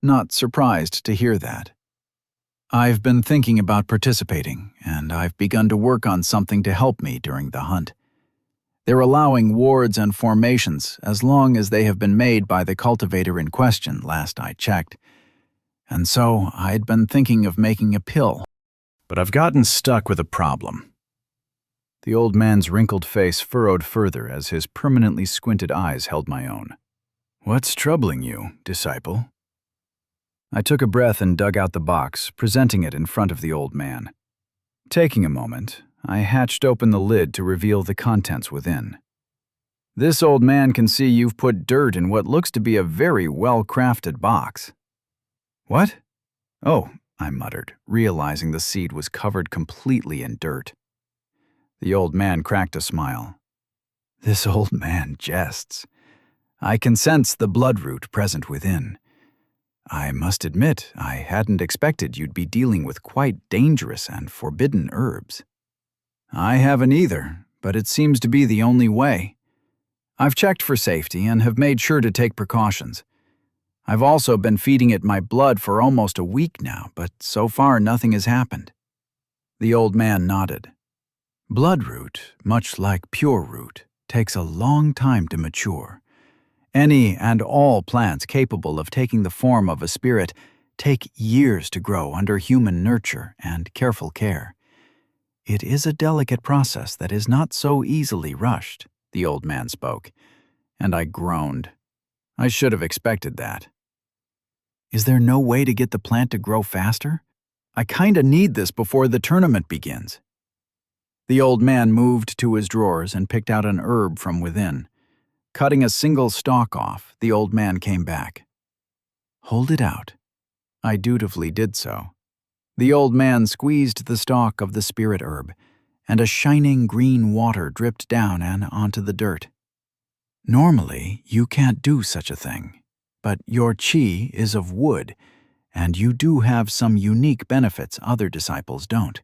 not surprised to hear that. I've been thinking about participating, and I've begun to work on something to help me during the hunt. They're allowing wards and formations as long as they have been made by the cultivator in question, last I checked. And so I'd been thinking of making a pill. But I've gotten stuck with a problem. The old man's wrinkled face furrowed further as his permanently squinted eyes held my own. What's troubling you, disciple? I took a breath and dug out the box, presenting it in front of the old man. Taking a moment, I hatched open the lid to reveal the contents within. This old man can see you've put dirt in what looks to be a very well-crafted box. What? Oh, I muttered, realizing the seed was covered completely in dirt. The old man cracked a smile. This old man jests. I can sense the bloodroot present within. I must admit, I hadn't expected you'd be dealing with quite dangerous and forbidden herbs. I haven't either, but it seems to be the only way. I've checked for safety and have made sure to take precautions. I've also been feeding it my blood for almost a week now, but so far nothing has happened. The old man nodded. Bloodroot, much like pure root, takes a long time to mature. Any and all plants capable of taking the form of a spirit take years to grow under human nurture and careful care. It is a delicate process that is not so easily rushed, the old man spoke, and I groaned. I should have expected that. Is there no way to get the plant to grow faster? I kinda need this before the tournament begins. The old man moved to his drawers and picked out an herb from within. Cutting a single stalk off, the old man came back. Hold it out. I dutifully did so. The old man squeezed the stalk of the spirit herb, and a shining green water dripped down and onto the dirt. Normally, you can't do such a thing, but your chi is of wood, and you do have some unique benefits other disciples don't.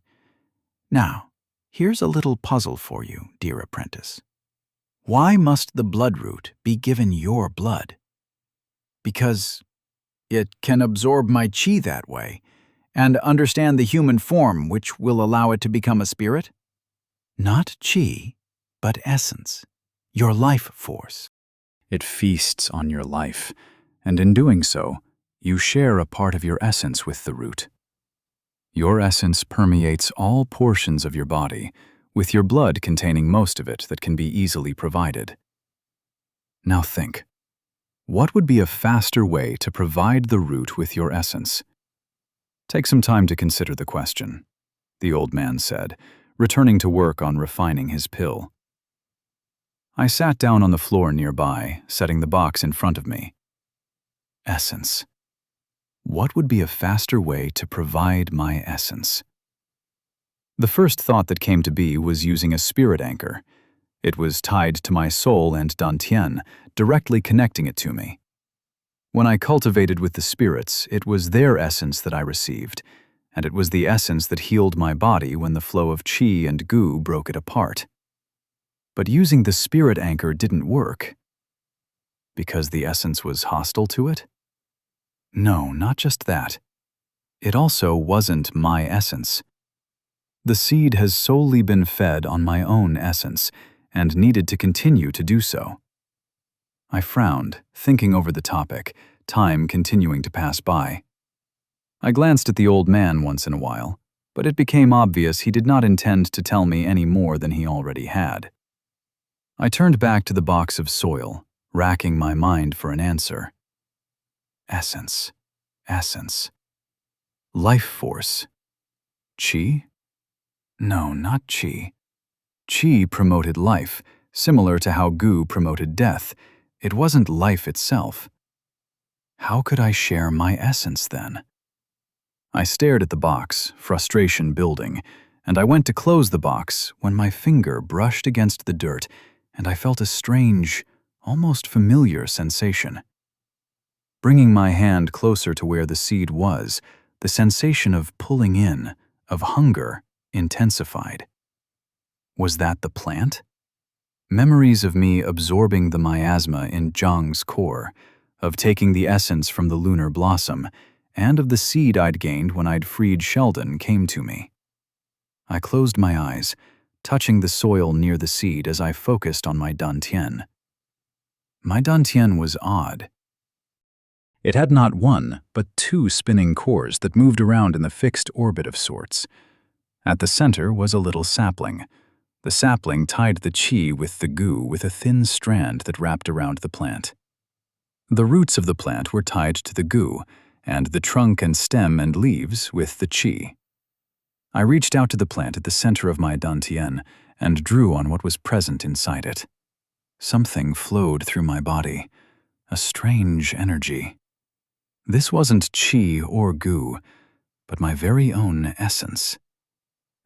Now, here's a little puzzle for you, dear apprentice. Why must the bloodroot be given your blood? Because it can absorb my chi that way, and understand the human form which will allow it to become a spirit? Not chi, but essence, your life force. It feasts on your life, and in doing so, you share a part of your essence with the root. Your essence permeates all portions of your body, with your blood containing most of it that can be easily provided. Now think, what would be a faster way to provide the root with your essence? Take some time to consider the question, the old man said, returning to work on refining his pill. I sat down on the floor nearby, setting the box in front of me. Essence. What would be a faster way to provide my essence? The first thought that came to be was using a spirit anchor. It was tied to my soul and dantian, directly connecting it to me. When I cultivated with the spirits, it was their essence that I received, and it was the essence that healed my body when the flow of chi and gu broke it apart. But using the spirit anchor didn't work. Because the essence was hostile to it? No, not just that. It also wasn't my essence. The seed has solely been fed on my own essence, and needed to continue to do so. I frowned, thinking over the topic, time continuing to pass by. I glanced at the old man once in a while, but it became obvious he did not intend to tell me any more than he already had. I turned back to the box of soil, racking my mind for an answer. Essence. Essence. Life force. Chi? No, not chi. Chi promoted life, similar to how gu promoted death. It wasn't life itself. How could I share my essence then? I stared at the box, frustration building, and I went to close the box when my finger brushed against the dirt and I felt a strange, almost familiar sensation. Bringing my hand closer to where the seed was, the sensation of pulling in, of hunger, intensified. Was that the plant? Memories of me absorbing the miasma in Zhang's core, of taking the essence from the lunar blossom, and of the seed I'd gained when I'd freed Sheldon came to me. I closed my eyes, touching the soil near the seed as I focused on my dantian. My dantian was odd. It had not one, but two spinning cores that moved around in the fixed orbit of sorts. At the center was a little sapling. The sapling tied the chi with the gu with a thin strand that wrapped around the plant. The roots of the plant were tied to the gu, and the trunk and stem and leaves with the chi. I reached out to the plant at the center of my dantian and drew on what was present inside it. Something flowed through my body, a strange energy. This wasn't chi or gu, but my very own essence.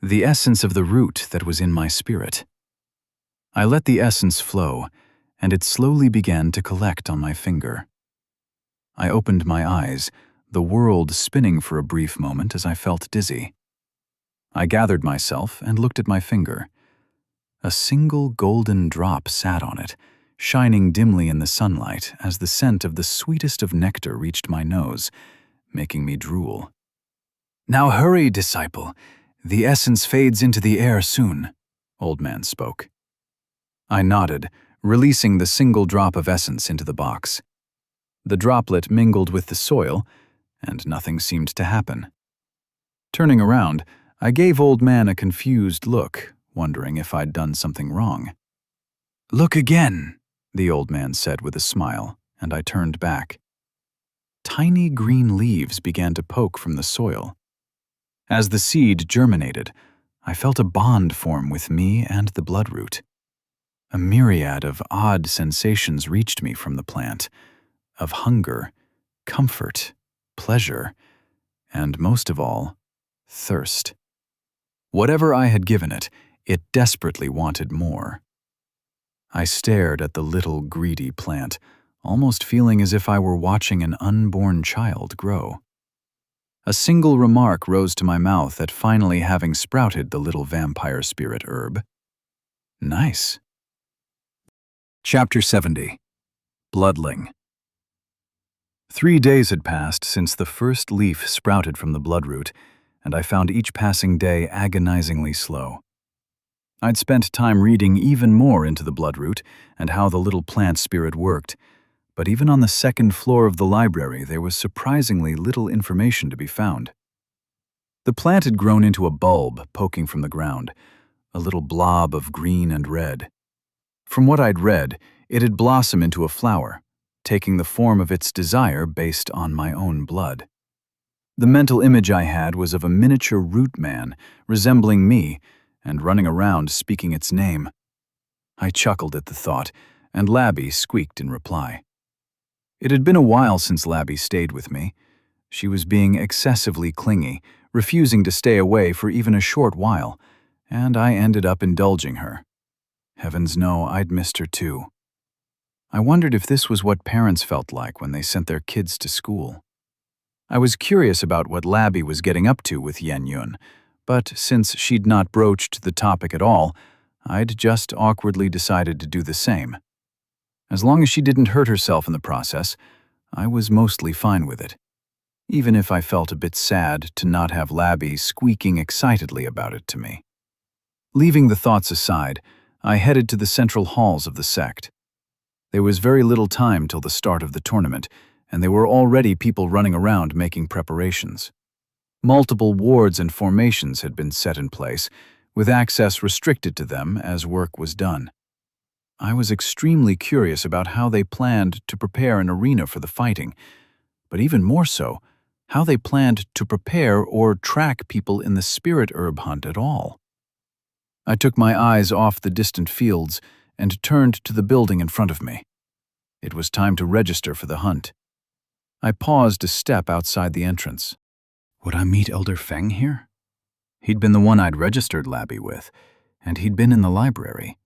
The essence of the root that was in my spirit. I let the essence flow, and it slowly began to collect on my finger. I opened my eyes, the world spinning for a brief moment as I felt dizzy. I gathered myself and looked at my finger. A single golden drop sat on it, shining dimly in the sunlight as the scent of the sweetest of nectar reached my nose, making me drool. "Now hurry, disciple. The essence fades into the air soon," Old Man spoke. I nodded, releasing the single drop of essence into the box. The droplet mingled with the soil, and nothing seemed to happen. Turning around, I gave Old Man a confused look, wondering if I'd done something wrong. "Look again," the Old Man said with a smile, and I turned back. Tiny green leaves began to poke from the soil. As the seed germinated, I felt a bond form with me and the bloodroot. A myriad of odd sensations reached me from the plant, of hunger, comfort, pleasure, and most of all, thirst. Whatever I had given it, it desperately wanted more. I stared at the little greedy plant, almost feeling as if I were watching an unborn child grow. A single remark rose to my mouth at finally having sprouted the little vampire spirit herb. Nice. Chapter 70. Bloodling. 3 days had passed since the first leaf sprouted from the bloodroot, and I found each passing day agonizingly slow. I'd spent time reading even more into the bloodroot and how the little plant spirit worked, but even on the second floor of the library there was surprisingly little information to be found. The plant had grown into a bulb poking from the ground, a little blob of green and red. From what I'd read, it had blossomed into a flower, taking the form of its desire based on my own blood. The mental image I had was of a miniature root man resembling me and running around speaking its name. I chuckled at the thought, and Labby squeaked in reply. It had been a while since Labby stayed with me. She was being excessively clingy, refusing to stay away for even a short while, and I ended up indulging her. Heavens no, I'd missed her too. I wondered if this was what parents felt like when they sent their kids to school. I was curious about what Labby was getting up to with Yen Yun, but since she'd not broached the topic at all, I'd just awkwardly decided to do the same. As long as she didn't hurt herself in the process, I was mostly fine with it, even if I felt a bit sad to not have Labby squeaking excitedly about it to me. Leaving the thoughts aside, I headed to the central halls of the sect. There was very little time till the start of the tournament, and there were already people running around making preparations. Multiple wards and formations had been set in place, with access restricted to them as work was done. I was extremely curious about how they planned to prepare an arena for the fighting, but even more so, how they planned to prepare or track people in the spirit herb hunt at all. I took my eyes off the distant fields and turned to the building in front of me. It was time to register for the hunt. I paused a step outside the entrance. Would I meet Elder Feng here? He'd been the one I'd registered Labby with, and he'd been in the library.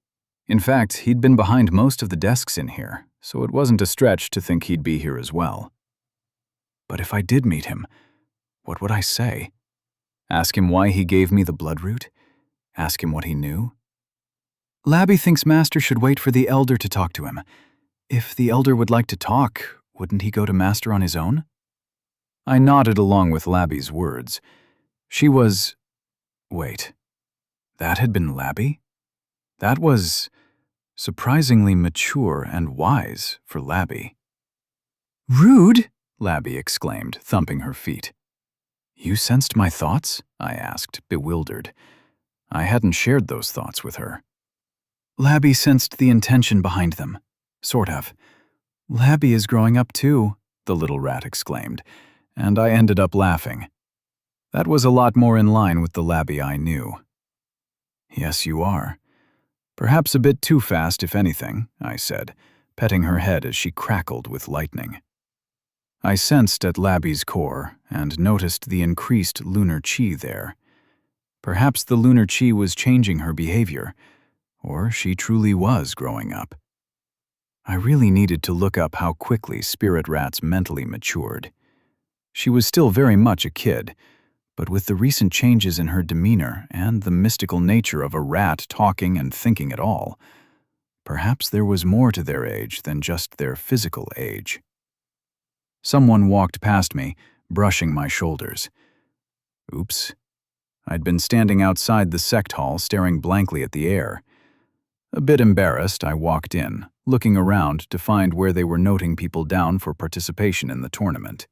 In fact, he'd been behind most of the desks in here, so it wasn't a stretch to think he'd be here as well. But if I did meet him, what would I say? Ask him why he gave me the bloodroot? Ask him what he knew? Labby thinks Master should wait for the Elder to talk to him. If the Elder would like to talk, Wouldn't he go to Master on his own? I nodded along with Labby's words. She was... Wait. That had been Labby? That was surprisingly mature and wise for Labby. "Rude!" Labby exclaimed, thumping her feet. "You sensed my thoughts?" I asked, bewildered. I hadn't shared those thoughts with her. "Labby sensed the intention behind them. Sort of. Labby is growing up too," the little rat exclaimed, and I ended up laughing. That was a lot more in line with the Labby I knew. "Yes, you are. Perhaps a bit too fast, if anything," I said, petting her head as she crackled with lightning. I sensed at Labby's core and noticed the increased lunar chi there. Perhaps the lunar chi was changing her behavior, or she truly was growing up. I really needed to look up how quickly spirit rats mentally matured. She was still very much a kid, but with the recent changes in her demeanor and the mystical nature of a rat talking and thinking at all, perhaps there was more to their age than just their physical age. Someone walked past me, brushing my shoulders. Oops. I'd been standing outside the Sect hall staring blankly at the air. A bit embarrassed, I walked in, looking around to find where they were noting people down for participation in the tournament.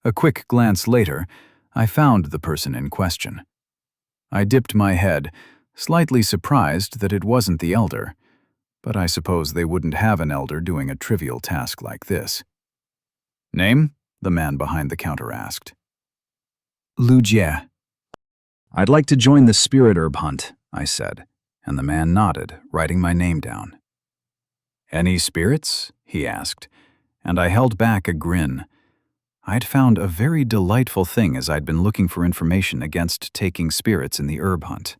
A quick glance later, I found the person in question. I dipped my head, slightly surprised that it wasn't the elder, but I suppose they wouldn't have an elder doing a trivial task like this. "Name?" the man behind the counter asked. "Lu Jie." "I'd like to join the spirit herb hunt," I said, and the man nodded, writing my name down. "Any spirits?" he asked, and I held back a grin. I'd found a very delightful thing as I'd been looking for information against taking spirits in the herb hunt.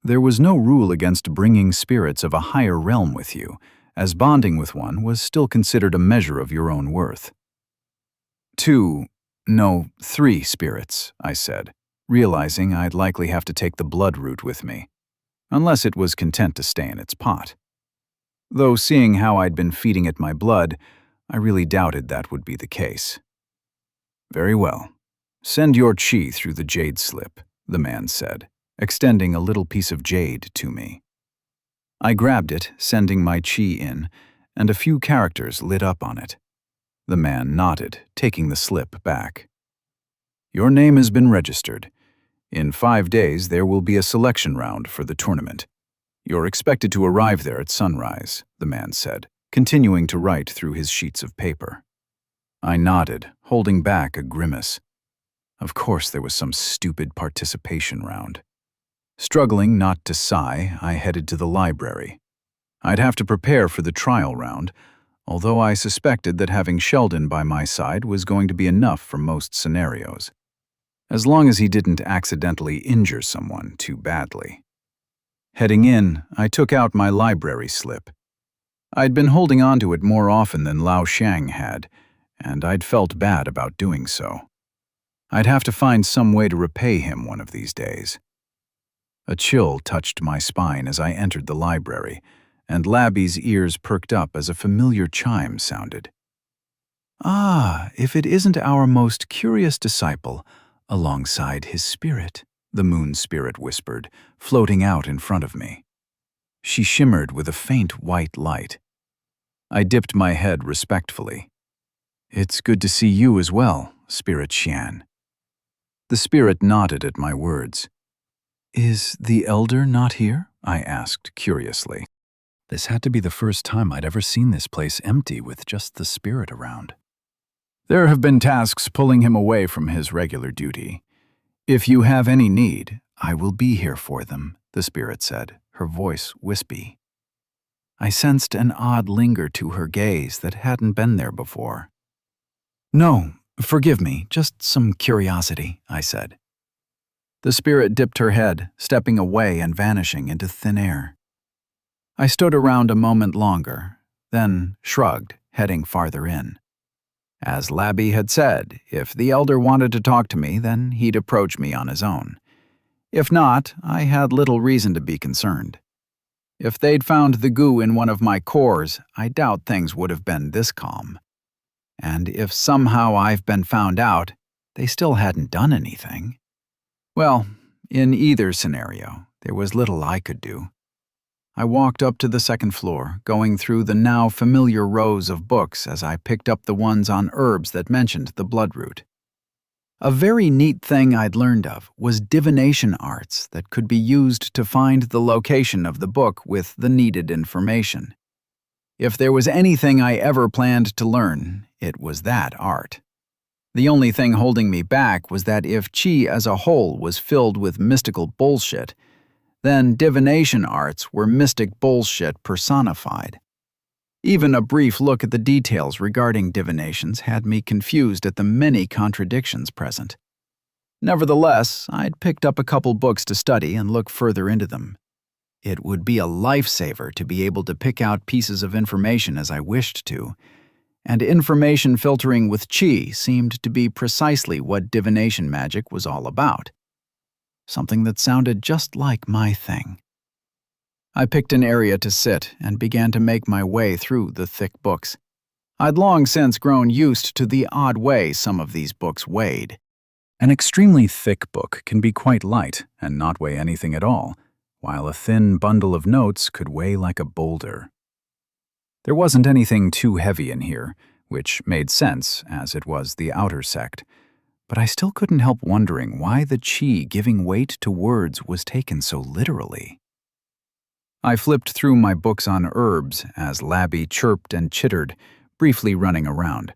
There was no rule against bringing spirits of a higher realm with you, as bonding with one was still considered a measure of your own worth. Three spirits, I said, realizing I'd likely have to take the blood route with me, unless it was content to stay in its pot. Though seeing how I'd been feeding it my blood, I really doubted that would be the case. "Very well. Send your chi through the jade slip," the man said, extending a little piece of jade to me. I grabbed it, sending my chi in, and a few characters lit up on it. The man nodded, taking the slip back. "Your name has been registered. In 5 days, there will be a selection round for the tournament. You're expected to arrive there at sunrise," the man said, continuing to write through his sheets of paper. I nodded, holding back a grimace. Of course there was some stupid participation round. Struggling not to sigh, I headed to the library. I'd have to prepare for the trial round, although I suspected that having Sheldon by my side was going to be enough for most scenarios, as long as he didn't accidentally injure someone too badly. Heading in, I took out my library slip. I'd been holding on to it more often than Lao Shang had, and I'd felt bad about doing so. I'd have to find some way to repay him one of these days. A chill touched my spine as I entered the library, and Labby's ears perked up as a familiar chime sounded. "Ah, if it isn't our most curious disciple, alongside his spirit," the moon spirit whispered, floating out in front of me. She shimmered with a faint white light. I dipped my head respectfully. "It's good to see you as well, Spirit Xian." The spirit nodded at my words. "Is the elder not here?" I asked curiously. This had to be the first time I'd ever seen this place empty with just the spirit around. "There have been tasks pulling him away from his regular duty. If you have any need, I will be here for them," the spirit said, her voice wispy. I sensed an odd linger to her gaze that hadn't been there before. "No, forgive me, just some curiosity," I said. The spirit dipped her head, stepping away and vanishing into thin air. I stood around a moment longer, then shrugged, heading farther in. As Labby had said, if the elder wanted to talk to me, then he'd approach me on his own. If not, I had little reason to be concerned. If they'd found the goo in one of my cores, I doubt things would have been this calm. And if somehow I've been found out, they still hadn't done anything. Well, in either scenario, there was little I could do. I walked up to the second floor, going through the now familiar rows of books as I picked up the ones on herbs that mentioned the bloodroot. A very neat thing I'd learned of was divination arts that could be used to find the location of the book with the needed information. If there was anything I ever planned to learn, it was that art. The only thing holding me back was that if Qi as a whole was filled with mystical bullshit, then divination arts were mystic bullshit personified. Even a brief look at the details regarding divinations had me confused at the many contradictions present. Nevertheless, I'd picked up a couple books to study and look further into them. It would be a lifesaver to be able to pick out pieces of information as I wished to, and information filtering with Qi seemed to be precisely what divination magic was all about. Something that sounded just like my thing. I picked an area to sit and began to make my way through the thick books. I'd long since grown used to the odd way some of these books weighed. An extremely thick book can be quite light and not weigh anything at all, while a thin bundle of notes could weigh like a boulder. There wasn't anything too heavy in here, which made sense as it was the outer sect, but I still couldn't help wondering why the Qi giving weight to words was taken so literally. I flipped through my books on herbs as Labby chirped and chittered, briefly running around.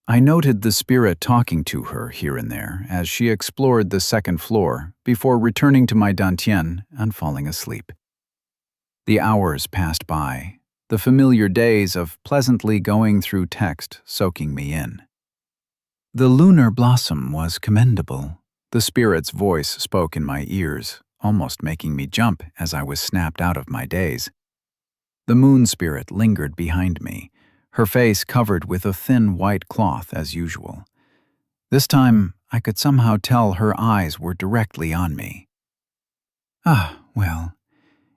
I noted the spirit talking to her here and there as she explored the second floor before returning to my dantian and falling asleep. The hours passed by, the familiar days of pleasantly going through text soaking me in. The lunar blossom was commendable. The spirit's voice spoke in my ears, almost making me jump as I was snapped out of my daze. The moon spirit lingered behind me, her face covered with a thin white cloth as usual. This time, I could somehow tell her eyes were directly on me. "Ah, well,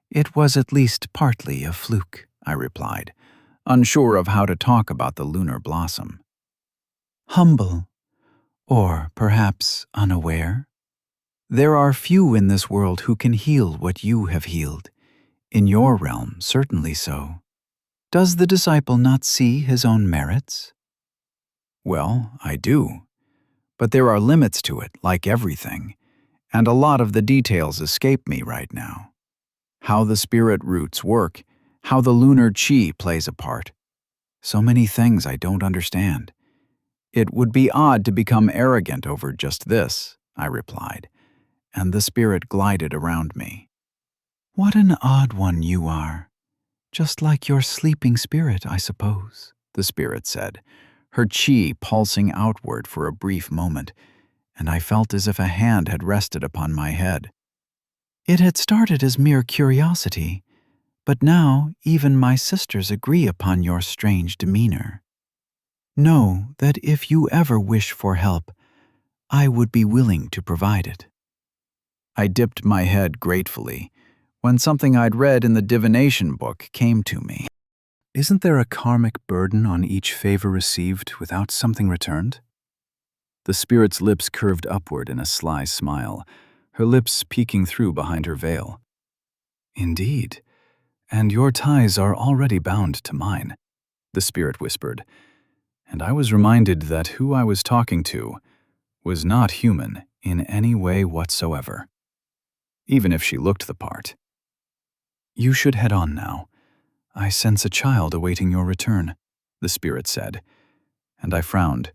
it was at least partly a fluke," I replied, unsure of how to talk about the lunar blossom. "Humble, or perhaps unaware? There are few in this world who can heal what you have healed. In your realm, certainly so. Does the disciple not see his own merits?" "Well, I do. But there are limits to it, like everything, and a lot of the details escape me right now. How the spirit roots work, how the lunar Qi plays a part. So many things I don't understand. It would be odd to become arrogant over just this," I replied, and the spirit glided around me. "What an odd one you are. Just like your sleeping spirit, I suppose," the spirit said, her Qi pulsing outward for a brief moment, and I felt as if a hand had rested upon my head. "It had started as mere curiosity, but now even my sisters agree upon your strange demeanor. Know that if you ever wish for help, I would be willing to provide it." I dipped my head gratefully when something I'd read in the divination book came to me. Isn't there a karmic burden on each favor received without something returned? The spirit's lips curved upward in a sly smile, her lips peeking through behind her veil. "Indeed, and your ties are already bound to mine," the spirit whispered, and I was reminded that who I was talking to was not human in any way whatsoever, even if she looked the part. "You should head on now. I sense a child awaiting your return," the spirit said, and I frowned.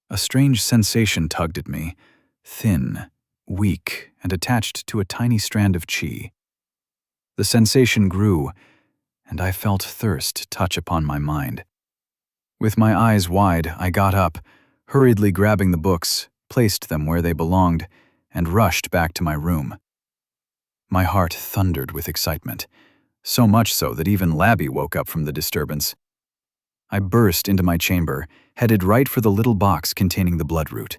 A strange sensation tugged at me, thin, weak, and attached to a tiny strand of Qi. The sensation grew, and I felt thirst touch upon my mind. With my eyes wide, I got up, hurriedly grabbing the books, placed them where they belonged, and rushed back to my room. My heart thundered with excitement, so much so that even Labby woke up from the disturbance. I burst into my chamber, headed right for the little box containing the bloodroot.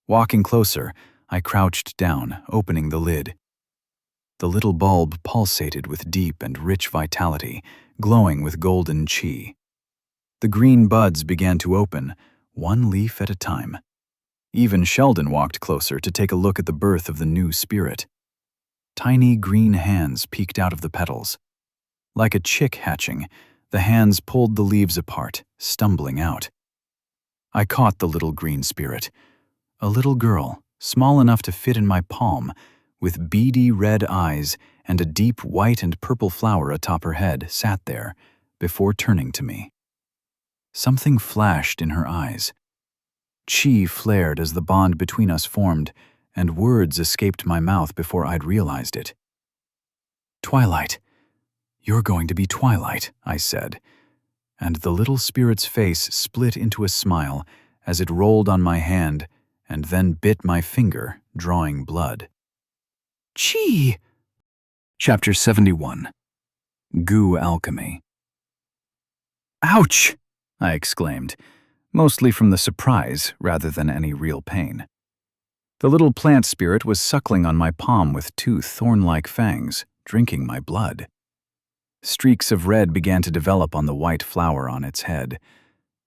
Walking closer, I crouched down, opening the lid. The little bulb pulsated with deep and rich vitality, glowing with golden Qi. The green buds began to open, one leaf at a time. Even Sheldon walked closer to take a look at the birth of the new spirit. Tiny green hands peeked out of the petals. Like a chick hatching, the hands pulled the leaves apart, stumbling out. I caught the little green spirit. A little girl, small enough to fit in my palm, with beady red eyes and a deep white and purple flower atop her head, sat there, before turning to me. Something flashed in her eyes. Chi flared as the bond between us formed, and words escaped my mouth before I'd realized it. "Twilight. You're going to be Twilight," I said, and the little spirit's face split into a smile as it rolled on my hand and then bit my finger, drawing blood. Chi! Chapter 71. Goo Alchemy. "Ouch!" I exclaimed, mostly from the surprise rather than any real pain. The little plant spirit was suckling on my palm with two thorn-like fangs, drinking my blood. Streaks of red began to develop on the white flower on its head.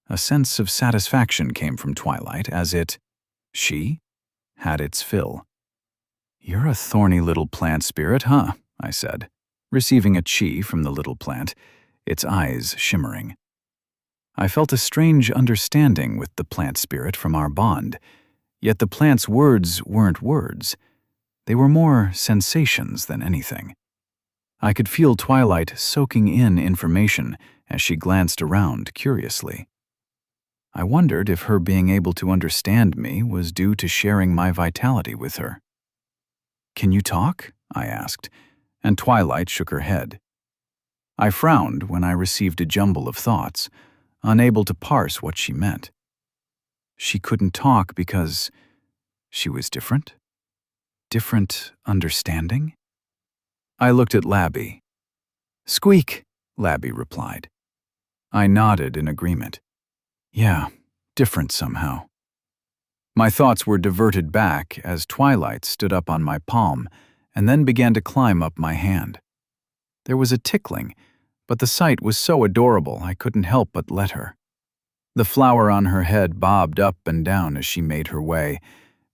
A sense of satisfaction came from Twilight as she had its fill. "You're a thorny little plant spirit, huh?" I said, receiving a chi from the little plant, its eyes shimmering. I felt a strange understanding with the plant spirit from our bond, yet the plant's words weren't words. They were more sensations than anything. I could feel Twilight soaking in information as she glanced around curiously. I wondered if her being able to understand me was due to sharing my vitality with her. "Can you talk?" I asked, and Twilight shook her head. I frowned when I received a jumble of thoughts, unable to parse what she meant. She couldn't talk because she was different? Different understanding? I looked at Labby. "Squeak," Labby replied. I nodded in agreement. Yeah, different somehow. My thoughts were diverted back as Twilight stood up on my palm and then began to climb up my hand. There was a tickling, but the sight was so adorable I couldn't help but let her. The flower on her head bobbed up and down as she made her way,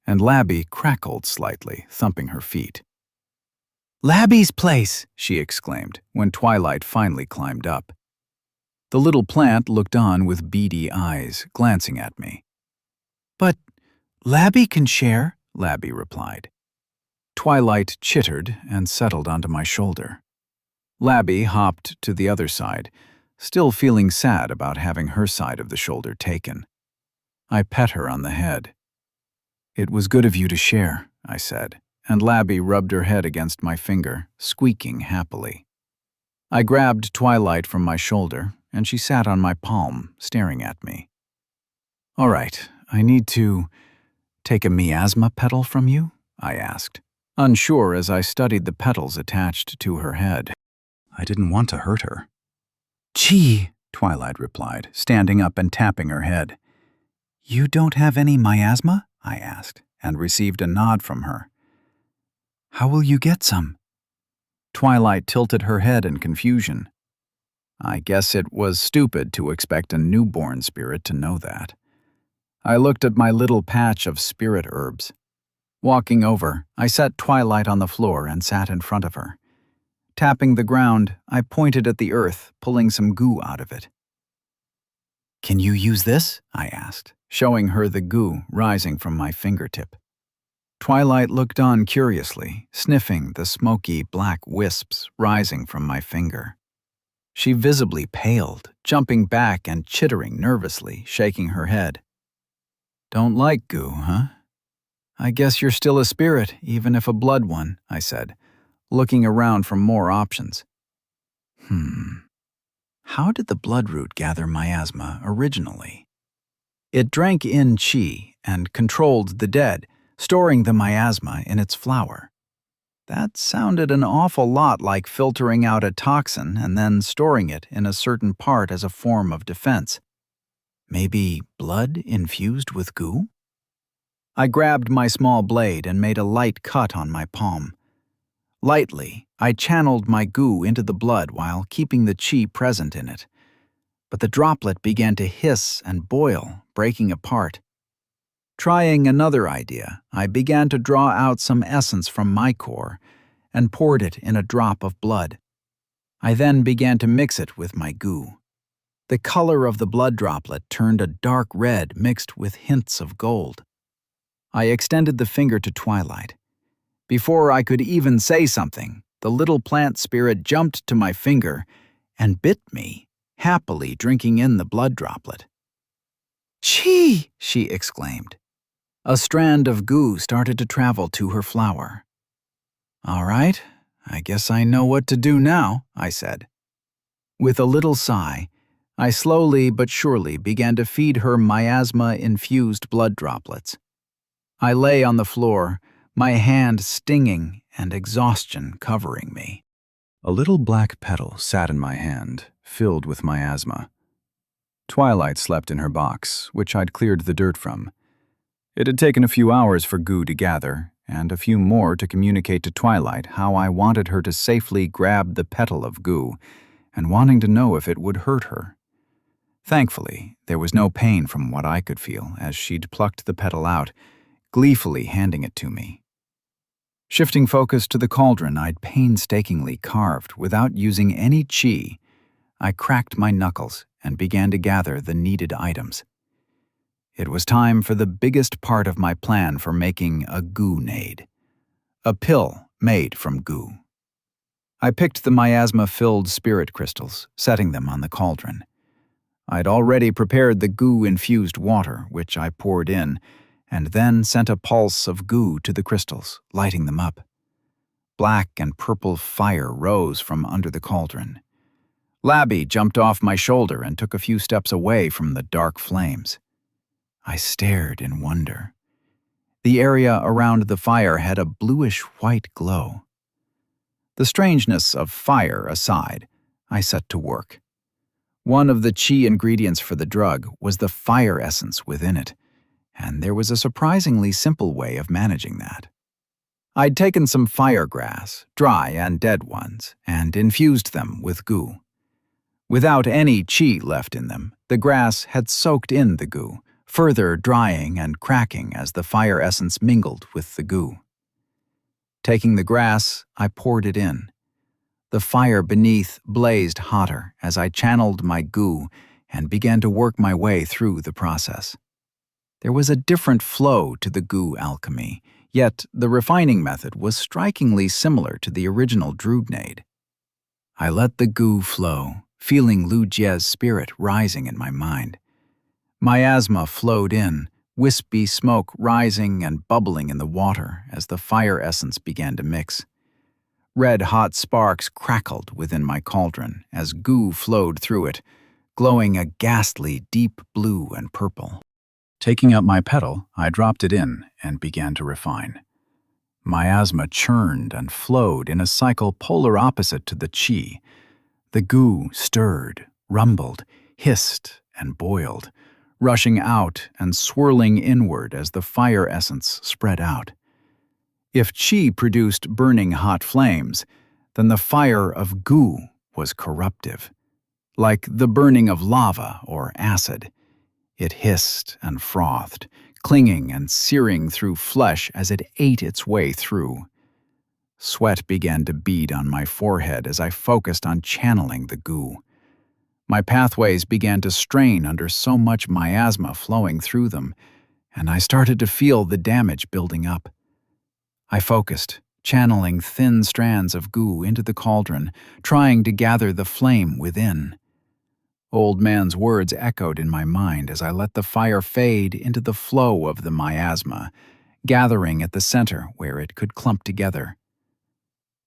and Labby crackled slightly, thumping her feet. "Labby's place!" she exclaimed when Twilight finally climbed up. The little plant looked on with beady eyes, glancing at me. "But Labby can share," Labby replied. Twilight chittered and settled onto my shoulder. Labby hopped to the other side, still feeling sad about having her side of the shoulder taken. I pet her on the head. "It was good of you to share," I said, and Labby rubbed her head against my finger, squeaking happily. I grabbed Twilight from my shoulder, and she sat on my palm, staring at me. "All right, I need to take a miasma petal from you?" I asked, unsure as I studied the petals attached to her head. I didn't want to hurt her. "Gee," Twilight replied, standing up and tapping her head. "You don't have any miasma?" I asked, and received a nod from her. "How will you get some?" Twilight tilted her head in confusion. I guess it was stupid to expect a newborn spirit to know that. I looked at my little patch of spirit herbs. Walking over, I set Twilight on the floor and sat in front of her. Tapping the ground, I pointed at the earth, pulling some goo out of it. "Can you use this?" I asked, showing her the goo rising from my fingertip. Twilight looked on curiously, sniffing the smoky black wisps rising from my finger. She visibly paled, jumping back and chittering nervously, shaking her head. "Don't like goo, huh? I guess you're still a spirit, even if a blood one," I said, looking around for more options. How did the bloodroot gather miasma originally? It drank in chi and controlled the dead, storing the miasma in its flower. That sounded an awful lot like filtering out a toxin and then storing it in a certain part as a form of defense. Maybe blood infused with goo? I grabbed my small blade and made a light cut on my palm. Lightly, I channeled my goo into the blood while keeping the chi present in it. but the droplet began to hiss and boil, breaking apart. Trying another idea, I began to draw out some essence from my core and poured it in a drop of blood. I then began to mix it with my goo. The color of the blood droplet turned a dark red mixed with hints of gold. I extended the finger to Twilight. Before I could even say something, the little plant spirit jumped to my finger and bit me, happily drinking in the blood droplet. "Chee!" she exclaimed. A strand of goo started to travel to her flower. "All right, I guess I know what to do now," I said. With a little sigh, I slowly but surely began to feed her miasma-infused blood droplets. I lay on the floor, my hand stinging and exhaustion covering me. A little black petal sat in my hand, filled with miasma. Twilight slept in her box, which I'd cleared the dirt from. It had taken a few hours for goo to gather, and a few more to communicate to Twilight how I wanted her to safely grab the petal of goo, and wanting to know if it would hurt her. Thankfully, there was no pain from what I could feel as she'd plucked the petal out, gleefully handing it to me. Shifting focus to the cauldron I'd painstakingly carved without using any chi, I cracked my knuckles and began to gather the needed items. It was time for the biggest part of my plan for making a goo-nade, a pill made from goo. I picked the miasma-filled spirit crystals, setting them on the cauldron. I'd already prepared the goo-infused water, which I poured in, and then sent a pulse of goo to the crystals, lighting them up. Black and purple fire rose from under the cauldron. Labby jumped off my shoulder and took a few steps away from the dark flames. I stared in wonder. The area around the fire had a bluish-white glow. The strangeness of fire aside, I set to work. One of the chi ingredients for the drug was the fire essence within it, and there was a surprisingly simple way of managing that. I'd taken some fire grass, dry and dead ones, and infused them with goo. Without any chi left in them, the grass had soaked in the goo, further drying and cracking as the fire essence mingled with the goo. Taking the grass, I poured it in. The fire beneath blazed hotter as I channeled my goo and began to work my way through the process. There was a different flow to the goo alchemy, yet the refining method was strikingly similar to the original Druidnade. I let the goo flow, feeling Lu Jie's spirit rising in my mind. Miasma flowed in, wispy smoke rising and bubbling in the water as the fire essence began to mix. Red-hot sparks crackled within my cauldron as goo flowed through it, glowing a ghastly deep blue and purple. Taking up my petal, I dropped it in and began to refine. Miasma churned and flowed in a cycle polar opposite to the chi. The goo stirred, rumbled, hissed, and boiled, rushing out and swirling inward as the fire essence spread out. If chi produced burning hot flames, then the fire of goo was corruptive. Like the burning of lava or acid, it hissed and frothed, clinging and searing through flesh as it ate its way through. Sweat began to bead on my forehead as I focused on channeling the goo. My pathways began to strain under so much miasma flowing through them, and I started to feel the damage building up. I focused, channeling thin strands of goo into the cauldron, trying to gather the flame within. Old Man's words echoed in my mind as I let the fire fade into the flow of the miasma, gathering at the center where it could clump together.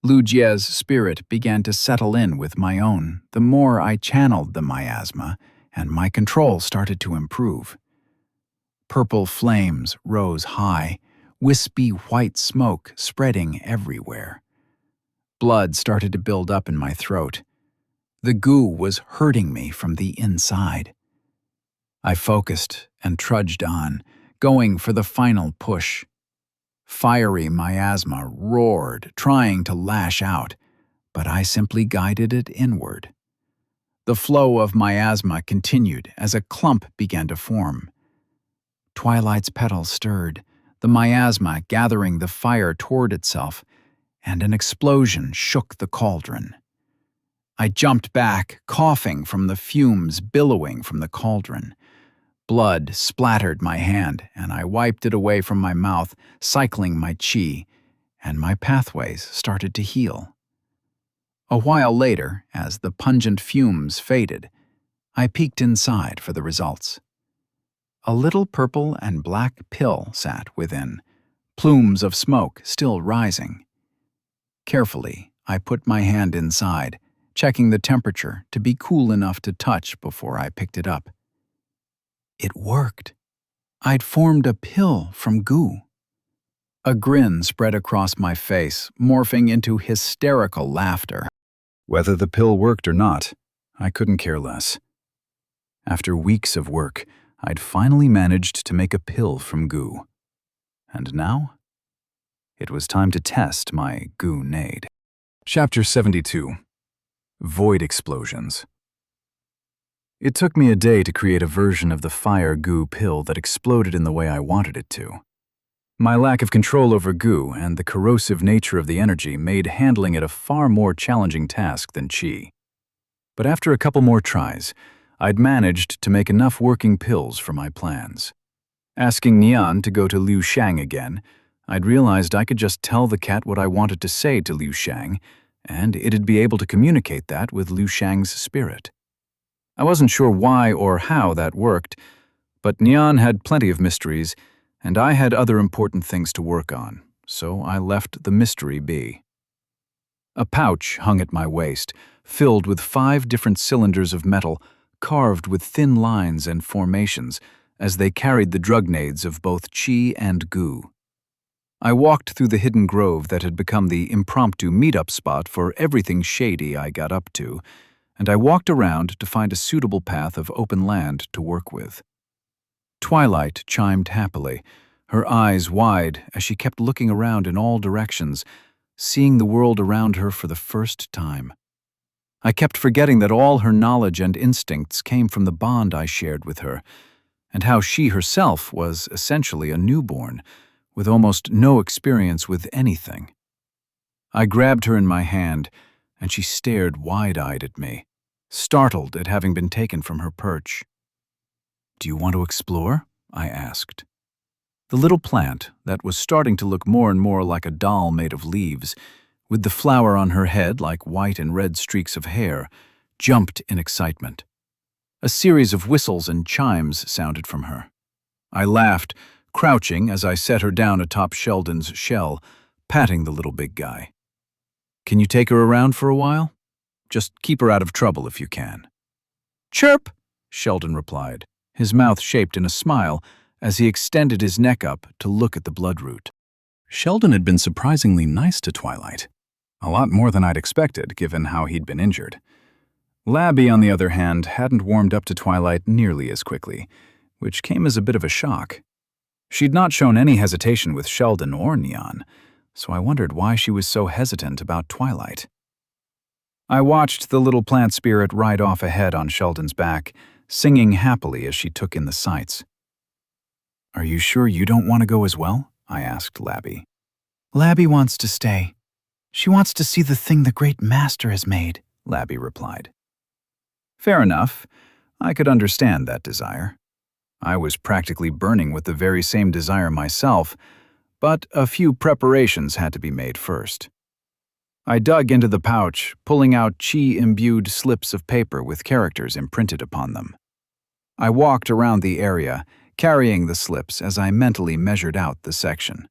Lu Jie's spirit began to settle in with my own the more I channeled the miasma, and my control started to improve. Purple flames rose high, wispy white smoke spreading everywhere. Blood started to build up in my throat. The goo was hurting me from the inside. I focused and trudged on, going for the final push. Fiery miasma roared, trying to lash out, but I simply guided it inward. The flow of miasma continued as a clump began to form. Twilight's petals stirred, the miasma gathering the fire toward itself, and an explosion shook the cauldron. I jumped back, coughing from the fumes billowing from the cauldron. Blood splattered my hand, and I wiped it away from my mouth, cycling my chi, and my pathways started to heal. A while later, as the pungent fumes faded, I peeked inside for the results. A little purple and black pill sat within, plumes of smoke still rising. Carefully, I put my hand inside, checking the temperature to be cool enough to touch before I picked it up. It worked. I'd formed a pill from goo. A grin spread across my face, morphing into hysterical laughter. Whether the pill worked or not, I couldn't care less. After weeks of work, I'd finally managed to make a pill from goo. And now, it was time to test my goo-nade. Chapter 72. Void Explosions. It took me a day to create a version of the fire goo pill that exploded in the way I wanted it to. My lack of control over goo and the corrosive nature of the energy made handling it a far more challenging task than chi. But after a couple more tries, I'd managed to make enough working pills for my plans. Asking Nian to go to Liu Shang again, I'd realized I could just tell the cat what I wanted to say to Liu Shang, and it'd be able to communicate that with Liu Shang's spirit. I wasn't sure why or how that worked, but Nian had plenty of mysteries, and I had other important things to work on, so I left the mystery be. A pouch hung at my waist, filled with 5 different cylinders of metal, carved with thin lines and formations, as they carried the drugnades of both chi and goo. I walked through the hidden grove that had become the impromptu meet-up spot for everything shady I got up to, and I walked around to find a suitable path of open land to work with. Twilight chimed happily, her eyes wide as she kept looking around in all directions, seeing the world around her for the first time. I kept forgetting that all her knowledge and instincts came from the bond I shared with her, and how she herself was essentially a newborn, with almost no experience with anything. I grabbed her in my hand, and she stared wide-eyed at me, startled at having been taken from her perch. "Do you want to explore?" I asked. The little plant, that was starting to look more and more like a doll made of leaves, with the flower on her head like white and red streaks of hair, jumped in excitement. A series of whistles and chimes sounded from her. I laughed, crouching as I set her down atop Sheldon's shell, patting the little big guy. "Can you take her around for a while? Just keep her out of trouble if you can." "Chirp," Sheldon replied, his mouth shaped in a smile as he extended his neck up to look at the bloodroot. Sheldon had been surprisingly nice to Twilight. A lot more than I'd expected, given how he'd been injured. Labby, on the other hand, hadn't warmed up to Twilight nearly as quickly, which came as a bit of a shock. She'd not shown any hesitation with Sheldon or Nian, so I wondered why she was so hesitant about Twilight. I watched the little plant spirit ride off ahead on Sheldon's back, singing happily as she took in the sights. "Are you sure you don't want to go as well?" I asked Labby. "Labby wants to stay. She wants to see the thing the great master has made," Labby replied. Fair enough. I could understand that desire. I was practically burning with the very same desire myself, but a few preparations had to be made first. I dug into the pouch, pulling out chi-imbued slips of paper with characters imprinted upon them. I walked around the area, carrying the slips as I mentally measured out the section.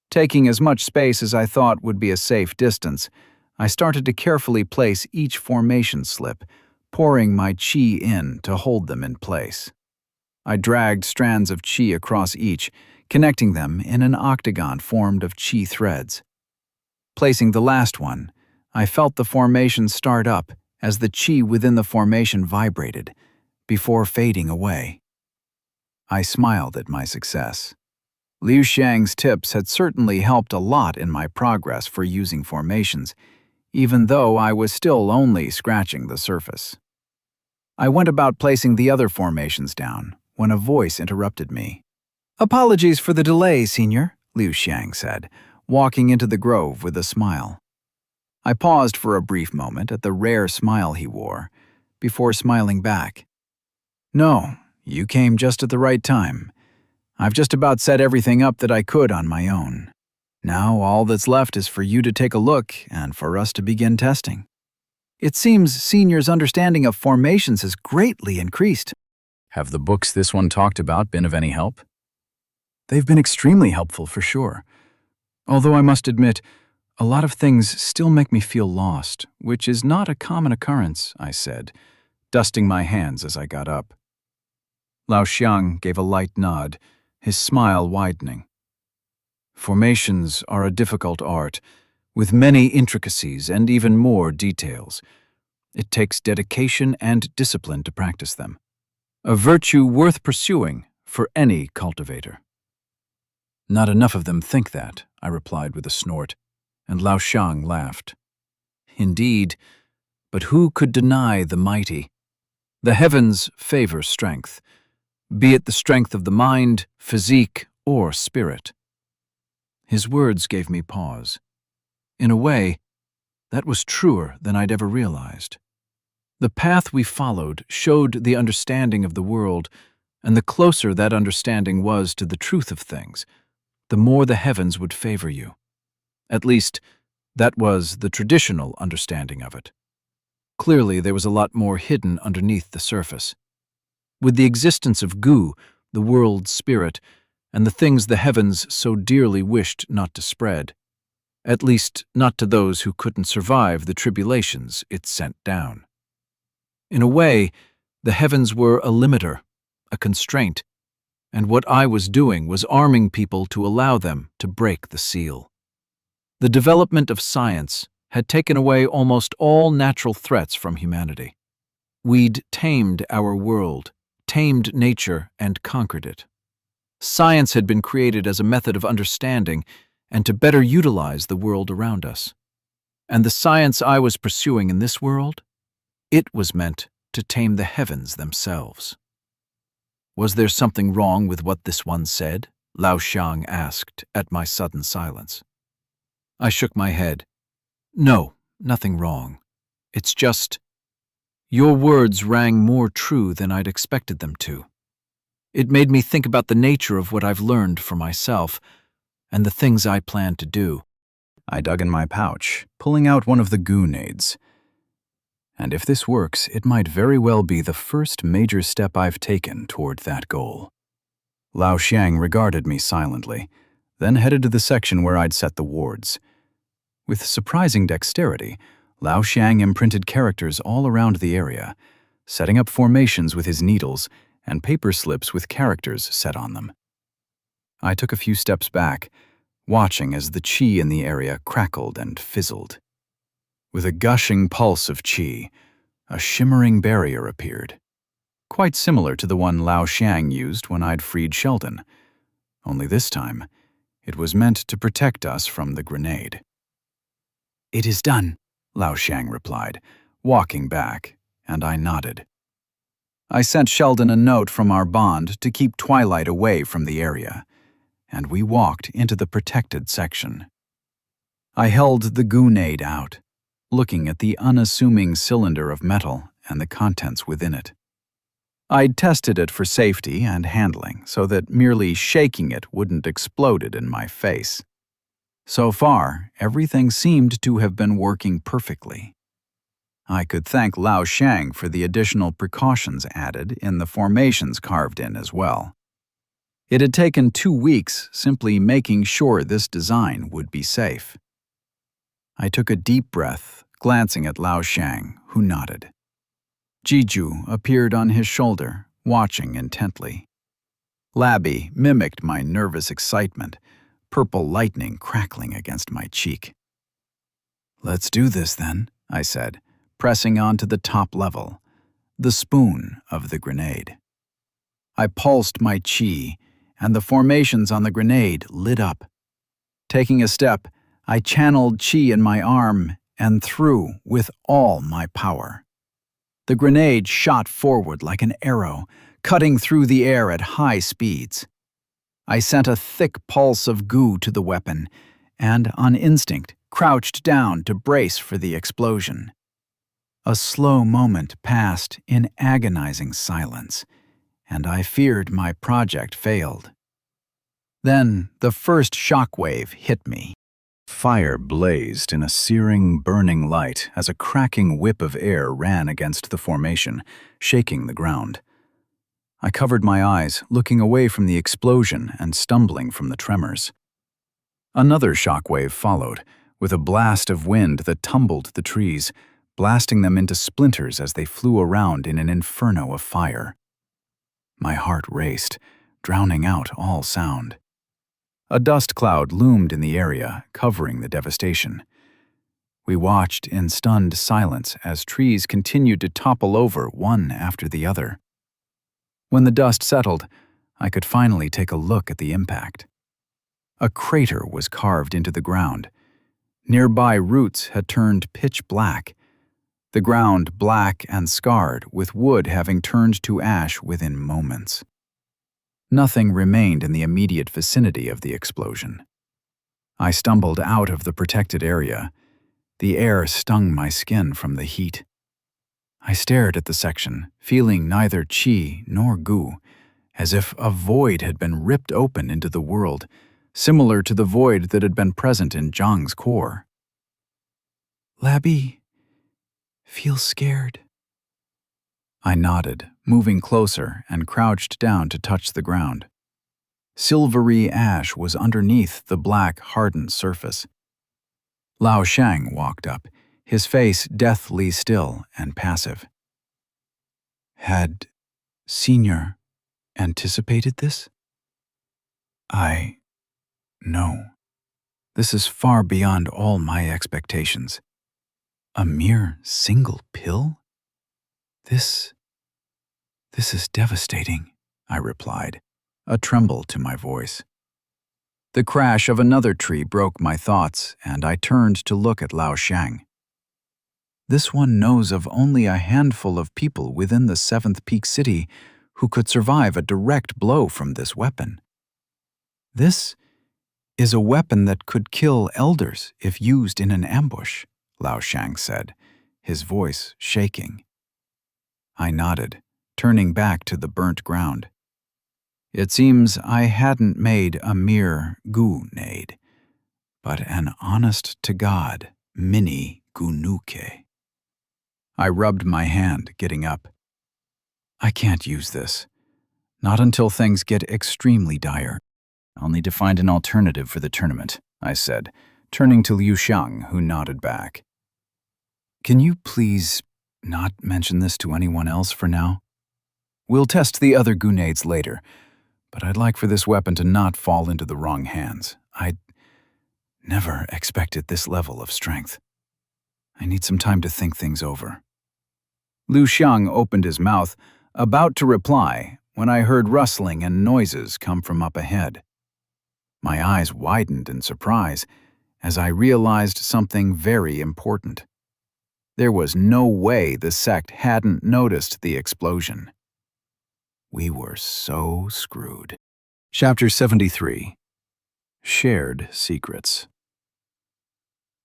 Taking as much space as I thought would be a safe distance, I started to carefully place each formation slip, pouring my chi in to hold them in place. I dragged strands of chi across each, connecting them in an octagon formed of chi threads. Placing the last one, I felt the formation start up as the chi within the formation vibrated, before fading away. I smiled at my success. Liu Shang's tips had certainly helped a lot in my progress for using formations, even though I was still only scratching the surface. I went about placing the other formations down when a voice interrupted me. "Apologies for the delay, Senior," Liu Xiang said, walking into the grove with a smile. I paused for a brief moment at the rare smile he wore, before smiling back. "No, you came just at the right time. I've just about set everything up that I could on my own. Now all that's left is for you to take a look and for us to begin testing. It seems Senior's understanding of formations has greatly increased." Have the books this one talked about been of any help? "They've been extremely helpful for sure. Although I must admit, a lot of things still make me feel lost, which is not a common occurrence," I said, dusting my hands as I got up. Lao Xiang gave a light nod, his smile widening. "Formations are a difficult art, with many intricacies and even more details. It takes dedication and discipline to practice them. A virtue worth pursuing for any cultivator." "Not enough of them think that," I replied with a snort, and Lao Xiang laughed. "Indeed, but who could deny the mighty? The heavens favor strength, be it the strength of the mind, physique, or spirit." His words gave me pause. In a way, that was truer than I'd ever realized. The path we followed showed the understanding of the world, and the closer that understanding was to the truth of things, the more the heavens would favor you. At least, that was the traditional understanding of it. Clearly, there was a lot more hidden underneath the surface. With the existence of Gu, the world's spirit, and the things the heavens so dearly wished not to spread, at least not to those who couldn't survive the tribulations it sent down. In a way, the heavens were a limiter, a constraint, and what I was doing was arming people to allow them to break the seal. The development of science had taken away almost all natural threats from humanity. We'd tamed our world, tamed nature, and conquered it. Science had been created as a method of understanding and to better utilize the world around us. And the science I was pursuing in this world? It was meant to tame the heavens themselves. Was there something wrong with what this one said? Lao Xiang asked at my sudden silence. I shook my head. No, nothing wrong. It's just, your words rang more true than I'd expected them to. It made me think about the nature of what I've learned for myself and the things I plan to do. I dug in my pouch, pulling out one of the goo-nades. And if this works, it might very well be the first major step I've taken toward that goal. Lao Xiang regarded me silently, then headed to the section where I'd set the wards. With surprising dexterity, Lao Xiang imprinted characters all around the area, setting up formations with his needles and paper slips with characters set on them. I took a few steps back, watching as the qi in the area crackled and fizzled. With a gushing pulse of qi, a shimmering barrier appeared, quite similar to the one Lao Xiang used when I'd freed Sheldon. Only this time, it was meant to protect us from the grenade. "It is done," Lao Xiang replied, walking back, and I nodded. I sent Sheldon a note from our bond to keep Twilight away from the area, and we walked into the protected section. I held the goo-nade out, looking at the unassuming cylinder of metal and the contents within it. I'd tested it for safety and handling so that merely shaking it wouldn't explode it in my face. So far, everything seemed to have been working perfectly. I could thank Lao Xiang for the additional precautions added in the formations carved in as well. It had taken 2 weeks simply making sure this design would be safe. I took a deep breath, glancing at Lao Xiang, who nodded. Jiju appeared on his shoulder, watching intently. Labby mimicked my nervous excitement, purple lightning crackling against my cheek. "Let's do this then," I said, pressing on to the top level, the spoon of the grenade. I pulsed my qi, and the formations on the grenade lit up. Taking a step, I channeled qi in my arm and threw with all my power. The grenade shot forward like an arrow, cutting through the air at high speeds. I sent a thick pulse of goo to the weapon, and, on instinct, crouched down to brace for the explosion. A slow moment passed in agonizing silence, and I feared my project failed. Then the first shockwave hit me. Fire blazed in a searing, burning light as a cracking whip of air ran against the formation, shaking the ground. I covered my eyes, looking away from the explosion and stumbling from the tremors. Another shockwave followed, with a blast of wind that tumbled the trees, blasting them into splinters as they flew around in an inferno of fire. My heart raced, drowning out all sound. A dust cloud loomed in the area, covering the devastation. We watched in stunned silence as trees continued to topple over one after the other. When the dust settled, I could finally take a look at the impact. A crater was carved into the ground. Nearby roots had turned pitch black, the ground black and scarred, with wood having turned to ash within moments. Nothing remained in the immediate vicinity of the explosion. I stumbled out of the protected area. The air stung my skin from the heat. I stared at the section, feeling neither chi nor goo, as if a void had been ripped open into the world, similar to the void that had been present in Zhang's core. "Labby, feel scared?" I nodded, moving closer and crouched down to touch the ground. Silvery ash was underneath the black, hardened surface. Lao Shang walked up, his face deathly still and passive. "Had Senior anticipated this?" No. This is far beyond all my expectations. A mere single pill? This is devastating," I replied, a tremble to my voice. The crash of another tree broke my thoughts, and I turned to look at Lao Shang. "This one knows of only a handful of people within the 7th Peak City who could survive a direct blow from this weapon. This is a weapon that could kill elders if used in an ambush," Lao Shang said, his voice shaking. I nodded, turning back to the burnt ground. It seems I hadn't made a mere goo-nade, but an honest-to-God mini goo-nuke. I rubbed my hand, getting up. "I can't use this. Not until things get extremely dire. I'll need to find an alternative for the tournament," I said, turning to Liu Xiang, who nodded back. "Can you please not mention this to anyone else for now? We'll test the other grenades later, but I'd like for this weapon to not fall into the wrong hands. I'd never expected this level of strength. I need some time to think things over." Liu Xiang opened his mouth, about to reply, when I heard rustling and noises come from up ahead. My eyes widened in surprise as I realized something very important. There was no way the sect hadn't noticed the explosion. We were so screwed. Chapter 73. Shared Secrets.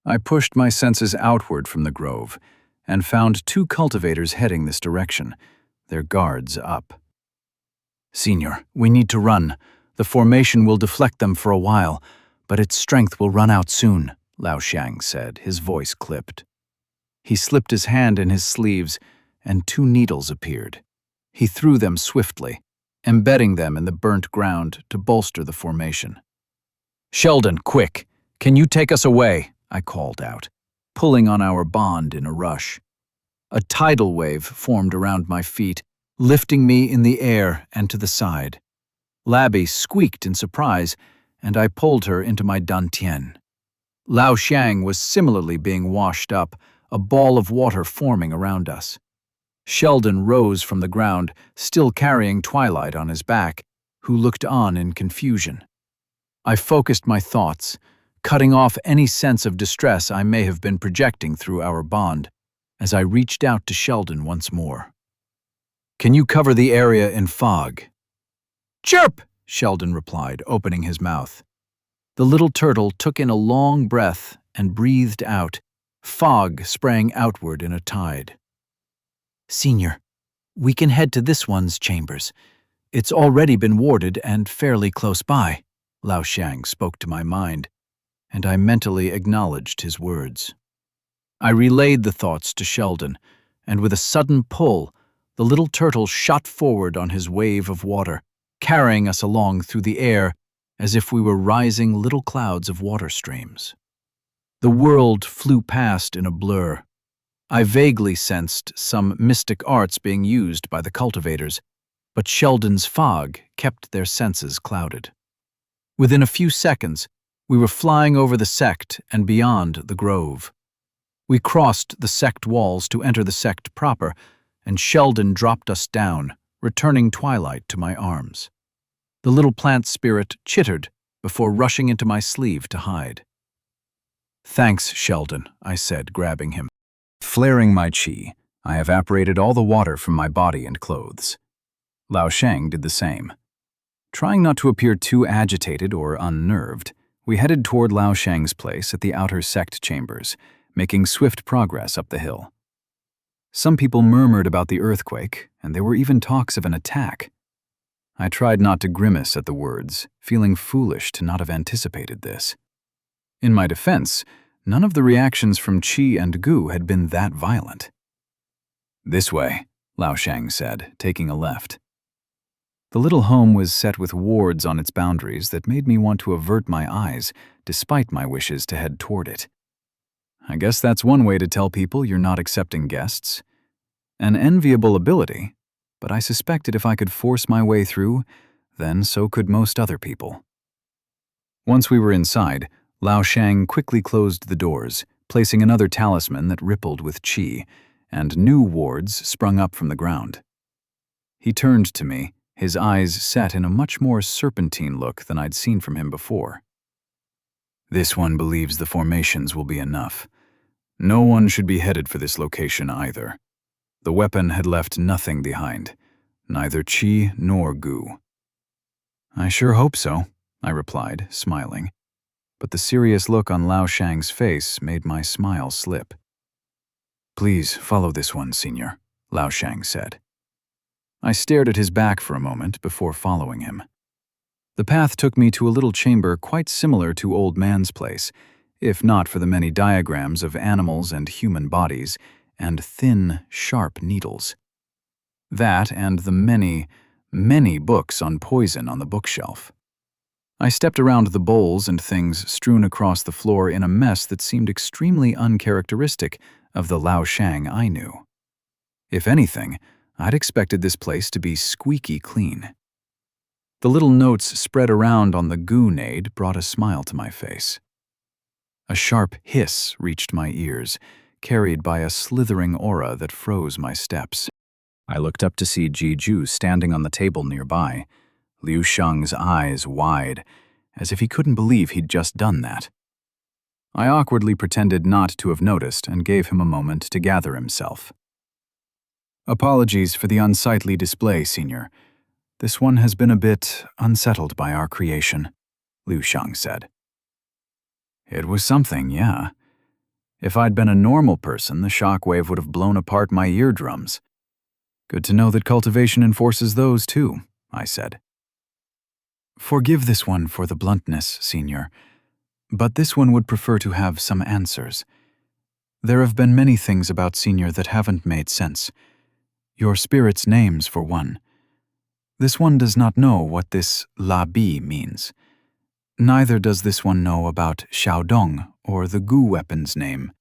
I pushed my senses outward from the grove and found 2 cultivators heading this direction, their guards up. "Senior, we need to run. The formation will deflect them for a while, but its strength will run out soon," Lao Shang said, his voice clipped. He slipped his hand in his sleeves, and 2 needles appeared. He threw them swiftly, embedding them in the burnt ground to bolster the formation. "Sheldon, quick! Can you take us away?" I called out, pulling on our bond in a rush. A tidal wave formed around my feet, lifting me in the air and to the side. Labby squeaked in surprise, and I pulled her into my dantian. Lao Shang was similarly being washed up, a ball of water forming around us. Sheldon rose from the ground, still carrying Twilight on his back, who looked on in confusion. I focused my thoughts, cutting off any sense of distress I may have been projecting through our bond. as I reached out to Sheldon once more. "Can you cover the area in fog?" "Chirp!" Sheldon replied, opening his mouth. The little turtle took in a long breath and breathed out, fog spraying outward in a tide. "Senior, we can head to this one's chambers. It's already been warded and fairly close by," Lao Shang spoke to my mind, and I mentally acknowledged his words. I relayed the thoughts to Sheldon, and with a sudden pull, the little turtle shot forward on his wave of water, carrying us along through the air as if we were rising little clouds of water streams. The world flew past in a blur. I vaguely sensed some mystic arts being used by the cultivators, but Sheldon's fog kept their senses clouded. Within a few seconds, we were flying over the Sect and beyond the grove. We crossed the Sect walls to enter the Sect proper, and Sheldon dropped us down, returning Twilight to my arms. The little plant spirit chittered before rushing into my sleeve to hide. "Thanks, Sheldon," I said, grabbing him. Flaring my chi, I evaporated all the water from my body and clothes. Lao Shang did the same. Trying not to appear too agitated or unnerved, we headed toward Lao Shang's place at the outer Sect chambers, making swift progress up the hill. Some people murmured about the earthquake, and there were even talks of an attack. I tried not to grimace at the words, feeling foolish to not have anticipated this. In my defense, none of the reactions from Qi and Gu had been that violent. "This way," Lao Shang said, taking a left. The little home was set with wards on its boundaries that made me want to avert my eyes, despite my wishes to head toward it. I guess that's one way to tell people you're not accepting guests. An enviable ability, but I suspected if I could force my way through, then so could most other people. Once we were inside, Lao Shang quickly closed the doors, placing another talisman that rippled with qi, and new wards sprung up from the ground. He turned to me, his eyes set in a much more serpentine look than I'd seen from him before. "This one believes the formations will be enough. No one should be headed for this location either. The weapon had left nothing behind, neither Qi nor Gu." "I sure hope so," I replied, smiling, but the serious look on Lao Shang's face made my smile slip. "Please follow this one, Senior," Lao Shang said. I stared at his back for a moment before following him. The path took me to a little chamber quite similar to Old Man's place, if not for the many diagrams of animals and human bodies, and thin, sharp needles. That and the many, many books on poison on the bookshelf. I stepped around the bowls and things strewn across the floor in a mess that seemed extremely uncharacteristic of the Lao Shang I knew. If anything, I'd expected this place to be squeaky clean. The little notes spread around on the Gu nade brought a smile to my face. A sharp hiss reached my ears, carried by a slithering aura that froze my steps. I looked up to see Ji Ju standing on the table nearby, Liu Sheng's eyes wide, as if he couldn't believe he'd just done that. I awkwardly pretended not to have noticed and gave him a moment to gather himself. "Apologies for the unsightly display, Senior. This one has been a bit unsettled by our creation," Liu Sheng said. "It was something, yeah. If I'd been a normal person, the shockwave would have blown apart my eardrums. Good to know that cultivation enforces those too," I said. "Forgive this one for the bluntness, Senior, but this one would prefer to have some answers. There have been many things about Senior that haven't made sense. Your spirit's names, for one. This one does not know what this La Bi means. Neither does this one know about Xiaodong or the Gu weapon's name.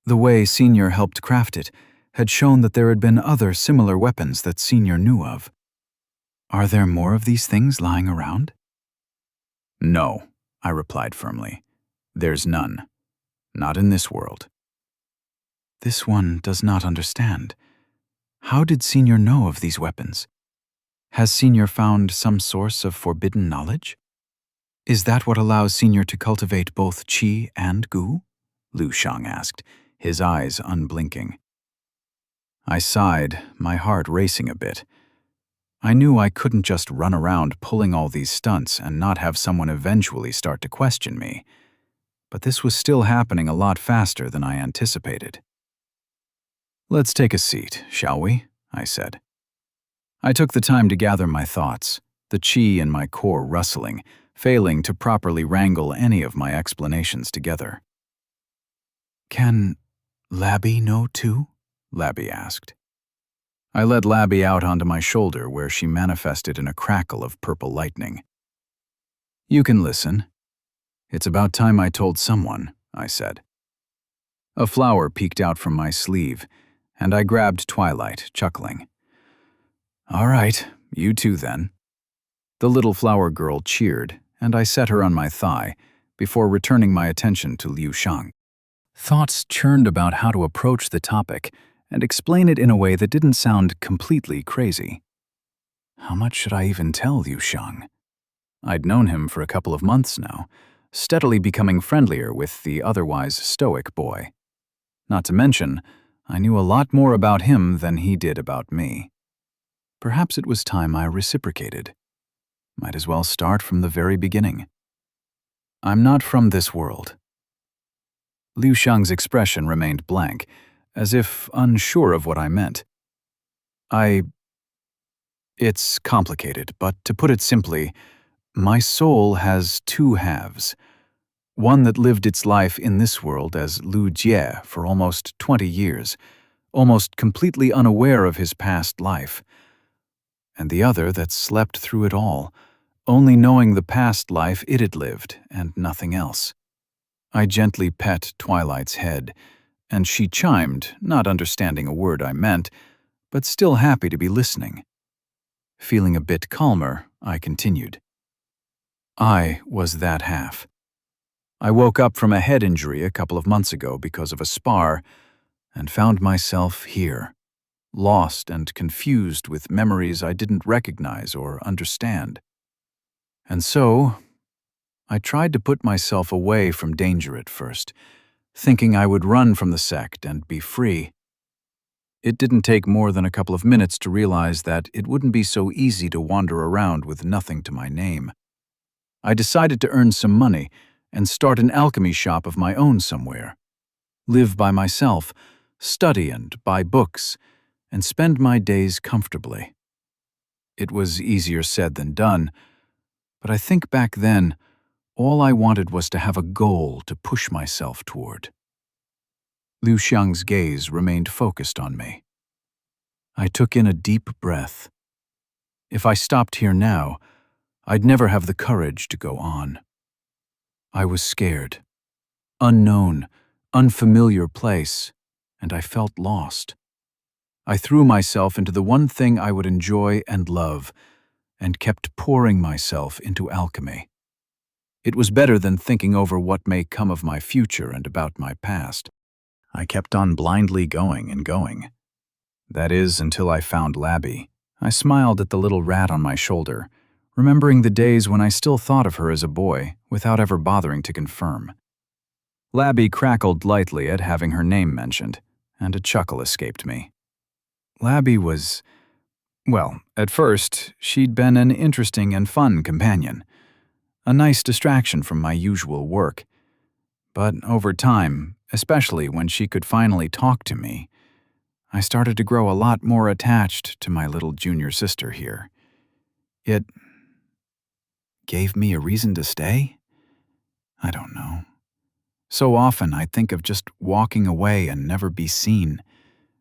The way Senior helped craft it had shown that there had been other similar weapons that Senior knew of. Are there more of these things lying around?" "No," I replied firmly. "There's none. Not in this world." This one does not understand. How did Senior know of these weapons? Has Senior found some source of forbidden knowledge? Is that what allows Senior to cultivate both Qi and Gu? Liu Shang asked, his eyes unblinking. I sighed, my heart racing a bit. I knew I couldn't just run around pulling all these stunts and not have someone eventually start to question me. But this was still happening a lot faster than I anticipated. "Let's take a seat, shall we?" I said. I took the time to gather my thoughts, the chi in my core rustling, failing to properly wrangle any of my explanations together. "Can Labby know too?" Labby asked. I led Labby out onto my shoulder where she manifested in a crackle of purple lightning. "You can listen. It's about time I told someone," I said. A flower peeked out from my sleeve, and I grabbed Twilight, chuckling. "All right, you too then." The little flower girl cheered, and I set her on my thigh before returning my attention to Liu Shang. Thoughts churned about how to approach the topic and explain it in a way that didn't sound completely crazy. How much should I even tell Liu Shang? I'd known him for a couple of months now, steadily becoming friendlier with the otherwise stoic boy. Not to mention, I knew a lot more about him than he did about me. Perhaps it was time I reciprocated. Might as well start from the very beginning. "I'm not from this world." Liu Shang's expression remained blank, as if unsure of what I meant. It's complicated, but to put it simply, my soul has two halves. One that lived its life in this world as Lu Jie for almost 20 years, almost completely unaware of his past life. And the other that slept through it all, only knowing the past life it had lived and nothing else. I gently pet Twilight's head, and she chimed, not understanding a word I meant, but still happy to be listening. Feeling a bit calmer, I continued. I was that half. I woke up from a head injury a couple of months ago because of a spar, and found myself here, lost and confused with memories I didn't recognize or understand. And so, I tried to put myself away from danger at first, thinking I would run from the sect and be free. It didn't take more than a couple of minutes to realize that it wouldn't be so easy to wander around with nothing to my name. I decided to earn some money and start an alchemy shop of my own somewhere. Live by myself, study and buy books, and spend my days comfortably. It was easier said than done, but I think back then, all I wanted was to have a goal to push myself toward. Liu Xiang's gaze remained focused on me. I took in a deep breath. If I stopped here now, I'd never have the courage to go on. I was scared. Unknown, unfamiliar place, and I felt lost. I threw myself into the one thing I would enjoy and love, and kept pouring myself into alchemy. It was better than thinking over what may come of my future and about my past. I kept on blindly going and going. That is, until I found Labby. I smiled at the little rat on my shoulder, remembering the days when I still thought of her as a boy without ever bothering to confirm. Labby crackled lightly at having her name mentioned, and a chuckle escaped me. Labby was, well, at first, she'd been an interesting and fun companion. A nice distraction from my usual work. But over time, especially when she could finally talk to me, I started to grow a lot more attached to my little junior sister here. It gave me a reason to stay? I don't know. So often I'd think of just walking away and never be seen,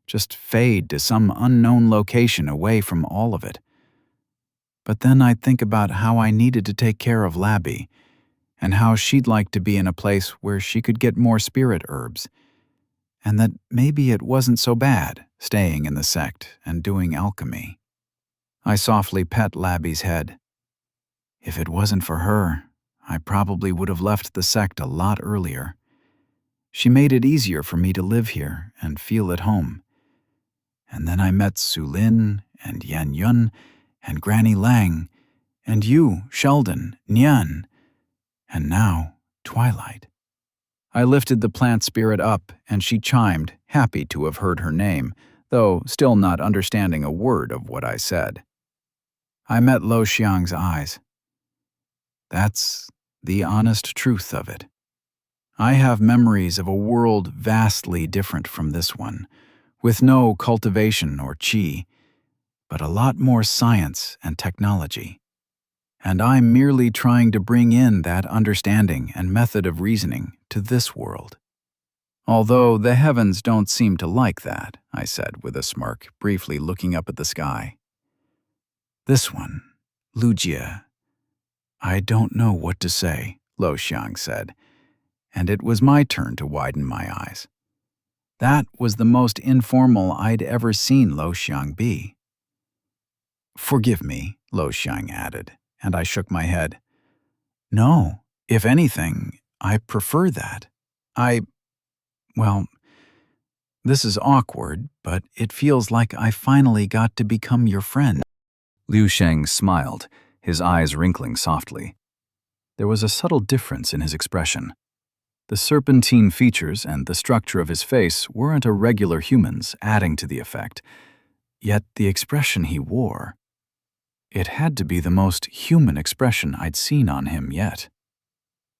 just fade to some unknown location away from all of it. But then I'd think about how I needed to take care of Labby, and how she'd like to be in a place where she could get more spirit herbs, and that maybe it wasn't so bad staying in the sect and doing alchemy. I softly pet Labby's head. If it wasn't for her, I probably would have left the sect a lot earlier. She made it easier for me to live here and feel at home. And then I met Su Lin and Yan Yun and Granny Lang, and you, Sheldon, Nian, and now Twilight. I lifted the plant spirit up, and she chimed, happy to have heard her name, though still not understanding a word of what I said. I met Lo Xiang's eyes. That's the honest truth of it. I have memories of a world vastly different from this one, with no cultivation or qi, but a lot more science and technology. And I'm merely trying to bring in that understanding and method of reasoning to this world. Although the heavens don't seem to like that, I said with a smirk, briefly looking up at the sky. This one, Lujie. I don't know what to say, Lo Xiang said, and it was my turn to widen my eyes. That was the most informal I'd ever seen Lo Xiang be. Forgive me, Lo Xiang added, and I shook my head. No, if anything, I prefer that. Well, this is awkward, but it feels like I finally got to become your friend. Liu Sheng smiled, his eyes wrinkling softly. There was a subtle difference in his expression. The serpentine features and the structure of his face weren't a regular human's, adding to the effect. Yet the expression he wore, it had to be the most human expression I'd seen on him yet.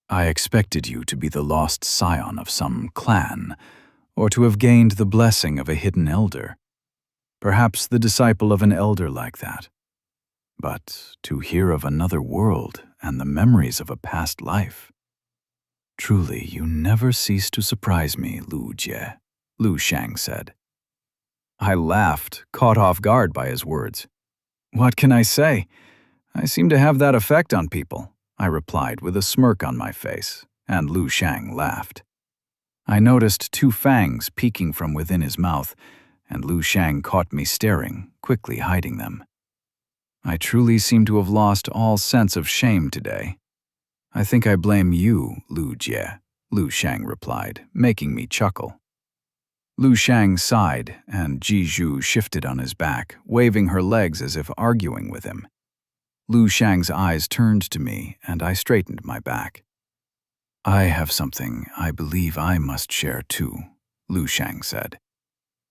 I expected you to be the lost scion of some clan, or to have gained the blessing of a hidden elder. Perhaps the disciple of an elder like that. But to hear of another world and the memories of a past life. Truly, you never cease to surprise me, Lujie, Liu Shang said. I laughed, caught off guard by his words. What can I say? I seem to have that effect on people, I replied with a smirk on my face, and Liu Shang laughed. I noticed two fangs peeking from within his mouth, and Liu Shang caught me staring, quickly hiding them. I truly seem to have lost all sense of shame today. I think I blame you, Lujie, Liu Shang replied, making me chuckle. Liu Shang sighed, and Jizhu shifted on his back, waving her legs as if arguing with him. Liu Shang's eyes turned to me, and I straightened my back. I have something I believe I must share too, Liu Shang said.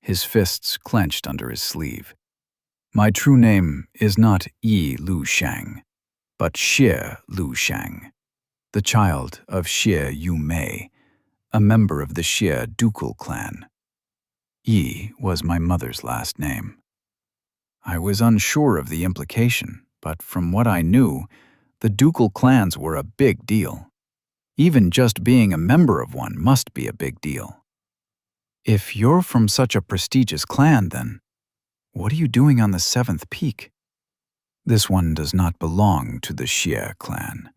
His fists clenched under his sleeve. My true name is not Yi Liu Shang, but Xie Liu Shang, the child of Xie Yu Mei, a member of the Xie ducal clan. Yi was my mother's last name. I was unsure of the implication, but from what I knew, the ducal clans were a big deal. Even just being a member of one must be a big deal. If you're from such a prestigious clan, then what are you doing on the 7th peak? This one does not belong to the Xie clan.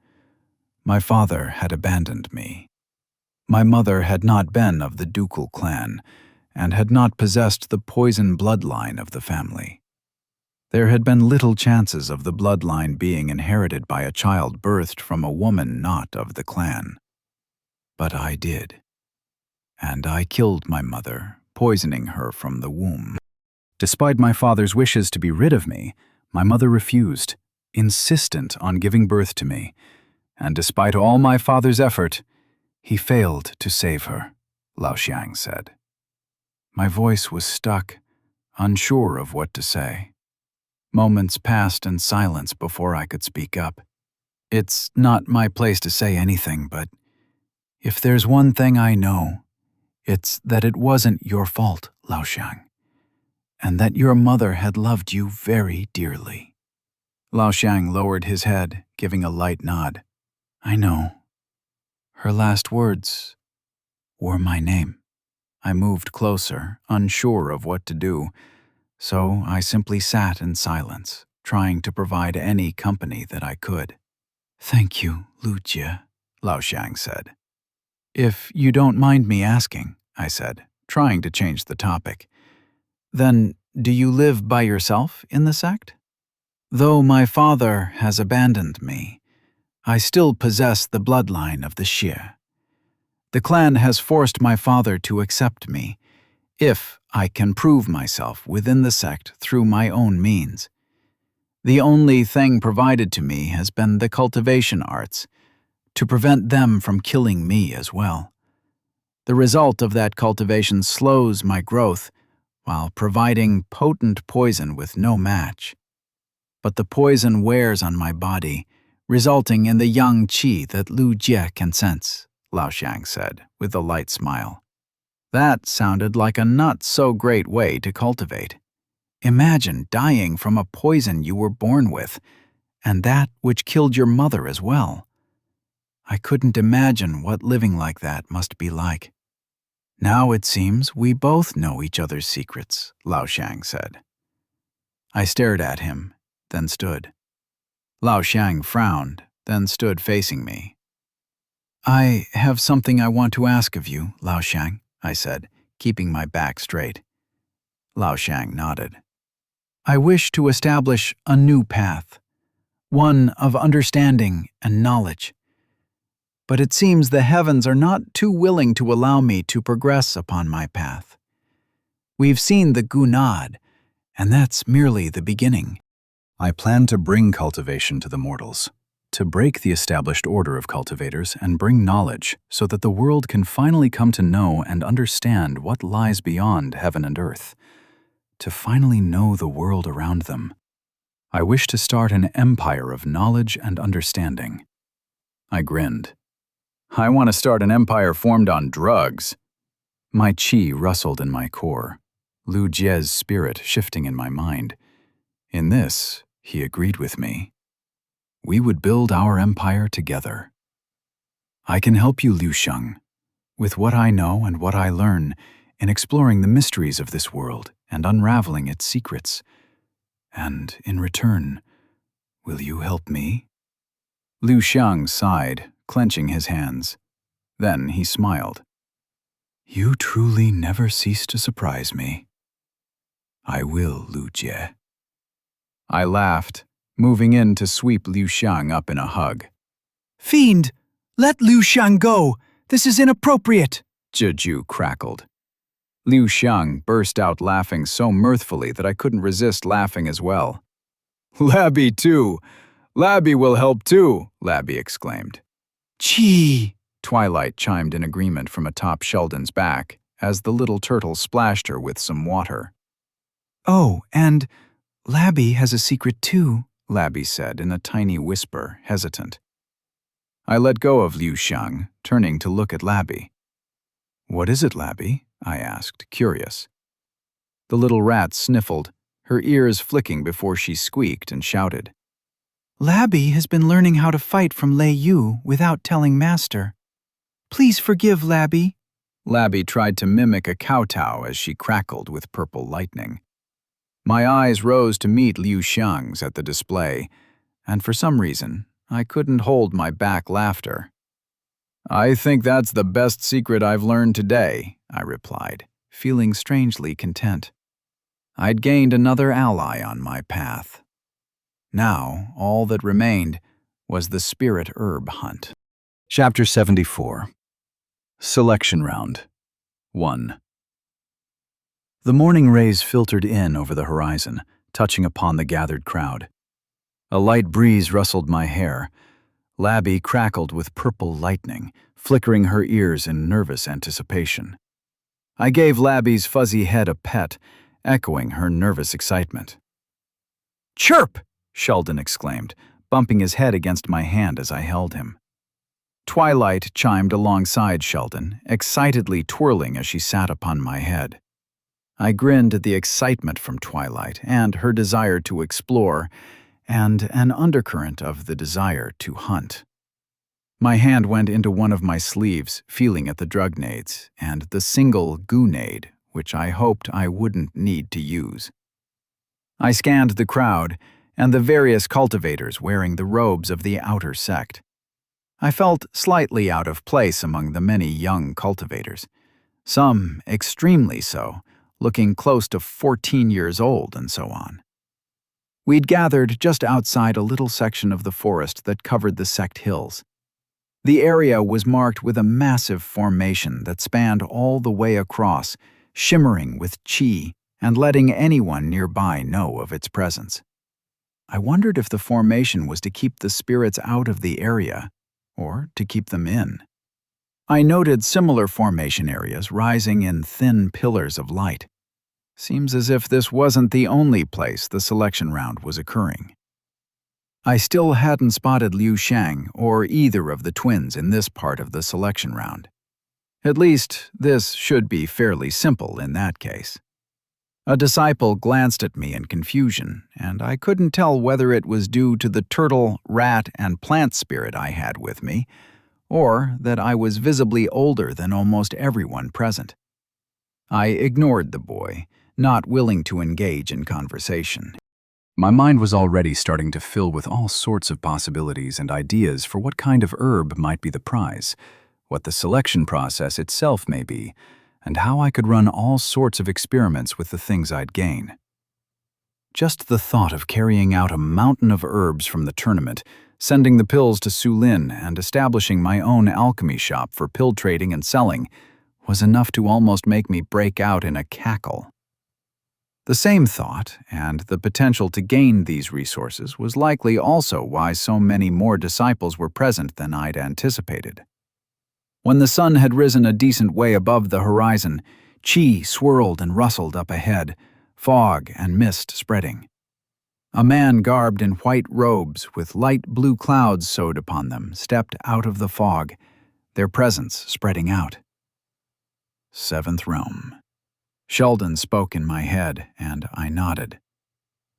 My father had abandoned me. My mother had not been of the ducal clan, and had not possessed the poison bloodline of the family. There had been little chances of the bloodline being inherited by a child birthed from a woman not of the clan. But I did. And I killed my mother, poisoning her from the womb. Despite my father's wishes to be rid of me, my mother refused, insistent on giving birth to me, and despite all my father's effort, he failed to save her, Lao Xiang said. My voice was stuck, unsure of what to say. Moments passed in silence before I could speak up. It's not my place to say anything, but if there's one thing I know, it's that it wasn't your fault, Lao Xiang, and that your mother had loved you very dearly. Lao Xiang lowered his head, giving a light nod. I know. Her last words were my name. I moved closer, unsure of what to do, so I simply sat in silence, trying to provide any company that I could. Thank you, Lujie, Lao Xiang said. If you don't mind me asking, I said, trying to change the topic, then do you live by yourself in the sect? Though my father has abandoned me, I still possess the bloodline of the Xie. The clan has forced my father to accept me, if I can prove myself within the sect through my own means. The only thing provided to me has been the cultivation arts, to prevent them from killing me as well. The result of that cultivation slows my growth, while providing potent poison with no match. But the poison wears on my body, resulting in the yang qi that Lu Jie can sense, Lao Shang said, with a light smile. That sounded like a not-so-great way to cultivate. Imagine dying from a poison you were born with, and that which killed your mother as well. I couldn't imagine what living like that must be like. Now it seems we both know each other's secrets, Lao Shang said. I stared at him, then stood. Lao Shang frowned, then stood facing me. I have something I want to ask of you, Lao Shang, I said, keeping my back straight. Lao Shang nodded. I wish to establish a new path, one of understanding and knowledge. But it seems the heavens are not too willing to allow me to progress upon my path. We've seen the Gunad, and that's merely the beginning. I plan to bring cultivation to the mortals, to break the established order of cultivators and bring knowledge so that the world can finally come to know and understand what lies beyond heaven and earth, to finally know the world around them. I wish to start an empire of knowledge and understanding. I grinned. I want to start an empire formed on drugs. My qi rustled in my core, Lu Jie's spirit shifting in my mind. In this, he agreed with me. We would build our empire together. I can help you, Liu Sheng, with what I know and what I learn in exploring the mysteries of this world and unraveling its secrets. And in return, will you help me? Liu Sheng sighed, clenching his hands. Then he smiled. You truly never cease to surprise me. I will, Lu Jie. I laughed, moving in to sweep Liu Sheng up in a hug. Fiend! Let Liu Sheng go! This is inappropriate! Jeju crackled. Liu Sheng burst out laughing so mirthfully that I couldn't resist laughing as well. Labby too! Labby will help too! Labby exclaimed. Gee! Twilight chimed in agreement from atop Sheldon's back as the little turtle splashed her with some water. Oh, and Labby has a secret too, Labby said in a tiny whisper, hesitant. I let go of Liu Sheng, turning to look at Labby. What is it, Labby? I asked, curious. The little rat sniffled, her ears flicking before she squeaked and shouted. Labby has been learning how to fight from Lei Yu without telling Master. Please forgive Labby. Labby tried to mimic a kowtow as she crackled with purple lightning. My eyes rose to meet Liu Sheng's at the display, and for some reason, I couldn't hold my back laughter. I think that's the best secret I've learned today, I replied, feeling strangely content. I'd gained another ally on my path. Now, all that remained was the spirit herb hunt. Chapter 74. Selection Round 1. The morning rays filtered in over the horizon, touching upon the gathered crowd. A light breeze rustled my hair. Labby crackled with purple lightning, flickering her ears in nervous anticipation. I gave Labby's fuzzy head a pet, echoing her nervous excitement. Chirp! Sheldon exclaimed, bumping his head against my hand as I held him. Twilight chimed alongside Sheldon, excitedly twirling as she sat upon my head. I grinned at the excitement from Twilight and her desire to explore, and an undercurrent of the desire to hunt. My hand went into one of my sleeves, feeling at the drug nades and the single goo-nade, which I hoped I wouldn't need to use. I scanned the crowd and the various cultivators wearing the robes of the outer sect. I felt slightly out of place among the many young cultivators, some extremely so, looking close to 14 years old and so on. We'd gathered just outside a little section of the forest that covered the Sect hills. The area was marked with a massive formation that spanned all the way across, shimmering with qi and letting anyone nearby know of its presence. I wondered if the formation was to keep the spirits out of the area, or to keep them in. I noted similar formation areas rising in thin pillars of light. Seems as if this wasn't the only place the selection round was occurring. I still hadn't spotted Liu Shang or either of the twins in this part of the selection round. At least, this should be fairly simple in that case. A disciple glanced at me in confusion, and I couldn't tell whether it was due to the turtle, rat, and plant spirit I had with me, or that I was visibly older than almost everyone present. I ignored the boy, not willing to engage in conversation. My mind was already starting to fill with all sorts of possibilities and ideas for what kind of herb might be the prize, what the selection process itself may be, and how I could run all sorts of experiments with the things I'd gain. Just the thought of carrying out a mountain of herbs from the tournament, sending the pills to Sulin, and establishing my own alchemy shop for pill trading and selling was enough to almost make me break out in a cackle. The same thought, and the potential to gain these resources, was likely also why so many more disciples were present than I'd anticipated. When the sun had risen a decent way above the horizon, qi swirled and rustled up ahead, fog and mist spreading. A man garbed in white robes with light blue clouds sewed upon them stepped out of the fog, their presence spreading out. Seventh Realm. Sheldon spoke in my head, and I nodded.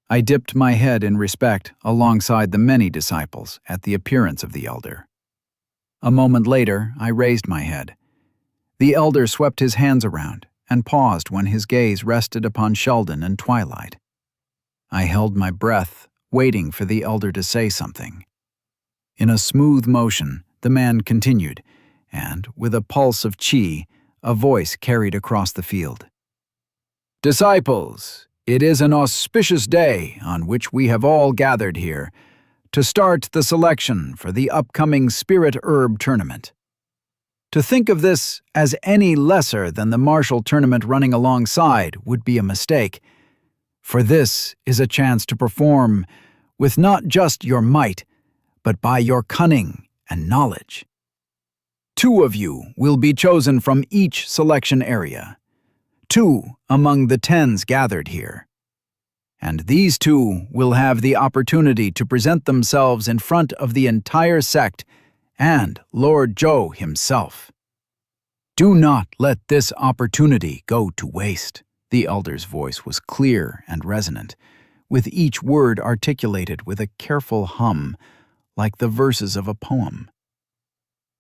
I dipped my head in respect alongside the many disciples at the appearance of the elder. A moment later, I raised my head. The elder swept his hands around and paused when his gaze rested upon Sheldon and Twilight. I held my breath, waiting for the elder to say something. In a smooth motion, the man continued, and, with a pulse of qi, a voice carried across the field. Disciples, it is an auspicious day on which we have all gathered here to start the selection for the upcoming Spirit Herb Tournament. To think of this as any lesser than the martial tournament running alongside would be a mistake, for this is a chance to perform with not just your might, but by your cunning and knowledge. 2 of you will be chosen from each selection area, 2 among the 10s gathered here. And these 2 will have the opportunity to present themselves in front of the entire sect and Lord Zhou himself. Do not let this opportunity go to waste. The elder's voice was clear and resonant, with each word articulated with a careful hum, like the verses of a poem.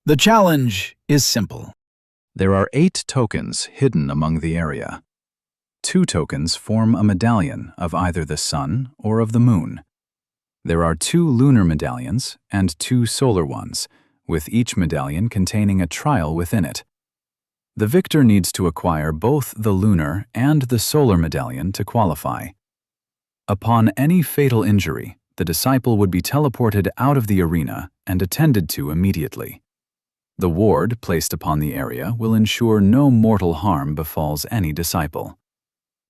The challenge is simple. There are 8 tokens hidden among the area. 2 tokens form a medallion of either the sun or of the moon. There are 2 lunar medallions and 2 solar ones, with each medallion containing a trial within it. The victor needs to acquire both the lunar and the solar medallion to qualify. Upon any fatal injury, the disciple would be teleported out of the arena and attended to immediately. The ward placed upon the area will ensure no mortal harm befalls any disciple,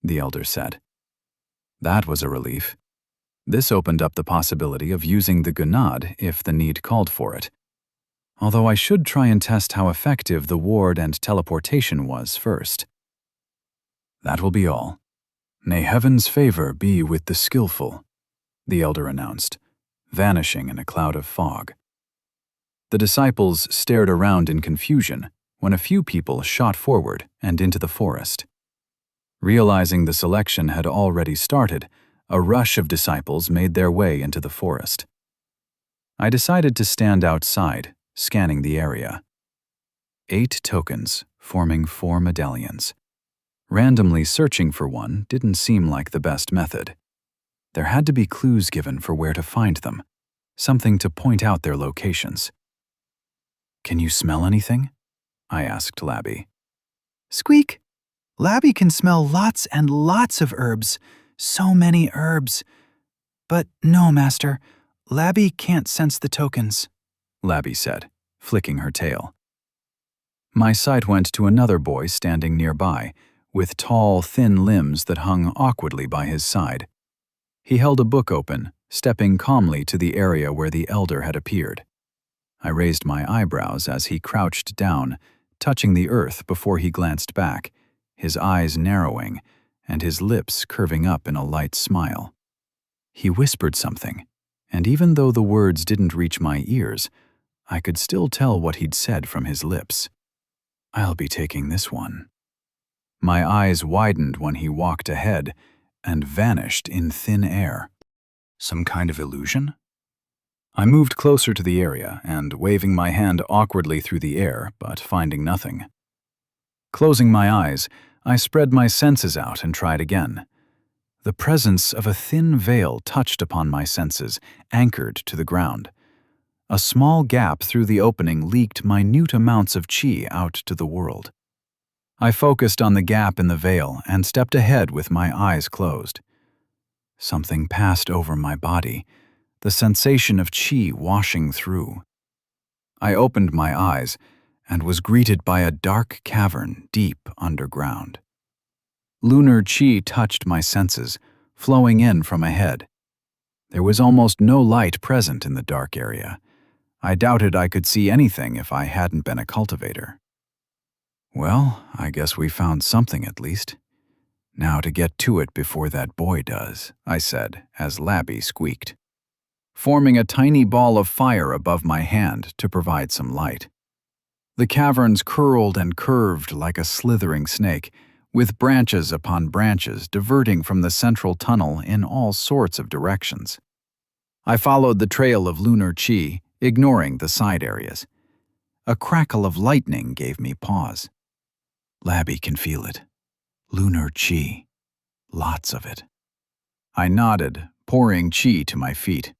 the elder said. That was a relief. This opened up the possibility of using the gunad if the need called for it. Although I should try and test how effective the ward and teleportation was first. That will be all. May heaven's favor be with the skillful, the elder announced, vanishing in a cloud of fog. The disciples stared around in confusion when a few people shot forward and into the forest. Realizing the selection had already started, a rush of disciples made their way into the forest. I decided to stand outside, scanning the area. 8 tokens, forming 4 medallions. Randomly searching for one didn't seem like the best method. There had to be clues given for where to find them, something to point out their locations. Can you smell anything? I asked Labby. Squeak! Labby can smell lots and lots of herbs, so many herbs. But no, Master, Labby can't sense the tokens, Labby said, flicking her tail. My sight went to another boy standing nearby, with tall, thin limbs that hung awkwardly by his side. He held a book open, stepping calmly to the area where the elder had appeared. I raised my eyebrows as he crouched down, touching the earth before he glanced back, his eyes narrowing, and his lips curving up in a light smile. He whispered something, and even though the words didn't reach my ears, I could still tell what he'd said from his lips. "I'll be taking this one." My eyes widened when he walked ahead and vanished in thin air. Some kind of illusion? I moved closer to the area and waving my hand awkwardly through the air, but finding nothing. Closing my eyes, I spread my senses out and tried again. The presence of a thin veil touched upon my senses, anchored to the ground. A small gap through the opening leaked minute amounts of chi out to the world. I focused on the gap in the veil and stepped ahead with my eyes closed. Something passed over my body, the sensation of chi washing through. I opened my eyes and was greeted by a dark cavern deep underground. Lunar chi touched my senses, flowing in from ahead. There was almost no light present in the dark area. I doubted I could see anything if I hadn't been a cultivator. Well, I guess we found something at least. Now to get to it before that boy does, I said, as Labby squeaked, forming a tiny ball of fire above my hand to provide some light. The caverns curled and curved like a slithering snake, with branches upon branches diverting from the central tunnel in all sorts of directions. I followed the trail of lunar chi, ignoring the side areas. A crackle of lightning gave me pause. Labby can feel it. Lunar chi. Lots of it. I nodded, pouring chi to my feet.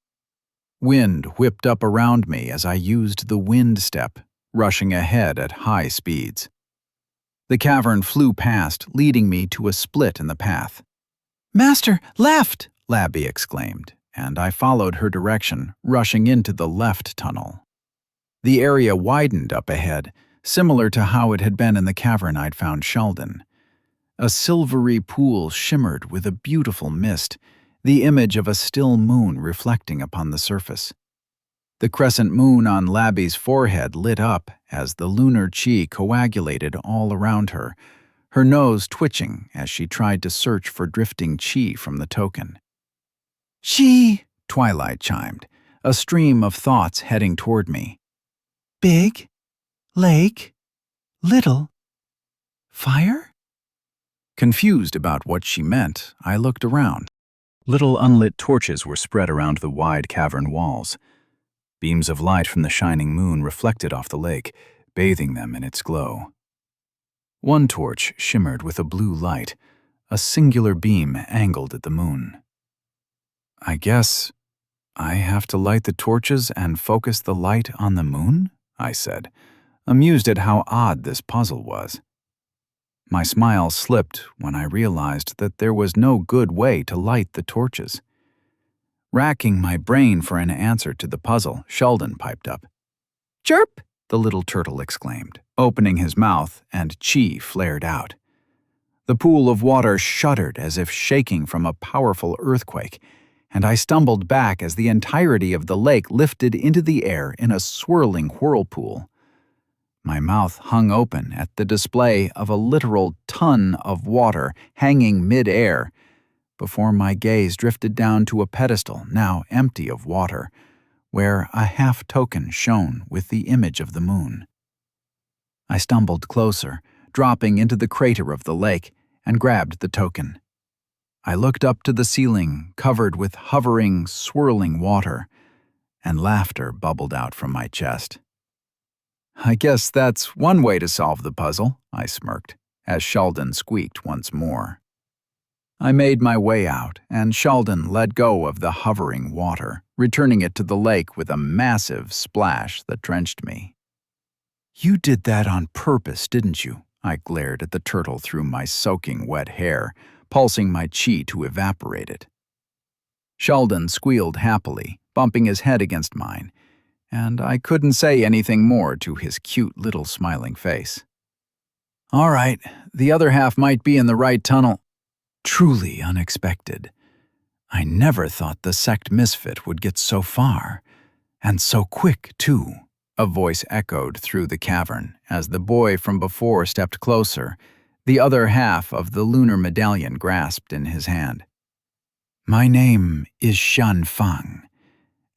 Wind whipped up around me as I used the wind step, rushing ahead at high speeds. The cavern flew past, leading me to a split in the path. "Master, left!" Labby exclaimed, and I followed her direction, rushing into the left tunnel. The area widened up ahead, similar to how it had been in the cavern I'd found Sheldon. A silvery pool shimmered with a beautiful mist, the image of a still moon reflecting upon the surface. The crescent moon on Labby's forehead lit up as the lunar chi coagulated all around her, her nose twitching as she tried to search for drifting chi from the token. "Chi," Twilight chimed, a stream of thoughts heading toward me. "Big, lake, little, fire?" Confused about what she meant, I looked around. Little unlit torches were spread around the wide cavern walls. Beams of light from the shining moon reflected off the lake, bathing them in its glow. One torch shimmered with a blue light, a singular beam angled at the moon. "I guess I have to light the torches and focus the light on the moon?" I said, amused at how odd this puzzle was. My smile slipped when I realized that there was no good way to light the torches. Racking my brain for an answer to the puzzle, Sheldon piped up. "Chirp!" the little turtle exclaimed, opening his mouth, and chi flared out. The pool of water shuddered as if shaking from a powerful earthquake, and I stumbled back as the entirety of the lake lifted into the air in a swirling whirlpool. My mouth hung open at the display of a literal ton of water hanging mid-air, before my gaze drifted down to a pedestal now empty of water, where a half-token shone with the image of the moon. I stumbled closer, dropping into the crater of the lake, and grabbed the token. I looked up to the ceiling, covered with hovering, swirling water, and laughter bubbled out from my chest. "I guess that's one way to solve the puzzle," I smirked, as Sheldon squeaked once more. I made my way out, and Sheldon let go of the hovering water, returning it to the lake with a massive splash that drenched me. "You did that on purpose, didn't you?" I glared at the turtle through my soaking wet hair, pulsing my chi to evaporate it. Sheldon squealed happily, bumping his head against mine, and I couldn't say anything more to his cute little smiling face. "All right, the other half might be in the right tunnel." Truly unexpected. I never thought the Sect misfit would get so far, and so quick, too, a voice echoed through the cavern as the boy from before stepped closer, the other half of the lunar medallion grasped in his hand. My name is Shan Fang,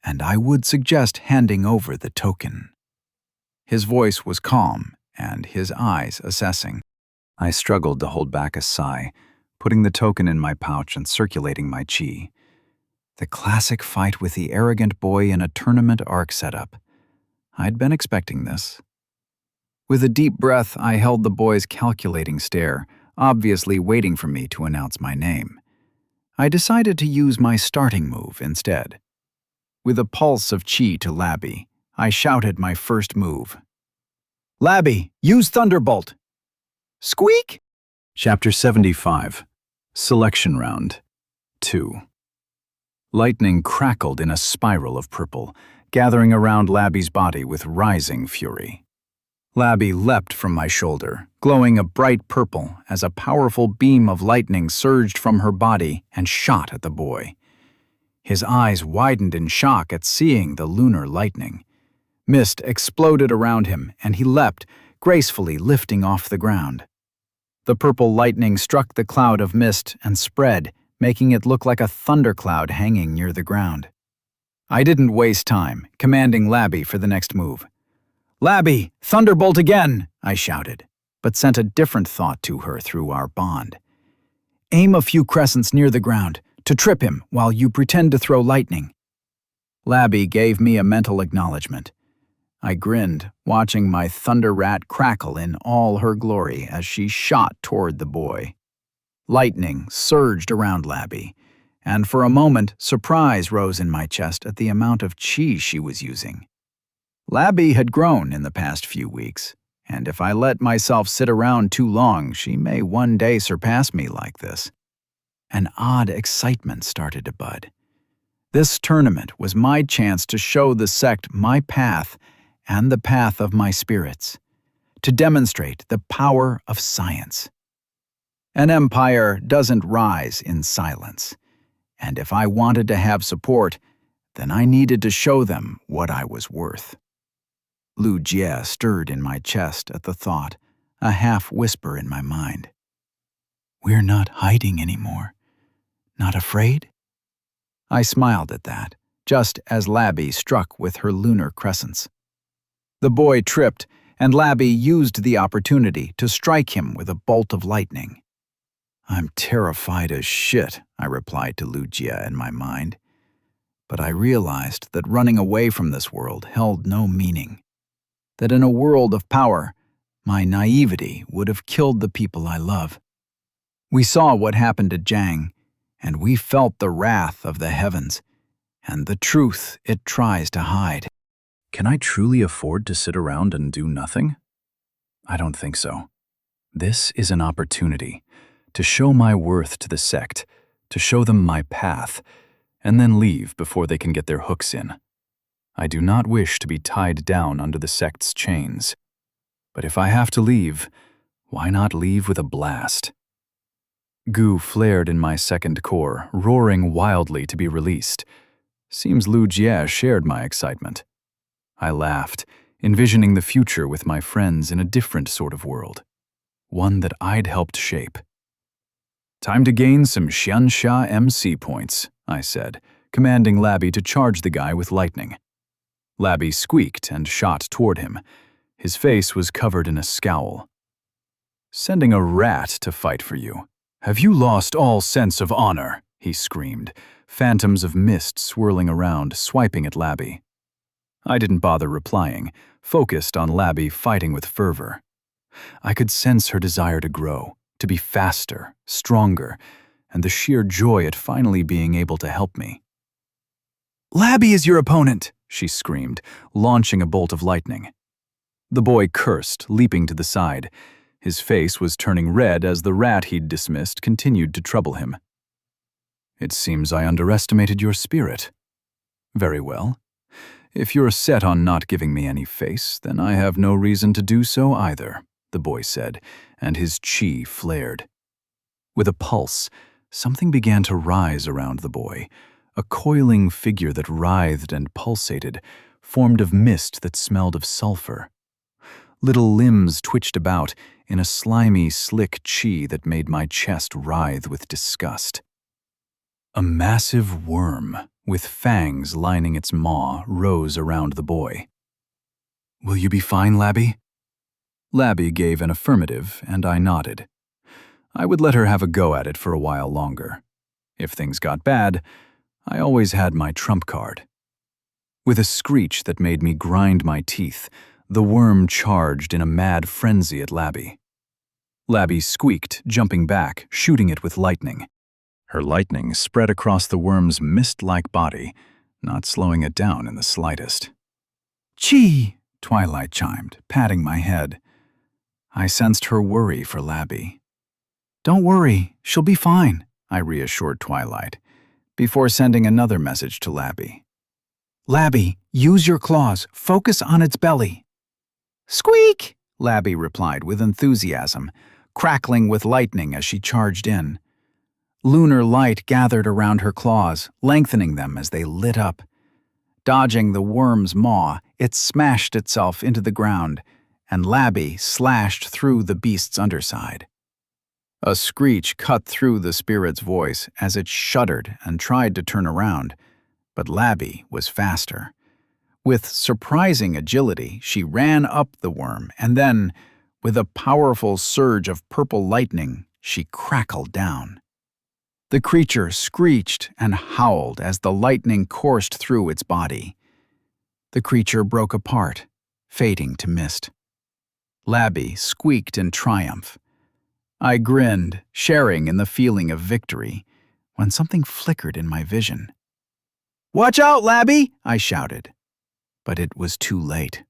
and I would suggest handing over the token. His voice was calm and his eyes assessing. I struggled to hold back a sigh, putting the token in my pouch and circulating my chi. The classic fight with the arrogant boy in a tournament arc setup. I'd been expecting this. With a deep breath, I held the boy's calculating stare, obviously waiting for me to announce my name. I decided to use my starting move instead. With a pulse of chi to Labby, I shouted my first move. "Labby, use Thunderbolt!" Squeak! Chapter 75. Selection Round 2. Lightning crackled in a spiral of purple, gathering around Labby's body with rising fury. Labby leapt from my shoulder, glowing a bright purple as a powerful beam of lightning surged from her body and shot at the boy. His eyes widened in shock at seeing the lunar lightning. Mist exploded around him, and he leapt, gracefully lifting off the ground. The purple lightning struck the cloud of mist and spread, making it look like a thundercloud hanging near the ground. I didn't waste time, commanding Labby for the next move. "Labby, Thunderbolt again!" I shouted, but sent a different thought to her through our bond. "Aim a few crescents near the ground, to trip him while you pretend to throw lightning." Labby gave me a mental acknowledgement. I grinned, watching my thunder rat crackle in all her glory as she shot toward the boy. Lightning surged around Labby, and for a moment surprise rose in my chest at the amount of chi she was using. Labby had grown in the past few weeks, and if I let myself sit around too long, she may one day surpass me like this. An odd excitement started to bud. This tournament was my chance to show the sect my path and the path of my spirits, to demonstrate the power of science. An empire doesn't rise in silence, and if I wanted to have support, then I needed to show them what I was worth. Lu Jie stirred in my chest at the thought, a half-whisper in my mind. "We're not hiding anymore. Not afraid?" I smiled at that, just as Labby struck with her lunar crescents. The boy tripped, and Labby used the opportunity to strike him with a bolt of lightning. "I'm terrified as shit," I replied to Lu Jie in my mind. But I realized that running away from this world held no meaning. That in a world of power, my naivety would have killed the people I love. We saw what happened to Jiang, and we felt the wrath of the heavens, and the truth it tries to hide. Can I truly afford to sit around and do nothing? I don't think so. This is an opportunity to show my worth to the sect, to show them my path, and then leave before they can get their hooks in. I do not wish to be tied down under the sect's chains. But if I have to leave, why not leave with a blast? Goo flared in my second core, roaring wildly to be released. Seems Lu Jie shared my excitement. I laughed, envisioning the future with my friends in a different sort of world, one that I'd helped shape. "Time to gain some Xiansha MC points," I said, commanding Labby to charge the guy with lightning. Labby squeaked and shot toward him. His face was covered in a scowl. "Sending a rat to fight for you. Have you lost all sense of honor?" he screamed, phantoms of mist swirling around, swiping at Labby. I didn't bother replying, focused on Labby fighting with fervor. I could sense her desire to grow, to be faster, stronger, and the sheer joy at finally being able to help me. "Labby is your opponent!" she screamed, launching a bolt of lightning. The boy cursed, leaping to the side. His face was turning red as the rat he'd dismissed continued to trouble him. "It seems I underestimated your spirit." "Very well. If you're set on not giving me any face, then I have no reason to do so either," the boy said, and his chi flared. With a pulse, something began to rise around the boy, a coiling figure that writhed and pulsated, formed of mist that smelled of sulfur. Little limbs twitched about in a slimy, slick chi that made my chest writhe with disgust. A massive worm, with fangs lining its maw, rose around the boy. "Will you be fine, Labby?" Labby gave an affirmative, and I nodded. I would let her have a go at it for a while longer. If things got bad, I always had my trump card. With a screech that made me grind my teeth, the worm charged in a mad frenzy at Labby. Labby squeaked, jumping back, shooting it with lightning. Her lightning spread across the worm's mist-like body, not slowing it down in the slightest. "Chee!" Twilight chimed, patting my head. I sensed her worry for Labby. "Don't worry, she'll be fine," I reassured Twilight, before sending another message to Labby. "Labby, use your claws. Focus on its belly." "Squeak!" Labby replied with enthusiasm, crackling with lightning as she charged in. Lunar light gathered around her claws, lengthening them as they lit up. Dodging the worm's maw, it smashed itself into the ground, and Labby slashed through the beast's underside. A screech cut through the spirit's voice as it shuddered and tried to turn around, but Labby was faster. With surprising agility, she ran up the worm, and then, with a powerful surge of purple lightning, she crackled down. The creature screeched and howled as the lightning coursed through its body. The creature broke apart, fading to mist. Labby squeaked in triumph. I grinned, sharing in the feeling of victory, when something flickered in my vision. "Watch out, Labby!" I shouted. But it was too late.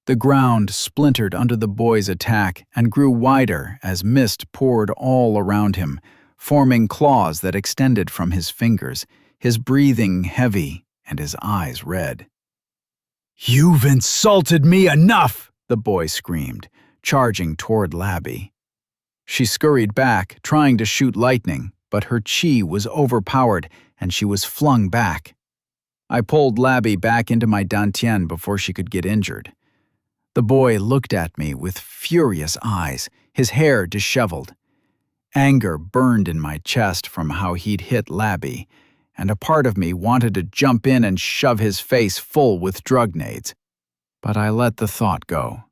The ground splintered under the boy's attack and grew wider as mist poured all around him, forming claws that extended from his fingers, his breathing heavy and his eyes red. "You've insulted me enough!" the boy screamed, charging toward Labby. She scurried back, trying to shoot lightning, but her chi was overpowered and she was flung back. I pulled Labby back into my dantian before she could get injured. The boy looked at me with furious eyes, his hair disheveled. Anger burned in my chest from how he'd hit Labby, and a part of me wanted to jump in and shove his face full with drug nades. But I let the thought go.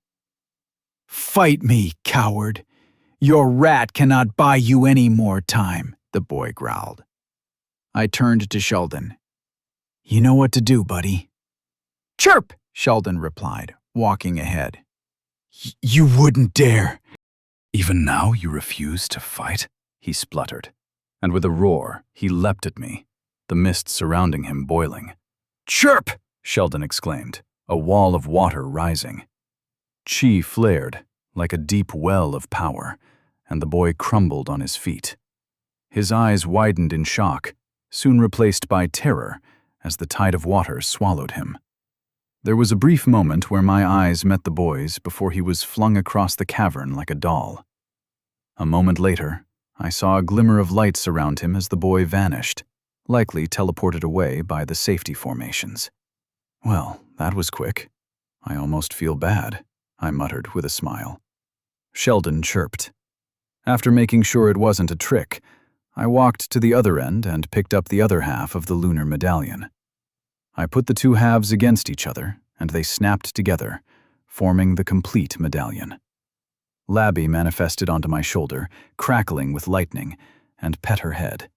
"Fight me, coward! Your rat cannot buy you any more time," the boy growled. I turned to Sheldon. "You know what to do, buddy." "Chirp!" Sheldon replied, walking ahead. "You wouldn't dare." "Even now you refuse to fight?" he spluttered. And with a roar, he leapt at me, the mist surrounding him boiling. "Chirp!" Sheldon exclaimed, a wall of water rising. Chi flared, like a deep well of power, and the boy crumbled on his feet. His eyes widened in shock, soon replaced by terror, as the tide of water swallowed him. There was a brief moment where my eyes met the boy's before he was flung across the cavern like a doll. A moment later, I saw a glimmer of lights around him as the boy vanished, likely teleported away by the safety formations. "Well, that was quick. I almost feel bad," I muttered with a smile. Sheldon chirped. After making sure it wasn't a trick, I walked to the other end and picked up the other half of the lunar medallion. I put the two halves against each other, and they snapped together, forming the complete medallion. Labby manifested onto my shoulder, crackling with lightning, and pet her head.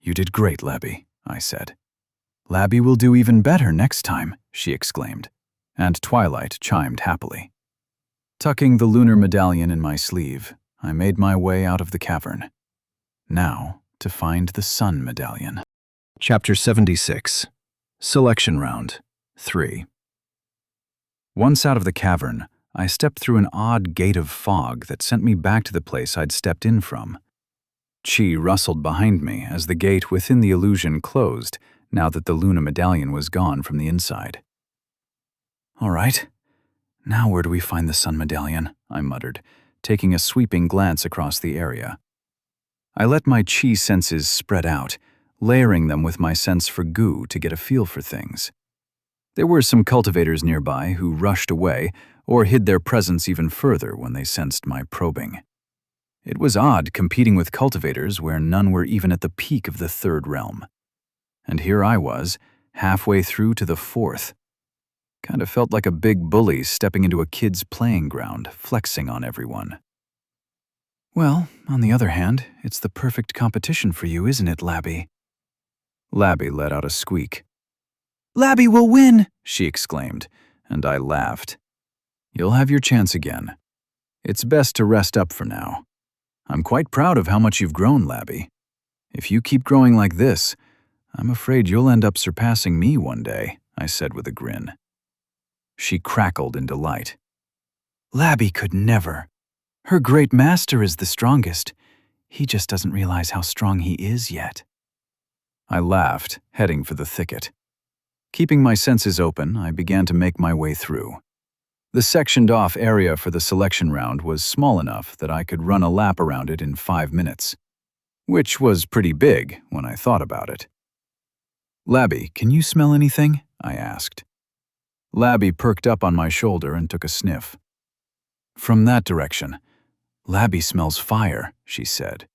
"You did great, Labby," I said. "Labby will do even better next time," she exclaimed, and Twilight chimed happily. Tucking the lunar medallion in my sleeve, I made my way out of the cavern. Now, to find the sun medallion. Chapter 76. Selection Round 3. Once out of the cavern, I stepped through an odd gate of fog that sent me back to the place I'd stepped in from. Chi rustled behind me as the gate within the illusion closed, now that the lunar medallion was gone from the inside. "All right, now where do we find the sun medallion?" I muttered, taking a sweeping glance across the area. I let my chi senses spread out, layering them with my sense for goo to get a feel for things. There were some cultivators nearby who rushed away, or hid their presence even further when they sensed my probing. It was odd competing with cultivators where none were even at the peak of the third realm. And here I was, halfway through to the fourth. Kind of felt like a big bully stepping into a kid's playing ground, flexing on everyone. Well, on the other hand, it's the perfect competition for you, isn't it, Labby? Labby let out a squeak. Labby will win, she exclaimed, and I laughed. You'll have your chance again. It's best to rest up for now. I'm quite proud of how much you've grown, Labby. If you keep growing like this, I'm afraid you'll end up surpassing me one day, I said with a grin. She crackled in delight. Labby could never. Her great master is the strongest. He just doesn't realize how strong he is yet. I laughed, heading for the thicket. Keeping my senses open, I began to make my way through. The sectioned-off area for the selection round was small enough that I could run a lap around it in 5 minutes, which was pretty big when I thought about it. Labby, can you smell anything? I asked. Labby perked up on my shoulder and took a sniff. From that direction. Labby smells fire, she said.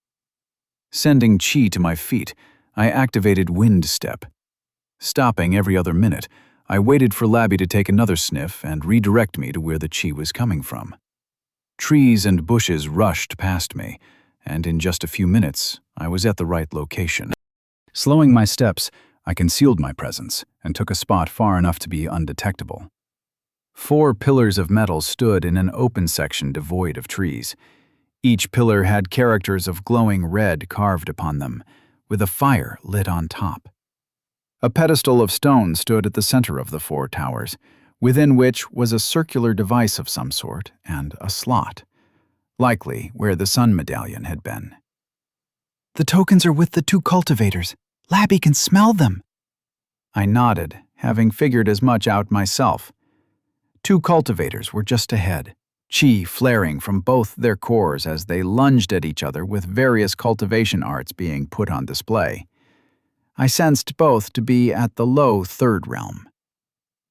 Sending chi to my feet, I activated wind step. Stopping every other minute, I waited for Labby to take another sniff and redirect me to where the chi was coming from. Trees and bushes rushed past me, and in just a few minutes, I was at the right location. Slowing my steps, I concealed my presence and took a spot far enough to be undetectable. 4 pillars of metal stood in an open section devoid of trees. Each pillar had characters of glowing red carved upon them, with a fire lit on top. A pedestal of stone stood at the center of the 4 towers, within which was a circular device of some sort and a slot, likely where the sun medallion had been. The tokens are with the 2 cultivators. Labby can smell them. I nodded, having figured as much out myself. 2 cultivators were just ahead, chi flaring from both their cores as they lunged at each other with various cultivation arts being put on display. I sensed both to be at the low 3rd realm.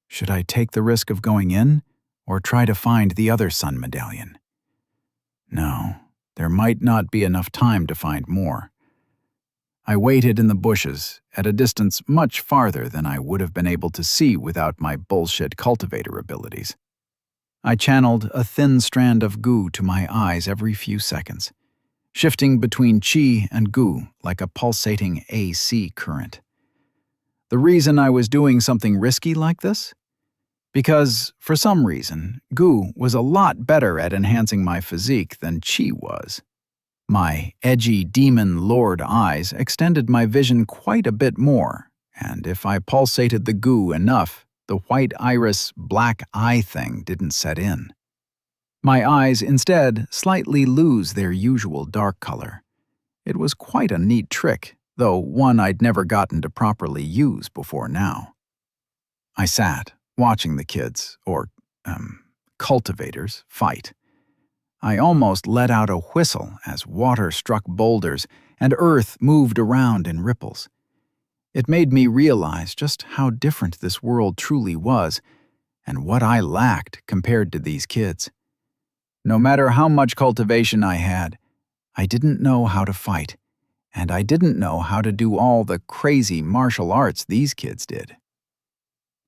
Should I take the risk of going in, or try to find the other sun medallion? No, there might not be enough time to find more. I waited in the bushes, at a distance much farther than I would have been able to see without my bullshit cultivator abilities. I channeled a thin strand of goo to my eyes every few seconds, shifting between chi and goo like a pulsating AC current. The reason I was doing something risky like this? Because, for some reason, goo was a lot better at enhancing my physique than chi was. My edgy demon lord eyes extended my vision quite a bit more, and if I pulsated the goo enough, the white iris black eye thing didn't set in. My eyes instead slightly lose their usual dark color. It was quite a neat trick, though one I'd never gotten to properly use before now. I sat, watching the kids, or, cultivators, fight. I almost let out a whistle as water struck boulders and earth moved around in ripples. It made me realize just how different this world truly was, and what I lacked compared to these kids. No matter how much cultivation I had, I didn't know how to fight, and I didn't know how to do all the crazy martial arts these kids did.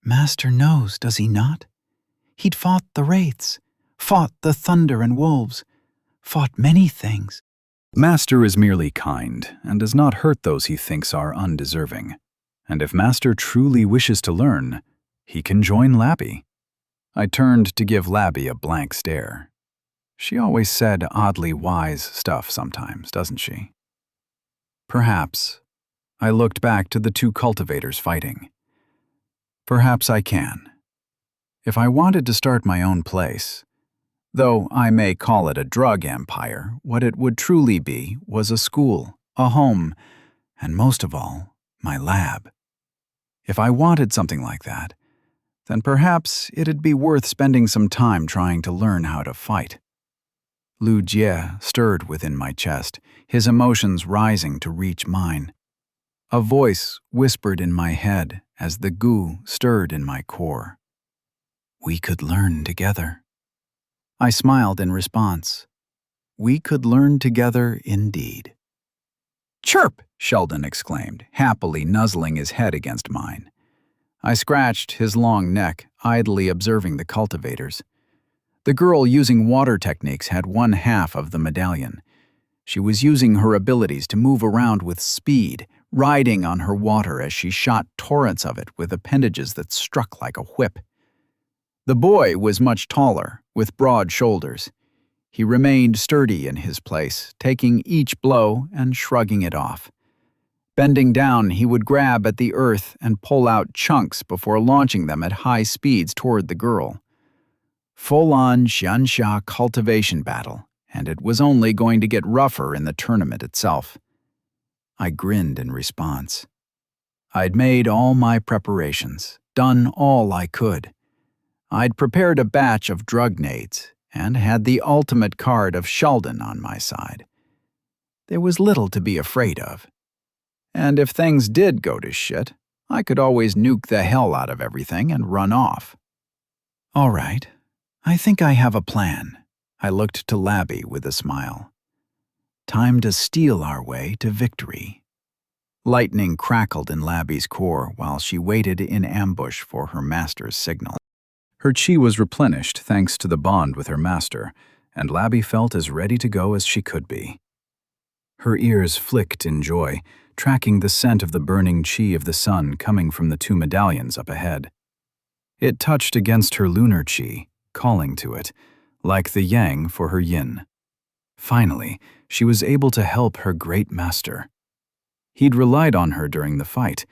Master knows, does he not? He'd fought the wraiths, fought the thunder and wolves, fought many things. Master is merely kind and does not hurt those he thinks are undeserving. And if Master truly wishes to learn, he can join Labby. I turned to give Labby a blank stare. She always said oddly wise stuff sometimes, doesn't she? Perhaps. I looked back to the 2 cultivators fighting. Perhaps I can. If I wanted to start my own place, though I may call it a drug empire, what it would truly be was a school, a home, and most of all, my lab. If I wanted something like that, then perhaps it'd be worth spending some time trying to learn how to fight. Lu Jie stirred within my chest, his emotions rising to reach mine. A voice whispered in my head as the goo stirred in my core. We could learn together. I smiled in response. We could learn together indeed. "Chirp!" Sheldon exclaimed, happily nuzzling his head against mine. I scratched his long neck, idly observing the cultivators. The girl using water techniques had one half of the medallion. She was using her abilities to move around with speed, riding on her water as she shot torrents of it with appendages that struck like a whip. The boy was much taller, with broad shoulders. He remained sturdy in his place, taking each blow and shrugging it off. Bending down, he would grab at the earth and pull out chunks before launching them at high speeds toward the girl. Full-on Xiansha cultivation battle, and it was only going to get rougher in the tournament itself. I grinned in response. I'd made all my preparations, done all I could. I'd prepared a batch of drug nades and had the ultimate card of Sheldon on my side. There was little to be afraid of. And if things did go to shit, I could always nuke the hell out of everything and run off. All right, I think I have a plan. I looked to Labby with a smile. Time to steal our way to victory. Lightning crackled in Labby's core while she waited in ambush for her master's signal. Her chi was replenished thanks to the bond with her master, and Labby felt as ready to go as she could be. Her ears flicked in joy, tracking the scent of the burning chi of the sun coming from the two medallions up ahead. It touched against her lunar chi, calling to it, like the yang for her yin. Finally, she was able to help her great master. He'd relied on her during the fight.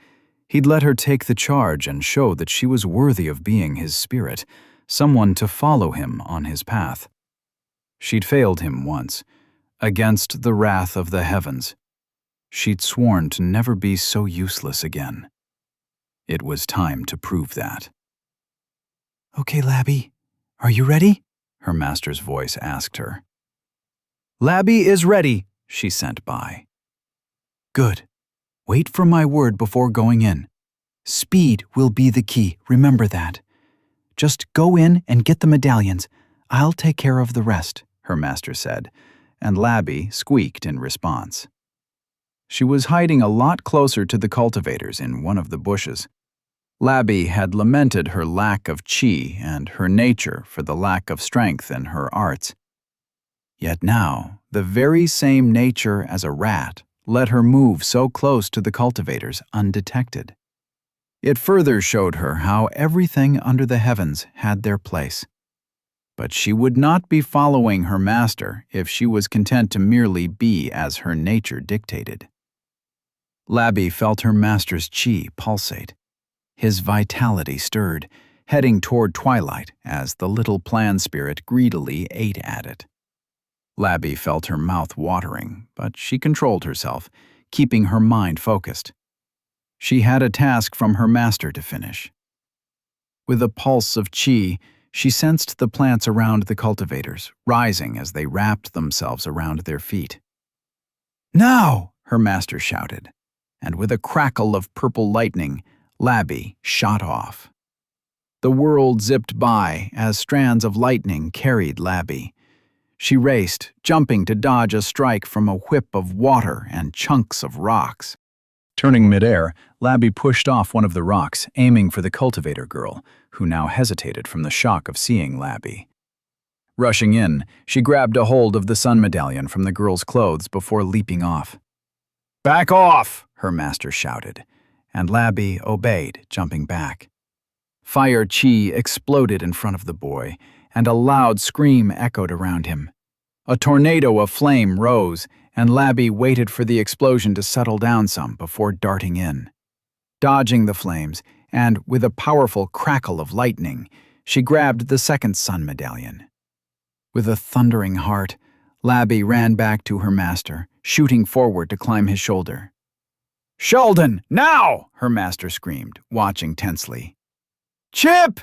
He'd let her take the charge and show that she was worthy of being his spirit, someone to follow him on his path. She'd failed him once, against the wrath of the heavens. She'd sworn to never be so useless again. It was time to prove that. Okay, Labby, are you ready? Her master's voice asked her. Labby is ready, she sent by. Good. Wait for my word before going in. Speed will be the key, remember that. Just go in and get the medallions. I'll take care of the rest, her master said, and Labby squeaked in response. She was hiding a lot closer to the cultivators in one of the bushes. Labby had lamented her lack of chi and her nature for the lack of strength in her arts. Yet now, the very same nature as a rat let her move so close to the cultivators undetected. It further showed her how everything under the heavens had their place. But she would not be following her master if she was content to merely be as her nature dictated. Labby felt her master's chi pulsate. His vitality stirred, heading toward twilight as the little plan spirit greedily ate at it. Labby felt her mouth watering, but she controlled herself, keeping her mind focused. She had a task from her master to finish. With a pulse of chi, she sensed the plants around the cultivators, rising as they wrapped themselves around their feet. Now, her master shouted, and with a crackle of purple lightning, Labby shot off. The world zipped by as strands of lightning carried Labby. She raced, jumping to dodge a strike from a whip of water and chunks of rocks. Turning midair, Labby pushed off one of the rocks, aiming for the cultivator girl, who now hesitated from the shock of seeing Labby. Rushing in, she grabbed a hold of the sun medallion from the girl's clothes before leaping off. "Back off!" her master shouted, and Labby obeyed, jumping back. Fire chi exploded in front of the boy, and a loud scream echoed around him. A tornado of flame rose, and Labby waited for the explosion to settle down some before darting in. Dodging the flames, and with a powerful crackle of lightning, she grabbed the second sun medallion. With a thundering heart, Labby ran back to her master, shooting forward to climb his shoulder. "Sheldon, now!" her master screamed, watching tensely. "Chip!"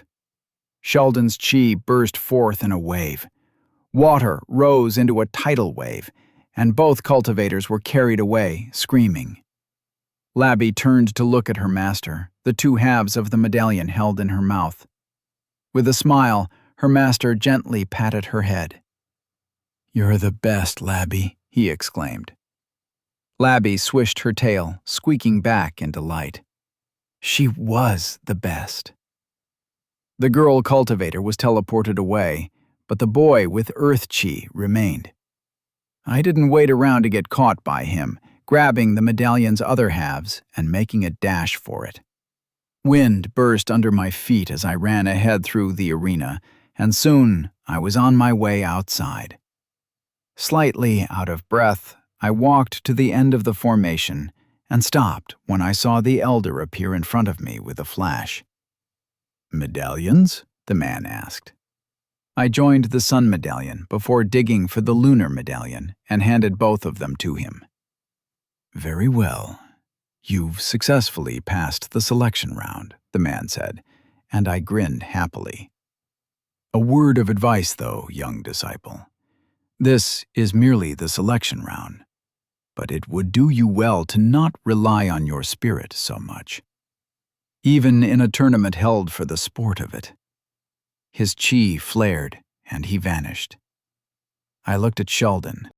Sheldon's chi burst forth in a wave. Water rose into a tidal wave, and both cultivators were carried away, screaming. Labby turned to look at her master, the two halves of the medallion held in her mouth. With a smile, Her master gently patted her head. "You're the best, Labby," he exclaimed. Labby swished her tail, squeaking back in delight. She was the best. The girl cultivator was teleported away, but the boy with Earth Chi remained. I didn't wait around to get caught by him, grabbing the medallion's other halves and making a dash for it. Wind burst under my feet as I ran ahead through the arena, and soon I was on my way outside. Slightly out of breath, I walked to the end of the formation and stopped when I saw the elder appear in front of me with a flash. "Medallions?" the man asked. I joined the Sun Medallion before digging for the Lunar Medallion and handed both of them to him. "Very well. You've successfully passed the selection round," the man said, and I grinned happily. "A word of advice, though, young disciple. This is merely the selection round, but it would do you well to not rely on your spirit so much, even in a tournament held for the sport of it." His chi flared, and he vanished. I looked at Sheldon.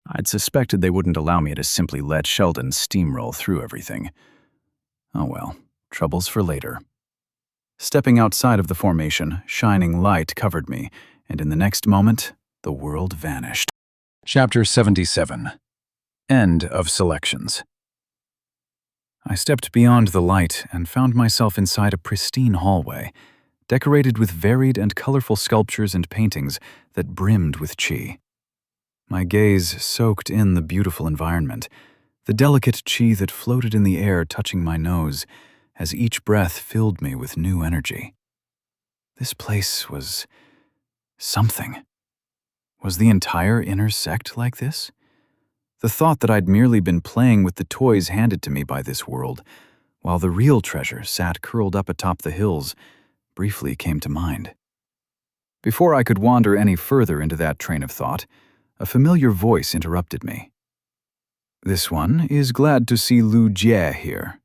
I'd suspected they wouldn't allow me to simply let Sheldon steamroll through everything. Oh well, troubles for later. Stepping outside of the formation, shining light covered me, and in the next moment, the world vanished. Chapter 77. End of Selections. I stepped beyond the light and found myself inside a pristine hallway, decorated with varied and colorful sculptures and paintings that brimmed with chi. My gaze soaked in the beautiful environment, the delicate chi that floated in the air touching my nose as each breath filled me with new energy. This place was something. Was the entire inner sect like this? The thought that I'd merely been playing with the toys handed to me by this world, while the real treasure sat curled up atop the hills, briefly came to mind. Before I could wander any further into that train of thought, a familiar voice interrupted me. "This one is glad to see Lu Jie here,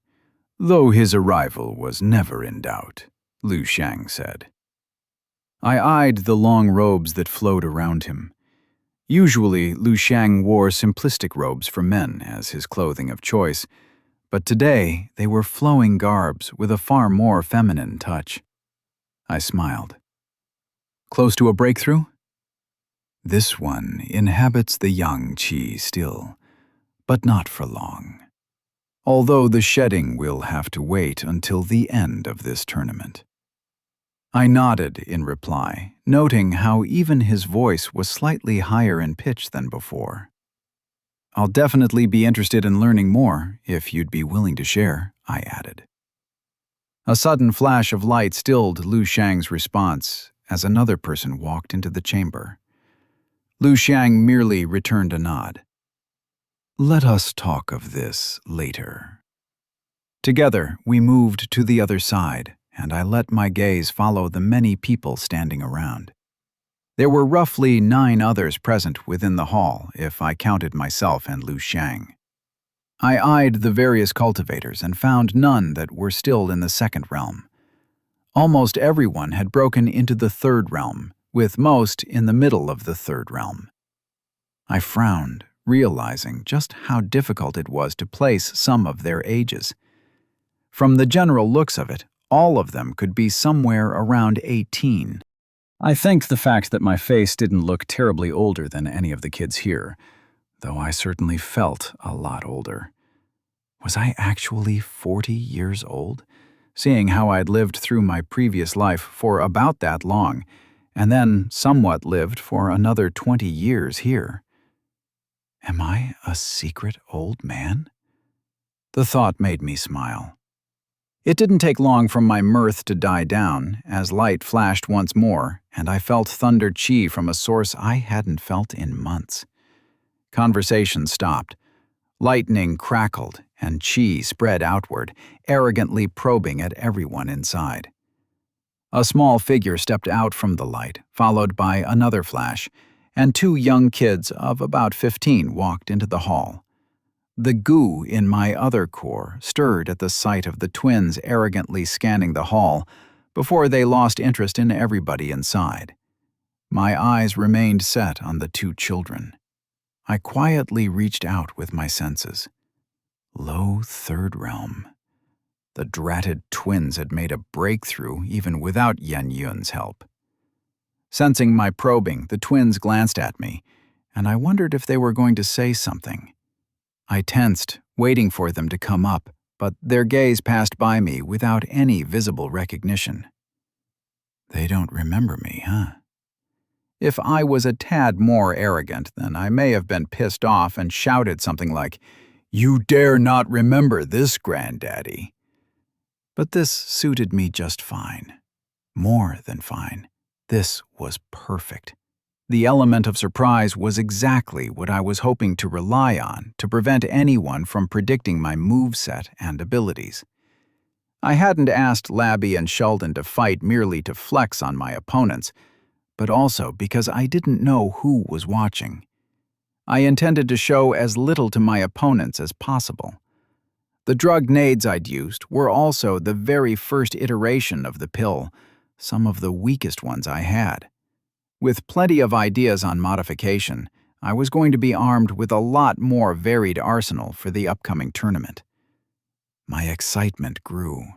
though his arrival was never in doubt," Lu Shang said. I eyed the long robes that flowed around him. Usually, Lu Shang wore simplistic robes for men as his clothing of choice, but today they were flowing garbs with a far more feminine touch. I smiled. "Close to a breakthrough?" "This one inhabits the yang qi still, but not for long. Although the shedding will have to wait until the end of this tournament." I nodded in reply, noting how even his voice was slightly higher in pitch than before. "I'll definitely be interested in learning more, if you'd be willing to share," I added. A sudden flash of light stilled Lu Shang's response as another person walked into the chamber. Lu Shang merely returned a nod. "Let us talk of this later." Together, we moved to the other side, and I let my gaze follow the many people standing around. There were roughly 9 others present within the hall, if I counted myself and Lu Shang. I eyed the various cultivators and found none that were still in the second realm. Almost everyone had broken into the third realm, with most in the middle of the third realm. I frowned, realizing just how difficult it was to place some of their ages. From the general looks of it, all of them could be somewhere around 18. I thanked the fact that my face didn't look terribly older than any of the kids here, though I certainly felt a lot older. Was I actually 40 years old, seeing how I'd lived through my previous life for about that long, and then somewhat lived for another 20 years here? Am I a secret old man? The thought made me smile. It didn't take long for my mirth to die down, as light flashed once more, and I felt thunder chi from a source I hadn't felt in months. Conversation stopped. Lightning crackled, and chi spread outward, arrogantly probing at everyone inside. A small figure stepped out from the light, followed by another flash, and 2 young kids of about 15 walked into the hall. The goo in my other core stirred at the sight of the twins arrogantly scanning the hall before they lost interest in everybody inside, My eyes remained set on the two children. I quietly reached out with my senses. Low third realm. The dratted twins had made a breakthrough even without Yen Yun's help. Sensing my probing, the twins glanced at me, and I wondered if they were going to say something. I tensed, waiting for them to come up, but their gaze passed by me without any visible recognition. They don't remember me, huh? If I was a tad more arrogant, then I may have been pissed off and shouted something like, "You dare not remember this, Granddaddy." But this suited me just fine. More than fine. This was perfect. The element of surprise was exactly what I was hoping to rely on to prevent anyone from predicting my moveset and abilities. I hadn't asked Labby and Sheldon to fight merely to flex on my opponents, but also because I didn't know who was watching. I intended to show as little to my opponents as possible. The drug nades I'd used were also the very first iteration of the pill, some of the weakest ones I had. With plenty of ideas on modification, I was going to be armed with a lot more varied arsenal for the upcoming tournament. My excitement grew.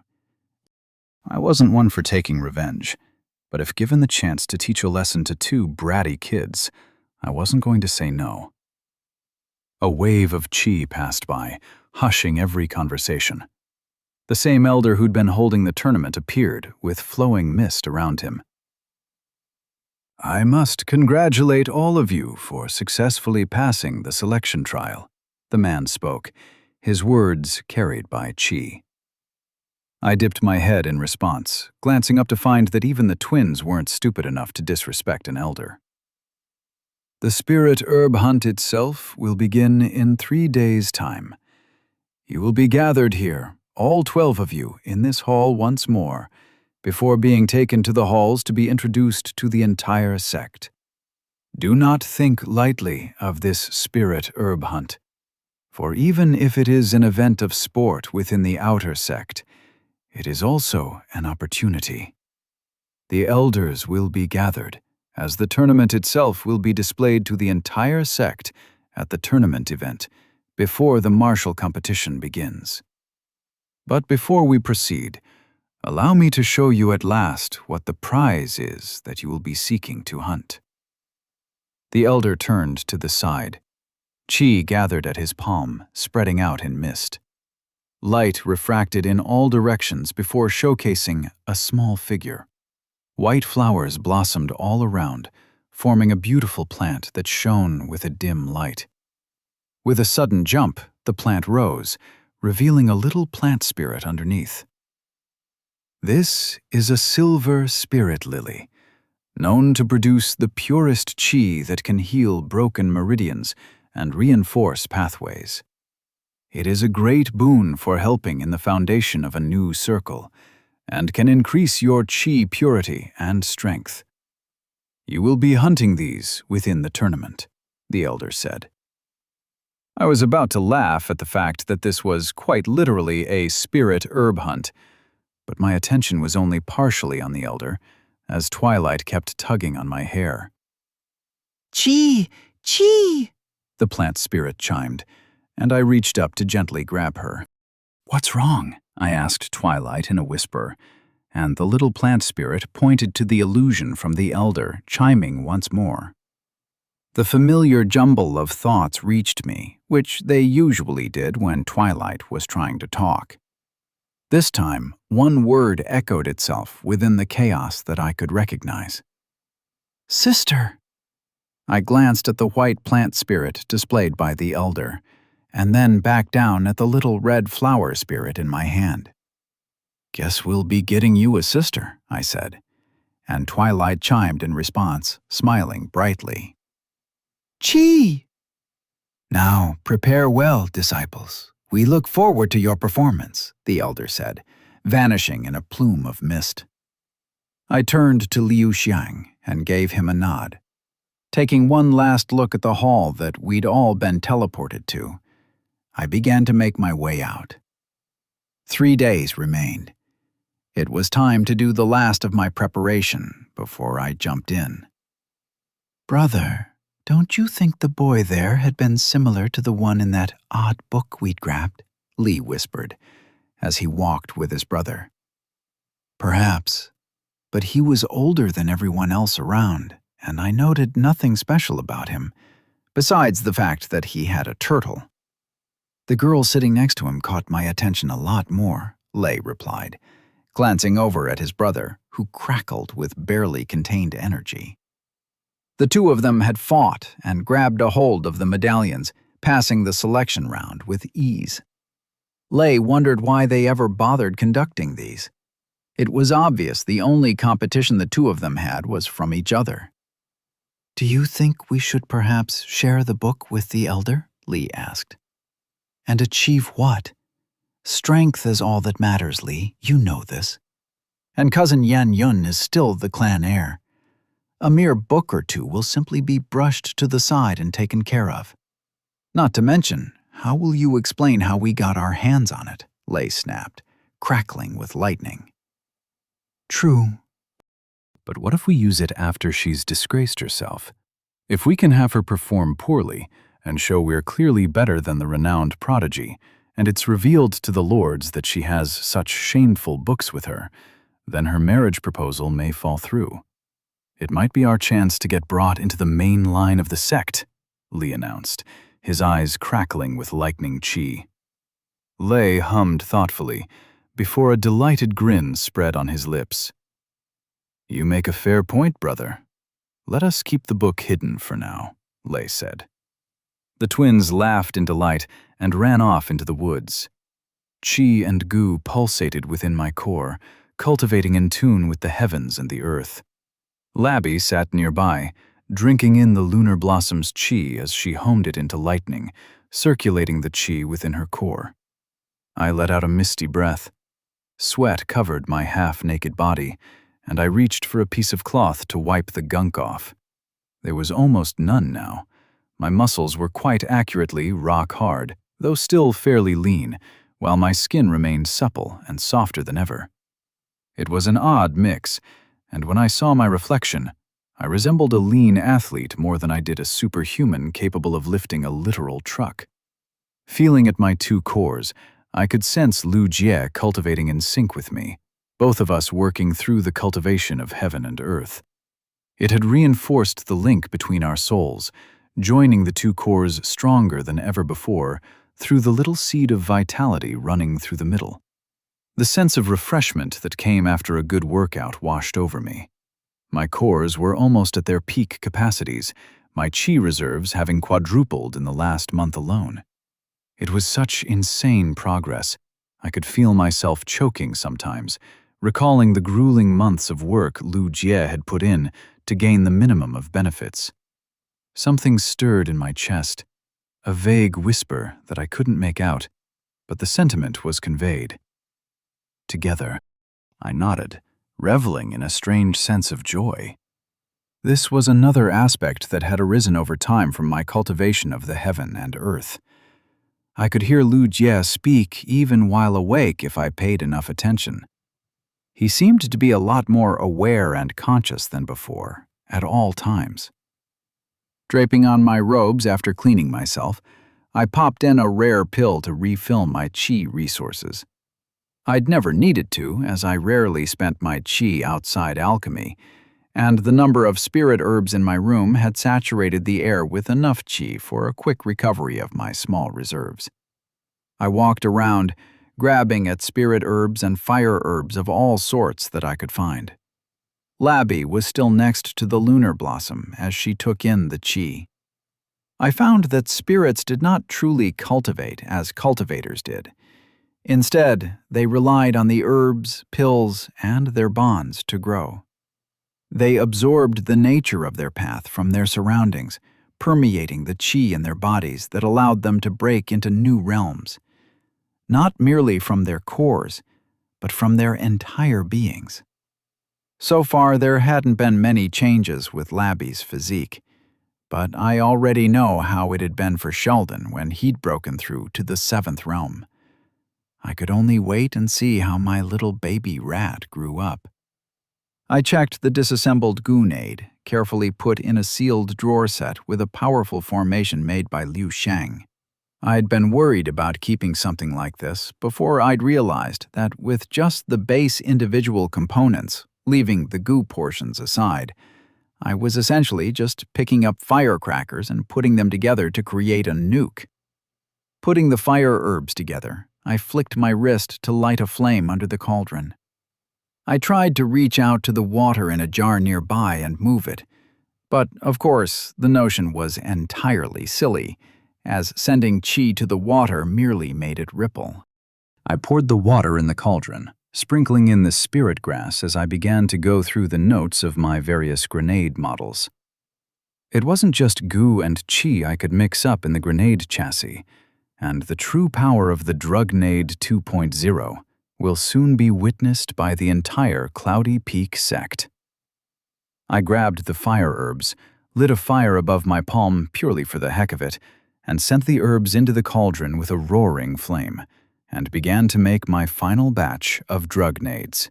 I wasn't one for taking revenge, but if given the chance to teach a lesson to two bratty kids, I wasn't going to say no. A wave of chi passed by, hushing every conversation. The same elder who'd been holding the tournament appeared, with flowing mist around him. "I must congratulate all of you for successfully passing the selection trial," the man spoke, his words carried by chi. I dipped my head in response, glancing up to find that even the twins weren't stupid enough to disrespect an elder. "The spirit herb hunt itself will begin in 3 days' time. You will be gathered here, all 12 of you, in this hall once more, before being taken to the halls to be introduced to the entire sect. Do not think lightly of this spirit herb hunt, for even if it is an event of sport within the outer sect, it is also an opportunity. The elders will be gathered, as the tournament itself will be displayed to the entire sect at the tournament event, before the martial competition begins. But before we proceed, allow me to show you at last what the prize is that you will be seeking to hunt." The elder turned to the side. Chi gathered at his palm, spreading out in mist. Light refracted in all directions before showcasing a small figure. White flowers blossomed all around, forming a beautiful plant that shone with a dim light. With a sudden jump, the plant rose, revealing a little plant spirit underneath. This is a silver spirit lily, known to produce the purest chi that can heal broken meridians and reinforce pathways. It is a great boon for helping in the foundation of a new circle, and can increase your chi purity and strength. You will be hunting these within the tournament, the elder said. I was about to laugh at the fact that this was quite literally a spirit herb hunt, but my attention was only partially on the elder, as Twilight kept tugging on my hair. "Chi! Chi!" the plant spirit chimed, and I reached up to gently grab her. "What's wrong?" I asked Twilight in a whisper, and the little plant spirit pointed to the illusion from the elder, chiming once more. The familiar jumble of thoughts reached me, which they usually did when Twilight was trying to talk. This time, one word echoed itself within the chaos that I could recognize. "Sister!" I glanced at the white plant spirit displayed by the elder, and then back down at the little red flower spirit in my hand. "Guess we'll be getting you a sister," I said, and Twilight chimed in response, smiling brightly. "Chi!" "Now prepare well, disciples. We look forward to your performance," the elder said, vanishing in a plume of mist. I turned to Liu Xiang and gave him a nod. Taking one last look at the hall that we'd all been teleported to, I began to make my way out. 3 days remained. It was time to do the last of my preparation before I jumped in. Brother, don't you think the boy there had been similar to the one in that odd book we'd grabbed? Lee whispered, as he walked with his brother. Perhaps, but he was older than everyone else around, and I noted nothing special about him, besides the fact that he had a turtle. The girl sitting next to him caught my attention a lot more, Lay replied, glancing over at his brother, who crackled with barely contained energy. The two of them had fought and grabbed a hold of the medallions, passing the selection round with ease. Lay wondered why they ever bothered conducting these. It was obvious the only competition the two of them had was from each other. Do you think we should perhaps share the book with the elder? Lee asked. And achieve what? Strength is all that matters, Lee. You know this. And cousin Yan Yun is still the clan heir. A mere book or two will simply be brushed to the side and taken care of. Not to mention, how will you explain how we got our hands on it? Lay snapped, crackling with lightning. True. But what if we use it after she's disgraced herself? If we can have her perform poorly and show we're clearly better than the renowned prodigy, and it's revealed to the lords that she has such shameful books with her, then her marriage proposal may fall through. It might be our chance to get brought into the main line of the sect, Lee announced, his eyes crackling with lightning chi. Lay hummed thoughtfully, before a delighted grin spread on his lips. You make a fair point, brother. Let us keep the book hidden for now, Lay said. The twins laughed in delight and ran off into the woods. Chi and goo pulsated within my core, cultivating in tune with the heavens and the earth. Labby sat nearby, drinking in the lunar blossom's chi as she homed it into lightning, circulating the chi within her core. I let out a misty breath. Sweat covered my half-naked body, and I reached for a piece of cloth to wipe the gunk off. There was almost none now. My muscles were quite accurately rock hard, though still fairly lean, while my skin remained supple and softer than ever. It was an odd mix, and when I saw my reflection, I resembled a lean athlete more than I did a superhuman capable of lifting a literal truck. Feeling at my two cores, I could sense Lu Jie cultivating in sync with me, both of us working through the cultivation of heaven and earth. It had reinforced the link between our souls, joining the two cores stronger than ever before through the little seed of vitality running through the middle. The sense of refreshment that came after a good workout washed over me. My cores were almost at their peak capacities, my chi reserves having quadrupled in the last month alone. It was such insane progress. I could feel myself choking sometimes, recalling the grueling months of work Lu Jie had put in to gain the minimum of benefits. Something stirred in my chest, a vague whisper that I couldn't make out, but the sentiment was conveyed. Together, I nodded, reveling in a strange sense of joy. This was another aspect that had arisen over time from my cultivation of the heaven and earth. I could hear Lu Jie speak even while awake if I paid enough attention. He seemed to be a lot more aware and conscious than before, at all times. Draping on my robes after cleaning myself, I popped in a rare pill to refill my chi resources. I'd never needed to, as I rarely spent my chi outside alchemy, and the number of spirit herbs in my room had saturated the air with enough chi for a quick recovery of my small reserves. I walked around, grabbing at spirit herbs and fire herbs of all sorts that I could find. Labby was still next to the lunar blossom as she took in the chi. I found that spirits did not truly cultivate as cultivators did. Instead, they relied on the herbs, pills, and their bonds to grow. They absorbed the nature of their path from their surroundings, permeating the chi in their bodies that allowed them to break into new realms, not merely from their cores, but from their entire beings. So far, there hadn't been many changes with Labby's physique, but I already know how it had been for Sheldon when he'd broken through to the 7th realm. I could only wait and see how my little baby rat grew up. I checked the disassembled goon aid, carefully put in a sealed drawer set with a powerful formation made by Liu Shang. I'd been worried about keeping something like this before I'd realized that with just the base individual components, leaving the goo portions aside, I was essentially just picking up firecrackers and putting them together to create a nuke. Putting the fire herbs together, I flicked my wrist to light a flame under the cauldron. I tried to reach out to the water in a jar nearby and move it, but of course the notion was entirely silly, as sending qi to the water merely made it ripple. I poured the water in the cauldron, sprinkling in the spirit grass as I began to go through the notes of my various grenade models. It wasn't just goo and qi I could mix up in the grenade chassis, and the true power of the Drugnade 2.0 will soon be witnessed by the entire Cloudy Peak sect. I grabbed the fire herbs, lit a fire above my palm purely for the heck of it, and sent the herbs into the cauldron with a roaring flame, and began to make my final batch of drugnades.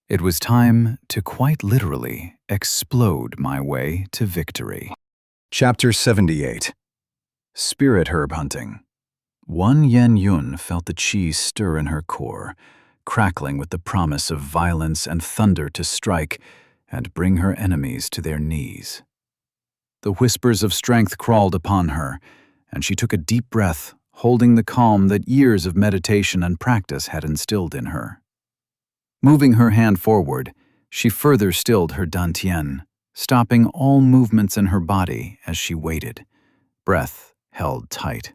It was time to quite literally explode my way to victory. Chapter 78. Spirit Herb Hunting. One Yen Yun felt the qi stir in her core, crackling with the promise of violence and thunder to strike and bring her enemies to their knees. The whispers of strength crawled upon her, and she took a deep breath, holding the calm that years of meditation and practice had instilled in her. Moving her hand forward, she further stilled her dantian, stopping all movements in her body as she waited, breath held tight.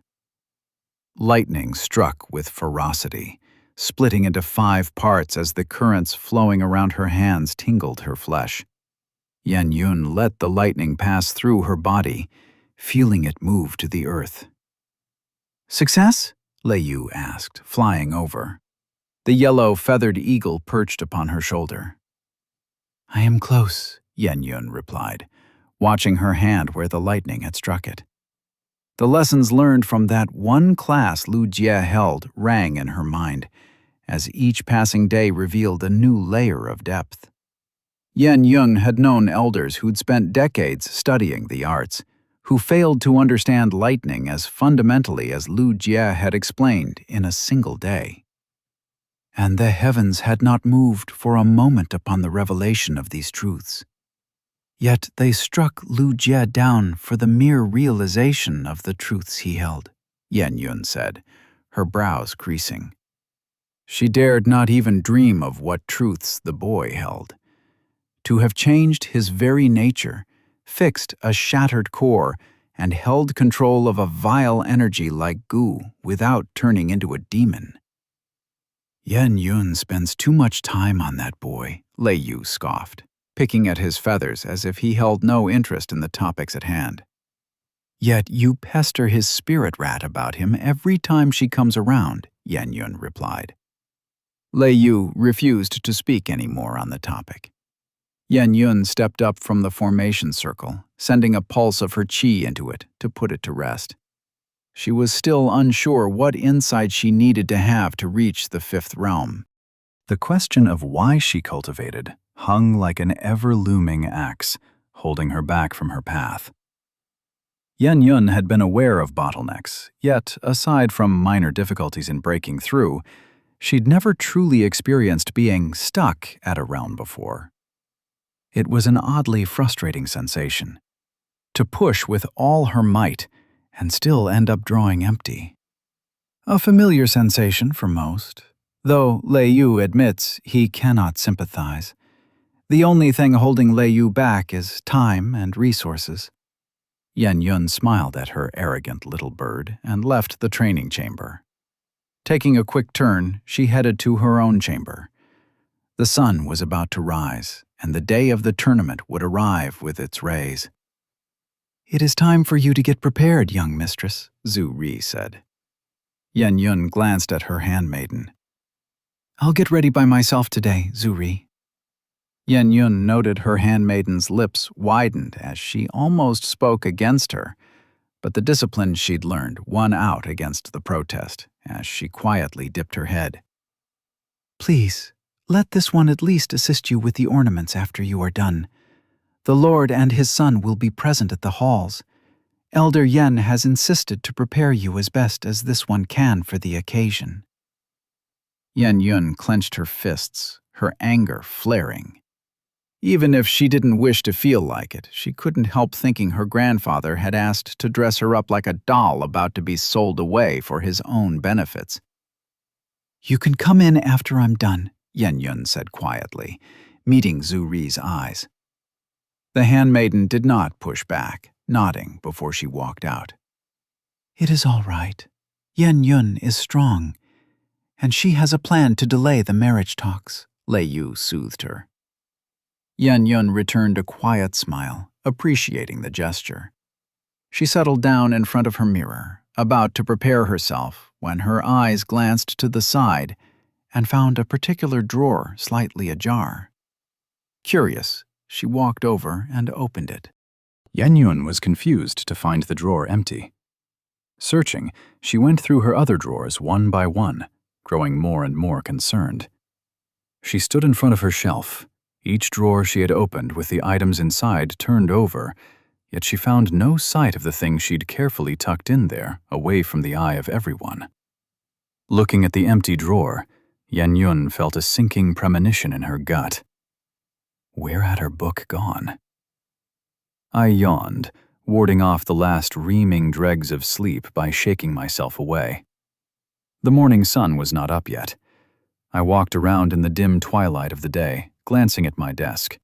Lightning struck with ferocity, splitting into 5 parts as the currents flowing around her hands tingled her flesh. Yen Yun let the lightning pass through her body, feeling it move to the earth. "Success?" Lei Yu asked, flying over. The yellow feathered eagle perched upon her shoulder. "I am close," Yen Yun replied, watching her hand where the lightning had struck it. The lessons learned from that one class Lu Jie held rang in her mind, as each passing day revealed a new layer of depth. Yen Yun had known elders who'd spent decades studying the arts, who failed to understand lightning as fundamentally as Lu Jie had explained in a single day. And the heavens had not moved for a moment upon the revelation of these truths. Yet they struck Lu Jie down for the mere realization of the truths he held, Yen Yun said, her brows creasing. She dared not even dream of what truths the boy held. To have changed his very nature, fixed a shattered core, and held control of a vile energy like goo without turning into a demon. Yen Yun spends too much time on that boy, Lei Yu scoffed, picking at his feathers as if he held no interest in the topics at hand. Yet you pester his spirit rat about him every time she comes around, Yen Yun replied. Lei Yu refused to speak any more on the topic. Yen Yun stepped up from the formation circle, sending a pulse of her qi into it to put it to rest. She was still unsure what insight she needed to have to reach the 5th realm. The question of why she cultivated hung like an ever-looming axe, holding her back from her path. Yen Yun had been aware of bottlenecks, yet, aside from minor difficulties in breaking through, she'd never truly experienced being stuck at a realm before. It was an oddly frustrating sensation, to push with all her might and still end up drawing empty. A familiar sensation for most, though Lei Yu admits he cannot sympathize. The only thing holding Lei Yu back is time and resources. Yen Yun smiled at her arrogant little bird and left the training chamber. Taking a quick turn, she headed to her own chamber. The sun was about to rise, and the day of the tournament would arrive with its rays. "It is time for you to get prepared, young mistress," Zhu Ri said. Yen Yun glanced at her handmaiden. "I'll get ready by myself today, Zhu Ri." Yen Yun noted her handmaiden's lips widened as she almost spoke against her, but the discipline she'd learned won out against the protest as she quietly dipped her head. "Please, let this one at least assist you with the ornaments after you are done. The Lord and his son will be present at the halls. Elder Yen has insisted to prepare you as best as this one can for the occasion." Yen Yun clenched her fists, her anger flaring. Even if she didn't wish to feel like it, she couldn't help thinking her grandfather had asked to dress her up like a doll about to be sold away for his own benefits. "You can come in after I'm done," Yen Yun said quietly, meeting Zhu Ri's eyes. The handmaiden did not push back, nodding before she walked out. "It is all right. Yen Yun is strong, and she has a plan to delay the marriage talks," Lei Yu soothed her. Yen Yun returned a quiet smile, appreciating the gesture. She settled down in front of her mirror, about to prepare herself, when her eyes glanced to the side and found a particular drawer slightly ajar. Curious, she walked over and opened it. Yen Yun was confused to find the drawer empty. Searching, she went through her other drawers one by one, growing more and more concerned. She stood in front of her shelf, each drawer she had opened with the items inside turned over, yet she found no sight of the thing she'd carefully tucked in there, away from the eye of everyone. Looking at the empty drawer, Yen Yun felt a sinking premonition in her gut. Where had her book gone? I yawned, warding off the last reaming dregs of sleep by shaking myself away. The morning sun was not up yet. I walked around in the dim twilight of the day, glancing at my desk.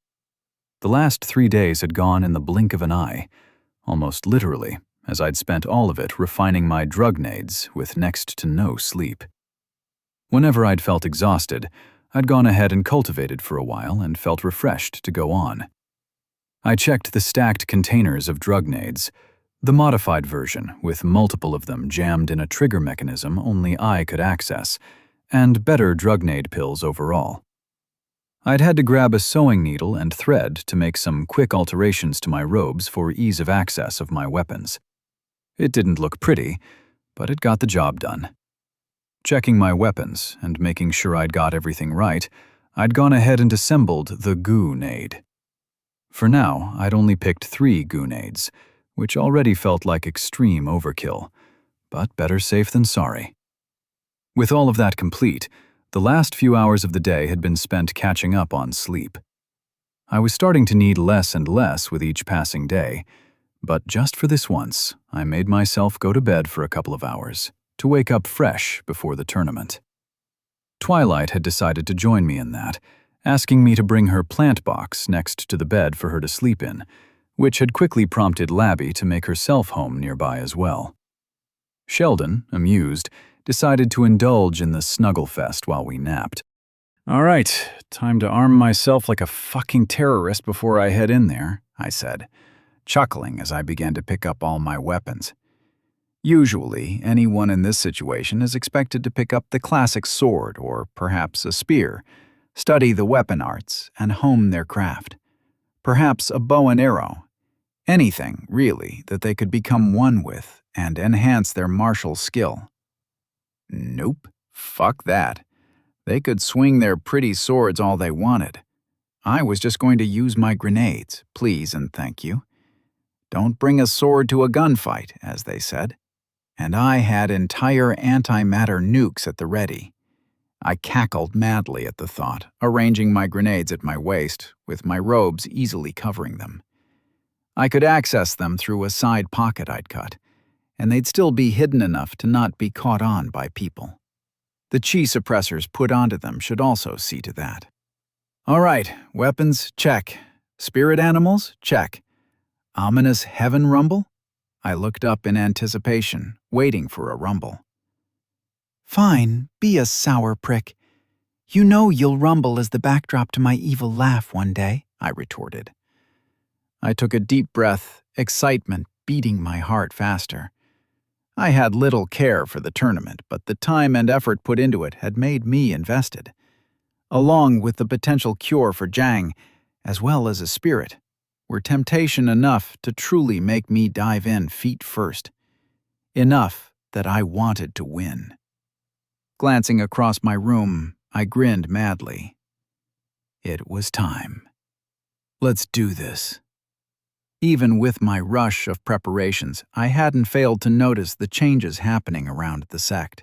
The last 3 days had gone in the blink of an eye, almost literally, as I'd spent all of it refining my drugnades with next to no sleep. Whenever I'd felt exhausted, I'd gone ahead and cultivated for a while and felt refreshed to go on. I checked the stacked containers of drugnades, the modified version with multiple of them jammed in a trigger mechanism only I could access, and better drugnade pills overall. I'd had to grab a sewing needle and thread to make some quick alterations to my robes for ease of access of my weapons. It didn't look pretty, but it got the job done. Checking my weapons and making sure I'd got everything right, I'd gone ahead and assembled the goo-nade. For now, I'd only picked 3 goo-nades, which already felt like extreme overkill, but better safe than sorry. With all of that complete, the last few hours of the day had been spent catching up on sleep. I was starting to need less and less with each passing day, but just for this once, I made myself go to bed for a couple of hours, to wake up fresh before the tournament. Twilight had decided to join me in that, asking me to bring her plant box next to the bed for her to sleep in, which had quickly prompted Labby to make herself home nearby as well. Sheldon, amused, decided to indulge in the snuggle fest while we napped. "All right, time to arm myself like a fucking terrorist before I head in there," I said, chuckling as I began to pick up all my weapons. Usually, anyone in this situation is expected to pick up the classic sword or perhaps a spear, study the weapon arts, and hone their craft. Perhaps a bow and arrow. Anything, really, that they could become one with and enhance their martial skill. Nope, fuck that. They could swing their pretty swords all they wanted. I was just going to use my grenades, please and thank you. Don't bring a sword to a gunfight, as they said. And I had entire antimatter nukes at the ready. I cackled madly at the thought, arranging my grenades at my waist, with my robes easily covering them. I could access them through a side pocket I'd cut, and they'd still be hidden enough to not be caught on by people. The chi suppressors put onto them should also see to that. All right, weapons, check. Spirit animals, check. Ominous heaven rumble? I looked up in anticipation, waiting for a rumble. Fine, be a sour prick. You know you'll rumble as the backdrop to my evil laugh one day, I retorted. I took a deep breath, excitement beating my heart faster. I had little care for the tournament, but the time and effort put into it had made me invested. Along with the potential cure for Jang, as well as a spirit, were temptation enough to truly make me dive in feet first. Enough that I wanted to win. Glancing across my room, I grinned madly. It was time. Let's do this. Even with my rush of preparations, I hadn't failed to notice the changes happening around the sect.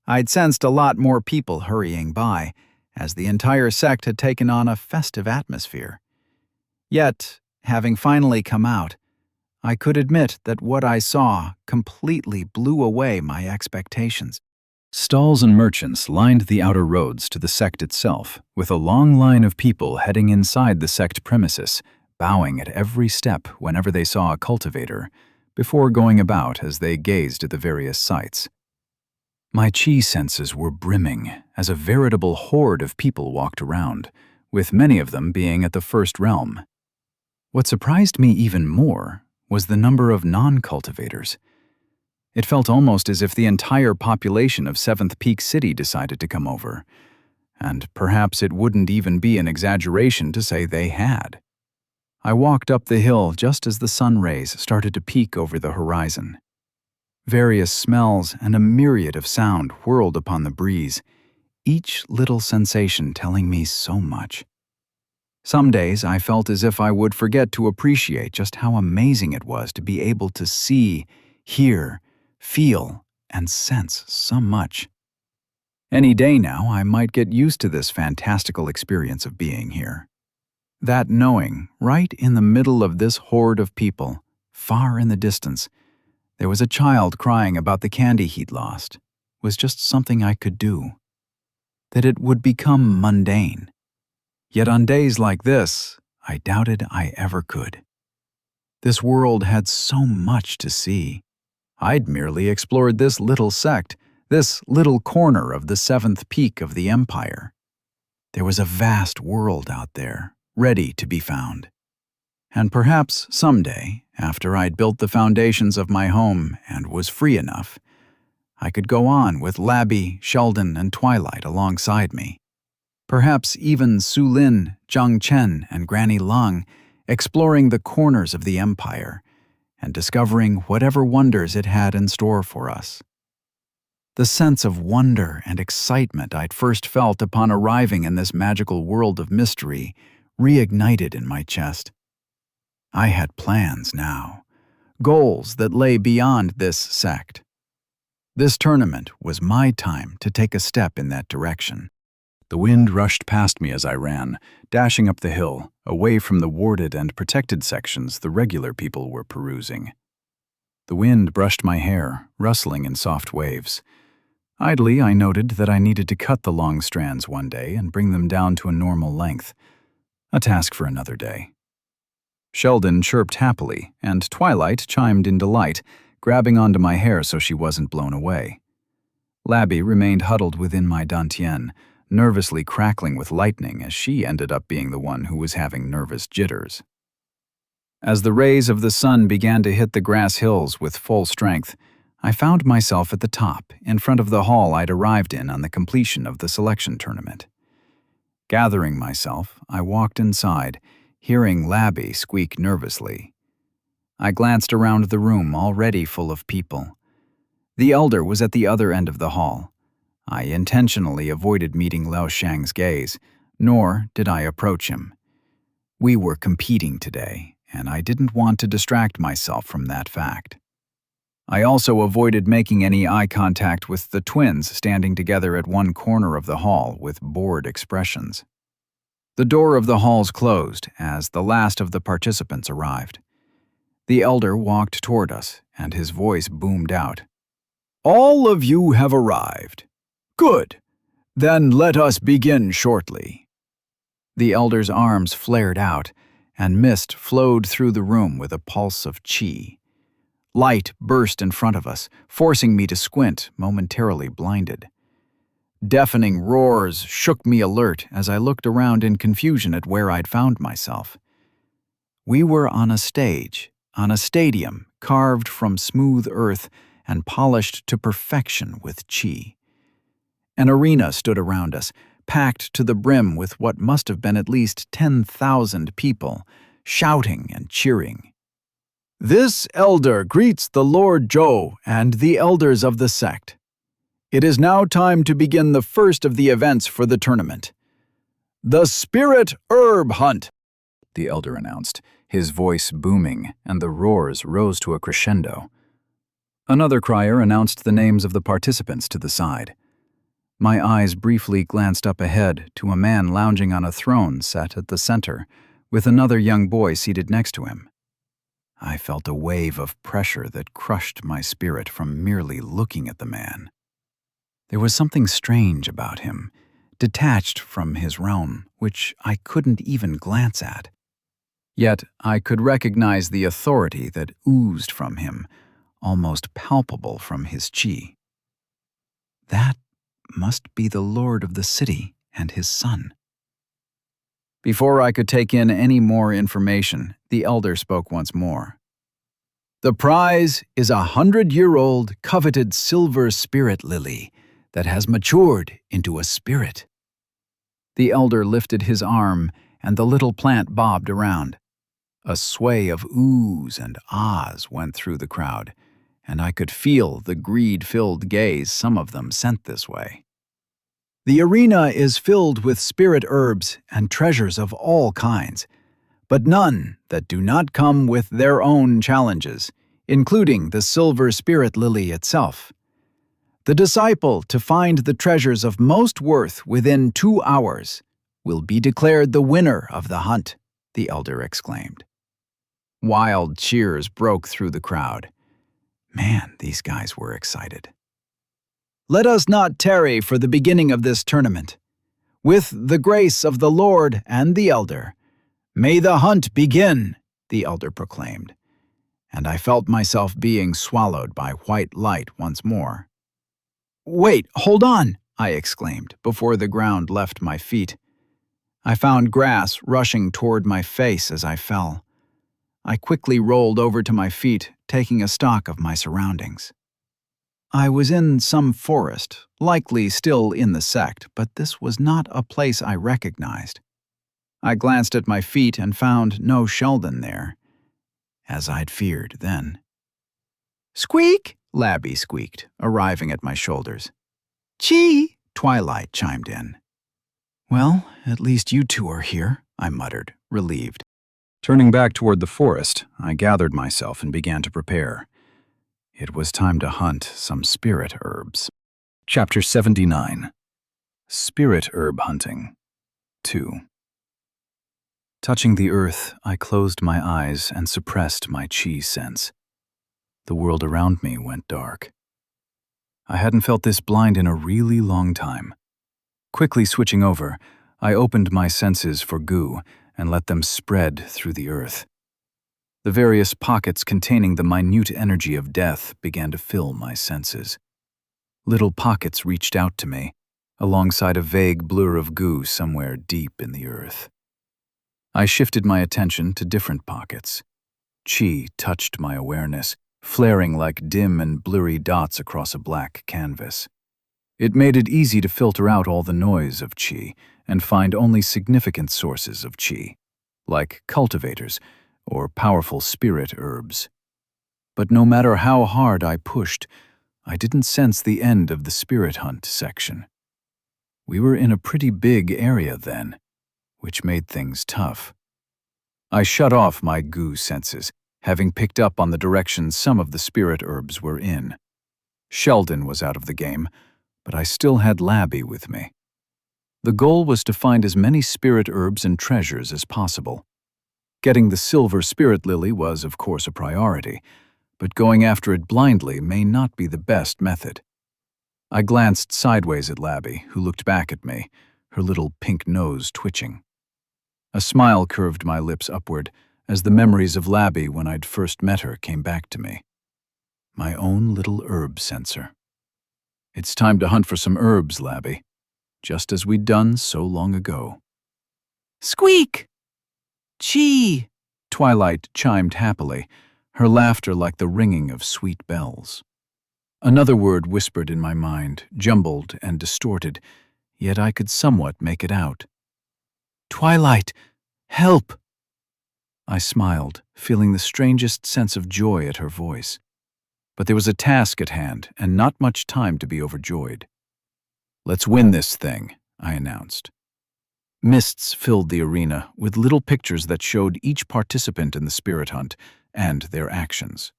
I'd sensed a lot more people hurrying by, as the entire sect had taken on a festive atmosphere. Yet, having finally come out, I could admit that what I saw completely blew away my expectations. Stalls and merchants lined the outer roads to the sect itself, with a long line of people heading inside the sect premises, bowing at every step whenever they saw a cultivator, before going about as they gazed at the various sights. My chi senses were brimming as a veritable horde of people walked around, with many of them being at the first realm. What surprised me even more was the number of non-cultivators. It felt almost as if the entire population of Seventh Peak City decided to come over, and perhaps it wouldn't even be an exaggeration to say they had. I walked up the hill just as the sun rays started to peek over the horizon. Various smells and a myriad of sound whirled upon the breeze, each little sensation telling me so much. Some days I felt as if I would forget to appreciate just how amazing it was to be able to see, hear, feel, and sense so much. Any day now, I might get used to this fantastical experience of being here. That knowing, right in the middle of this horde of people, far in the distance, there was a child crying about the candy he'd lost, was just something I could do. That it would become mundane. Yet on days like this, I doubted I ever could. This world had so much to see. I'd merely explored this little sect, this little corner of the seventh peak of the empire. There was a vast world out there, ready to be found. And perhaps someday, after I'd built the foundations of my home and was free enough, I could go on with Labby, Sheldon, and Twilight alongside me. Perhaps even Su Lin, Zhang Chen, and Granny Lung, exploring the corners of the empire and discovering whatever wonders it had in store for us. The sense of wonder and excitement I'd first felt upon arriving in this magical world of mystery reignited in my chest. I had plans now, goals that lay beyond this sect. This tournament was my time to take a step in that direction. The wind rushed past me as I ran, dashing up the hill, away from the warded and protected sections the regular people were perusing. The wind brushed my hair, rustling in soft waves. Idly, I noted that I needed to cut the long strands one day and bring them down to a normal length, a task for another day. Sheldon chirped happily, and Twilight chimed in delight, grabbing onto my hair so she wasn't blown away. Labby remained huddled within my dantian, nervously crackling with lightning as she ended up being the one who was having nervous jitters. As the rays of the sun began to hit the grass hills with full strength, I found myself at the top, in front of the hall I'd arrived in on the completion of the selection tournament. Gathering myself, I walked inside, hearing Labby squeak nervously. I glanced around the room already full of people. The elder was at the other end of the hall. I intentionally avoided meeting Lao Shang's gaze, nor did I approach him. We were competing today, and I didn't want to distract myself from that fact. I also avoided making any eye contact with the twins standing together at one corner of the hall with bored expressions. The door of the halls closed as the last of the participants arrived. The elder walked toward us, and his voice boomed out. "All of you have arrived. Good. Then let us begin shortly." The elder's arms flared out, and mist flowed through the room with a pulse of chi. Light burst in front of us, forcing me to squint, momentarily blinded. Deafening roars shook me alert as I looked around in confusion at where I'd found myself. We were on a stage, on a stadium carved from smooth earth and polished to perfection with chi. An arena stood around us, packed to the brim with what must have been at least 10,000 people, shouting and cheering. "This elder greets the Lord Zhou and the elders of the sect. It is now time to begin the first of the events for the tournament. The Spirit Herb Hunt," the elder announced, his voice booming, and the roars rose to a crescendo. Another crier announced the names of the participants to the side. My eyes briefly glanced up ahead to a man lounging on a throne set at the center, with another young boy seated next to him. I felt a wave of pressure that crushed my spirit from merely looking at the man. There was something strange about him, detached from his realm, which I couldn't even glance at. Yet I could recognize the authority that oozed from him, almost palpable from his chi. That must be the lord of the city and his son. Before I could take in any more information, the elder spoke once more. The prize is 100-year-old coveted silver spirit lily that has matured into a spirit. The elder lifted his arm, and the little plant bobbed around. A sway of oohs and ahs went through the crowd, and I could feel the greed-filled gaze some of them sent this way. The arena is filled with spirit herbs and treasures of all kinds, but none that do not come with their own challenges, including the silver spirit lily itself. The disciple to find the treasures of most worth within 2 hours will be declared the winner of the hunt, the elder exclaimed. Wild cheers broke through the crowd. Man, these guys were excited. Let us not tarry for the beginning of this tournament. With the grace of the Lord and the elder, may the hunt begin, the elder proclaimed, and I felt myself being swallowed by white light once more. Wait, hold on, I exclaimed before the ground left my feet. I found grass rushing toward my face as I fell. I quickly rolled over to my feet, taking a stock of my surroundings. I was in some forest, likely still in the Sect, but this was not a place I recognized. I glanced at my feet and found no Sheldon there, as I'd feared then. Squeak, Labby squeaked, arriving at my shoulders. Chee, Twilight chimed in. Well, at least you two are here, I muttered, relieved. Turning back toward the forest, I gathered myself and began to prepare. It was time to hunt some spirit herbs. Chapter 79. Spirit Herb Hunting 2. Touching the earth, I closed my eyes and suppressed my chi sense. The world around me went dark. I hadn't felt this blind in a really long time. Quickly switching over, I opened my senses for goo and let them spread through the earth. The various pockets containing the minute energy of death began to fill my senses. Little pockets reached out to me, alongside a vague blur of goo somewhere deep in the earth. I shifted my attention to different pockets. Chi touched my awareness, flaring like dim and blurry dots across a black canvas. It made it easy to filter out all the noise of chi and find only significant sources of chi, like cultivators or powerful spirit herbs. But no matter how hard I pushed, I didn't sense the end of the spirit hunt section. We were in a pretty big area then, which made things tough. I shut off my goo senses, having picked up on the direction some of the spirit herbs were in. Sheldon was out of the game, but I still had Labby with me. The goal was to find as many spirit herbs and treasures as possible. Getting the silver spirit lily was, of course, a priority, but going after it blindly may not be the best method. I glanced sideways at Labby, who looked back at me, her little pink nose twitching. A smile curved my lips upward as the memories of Labby when I'd first met her came back to me. My own little herb sensor. It's time to hunt for some herbs, Labby, just as we'd done so long ago. Squeak! Chee! Twilight chimed happily, her laughter like the ringing of sweet bells. Another word whispered in my mind, jumbled and distorted, yet I could somewhat make it out. Twilight! Help! I smiled, feeling the strangest sense of joy at her voice. But there was a task at hand, and not much time to be overjoyed. Let's win this thing, I announced. Mists filled the arena with little pictures that showed each participant in the spirit hunt and their actions.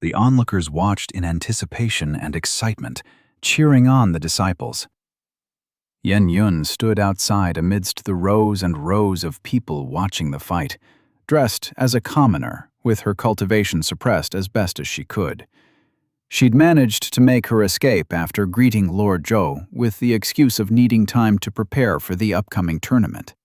The onlookers watched in anticipation and excitement, cheering on the disciples. Yen Yun stood outside amidst the rows and rows of people watching the fight, dressed as a commoner, with her cultivation suppressed as best as she could. She'd managed to make her escape after greeting Lord Zhou with the excuse of needing time to prepare for the upcoming tournament.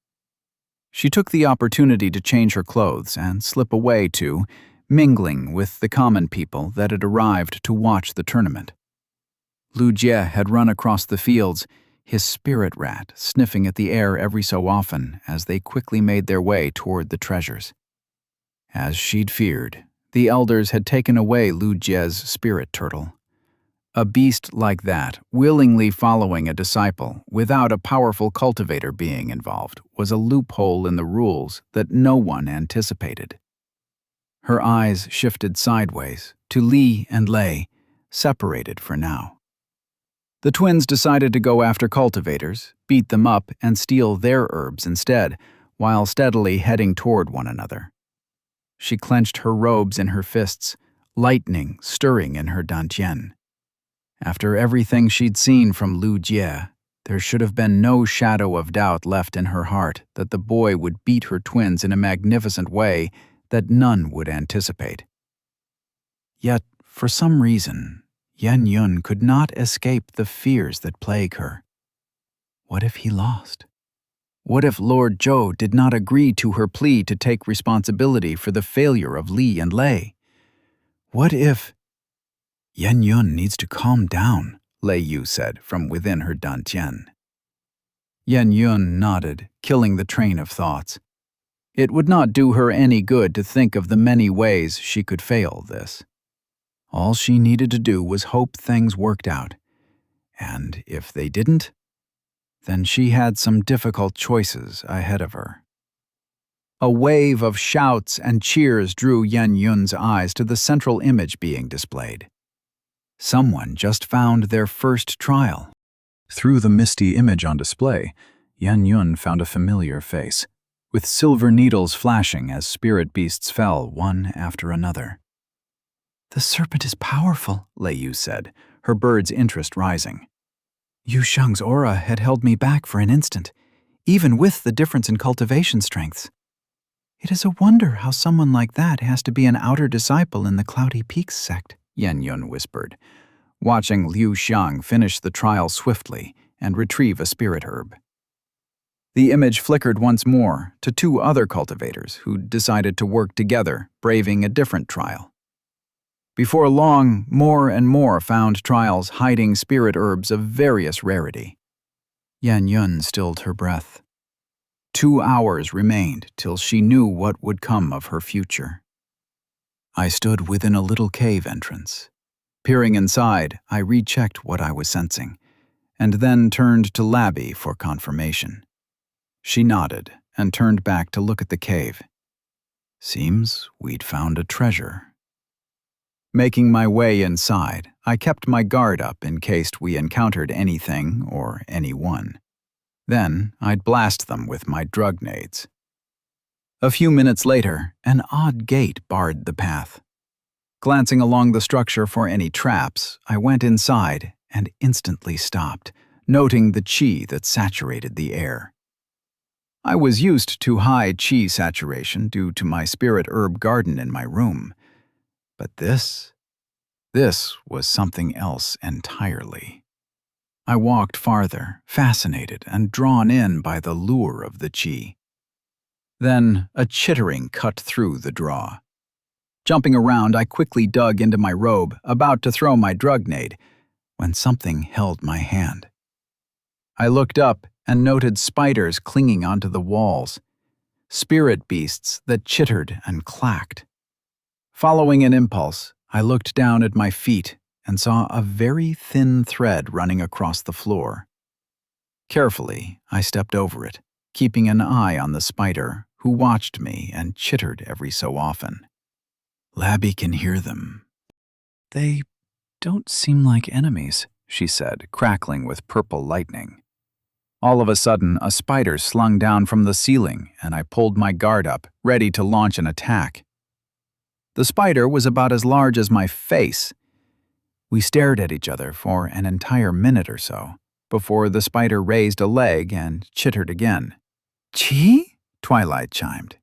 She took the opportunity to change her clothes and slip away to, mingling with the common people that had arrived to watch the tournament. Lu Jie had run across the fields, his spirit rat sniffing at the air every so often as they quickly made their way toward the treasures. As she'd feared, the elders had taken away Lu Jie's spirit turtle. A beast like that, willingly following a disciple without a powerful cultivator being involved, was a loophole in the rules that no one anticipated. Her eyes shifted sideways to Li and Lei, separated for now. The twins decided to go after cultivators, beat them up, and steal their herbs instead, while steadily heading toward one another. She clenched her robes in her fists, lightning stirring in her dantian. After everything she'd seen from Lu Jie, there should have been no shadow of doubt left in her heart that the boy would beat her twins in a magnificent way that none would anticipate. Yet, for some reason, Yen Yun could not escape the fears that plague her. What if he lost? What if Lord Zhou did not agree to her plea to take responsibility for the failure of Li and Lei? What if— Yen Yun needs to calm down, Lei Yu said from within her dantian. Yen Yun nodded, killing the train of thoughts. It would not do her any good to think of the many ways she could fail this. All she needed to do was hope things worked out. And if they didn't, then she had some difficult choices ahead of her. A wave of shouts and cheers drew Yen Yun's eyes to the central image being displayed. Someone just found their first trial. Through the misty image on display, Yen Yun found a familiar face, with silver needles flashing as spirit beasts fell one after another. "The serpent is powerful," Lei Yu said, her bird's interest rising. Yu Sheng's aura had held me back for an instant, even with the difference in cultivation strengths. It is a wonder how someone like that has to be an outer disciple in the Cloudy Peaks sect, Yen Yun whispered, watching Liu Xiang finish the trial swiftly and retrieve a spirit herb. The image flickered once more to two other cultivators who decided to work together, braving a different trial. Before long, more and more found trials hiding spirit herbs of various rarity. Yen Yun stilled her breath. 2 hours remained till she knew what would come of her future. I stood within a little cave entrance. Peering inside, I rechecked what I was sensing, and then turned to Labby for confirmation. She nodded and turned back to look at the cave. Seems we'd found a treasure. Making my way inside, I kept my guard up in case we encountered anything or anyone. Then I'd blast them with my drug nades. A few minutes later, an odd gate barred the path. Glancing along the structure for any traps, I went inside and instantly stopped, noting the qi that saturated the air. I was used to high qi saturation due to my spirit herb garden in my room. But this was something else entirely. I walked farther, fascinated and drawn in by the lure of the qi. Then a chittering cut through the draw. Jumping around, I quickly dug into my robe, about to throw my drug nade, when something held my hand. I looked up and noted spiders clinging onto the walls, spirit beasts that chittered and clacked. Following an impulse, I looked down at my feet and saw a very thin thread running across the floor. Carefully, I stepped over it, keeping an eye on the spider, who watched me and chittered every so often. Labby can hear them. They don't seem like enemies, she said, crackling with purple lightning. All of a sudden, a spider slung down from the ceiling, and I pulled my guard up, ready to launch an attack. The spider was about as large as my face. We stared at each other for an entire minute or so, before the spider raised a leg and chittered again. "Chee?" Twilight chimed.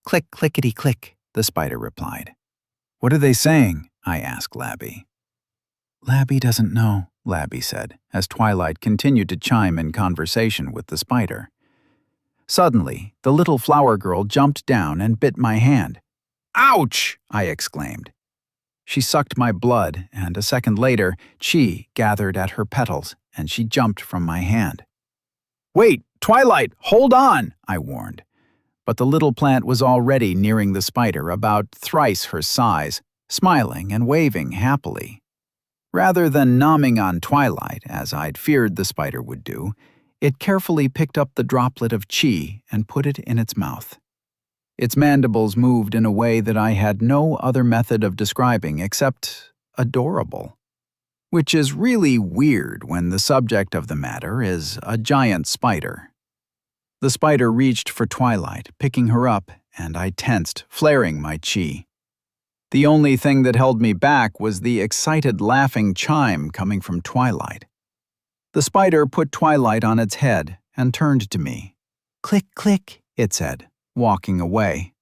"Click, clickety-click," the spider replied. "What are they saying?" I asked Labby. "Labby doesn't know," Labby said, as Twilight continued to chime in conversation with the spider. Suddenly, the little flower girl jumped down and bit my hand. "Ouch!" I exclaimed. She sucked my blood, and a second later, Chi gathered at her petals, and she jumped from my hand. "Wait, Twilight, hold on!" I warned. But the little plant was already nearing the spider, about thrice her size, smiling and waving happily. Rather than nomming on Twilight, as I'd feared the spider would do, it carefully picked up the droplet of chi and put it in its mouth. Its mandibles moved in a way that I had no other method of describing except adorable. Which is really weird when the subject of the matter is a giant spider. The spider reached for Twilight, picking her up, and I tensed, flaring my chi. The only thing that held me back was the excited laughing chime coming from Twilight. The spider put Twilight on its head and turned to me. "Click, click," it said, walking away.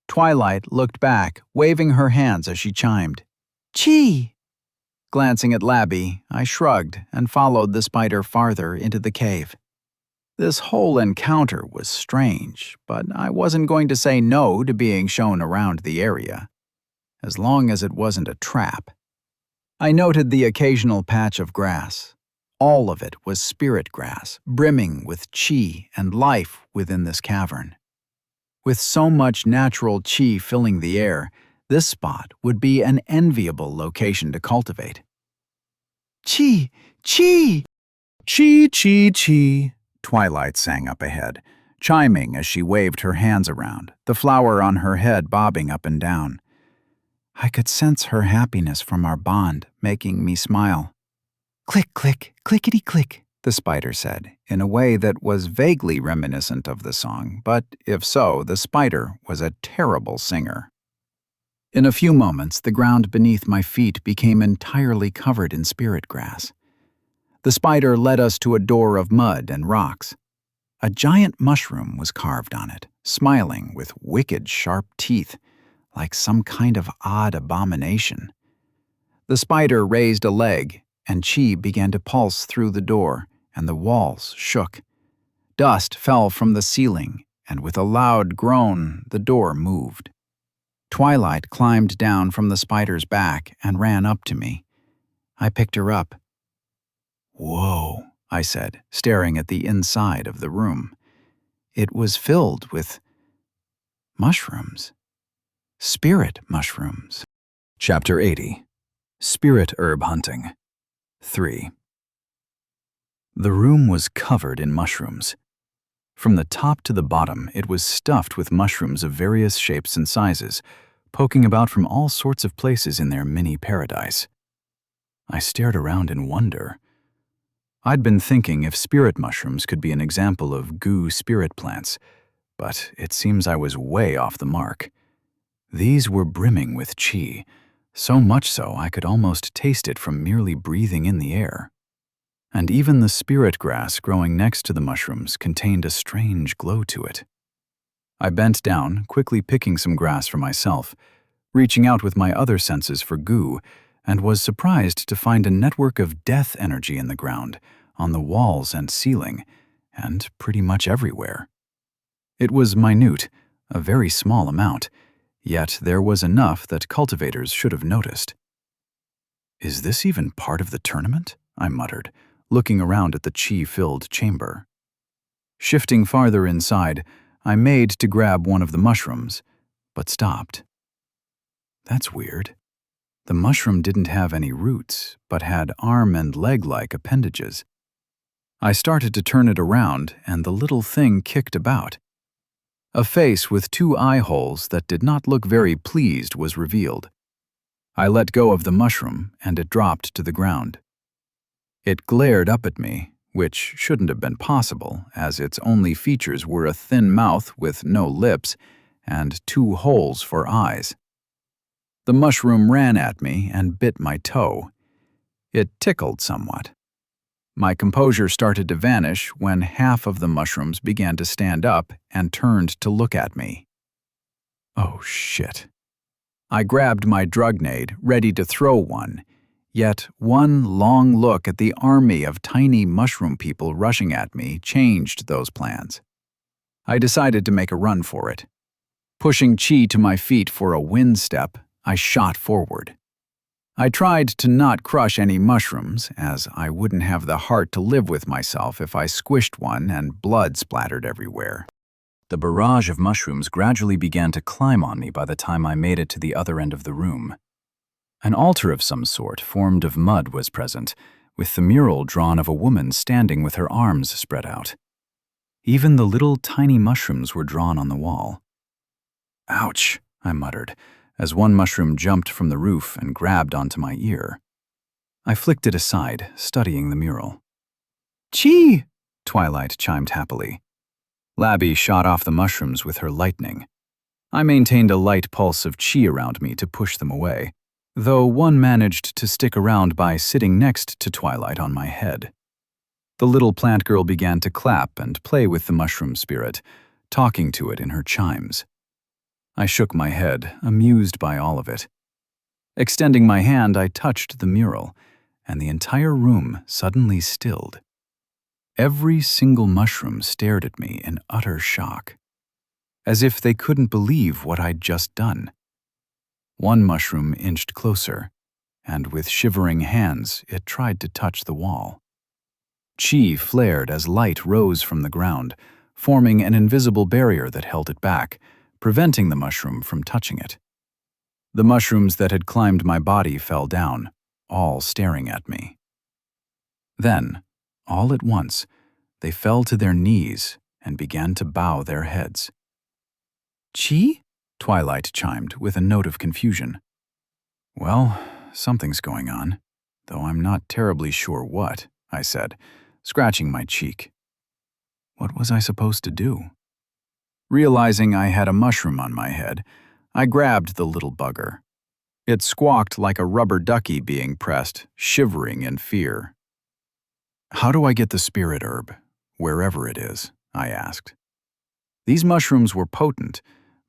Twilight looked back, waving her hands as she chimed. "Chi!" Glancing at Labby, I shrugged and followed the spider farther into the cave. This whole encounter was strange, but I wasn't going to say no to being shown around the area, as long as it wasn't a trap. I noted the occasional patch of grass. All of it was spirit grass, brimming with chi and life within this cavern. With so much natural chi filling the air, this spot would be an enviable location to cultivate. "Chi! Chi! Chi, chi, chi," Twilight sang up ahead, chiming as she waved her hands around, the flower on her head bobbing up and down. I could sense her happiness from our bond, making me smile. "Click, click, clickety-click," the spider said, in a way that was vaguely reminiscent of the song, but if so, the spider was a terrible singer. In a few moments, the ground beneath my feet became entirely covered in spirit grass. The spider led us to a door of mud and rocks. A giant mushroom was carved on it, smiling with wicked sharp teeth, like some kind of odd abomination. The spider raised a leg, and chi began to pulse through the door, and the walls shook. Dust fell from the ceiling, and with a loud groan, the door moved. Twilight climbed down from the spider's back and ran up to me. I picked her up. "Whoa," I said, staring at the inside of the room. It was filled with mushrooms. Spirit mushrooms. Chapter 80. Spirit Herb Hunting. 3. The room was covered in mushrooms. From the top to the bottom, it was stuffed with mushrooms of various shapes and sizes, poking about from all sorts of places in their mini paradise. I stared around in wonder. I'd been thinking if spirit mushrooms could be an example of goo spirit plants, but it seems I was way off the mark. These were brimming with chi, so much so I could almost taste it from merely breathing in the air. And even the spirit grass growing next to the mushrooms contained a strange glow to it. I bent down, quickly picking some grass for myself, reaching out with my other senses for goo, and was surprised to find a network of death energy in the ground, on the walls and ceiling, and pretty much everywhere. It was minute, a very small amount, yet there was enough that cultivators should have noticed. "Is this even part of the tournament?" I muttered, looking around at the chi-filled chamber. Shifting farther inside, I made to grab one of the mushrooms, but stopped. That's weird. The mushroom didn't have any roots, but had arm and leg-like appendages. I started to turn it around, and the little thing kicked about. A face with 2 eye holes that did not look very pleased was revealed. I let go of the mushroom, and it dropped to the ground. It glared up at me, which shouldn't have been possible, as its only features were a thin mouth with no lips and 2 holes for eyes. The mushroom ran at me and bit my toe. It tickled somewhat. My composure started to vanish when half of the mushrooms began to stand up and turned to look at me. Oh, shit. I grabbed my drugnade, ready to throw one, yet one long look at the army of tiny mushroom people rushing at me changed those plans. I decided to make a run for it. Pushing Chi to my feet for a wind step, I shot forward. I tried to not crush any mushrooms, as I wouldn't have the heart to live with myself if I squished one and blood splattered everywhere. The barrage of mushrooms gradually began to climb on me by the time I made it to the other end of the room. An altar of some sort, formed of mud, was present, with the mural drawn of a woman standing with her arms spread out. Even the little tiny mushrooms were drawn on the wall. "Ouch," I muttered, as one mushroom jumped from the roof and grabbed onto my ear. I flicked it aside, studying the mural. "Chi!" Twilight chimed happily. Labby shot off the mushrooms with her lightning. I maintained a light pulse of chi around me to push them away, though one managed to stick around by sitting next to Twilight on my head. The little plant girl began to clap and play with the mushroom spirit, talking to it in her chimes. I shook my head, amused by all of it. Extending my hand, I touched the mural, and the entire room suddenly stilled. Every single mushroom stared at me in utter shock, as if they couldn't believe what I'd just done. One mushroom inched closer, and with shivering hands, it tried to touch the wall. Chi flared as light rose from the ground, forming an invisible barrier that held it back, preventing the mushroom from touching it. The mushrooms that had climbed my body fell down, all staring at me. Then, all at once, they fell to their knees and began to bow their heads. "Chi?" Twilight chimed with a note of confusion. "Well, something's going on, though I'm not terribly sure what," I said, scratching my cheek. What was I supposed to do? Realizing I had a mushroom on my head, I grabbed the little bugger. It squawked like a rubber ducky being pressed, shivering in fear. "How do I get the spirit herb, wherever it is?" I asked. These mushrooms were potent,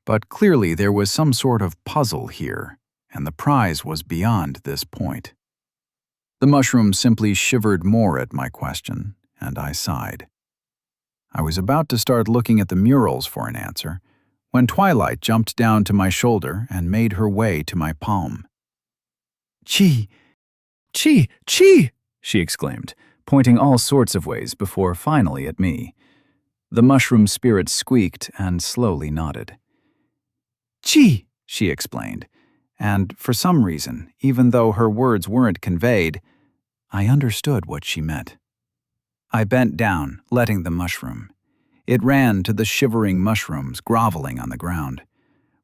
but clearly there was some sort of puzzle here, and the prize was beyond this point. The mushroom simply shivered more at my question, and I sighed. I was about to start looking at the murals for an answer, when Twilight jumped down to my shoulder and made her way to my palm. "Chi! Chi! Chi!" she exclaimed, pointing all sorts of ways before finally at me. The mushroom spirit squeaked and slowly nodded. "Chi!" she explained, and for some reason, even though her words weren't conveyed, I understood what she meant. I bent down, letting the mushroom. It ran to the shivering mushrooms groveling on the ground.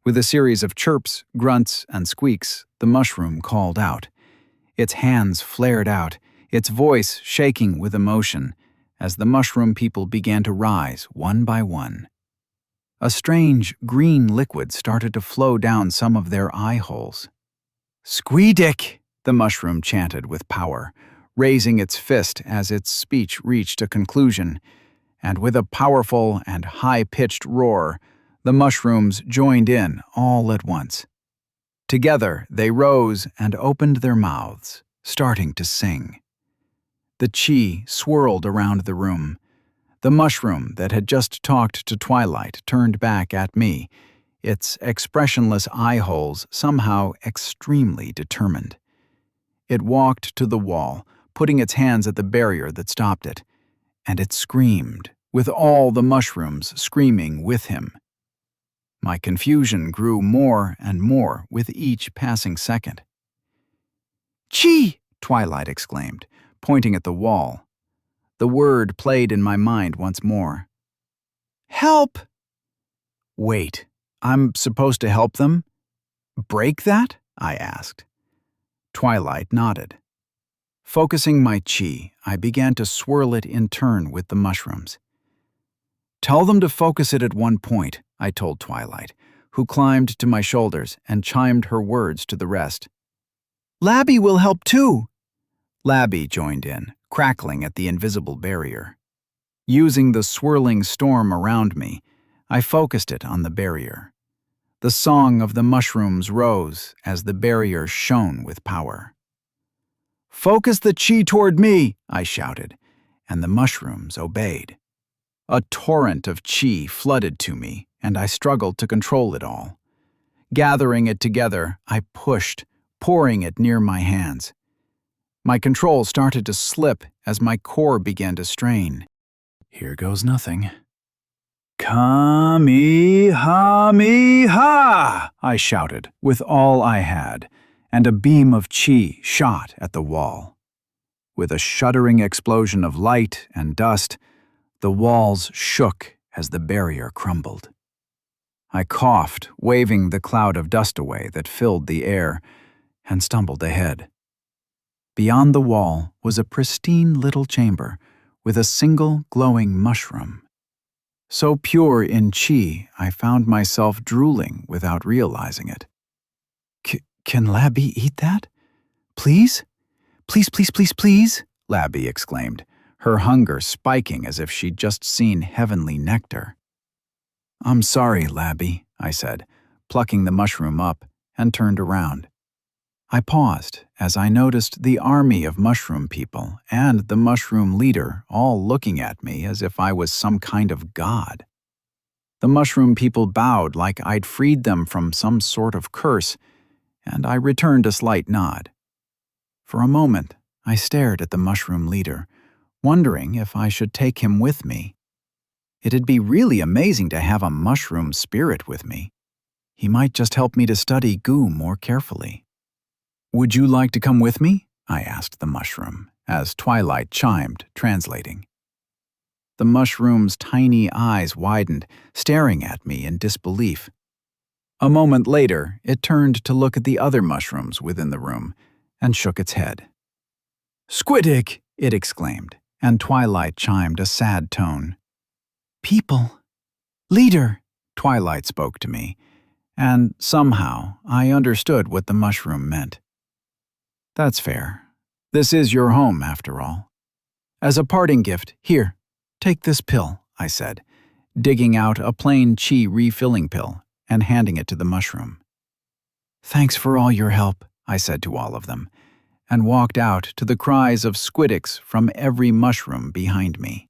With a series of chirps, grunts, and squeaks, the mushroom called out. Its hands flared out, its voice shaking with emotion, as the mushroom people began to rise one by one. A strange green liquid started to flow down some of their eye holes. "Squeedick!" the mushroom chanted with power, raising its fist as its speech reached a conclusion, and with a powerful and high-pitched roar, the mushrooms joined in all at once. Together, they rose and opened their mouths, starting to sing. The chi swirled around the room. The mushroom that had just talked to Twilight turned back at me, its expressionless eye holes somehow extremely determined. It walked to the wall, putting its hands at the barrier that stopped it, and it screamed, with all the mushrooms screaming with him. My confusion grew more and more with each passing second. "Chi!" Twilight exclaimed, pointing at the wall. The word played in my mind once more. "Help!" "Wait, I'm supposed to help them? Break that?" I asked. Twilight nodded. Focusing my chi, I began to swirl it in turn with the mushrooms. "Tell them to focus it at one point," I told Twilight, who climbed to my shoulders and chimed her words to the rest. "Labby will help too." Labby joined in, crackling at the invisible barrier. Using the swirling storm around me, I focused it on the barrier. The song of the mushrooms rose as the barrier shone with power. "Focus the chi toward me," I shouted, and the mushrooms obeyed. A torrent of chi flooded to me, and I struggled to control it all. Gathering it together, I pushed, pouring it near my hands. My control started to slip as my core began to strain. Here goes nothing. Kamehameha! I shouted with all I had, and a beam of chi shot at the wall. With a shuddering explosion of light and dust, the walls shook as the barrier crumbled. I coughed, waving the cloud of dust away that filled the air, and stumbled ahead. Beyond the wall was a pristine little chamber with a single glowing mushroom. So pure in chi, I found myself drooling without realizing it. Can Labby eat that? Please? Please, please, please, please, Labby exclaimed, her hunger spiking as if she'd just seen heavenly nectar. "I'm sorry, Labby," I said, plucking the mushroom up, and turned around. I paused as I noticed the army of mushroom people and the mushroom leader all looking at me as if I was some kind of god. The mushroom people bowed like I'd freed them from some sort of curse, and I returned a slight nod. For a moment, I stared at the mushroom leader, wondering if I should take him with me. It'd be really amazing to have a mushroom spirit with me. He might just help me to study goo more carefully. "Would you like to come with me?" I asked the mushroom, as Twilight chimed, translating. The mushroom's tiny eyes widened, staring at me in disbelief. A moment later, it turned to look at the other mushrooms within the room and shook its head. "Squiddick!" it exclaimed, and Twilight chimed a sad tone. "People! Leader!" Twilight spoke to me, and somehow I understood what the mushroom meant. "That's fair. This is your home, after all. As a parting gift, here, take this pill," I said, digging out a plain chi refilling pill and handing it to the mushroom. "Thanks for all your help," I said to all of them, and walked out to the cries of squiddicks from every mushroom behind me.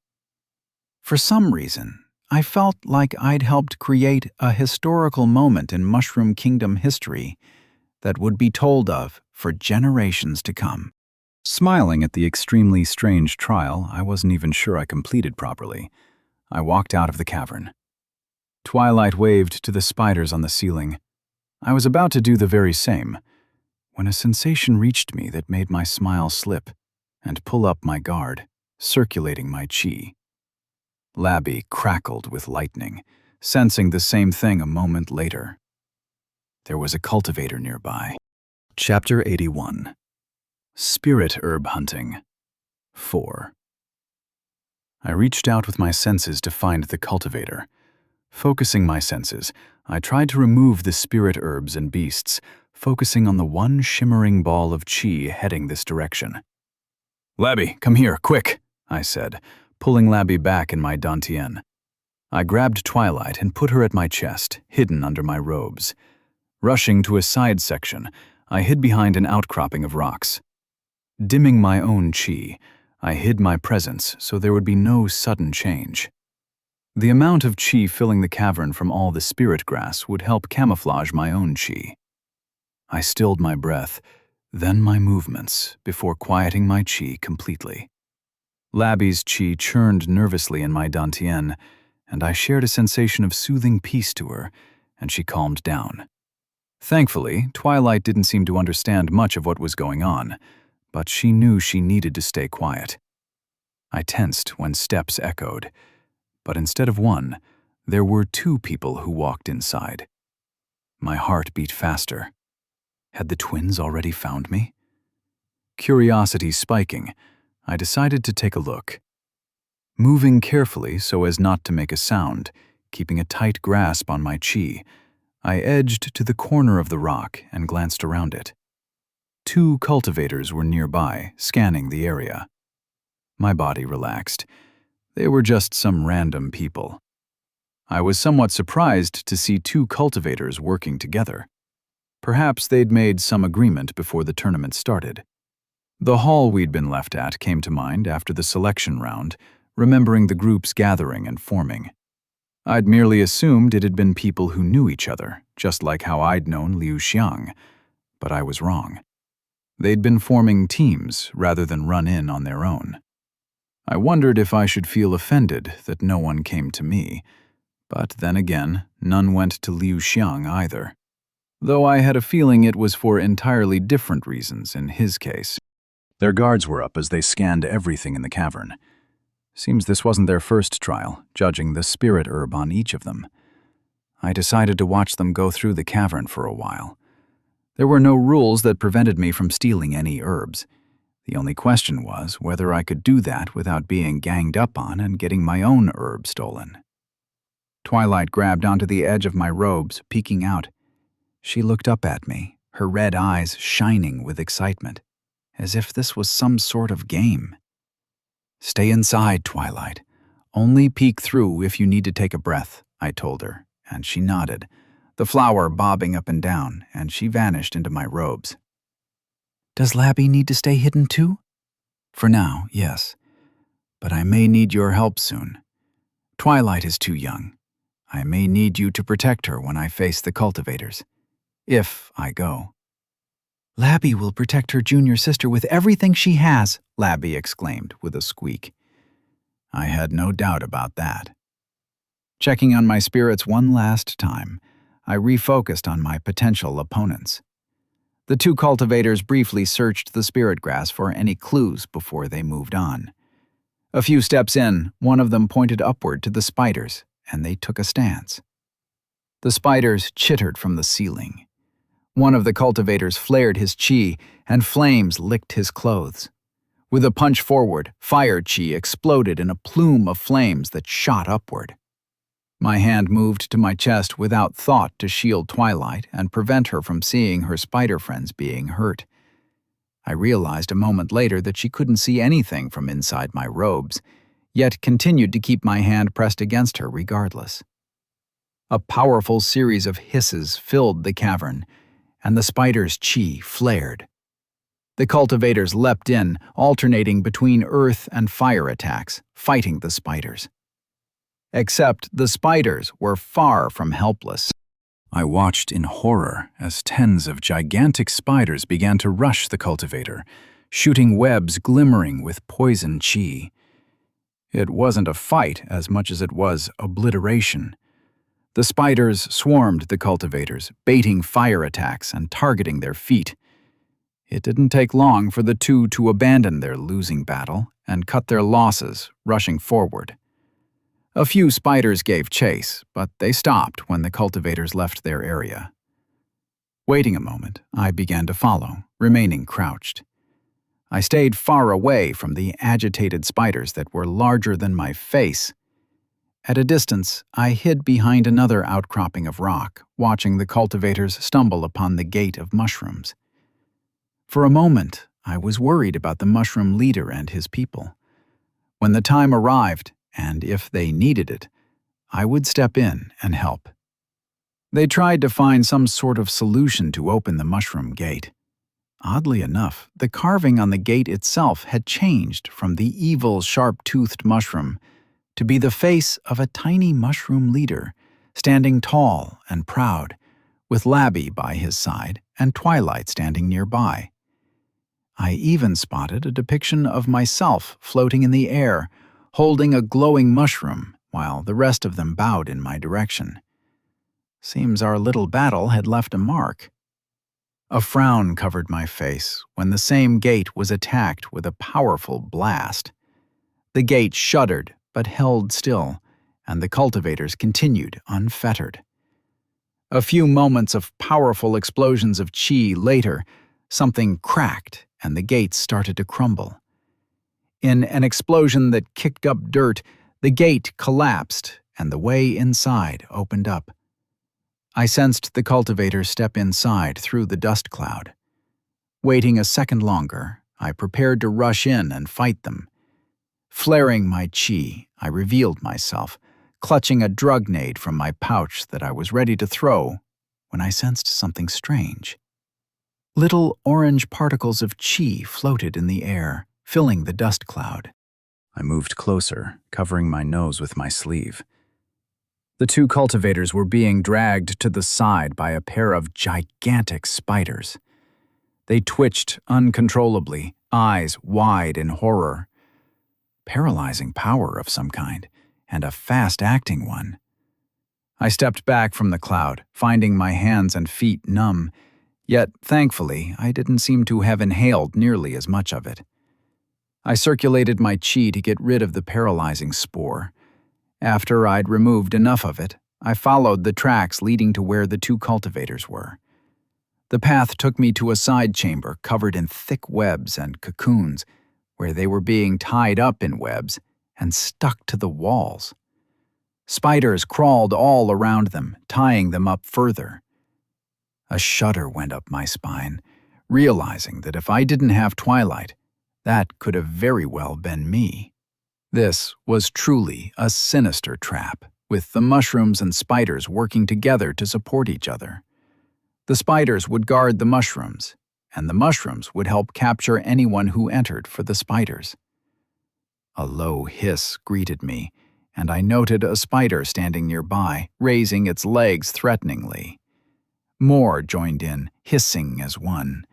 For some reason, I felt like I'd helped create a historical moment in Mushroom Kingdom history that would be told of for generations to come. Smiling at the extremely strange trial I wasn't even sure I completed properly, I walked out of the cavern. Twilight waved to the spiders on the ceiling. I was about to do the very same, when a sensation reached me that made my smile slip and pull up my guard, circulating my chi. Labby crackled with lightning, sensing the same thing a moment later. There was a cultivator nearby. Chapter 81. Spirit Herb Hunting. 4. I reached out with my senses to find the cultivator. Focusing my senses, I tried to remove the spirit herbs and beasts, focusing on the one shimmering ball of chi heading this direction. "Labby, come here, quick," I said, pulling Labby back in my dantian. I grabbed Twilight and put her at my chest, hidden under my robes. Rushing to a side section, I hid behind an outcropping of rocks. Dimming my own chi, I hid my presence so there would be no sudden change. The amount of chi filling the cavern from all the spirit grass would help camouflage my own chi. I stilled my breath, then my movements, before quieting my chi completely. Labby's chi churned nervously in my dantian, and I shared a sensation of soothing peace to her, and she calmed down. Thankfully, Twilight didn't seem to understand much of what was going on, but she knew she needed to stay quiet. I tensed when steps echoed, but instead of one, there were 2 people who walked inside. My heart beat faster. Had the twins already found me? curiosity spiking, I decided to take a look. Moving carefully so as not to make a sound, keeping a tight grasp on my chi, I edged to the corner of the rock and glanced around it. 2 cultivators were nearby, scanning the area. My body relaxed. They were just some random people. I was somewhat surprised to see 2 cultivators working together. Perhaps they'd made some agreement before the tournament started. The hall we'd been left at came to mind after the selection round, remembering the groups gathering and forming. I'd merely assumed it had been people who knew each other, just like how I'd known Liu Xiang, but I was wrong. They'd been forming teams rather than run in on their own. I wondered if I should feel offended that no one came to me, but then again, none went to Liu Xiang either. Though I had a feeling it was for entirely different reasons in his case. Their guards were up as they scanned everything in the cavern. Seems this wasn't their first trial, judging the spirit herb on each of them. I decided to watch them go through the cavern for a while. There were no rules that prevented me from stealing any herbs. The only question was whether I could do that without being ganged up on and getting my own herb stolen. Twilight grabbed onto the edge of my robes, peeking out. She looked up at me, her red eyes shining with excitement, as if this was some sort of game. "Stay inside, Twilight. Only peek through if you need to take a breath," I told her, and she nodded, the flower bobbing up and down, and she vanished into my robes. "Does Labby need to stay hidden too?" "For now, yes. But I may need your help soon. Twilight is too young. I may need you to protect her when I face the cultivators. If I go." "Labby will protect her junior sister with everything she has," Labby exclaimed with a squeak. I had no doubt about that. Checking on my spirits one last time, I refocused on my potential opponents. The 2 cultivators briefly searched the spirit grass for any clues before they moved on. A few steps in, one of them pointed upward to the spiders, and they took a stance. The spiders chittered from the ceiling. One of the cultivators flared his chi, and flames licked his clothes. With a punch forward, fire chi exploded in a plume of flames that shot upward. My hand moved to my chest without thought to shield Twilight and prevent her from seeing her spider friends being hurt. I realized a moment later that she couldn't see anything from inside my robes, yet continued to keep my hand pressed against her regardless. A powerful series of hisses filled the cavern, and the spider's chi flared. The cultivators leapt in, alternating between earth and fire attacks, fighting the spiders. Except the spiders were far from helpless. I watched in horror as tens of gigantic spiders began to rush the cultivator, shooting webs glimmering with poison chi. It wasn't a fight as much as it was obliteration. The spiders swarmed the cultivators, baiting fire attacks and targeting their feet. It didn't take long for the 2 to abandon their losing battle and cut their losses, rushing forward. A few spiders gave chase, but they stopped when the cultivators left their area. Waiting a moment, I began to follow, remaining crouched. I stayed far away from the agitated spiders that were larger than my face. At a distance, I hid behind another outcropping of rock, watching the cultivators stumble upon the gate of mushrooms. For a moment, I was worried about the mushroom leader and his people. When the time arrived, and if they needed it, I would step in and help. They tried to find some sort of solution to open the mushroom gate. Oddly enough, the carving on the gate itself had changed from the evil, sharp-toothed mushroom to be the face of a tiny mushroom leader, standing tall and proud, with Labby by his side and Twilight standing nearby. I even spotted a depiction of myself floating in the air, holding a glowing mushroom, while the rest of them bowed in my direction. Seems our little battle had left a mark. A frown covered my face when the same gate was attacked with a powerful blast. The gate shuddered but held still, and the cultivators continued unfettered. A few moments of powerful explosions of chi later, something cracked and the gates started to crumble. In an explosion that kicked up dirt, the gate collapsed and the way inside opened up. I sensed the cultivator step inside through the dust cloud. Waiting a second longer, I prepared to rush in and fight them. Flaring my chi, I revealed myself, clutching a drug nade from my pouch that I was ready to throw when I sensed something strange. Little orange particles of chi floated in the air, filling the dust cloud. I moved closer, covering my nose with my sleeve. The two cultivators were being dragged to the side by a pair of gigantic spiders. They twitched uncontrollably, eyes wide in horror. Paralyzing power of some kind, and a fast-acting one. I stepped back from the cloud, finding my hands and feet numb, yet, thankfully, I didn't seem to have inhaled nearly as much of it. I circulated my chi to get rid of the paralyzing spore. After I'd removed enough of it, I followed the tracks leading to where the two cultivators were. The path took me to a side chamber covered in thick webs and cocoons, where they were being tied up in webs and stuck to the walls. Spiders crawled all around them, tying them up further. A shudder went up my spine, realizing that if I didn't have Twilight, that could have very well been me. This was truly a sinister trap, with the mushrooms and spiders working together to support each other. The spiders would guard the mushrooms, and the mushrooms would help capture anyone who entered for the spiders. A low hiss greeted me, and I noted a spider standing nearby, raising its legs threateningly. More joined in, hissing as one,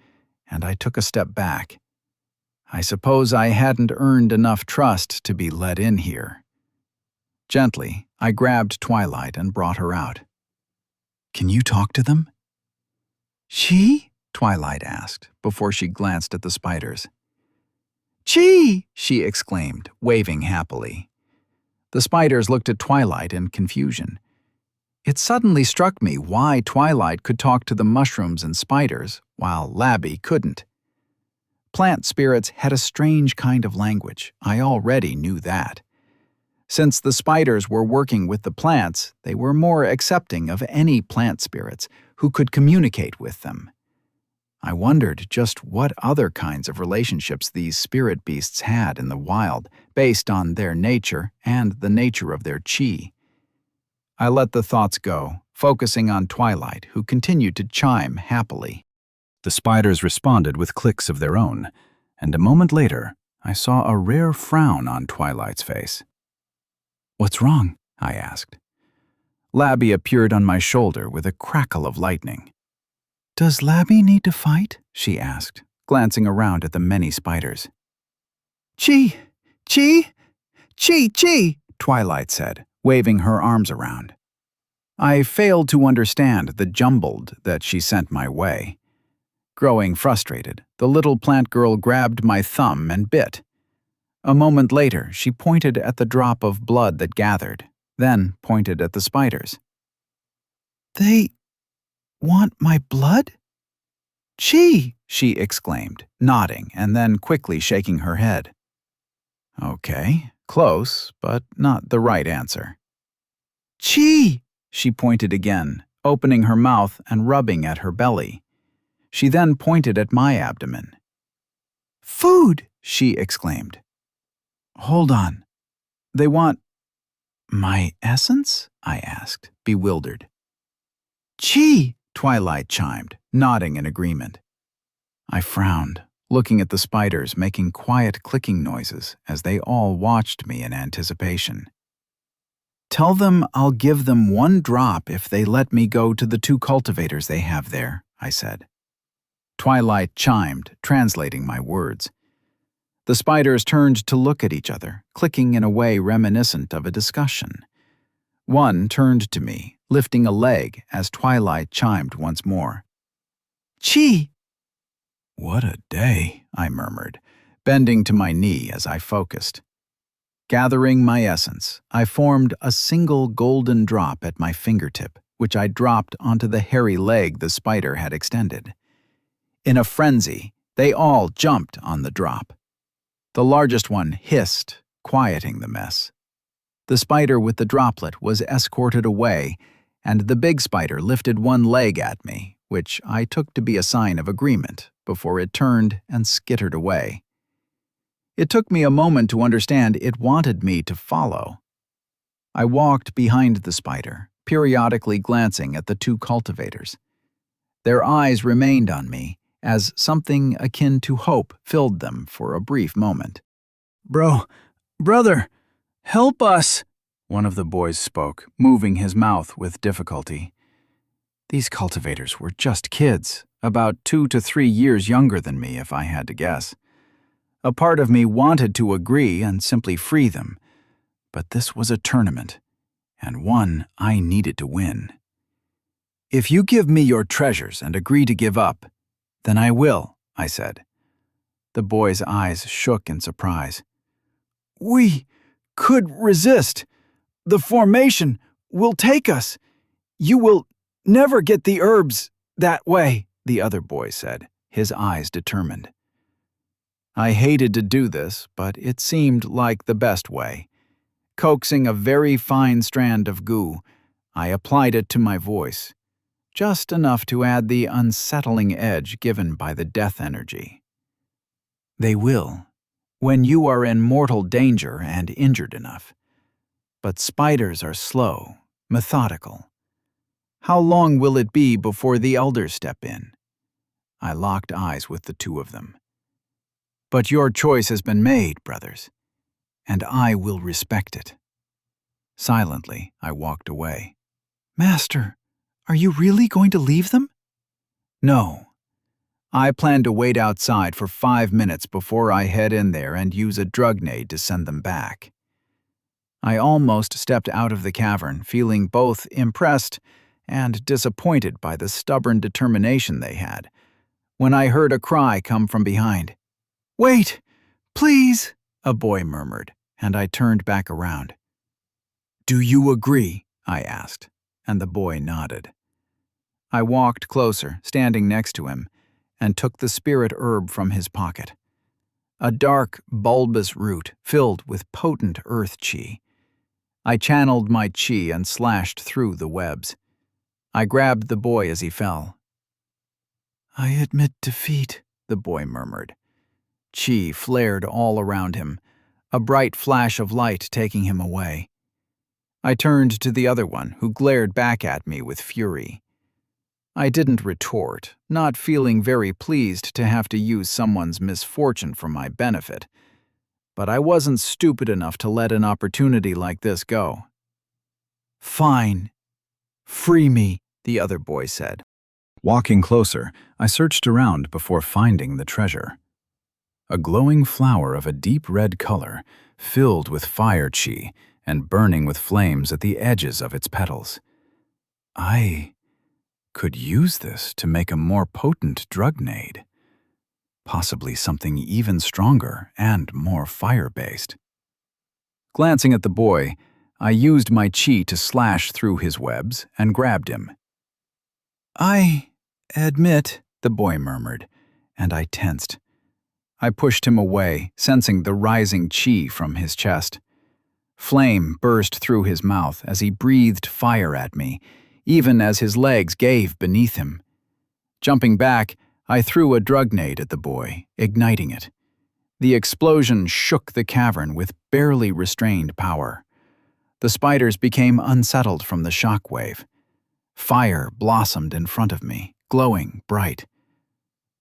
and I took a step back. I suppose I hadn't earned enough trust to be let in here. Gently, I grabbed Twilight and brought her out. "Can you talk to them?" "She?" Twilight asked, before she glanced at the spiders. "Chi!" she exclaimed, waving happily. The spiders looked at Twilight in confusion. It suddenly struck me why Twilight could talk to the mushrooms and spiders, while Labby couldn't. Plant spirits had a strange kind of language. I already knew that. Since the spiders were working with the plants, they were more accepting of any plant spirits who could communicate with them. I wondered just what other kinds of relationships these spirit beasts had in the wild, based on their nature and the nature of their chi. I let the thoughts go, focusing on Twilight, who continued to chime happily. The spiders responded with clicks of their own, and a moment later, I saw a rare frown on Twilight's face. "What's wrong?" I asked. Labby appeared on my shoulder with a crackle of lightning. "Does Labby need to fight?" she asked, glancing around at the many spiders. "Chi! Chi! Chi! Chi!" Twilight said, waving her arms around. I failed to understand the jumbled that she sent my way. Growing frustrated, the little plant girl grabbed my thumb and bit. A moment later, she pointed at the drop of blood that gathered, then pointed at the spiders. "They want my blood?" "Chi!" she exclaimed, nodding and then quickly shaking her head. Okay, close, but not the right answer. "Chi!" she pointed again, opening her mouth and rubbing at her belly. She then pointed at my abdomen. "Food!" she exclaimed. "Hold on. They want my essence?" I asked, bewildered. "Chi!" Twilight chimed, nodding in agreement. I frowned, looking at the spiders making quiet clicking noises as they all watched me in anticipation. "Tell them I'll give them 1 drop if they let me go to the 2 cultivators they have there," I said. Twilight chimed, translating my words. The spiders turned to look at each other, clicking in a way reminiscent of a discussion. One turned to me, lifting a leg as Twilight chimed once more. "Chi!" "What a day," I murmured, bending to my knee as I focused. Gathering my essence, I formed a single golden drop at my fingertip, which I dropped onto the hairy leg the spider had extended. In a frenzy, They all jumped on the drop. The largest one hissed, quieting the mess. The spider with the droplet was escorted away, and the big spider lifted one leg at me, which I took to be a sign of agreement, before it turned and skittered away. It took me a moment to understand it wanted me to follow. I walked behind the spider, periodically glancing at the two cultivators. Their eyes remained on me, as something akin to hope filled them for a brief moment. Brother, help us," one of the boys spoke, moving his mouth with difficulty. These cultivators were just kids, about 2 to 3 years younger than me, if I had to guess. A part of me wanted to agree and simply free them, but this was a tournament, and one I needed to win. "If you give me your treasures and agree to give up, then I will," I said. The boy's eyes shook in surprise. "We could resist. The formation will take us. You will never get the herbs that way," the other boy said, his eyes determined. I hated to do this, but it seemed like the best way. Coaxing a very fine strand of goo, I applied it to my voice, just enough to add the unsettling edge given by the death energy. "They will, when you are in mortal danger and injured enough. But spiders are slow, methodical. How long will it be before the elders step in?" I locked eyes with the two of them. "But your choice has been made, brothers, and I will respect it." Silently, I walked away. "Master, are you really going to leave them?" "No. I plan to wait outside for 5 minutes before I head in there and use a drug nade to send them back." I almost stepped out of the cavern, feeling both impressed and disappointed by the stubborn determination they had, when I heard a cry come from behind. "Wait, please," a boy murmured, and I turned back around. "Do you agree?" I asked, and the boy nodded. I walked closer, standing next to him, and took the spirit herb from his pocket. A dark, bulbous root filled with potent earth chi. I channeled my chi and slashed through the webs. I grabbed the boy as he fell. "I admit defeat," the boy murmured. Chi flared all around him, a bright flash of light taking him away. I turned to the other one, who glared back at me with fury. I didn't retort, not feeling very pleased to have to use someone's misfortune for my benefit. But I wasn't stupid enough to let an opportunity like this go. "Fine. Free me," the other boy said. Walking closer, I searched around before finding the treasure. A glowing flower of a deep red color, filled with fire chi and burning with flames at the edges of its petals. I could use this to make a more potent drug nade. Possibly something even stronger and more fire-based. Glancing at the boy, I used my chi to slash through his webs and grabbed him. "I admit," the boy murmured, and I tensed. I pushed him away, sensing the rising chi from his chest. Flame burst through his mouth as he breathed fire at me, even as his legs gave beneath him. Jumping back, I threw a drug nade at the boy, igniting it. The explosion shook the cavern with barely restrained power. The spiders became unsettled from the shock wave. Fire blossomed in front of me, glowing bright.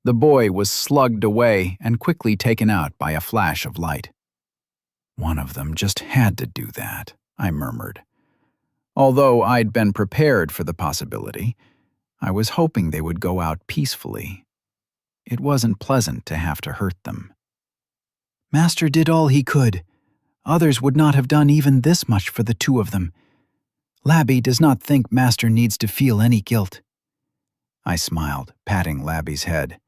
The boy was slugged away and quickly taken out by a flash of light. "One of them just had to do that," I murmured. Although I'd been prepared for the possibility, I was hoping they would go out peacefully. It wasn't pleasant to have to hurt them. "Master did all he could. Others would not have done even this much for the two of them. Labby does not think Master needs to feel any guilt." I smiled, patting Labby's head.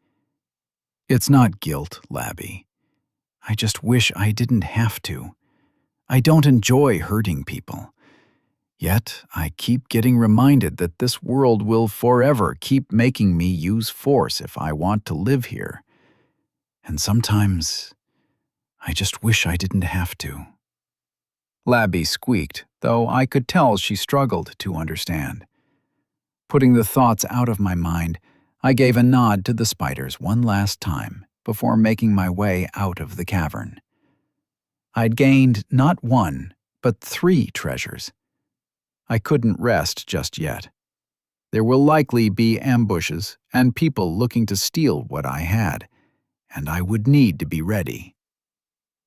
"It's not guilt, Labby. I just wish I didn't have to. I don't enjoy hurting people. Yet I keep getting reminded that this world will forever keep making me use force if I want to live here. And sometimes I just wish I didn't have to." Labby squeaked, though I could tell she struggled to understand. Putting the thoughts out of my mind, I gave a nod to the spiders one last time before making my way out of the cavern. I'd gained not one, but 3 treasures. I couldn't rest just yet. There will likely be ambushes and people looking to steal what I had, and I would need to be ready.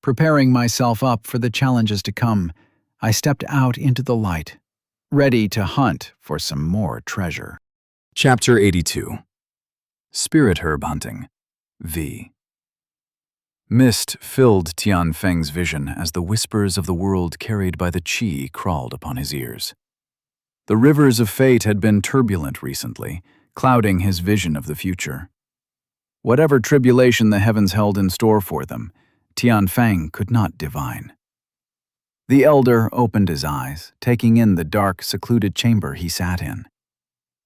Preparing myself up for the challenges to come, I stepped out into the light, ready to hunt for some more treasure. Chapter 82. Spirit Herb Hunting. V. Mist filled Tian Feng's vision as the whispers of the world carried by the qi crawled upon his ears. The rivers of fate had been turbulent recently, clouding his vision of the future. Whatever tribulation the heavens held in store for them, Tian Feng could not divine. The elder opened his eyes, taking in the dark, secluded chamber he sat in.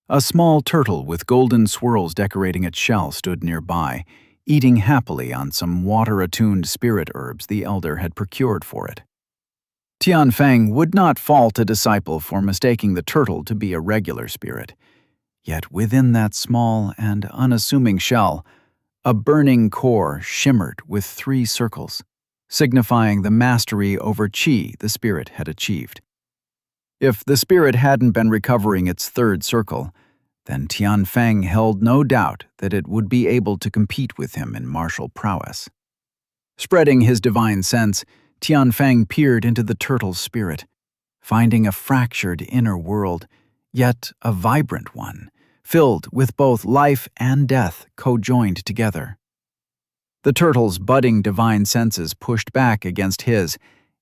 A small turtle with golden swirls decorating its shell stood nearby, eating happily on some water-attuned spirit herbs the elder had procured for it. Tian Feng would not fault a disciple for mistaking the turtle to be a regular spirit, yet within that small and unassuming shell, a burning core shimmered with 3 circles, signifying the mastery over qi the spirit had achieved. If the spirit hadn't been recovering its 3rd circle, then Tian Feng held no doubt that it would be able to compete with him in martial prowess. Spreading his divine sense, Tian Feng peered into the turtle's spirit, finding a fractured inner world, yet a vibrant one, filled with both life and death co-joined together. The turtle's budding divine senses pushed back against his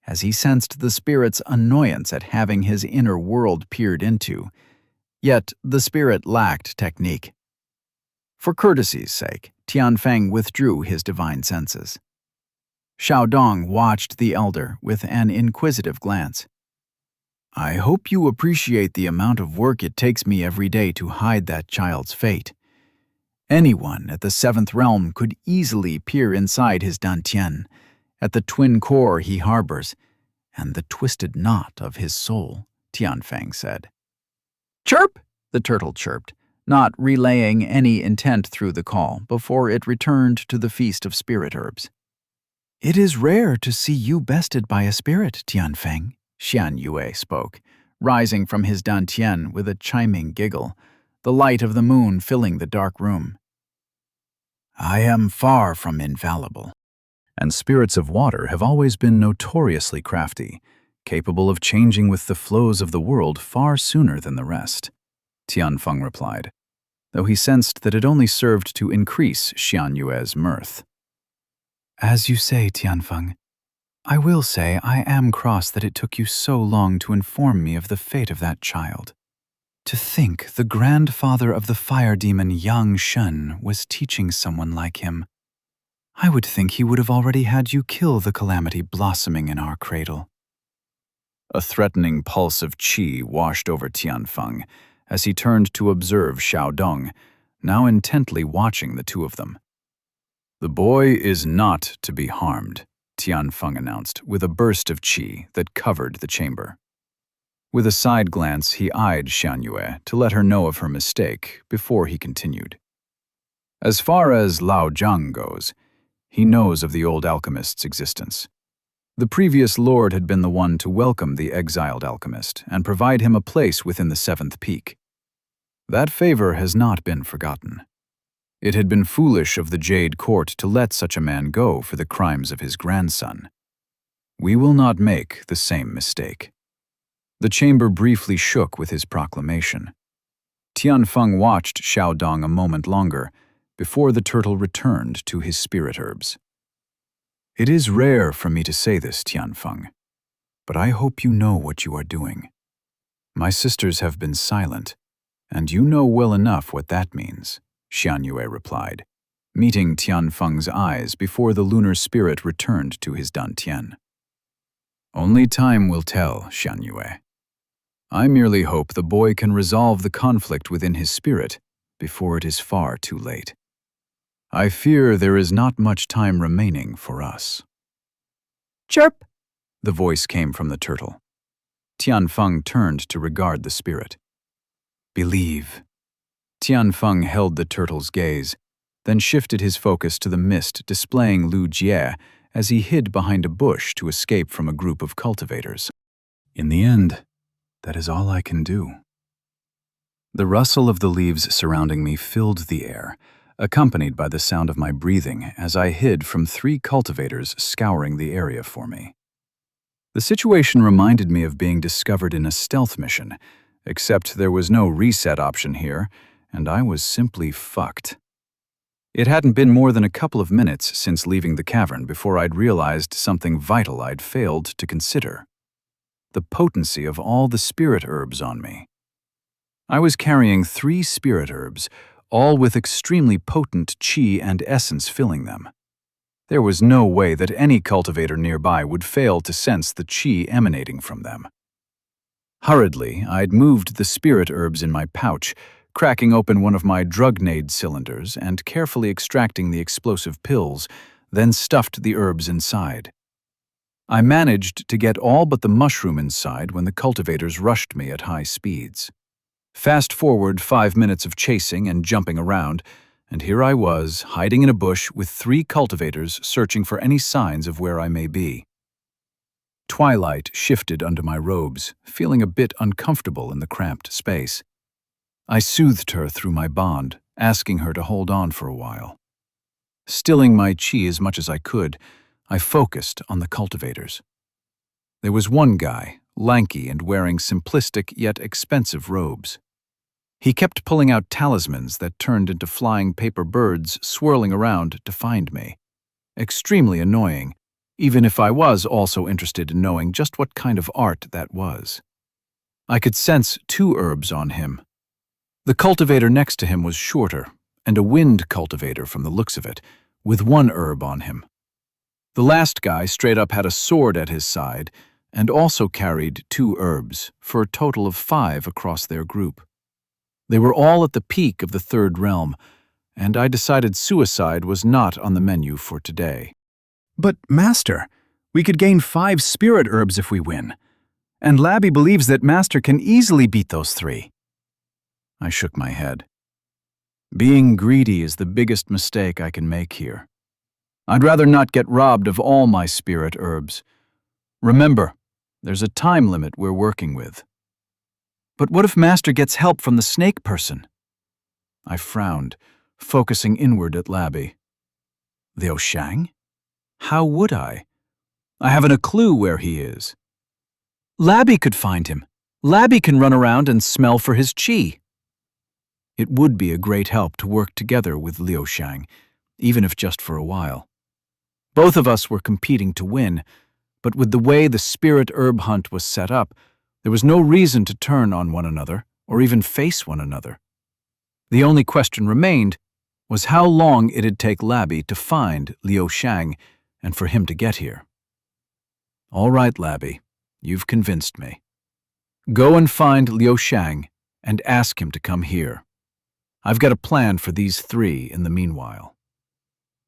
as he sensed the spirit's annoyance at having his inner world peered into, yet the spirit lacked technique. For courtesy's sake, Tian Feng withdrew his divine senses. Xiaodong watched the elder with an inquisitive glance. "I hope you appreciate the amount of work it takes me every day to hide that child's fate. Anyone at the 7th realm could easily peer inside his dantian, at the twin core he harbors, and the twisted knot of his soul," Tian Feng said. "Chirp!" the turtle chirped, not relaying any intent through the call before it returned to the feast of spirit herbs. "It is rare to see you bested by a spirit, Tian Feng," Xian Yue spoke, rising from his dantian with a chiming giggle, the light of the moon filling the dark room. "I am far from infallible, And spirits of water have always been notoriously crafty, capable of changing with the flows of the world far sooner than the rest," Tian Feng replied, though he sensed that it only served to increase Xian Yue's mirth. "As you say, Tian Feng, I will say I am cross that it took you so long to inform me of the fate of that child. To think the grandfather of the fire demon Yang Shen was teaching someone like him. I would think he would have already had you kill the calamity blossoming in our cradle." A threatening pulse of qi washed over Tian Feng as he turned to observe Xiaodong, now intently watching the 2 of them. "The boy is not to be harmed," Tian Feng announced with a burst of qi that covered the chamber. With a side glance, he eyed Xian Yue to let her know of her mistake before he continued. "As far as Lao Zhang goes, he knows of the old alchemist's existence. The previous lord had been the one to welcome the exiled alchemist and provide him a place within the 7th peak. That favor has not been forgotten. It had been foolish of the Jade Court to let such a man go for the crimes of his grandson. We will not make the same mistake." The chamber briefly shook with his proclamation. Tian Feng watched Xiaodong a moment longer before the turtle returned to his spirit herbs. "It is rare for me to say this, Tian Feng, but I hope you know what you are doing. My sisters have been silent, and you know well enough what that means," Xian Yue replied, meeting Tian Feng's eyes before the lunar spirit returned to his dantian. "Only time will tell, Xian Yue. I merely hope the boy can resolve the conflict within his spirit before it is far too late." I fear there is not much time remaining for us. Chirp! The voice came from the turtle. Tianfeng turned to regard the spirit. Believe. Tianfeng held the turtle's gaze, then shifted his focus to the mist displaying Lu Jie as he hid behind a bush to escape from a group of cultivators. In the end, that is all I can do. The rustle of the leaves surrounding me filled the air, accompanied by the sound of my breathing as I hid from 3 cultivators scouring the area for me. The situation reminded me of being discovered in a stealth mission, except there was no reset option here, and I was simply fucked. It hadn't been more than a couple of minutes since leaving the cavern before I'd realized something vital I'd failed to consider: the potency of all the spirit herbs on me. I was carrying 3 spirit herbs, all with extremely potent qi and essence filling them. There was no way that any cultivator nearby would fail to sense the qi emanating from them. Hurriedly, I'd moved the spirit herbs in my pouch, cracking open one of my drugnade cylinders and carefully extracting the explosive pills, then stuffed the herbs inside. I managed to get all but the mushroom inside when the cultivators rushed me at high speeds. Fast forward 5 minutes of chasing and jumping around, and here I was, hiding in a bush with 3 cultivators searching for any signs of where I may be. Twilight shifted under my robes, feeling a bit uncomfortable in the cramped space. I soothed her through my bond, asking her to hold on for a while. Stilling my qi as much as I could, I focused on the cultivators. There was one guy, lanky and wearing simplistic yet expensive robes. He kept pulling out talismans that turned into flying paper birds swirling around to find me. Extremely annoying, even if I was also interested in knowing just what kind of art that was. I could sense 2 herbs on him. The cultivator next to him was shorter, and a wind cultivator from the looks of it, with 1 herb on him. The last guy straight up had a sword at his side, and also carried 2 herbs, for a total of 5 across their group. They were all at the peak of the 3rd realm, and I decided suicide was not on the menu for today. But, Master, we could gain 5 spirit herbs if we win. And Labby believes that Master can easily beat those 3. I shook my head. Being greedy is the biggest mistake I can make here. I'd rather not get robbed of all my spirit herbs. Remember, there's a time limit we're working with. But what if Master gets help from the snake person? I frowned, focusing inward at Labby. Liu Shang? How would I? I haven't a clue where he is. Labby could find him. Labby can run around and smell for his qi. It would be a great help to work together with Liu Shang, even if just for a while. Both of us were competing to win, but with the way the spirit herb hunt was set up, there was no reason to turn on one another or even face one another. The only question remained was how long it'd take Labby to find Liu Shang and for him to get here. All right, Labby, you've convinced me. Go and find Liu Shang and ask him to come here. I've got a plan for these 3 in the meanwhile.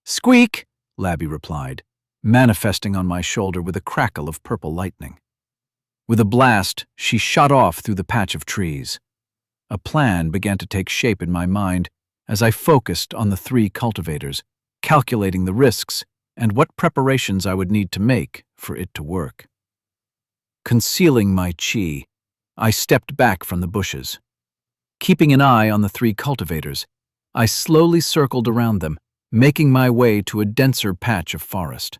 Squeak, Labby replied, manifesting on my shoulder with a crackle of purple lightning. With a blast, she shot off through the patch of trees. A plan began to take shape in my mind as I focused on the 3 cultivators, calculating the risks and what preparations I would need to make for it to work. Concealing my qi, I stepped back from the bushes. Keeping an eye on the 3 cultivators, I slowly circled around them, making my way to a denser patch of forest.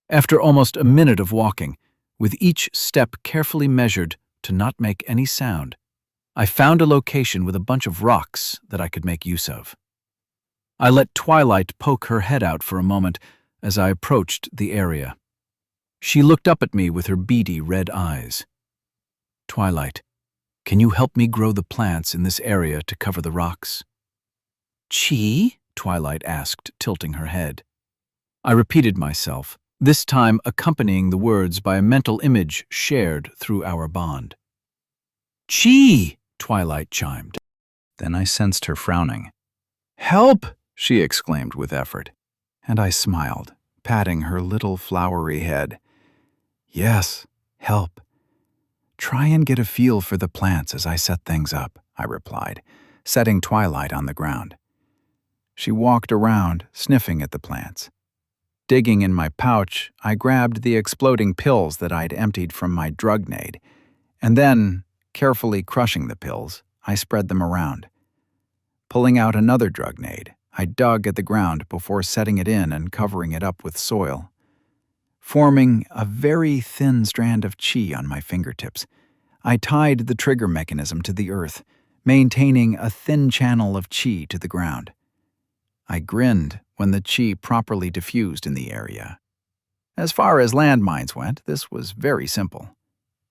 After almost a minute of walking, with each step carefully measured to not make any sound, I found a location with a bunch of rocks that I could make use of. I let Twilight poke her head out for a moment as I approached the area. She looked up at me with her beady red eyes. Twilight, can you help me grow the plants in this area to cover the rocks? Qi? Twilight asked, tilting her head. I repeated myself, this time accompanying the words by a mental image shared through our bond. Qi, Twilight chimed. Then I sensed her frowning. Help, she exclaimed with effort, and I smiled, patting her little flowery head. Yes, help. Try and get a feel for the plants as I set things up, I replied, setting Twilight on the ground. She walked around, sniffing at the plants. Digging in my pouch, I grabbed the exploding pills that I'd emptied from my drug-nade, and then, carefully crushing the pills, I spread them around. Pulling out another drug-nade, I dug at the ground before setting it in and covering it up with soil. Forming a very thin strand of chi on my fingertips, I tied the trigger mechanism to the earth, maintaining a thin channel of chi to the ground. I grinned when the chi properly diffused in the area. As far as landmines went, this was very simple.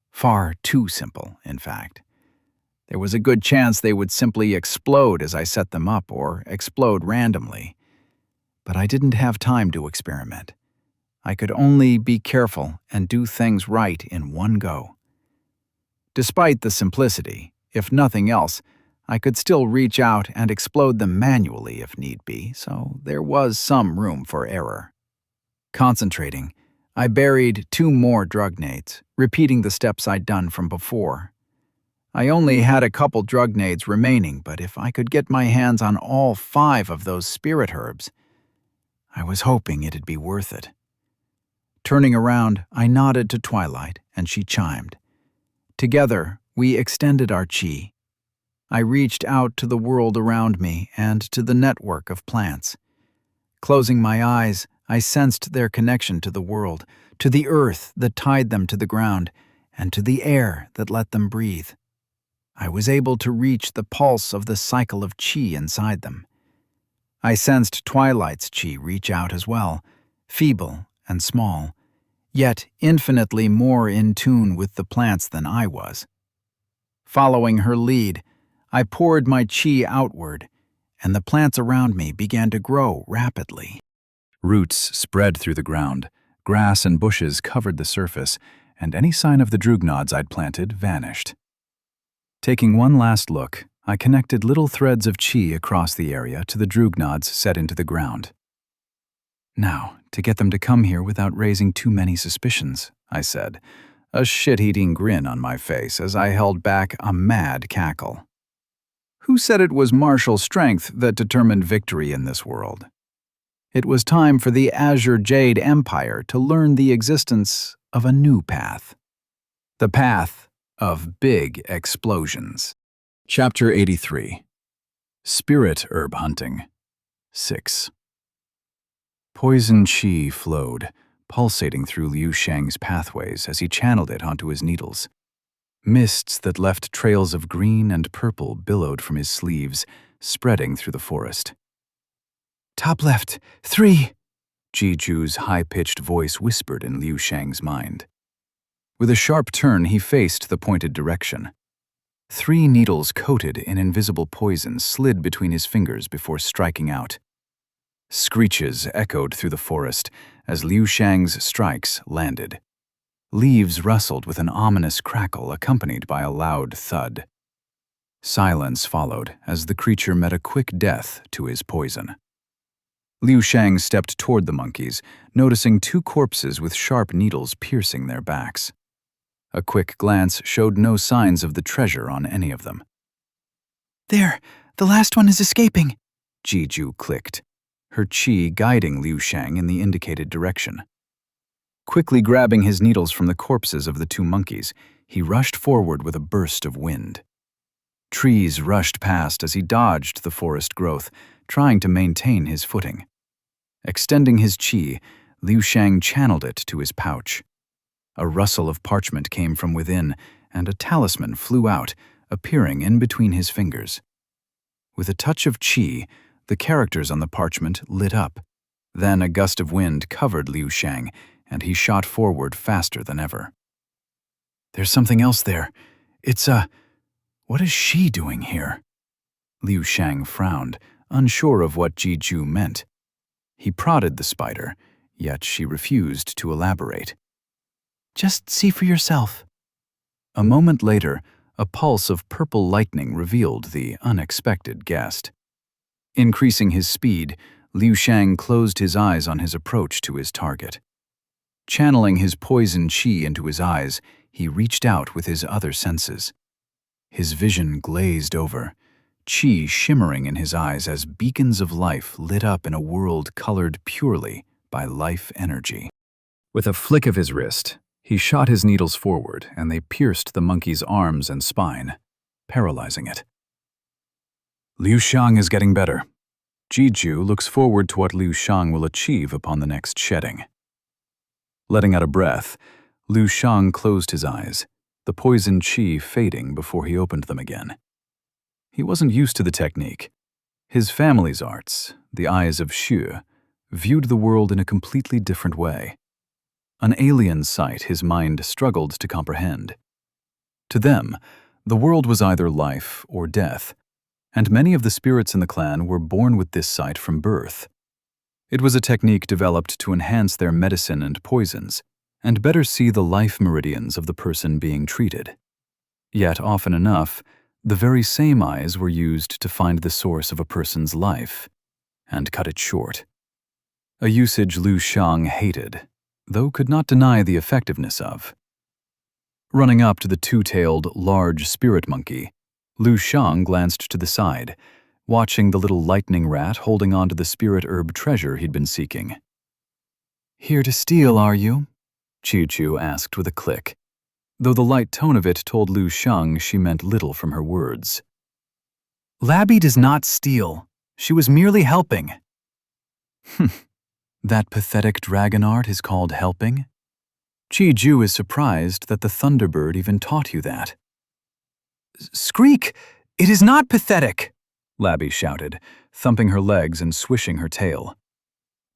Far too simple, in fact. There was a good chance they would simply explode as I set them up or explode randomly. But I didn't have time to experiment. I could only be careful and do things right in one go. Despite the simplicity, if nothing else, I could still reach out and explode them manually if need be, so there was some room for error. Concentrating, I buried 2 more drug-nades, repeating the steps I'd done from before. I only had a couple drug-nades remaining, but if I could get my hands on all 5 of those spirit herbs, I was hoping it'd be worth it. Turning around, I nodded to Twilight, and she chimed. Together, we extended our chi. I reached out to the world around me and to the network of plants. Closing my eyes, I sensed their connection to the world, to the earth that tied them to the ground, and to the air that let them breathe. I was able to reach the pulse of the cycle of chi inside them. I sensed Twilight's chi reach out as well, feeble and small, yet infinitely more in tune with the plants than I was. Following her lead, I poured my chi outward, and the plants around me began to grow rapidly. Roots spread through the ground, grass and bushes covered the surface, and any sign of the drugnods I'd planted vanished. Taking one last look, I connected little threads of chi across the area to the drugnods set into the ground. Now, to get them to come here without raising too many suspicions, I said, a shit-eating grin on my face as I held back a mad cackle. Who said it was martial strength that determined victory in this world? It was time for the Azure Jade Empire to learn the existence of a new path. The path of big explosions. Chapter 83. Spirit Herb Hunting. 6. Poison chi flowed, pulsating through Liu Shang's pathways as he channeled it onto his needles. Mists that left trails of green and purple billowed from his sleeves, spreading through the forest. "Top left, 3!" Jiju's high-pitched voice whispered in Liu Shang's mind. With a sharp turn, he faced the pointed direction. 3 needles coated in invisible poison slid between his fingers before striking out. Screeches echoed through the forest as Liu Shang's strikes landed. Leaves rustled with an ominous crackle accompanied by a loud thud. Silence followed as the creature met a quick death to his poison. Liu Shang stepped toward the monkeys, noticing 2 corpses with sharp needles piercing their backs. A quick glance showed no signs of the treasure on any of them. "There, the last one is escaping," Jiju clicked, her chi guiding Liu Shang in the indicated direction. Quickly grabbing his needles from the corpses of the 2 monkeys, he rushed forward with a burst of wind. Trees rushed past as he dodged the forest growth, trying to maintain his footing. Extending his chi, Liu Shang channeled it to his pouch. A rustle of parchment came from within, and a talisman flew out, appearing in between his fingers. With a touch of chi, the characters on the parchment lit up. Then a gust of wind covered Liu Shang, and he shot forward faster than ever. "There's something else there. What is she doing here?" Liu Shang frowned, unsure of what Jiju meant. He prodded the spider, yet she refused to elaborate. "Just see for yourself." A moment later, a pulse of purple lightning revealed the unexpected guest. Increasing his speed, Liu Shang closed his eyes on his approach to his target. Channeling his poison qi into his eyes, he reached out with his other senses. His vision glazed over, qi shimmering in his eyes as beacons of life lit up in a world colored purely by life energy. With a flick of his wrist, he shot his needles forward and they pierced the monkey's arms and spine, paralyzing it. Liu Shang is getting better. Jiju looks forward to what Liu Shang will achieve upon the next shedding. Letting out a breath, Liu Shang closed his eyes, the poison qi fading before he opened them again. He wasn't used to the technique. His family's arts, the eyes of Xue, viewed the world in a completely different way. An alien sight his mind struggled to comprehend. To them, the world was either life or death, and many of the spirits in the clan were born with this sight from birth. It was a technique developed to enhance their medicine and poisons, and better see the life meridians of the person being treated. Yet, often enough, the very same eyes were used to find the source of a person's life, and cut it short. A usage Liu Shang hated, though could not deny the effectiveness of. Running up to the two-tailed, large spirit monkey, Liu Shang glanced to the side, watching the little lightning rat holding on to the spirit herb treasure he'd been seeking. "Here to steal, are you?" Chu asked with a click, though the light tone of it told Liu Shang she meant little from her words. "Labby does not steal. She was merely helping." That pathetic dragon art is called helping? Ju is surprised that the Thunderbird even taught you that. "Skreek! It is not pathetic!" Labby shouted, thumping her legs and swishing her tail.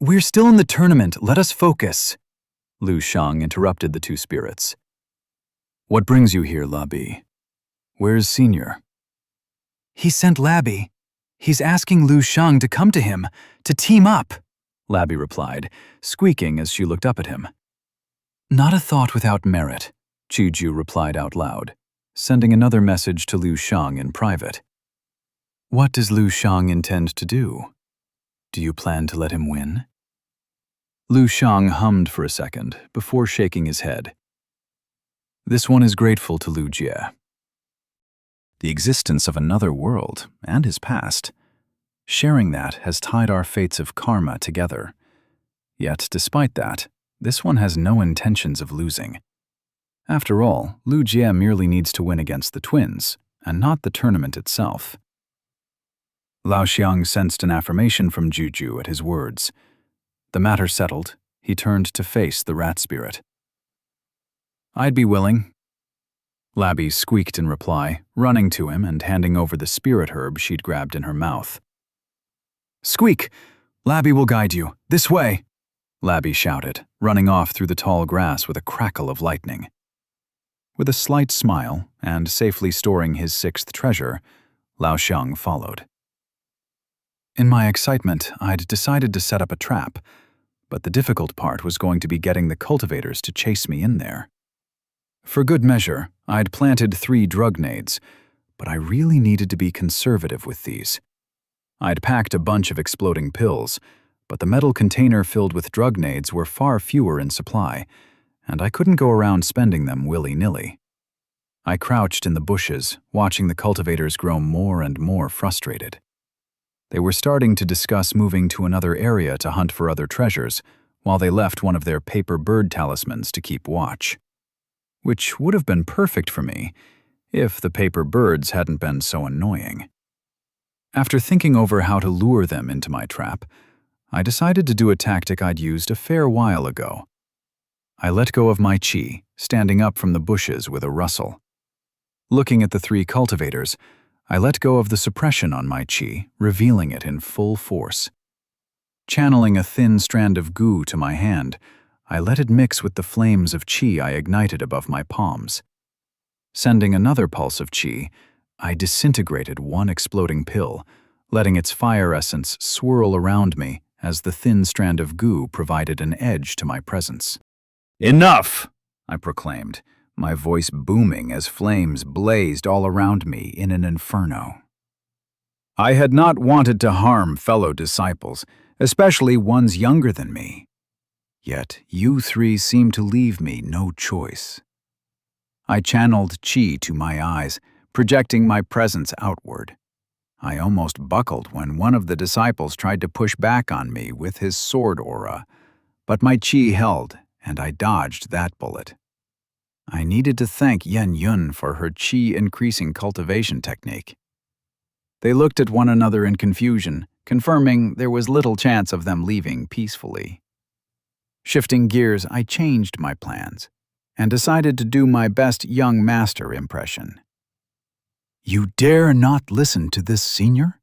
"We're still in the tournament, let us focus." Liu Shang interrupted the two spirits. "What brings you here, Labby? Where's Senior?" "He sent Labby. He's asking Liu Shang to come to him, to team up," Labby replied, squeaking as she looked up at him. "Not a thought without merit," Ju replied out loud, sending another message to Liu Shang in private. "What does Liu Shang intend to do? Do you plan to let him win?" Liu Shang hummed for a second before shaking his head. "This one is grateful to Liu Jie." The existence of another world and his past. Sharing that has tied our fates of karma together. Yet, despite that, this one has no intentions of losing. After all, Liu Jie merely needs to win against the twins, and not the tournament itself. Lao Xiang sensed an affirmation from Juju at his words. The matter settled, he turned to face the rat spirit. "I'd be willing." Labby squeaked in reply, running to him and handing over the spirit herb she'd grabbed in her mouth. "Squeak! Labby will guide you. This way!" Labby shouted, running off through the tall grass with a crackle of lightning. With a slight smile, and safely storing his sixth treasure, Lao Xiang followed. In my excitement, I'd decided to set up a trap, but the difficult part was going to be getting the cultivators to chase me in there. For good measure, I'd planted 3 drug nades, but I really needed to be conservative with these. I'd packed a bunch of exploding pills, but the metal container filled with drug nades were far fewer in supply, and I couldn't go around spending them willy-nilly. I crouched in the bushes, watching the cultivators grow more and more frustrated. They were starting to discuss moving to another area to hunt for other treasures, while they left one of their paper bird talismans to keep watch. Which would have been perfect for me, if the paper birds hadn't been so annoying. After thinking over how to lure them into my trap, I decided to do a tactic I'd used a fair while ago. I let go of my qi, standing up from the bushes with a rustle. Looking at the 3 cultivators, I let go of the suppression on my qi, revealing it in full force. Channeling a thin strand of goo to my hand, I let it mix with the flames of qi I ignited above my palms. Sending another pulse of qi, I disintegrated one exploding pill, letting its fire essence swirl around me as the thin strand of goo provided an edge to my presence. "Enough!" I proclaimed, my voice booming as flames blazed all around me in an inferno. I had not wanted to harm fellow disciples, especially ones younger than me. Yet you three seemed to leave me no choice. I channeled chi to my eyes, projecting my presence outward. I almost buckled when one of the disciples tried to push back on me with his sword aura, but my chi held, and I dodged that bullet. I needed to thank Yen Yun for her chi-increasing cultivation technique. They looked at one another in confusion, confirming there was little chance of them leaving peacefully. Shifting gears, I changed my plans and decided to do my best young master impression. You dare not listen to this senior?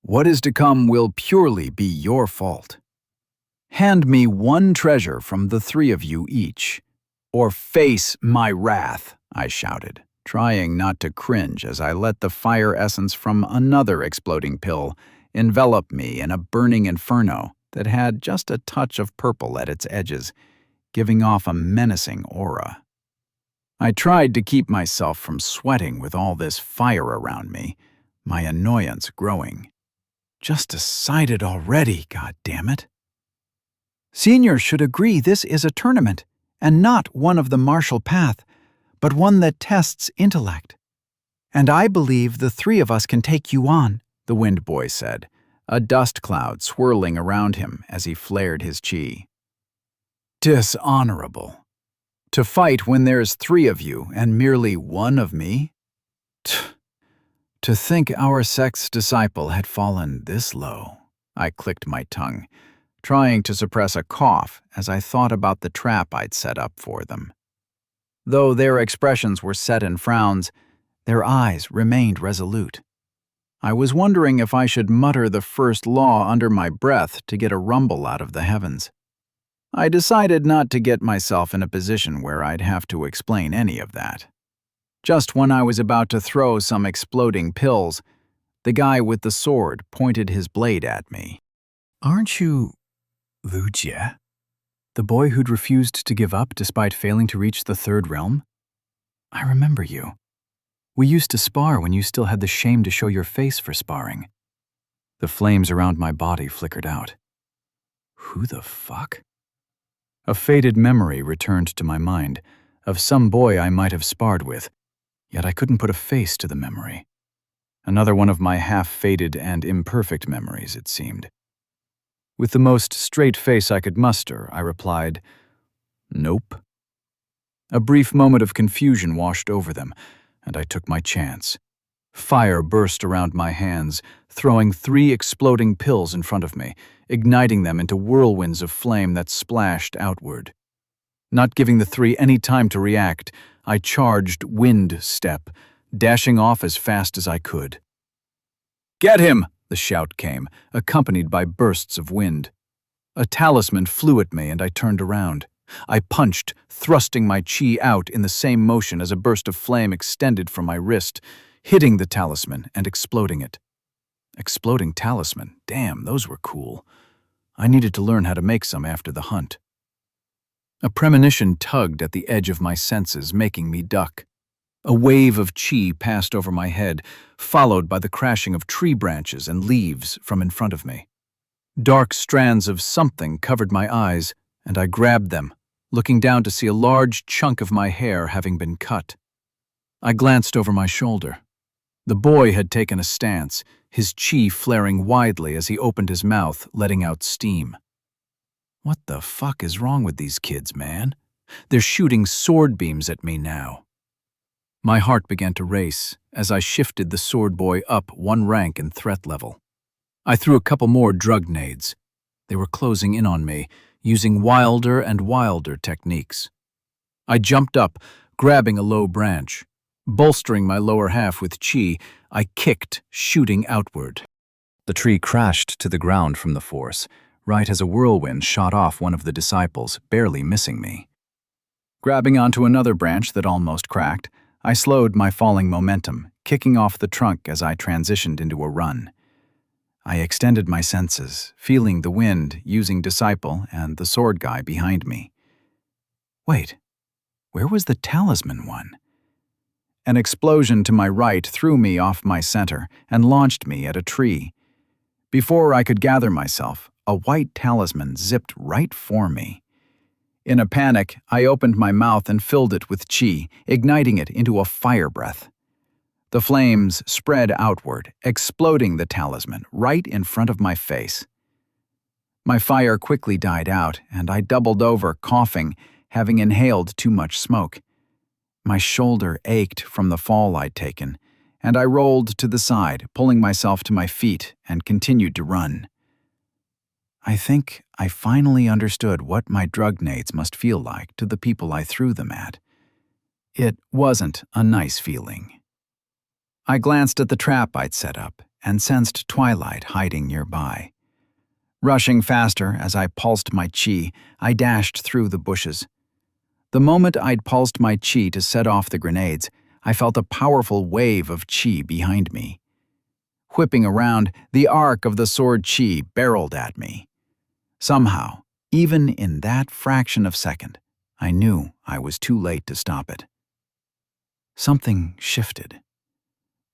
What is to come will purely be your fault. Hand me one treasure from the three of you each, or face my wrath, I shouted, trying not to cringe as I let the fire essence from another exploding pill envelop me in a burning inferno that had just a touch of purple at its edges, giving off a menacing aura. I tried to keep myself from sweating with all this fire around me, my annoyance growing. Just decided already, goddammit. Senior should agree this is a tournament, and not one of the martial path, but one that tests intellect. And I believe the three of us can take you on, the wind boy said, a dust cloud swirling around him as he flared his chi. Dishonorable. To fight when there's three of you and merely one of me? To think our sect's disciple had fallen this low. I clicked my tongue, trying to suppress a cough as I thought about the trap I'd set up for them. Though their expressions were set in frowns, their eyes remained resolute. I was wondering if I should mutter the first law under my breath to get a rumble out of the heavens. I decided not to get myself in a position where I'd have to explain any of that. Just when I was about to throw some exploding pills, the guy with the sword pointed his blade at me. Aren't you Wu Jie? The boy who'd refused to give up despite failing to reach the third realm? I remember you. We used to spar when you still had the shame to show your face for sparring. The flames around my body flickered out. Who the fuck? A faded memory returned to my mind of some boy I might have sparred with, yet I couldn't put a face to the memory. Another one of my half-faded and imperfect memories, it seemed. With the most straight face I could muster, I replied, "Nope." A brief moment of confusion washed over them, and I took my chance. Fire burst around my hands, throwing 3 exploding pills in front of me, igniting them into whirlwinds of flame that splashed outward. Not giving the 3 any time to react, I charged wind step, dashing off as fast as I could. "Get him!" the shout came, accompanied by bursts of wind. A talisman flew at me and I turned around. I punched, thrusting my chi out in the same motion as a burst of flame extended from my wrist, hitting the talisman and exploding it. Exploding talisman, damn, those were cool. I needed to learn how to make some after the hunt. A premonition tugged at the edge of my senses, making me duck. A wave of chi passed over my head, followed by the crashing of tree branches and leaves from in front of me. Dark strands of something covered my eyes, and I grabbed them, looking down to see a large chunk of my hair having been cut. I glanced over my shoulder. The boy had taken a stance, his chi flaring widely as he opened his mouth, letting out steam. What the fuck is wrong with these kids, man? They're shooting sword beams at me now. My heart began to race as I shifted the sword boy up 1 rank in threat level. I threw a couple more drug nades. They were closing in on me, using wilder and wilder techniques. I jumped up, grabbing a low branch. Bolstering my lower half with chi, I kicked, shooting outward. The tree crashed to the ground from the force, right as a whirlwind shot off one of the disciples, barely missing me. Grabbing onto another branch that almost cracked, I slowed my falling momentum, kicking off the trunk as I transitioned into a run. I extended my senses, feeling the wind, using Disciple and the sword guy behind me. Wait, where was the talisman one? An explosion to my right threw me off my center and launched me at a tree. Before I could gather myself, a white talisman zipped right for me. In a panic, I opened my mouth and filled it with chi, igniting it into a fire breath. The flames spread outward, exploding the talisman right in front of my face. My fire quickly died out, and I doubled over, coughing, having inhaled too much smoke. My shoulder ached from the fall I'd taken, and I rolled to the side, pulling myself to my feet, and continued to run. I think I finally understood what my drug nades must feel like to the people I threw them at. It wasn't a nice feeling. I glanced at the trap I'd set up and sensed Twilight hiding nearby. Rushing faster as I pulsed my chi, I dashed through the bushes. The moment I'd pulsed my chi to set off the grenades, I felt a powerful wave of chi behind me. Whipping around, the arc of the sword chi barreled at me. Somehow, even in that fraction of a second, I knew I was too late to stop it. Something shifted.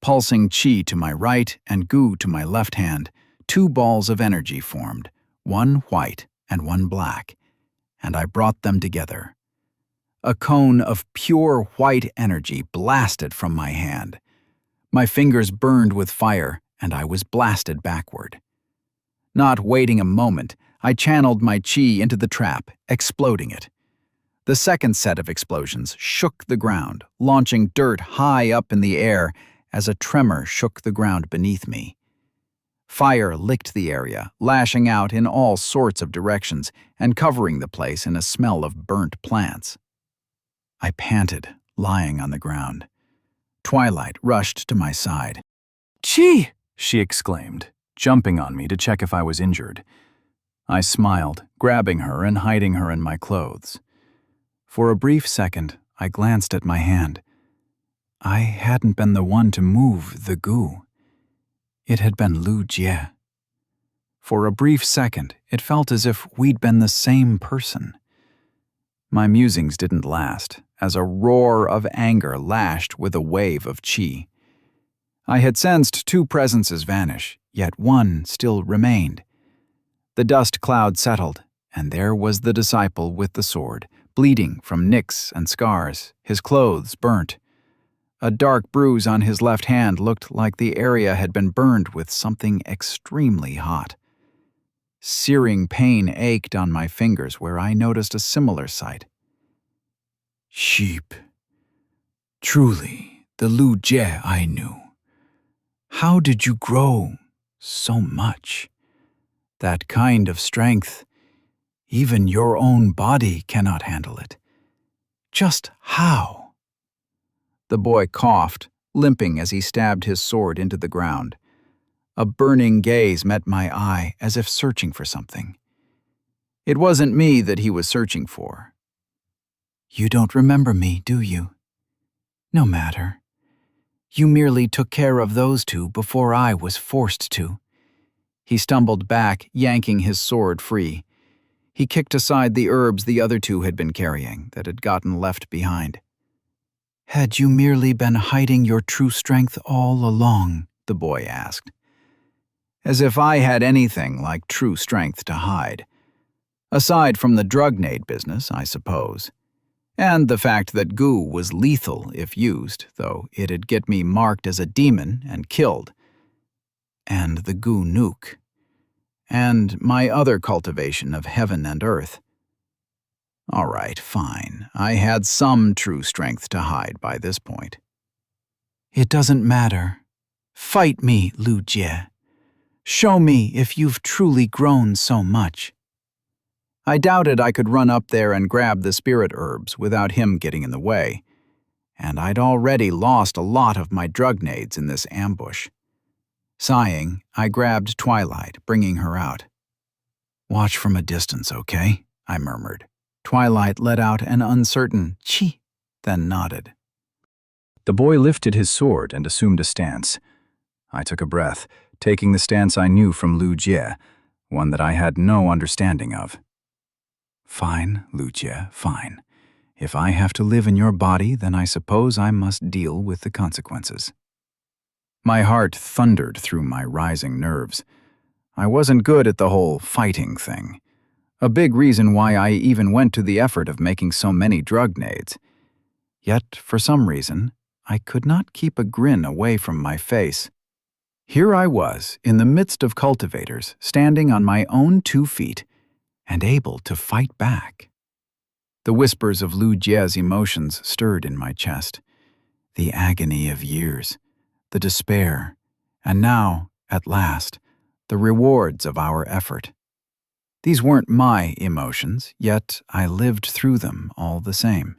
Pulsing chi to my right and goo to my left hand, two balls of energy formed, one white and one black, and I brought them together. A cone of pure white energy blasted from my hand. My fingers burned with fire, and I was blasted backward. Not waiting a moment, I channeled my chi into the trap, exploding it. The second set of explosions shook the ground, launching dirt high up in the air as a tremor shook the ground beneath me. Fire licked the area, lashing out in all sorts of directions and covering the place in a smell of burnt plants. I panted, lying on the ground. Twilight rushed to my side. "Chi!" she exclaimed, jumping on me to check if I was injured. I smiled, grabbing her and hiding her in my clothes. For a brief second, I glanced at my hand. I hadn't been the one to move the goo. It had been Lu Jie. For a brief second, it felt as if we'd been the same person. My musings didn't last, as a roar of anger lashed with a wave of chi. I had sensed two presences vanish, yet one still remained. The dust cloud settled, and there was the disciple with the sword, bleeding from nicks and scars, his clothes burnt. A dark bruise on his left hand looked like the area had been burned with something extremely hot. Searing pain ached on my fingers where I noticed a similar sight. Sheep. Truly, the Lu Jie I knew. How did you grow so much? That kind of strength, even your own body cannot handle it. Just how? The boy coughed, limping as he stabbed his sword into the ground. A burning gaze met my eye as if searching for something. It wasn't me that he was searching for. You don't remember me, do you? No matter. You merely took care of those two before I was forced to. He stumbled back, yanking his sword free. He kicked aside the herbs the other two had been carrying that had gotten left behind. Had you merely been hiding your true strength all along? The boy asked. As if I had anything like true strength to hide. Aside from the drug-nade business, I suppose. And the fact that goo was lethal if used, though it'd get me marked as a demon and killed. And the goo nuke. And my other cultivation of heaven and earth. All right, fine. I had some true strength to hide by this point. It doesn't matter. Fight me, Lu Jie. Show me if you've truly grown so much. I doubted I could run up there and grab the spirit herbs without him getting in the way, and I'd already lost a lot of my drug nades in this ambush. Sighing, I grabbed Twilight, bringing her out. Watch from a distance, okay? I murmured. Twilight let out an uncertain "chi," then nodded. The boy lifted his sword and assumed a stance. I took a breath, taking the stance I knew from Lu Jie, one that I had no understanding of. Fine, Lu Jie, fine. If I have to live in your body, then I suppose I must deal with the consequences." My heart thundered through my rising nerves. I wasn't good at the whole fighting thing. A big reason why I even went to the effort of making so many drug nades. Yet, for some reason, I could not keep a grin away from my face. Here I was, in the midst of cultivators, standing on my own 2 feet, and able to fight back. The whispers of Lu Jie's emotions stirred in my chest. The agony of years, the despair, and now, at last, the rewards of our effort. These weren't my emotions, yet I lived through them all the same.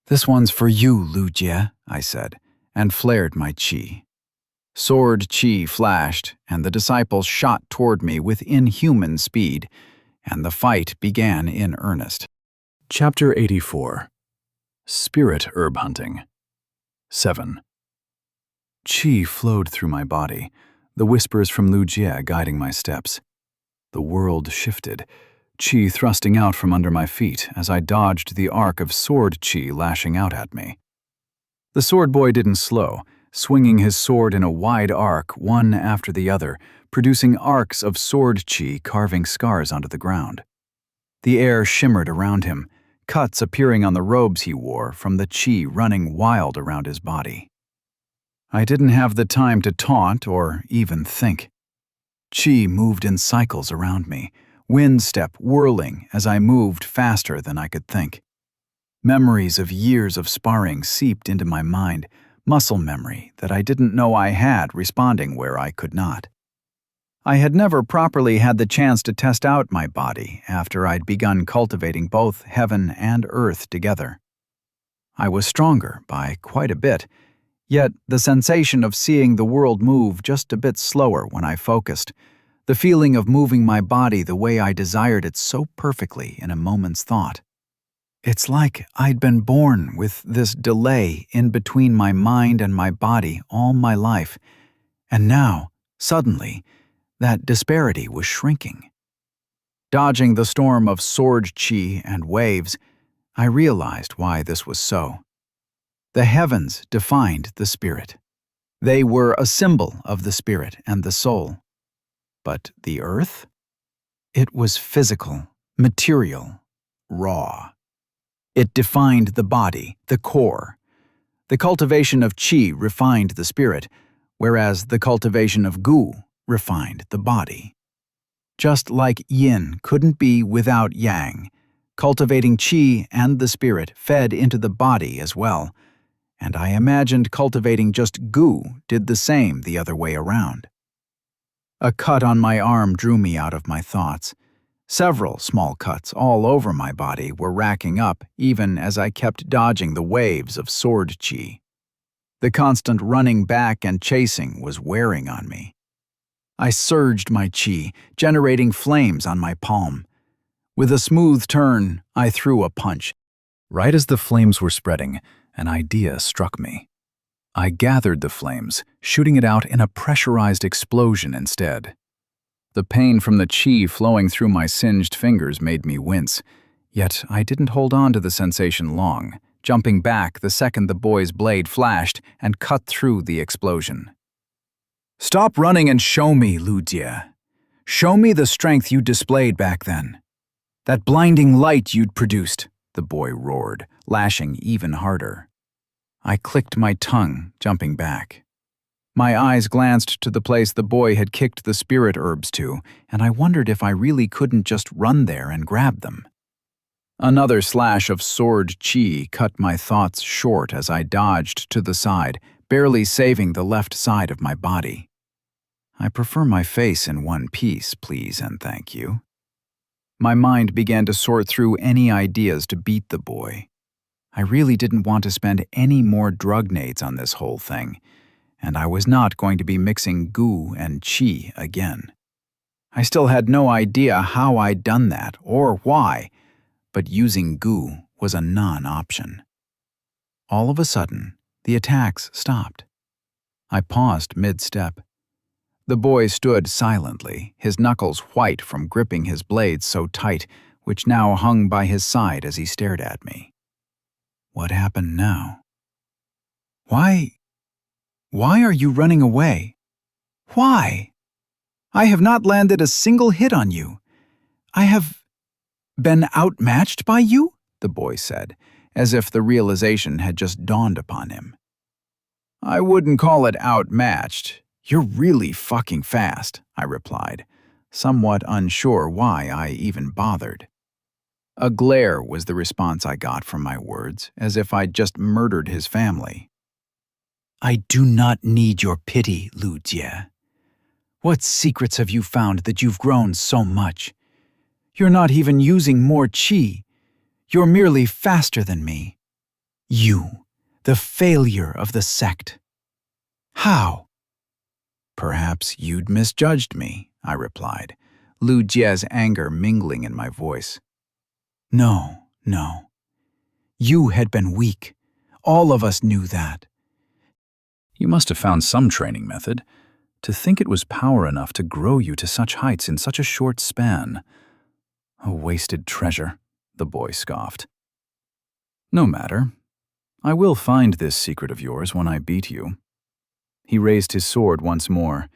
"This one's for you, Lu Jie," I said, and flared my qi. Sword qi flashed, and the disciples shot toward me with inhuman speed, and the fight began in earnest. Chapter 84. Spirit Herb Hunting. 7. Qi flowed through my body, the whispers from Lu Jie guiding my steps. The world shifted, qi thrusting out from under my feet as I dodged the arc of sword qi lashing out at me. The sword boy didn't slow, swinging his sword in a wide arc one after the other, producing arcs of sword qi carving scars onto the ground. The air shimmered around him, cuts appearing on the robes he wore from the qi running wild around his body. I didn't have the time to taunt or even think. Qi moved in cycles around me, wind step whirling as I moved faster than I could think. Memories of years of sparring seeped into my mind, muscle memory that I didn't know I had responding where I could not. I had never properly had the chance to test out my body after I'd begun cultivating both heaven and earth together. I was stronger by quite a bit, yet the sensation of seeing the world move just a bit slower when I focused, the feeling of moving my body the way I desired it so perfectly in a moment's thought. It's like I'd been born with this delay in between my mind and my body all my life, and now, suddenly, that disparity was shrinking. Dodging the storm of sword qi and waves, I realized why this was so. The heavens defined the spirit. They were a symbol of the spirit and the soul. But the earth? It was physical, material, raw. It defined the body, the core. The cultivation of qi refined the spirit, whereas the cultivation of gu refined the body. Just like yin couldn't be without yang, cultivating qi and the spirit fed into the body as well, and I imagined cultivating just gu did the same the other way around. A cut on my arm drew me out of my thoughts. Several small cuts all over my body were racking up even as I kept dodging the waves of sword qi. The constant running back and chasing was wearing on me. I surged my qi, generating flames on my palm. With a smooth turn, I threw a punch. Right as the flames were spreading, an idea struck me. I gathered the flames, shooting it out in a pressurized explosion instead. The pain from the qi flowing through my singed fingers made me wince, yet I didn't hold on to the sensation long, jumping back the second the boy's blade flashed and cut through the explosion. "Stop running and show me, Lu Jie. Show me the strength you displayed back then. That blinding light you'd produced," the boy roared, lashing even harder. I clicked my tongue, jumping back. My eyes glanced to the place the boy had kicked the spirit herbs to, and I wondered if I really couldn't just run there and grab them. Another slash of sword qi cut my thoughts short as I dodged to the side, barely saving the left side of my body. "I prefer my face in one piece, please and thank you." My mind began to sort through any ideas to beat the boy. I really didn't want to spend any more drug nades on this whole thing, and I was not going to be mixing gu and qi again. I still had no idea how I'd done that or why, but using gu was a non-option. All of a sudden, the attacks stopped. I paused mid-step. The boy stood silently, his knuckles white from gripping his blades so tight, which now hung by his side as he stared at me. What happened now? Why are you running away? Why? I have not landed a single hit on you. I have been outmatched by you? The boy said, as if the realization had just dawned upon him. I wouldn't call it outmatched. You're really fucking fast, I replied, somewhat unsure why I even bothered. A glare was the response I got from my words, as if I'd just murdered his family. I do not need your pity, Lu Jie. What secrets have you found that you've grown so much? You're not even using more qi. You're merely faster than me. You, the failure of the sect. How? Perhaps you'd misjudged me, I replied, Lu Jie's anger mingling in my voice. No. You had been weak. All of us knew that. You must have found some training method. To think it was power enough to grow you to such heights in such a short span. A wasted treasure, the boy scoffed. No matter. I will find this secret of yours when I beat you. He raised his sword once more.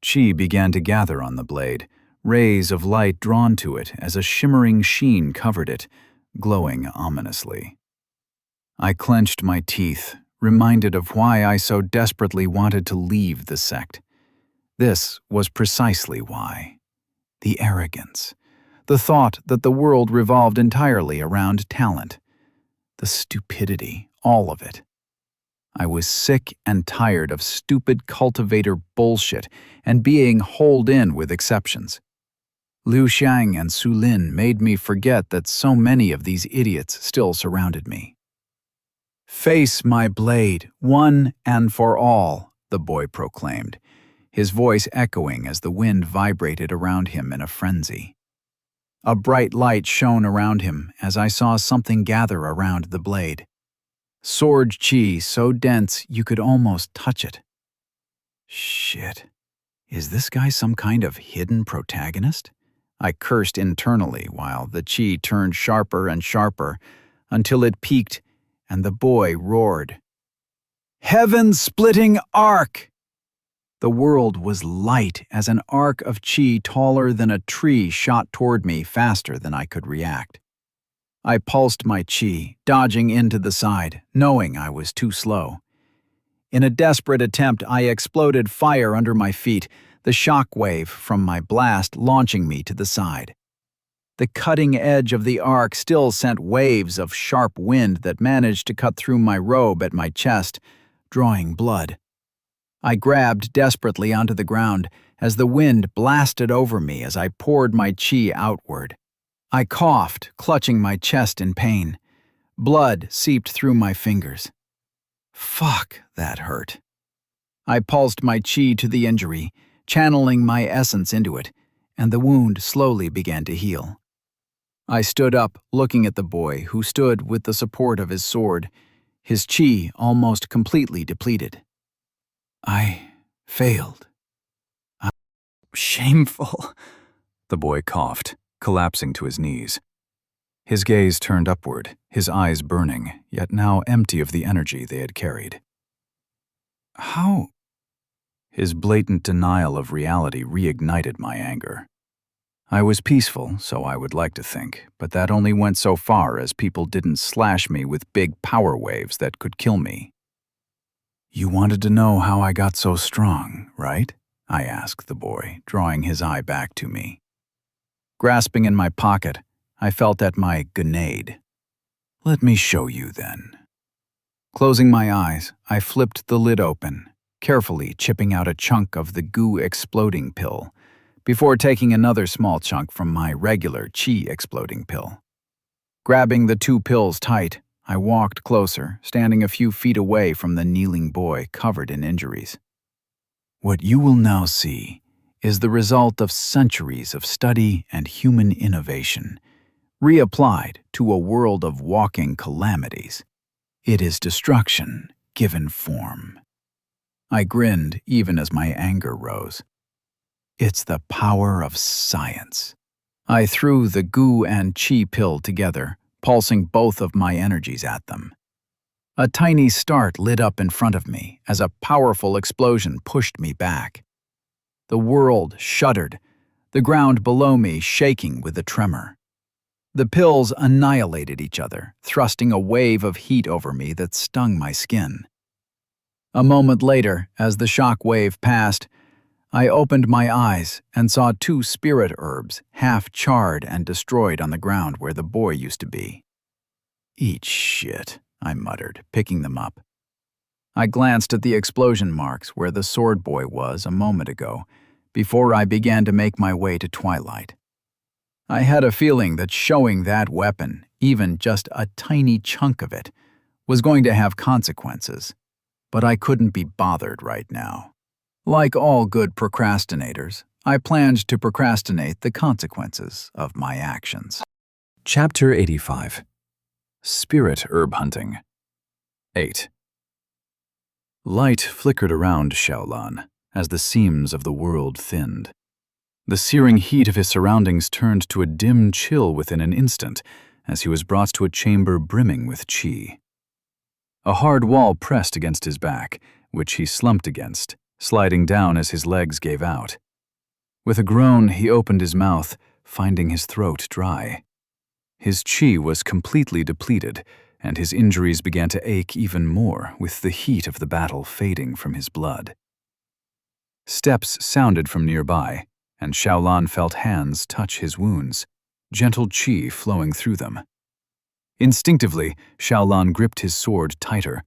Qi began to gather on the blade, rays of light drawn to it as a shimmering sheen covered it, glowing ominously. I clenched my teeth, reminded of why I so desperately wanted to leave the sect. This was precisely why. The arrogance. The thought that the world revolved entirely around talent. The stupidity, all of it. I was sick and tired of stupid cultivator bullshit and being holed in with exceptions. Liu Xiang and Su Lin made me forget that so many of these idiots still surrounded me. Face my blade, one and for all, the boy proclaimed, his voice echoing as the wind vibrated around him in a frenzy. A bright light shone around him as I saw something gather around the blade. Sword qi so dense you could almost touch it. Shit. Is this guy some kind of hidden protagonist? I cursed internally while the qi turned sharper and sharper until it peaked and the boy roared. Heaven-splitting arc! The world was light as an arc of qi taller than a tree shot toward me faster than I could react. I pulsed my qi, dodging into the side, knowing I was too slow. In a desperate attempt, I exploded fire under my feet, the shock wave from my blast launching me to the side. The cutting edge of the arc still sent waves of sharp wind that managed to cut through my robe at my chest, drawing blood. I grabbed desperately onto the ground as the wind blasted over me as I poured my qi outward. I coughed, clutching my chest in pain. Blood seeped through my fingers. Fuck, that hurt. I pulsed my qi to the injury, channeling my essence into it, and the wound slowly began to heal. I stood up, looking at the boy, who stood with the support of his sword, his qi almost completely depleted. I failed. Shameful, the boy coughed, collapsing to his knees. His gaze turned upward, his eyes burning, yet now empty of the energy they had carried. How? His blatant denial of reality reignited my anger. I was peaceful, so I would like to think, but that only went so far as people didn't slash me with big power waves that could kill me. You wanted to know how I got so strong, right? I asked the boy, drawing his eye back to me. Grasping in my pocket, I felt at my grenade. Let me show you then. Closing my eyes, I flipped the lid open, carefully chipping out a chunk of the goo exploding pill, before taking another small chunk from my regular qi exploding pill. Grabbing the two pills tight, I walked closer, standing a few feet away from the kneeling boy covered in injuries. What you will now see is the result of centuries of study and human innovation, reapplied to a world of walking calamities. It is destruction given form. I grinned even as my anger rose. It's the power of science. I threw the goo and qi pill together, pulsing both of my energies at them. A tiny start lit up in front of me as a powerful explosion pushed me back. The world shuddered, the ground below me shaking with a tremor. The pills annihilated each other, thrusting a wave of heat over me that stung my skin. A moment later, as the shock wave passed, I opened my eyes and saw 2 spirit herbs, half charred and destroyed on the ground where the boy used to be. "Eat shit," I muttered, picking them up. I glanced at the explosion marks where the sword boy was a moment ago, before I began to make my way to Twilight. I had a feeling that showing that weapon, even just a tiny chunk of it, was going to have consequences, but I couldn't be bothered right now. Like all good procrastinators, I planned to procrastinate the consequences of my actions. Chapter 85. Spirit Herb Hunting. 8. Light flickered around Xiaolan as the seams of the world thinned. The searing heat of his surroundings turned to a dim chill within an instant as he was brought to a chamber brimming with qi. A hard wall pressed against his back, which he slumped against, sliding down as his legs gave out. With a groan, he opened his mouth, finding his throat dry. His qi was completely depleted, and his injuries began to ache even more with the heat of the battle fading from his blood. Steps sounded from nearby, and Xiaolan felt hands touch his wounds, gentle qi flowing through them. Instinctively, Xiaolan gripped his sword tighter,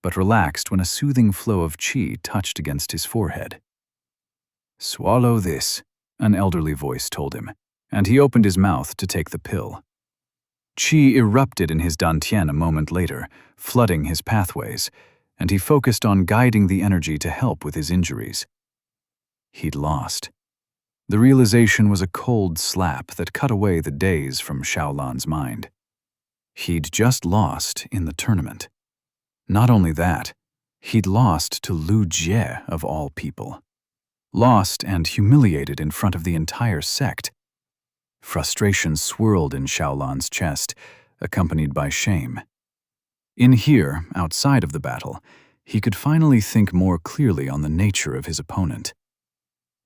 but relaxed when a soothing flow of qi touched against his forehead. "Swallow this," an elderly voice told him, and he opened his mouth to take the pill. Qi erupted in his dantian a moment later, flooding his pathways, and he focused on guiding the energy to help with his injuries. He'd lost. The realization was a cold slap that cut away the daze from Xiaolan's mind. He'd just lost in the tournament. Not only that, he'd lost to Lu Jie of all people. Lost and humiliated in front of the entire sect. Frustration swirled in Xiaolan's chest, accompanied by shame. In here, outside of the battle, he could finally think more clearly on the nature of his opponent.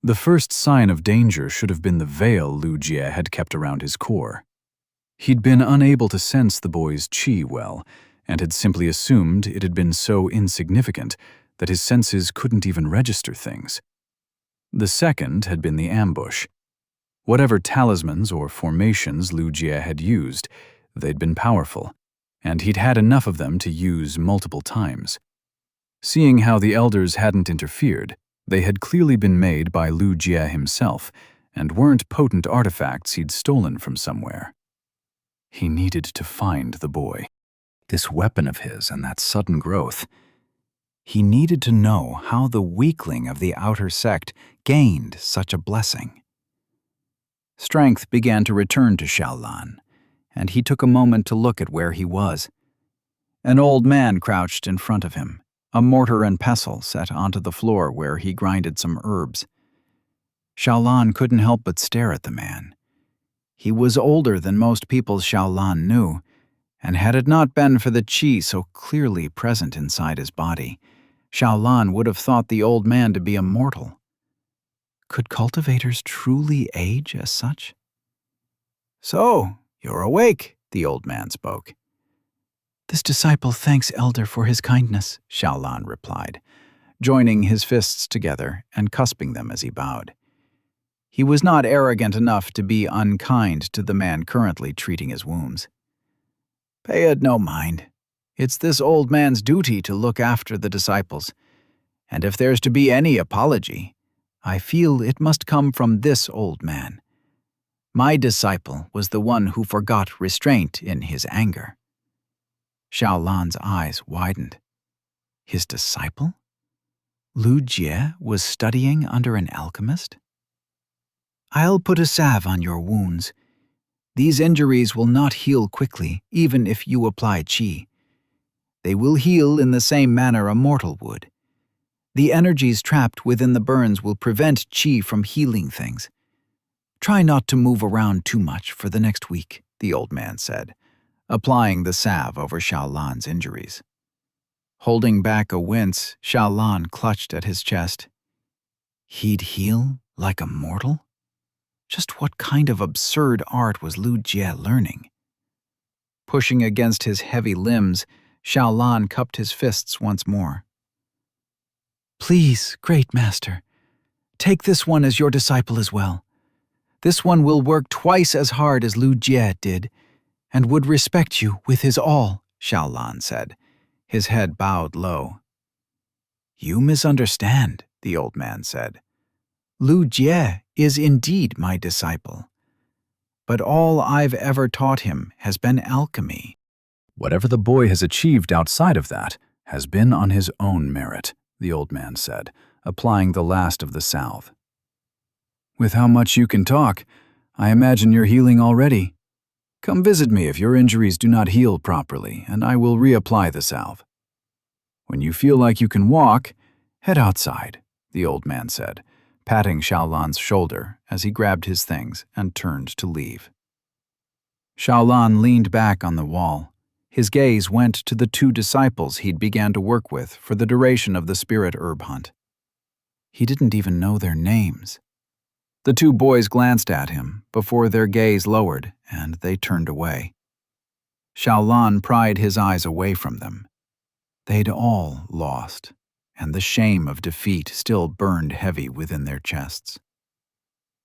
The first sign of danger should have been the veil Lu Jie had kept around his core. He'd been unable to sense the boy's qi well, and had simply assumed it had been so insignificant that his senses couldn't even register things. The second had been the ambush. Whatever talismans or formations Lu Jie had used, they'd been powerful, and he'd had enough of them to use multiple times. Seeing how the elders hadn't interfered, they had clearly been made by Lu Jie himself, and weren't potent artifacts he'd stolen from somewhere. He needed to find the boy. This weapon of his and that sudden growth. He needed to know how the weakling of the outer sect gained such a blessing. Strength began to return to Xiaolan, and he took a moment to look at where he was. An old man crouched in front of him, a mortar and pestle set onto the floor where he grinded some herbs. Xiaolan couldn't help but stare at the man. He was older than most people Xiaolan knew, and had it not been for the qi so clearly present inside his body, Xiaolan would have thought the old man to be immortal. Could cultivators truly age as such? "So, you're awake," the old man spoke. "This disciple thanks Elder for his kindness," Xiaolan replied, joining his fists together and cusping them as he bowed. He was not arrogant enough to be unkind to the man currently treating his wounds. "Pay it no mind. It's this old man's duty to look after the disciples, and if there's to be any apology, I feel it must come from this old man. My disciple was the one who forgot restraint in his anger." Xiaolan's eyes widened. His disciple? Lu Jie was studying under an alchemist? "I'll put a salve on your wounds. These injuries will not heal quickly, even if you apply qi. They will heal in the same manner a mortal would. The energies trapped within the burns will prevent qi from healing things. Try not to move around too much for the next week," the old man said, applying the salve over Xiaolan's injuries. Holding back a wince, Xiaolan clutched at his chest. He'd heal like a mortal? Just what kind of absurd art was Lu Jie learning? Pushing against his heavy limbs, Xiaolan cupped his fists once more. Please, great master, take this one as your disciple as well. This one will work twice as hard as Lu Jie did, and would respect you with his all, Xiaolan said, his head bowed low. You misunderstand, the old man said. Lu Jie is indeed my disciple, but all I've ever taught him has been alchemy. Whatever the boy has achieved outside of that has been on his own merit, the old man said, applying the last of the salve. With how much you can talk, I imagine you're healing already. Come visit me if your injuries do not heal properly, and I will reapply the salve. When you feel like you can walk, head outside, the old man said, patting Xiaolan's shoulder as he grabbed his things and turned to leave. Xiaolan leaned back on the wall. His gaze went to the 2 disciples he'd began to work with for the duration of the spirit herb hunt. He didn't even know their names. The 2 boys glanced at him before their gaze lowered and they turned away. Xiaolan pried his eyes away from them. They'd all lost, and the shame of defeat still burned heavy within their chests.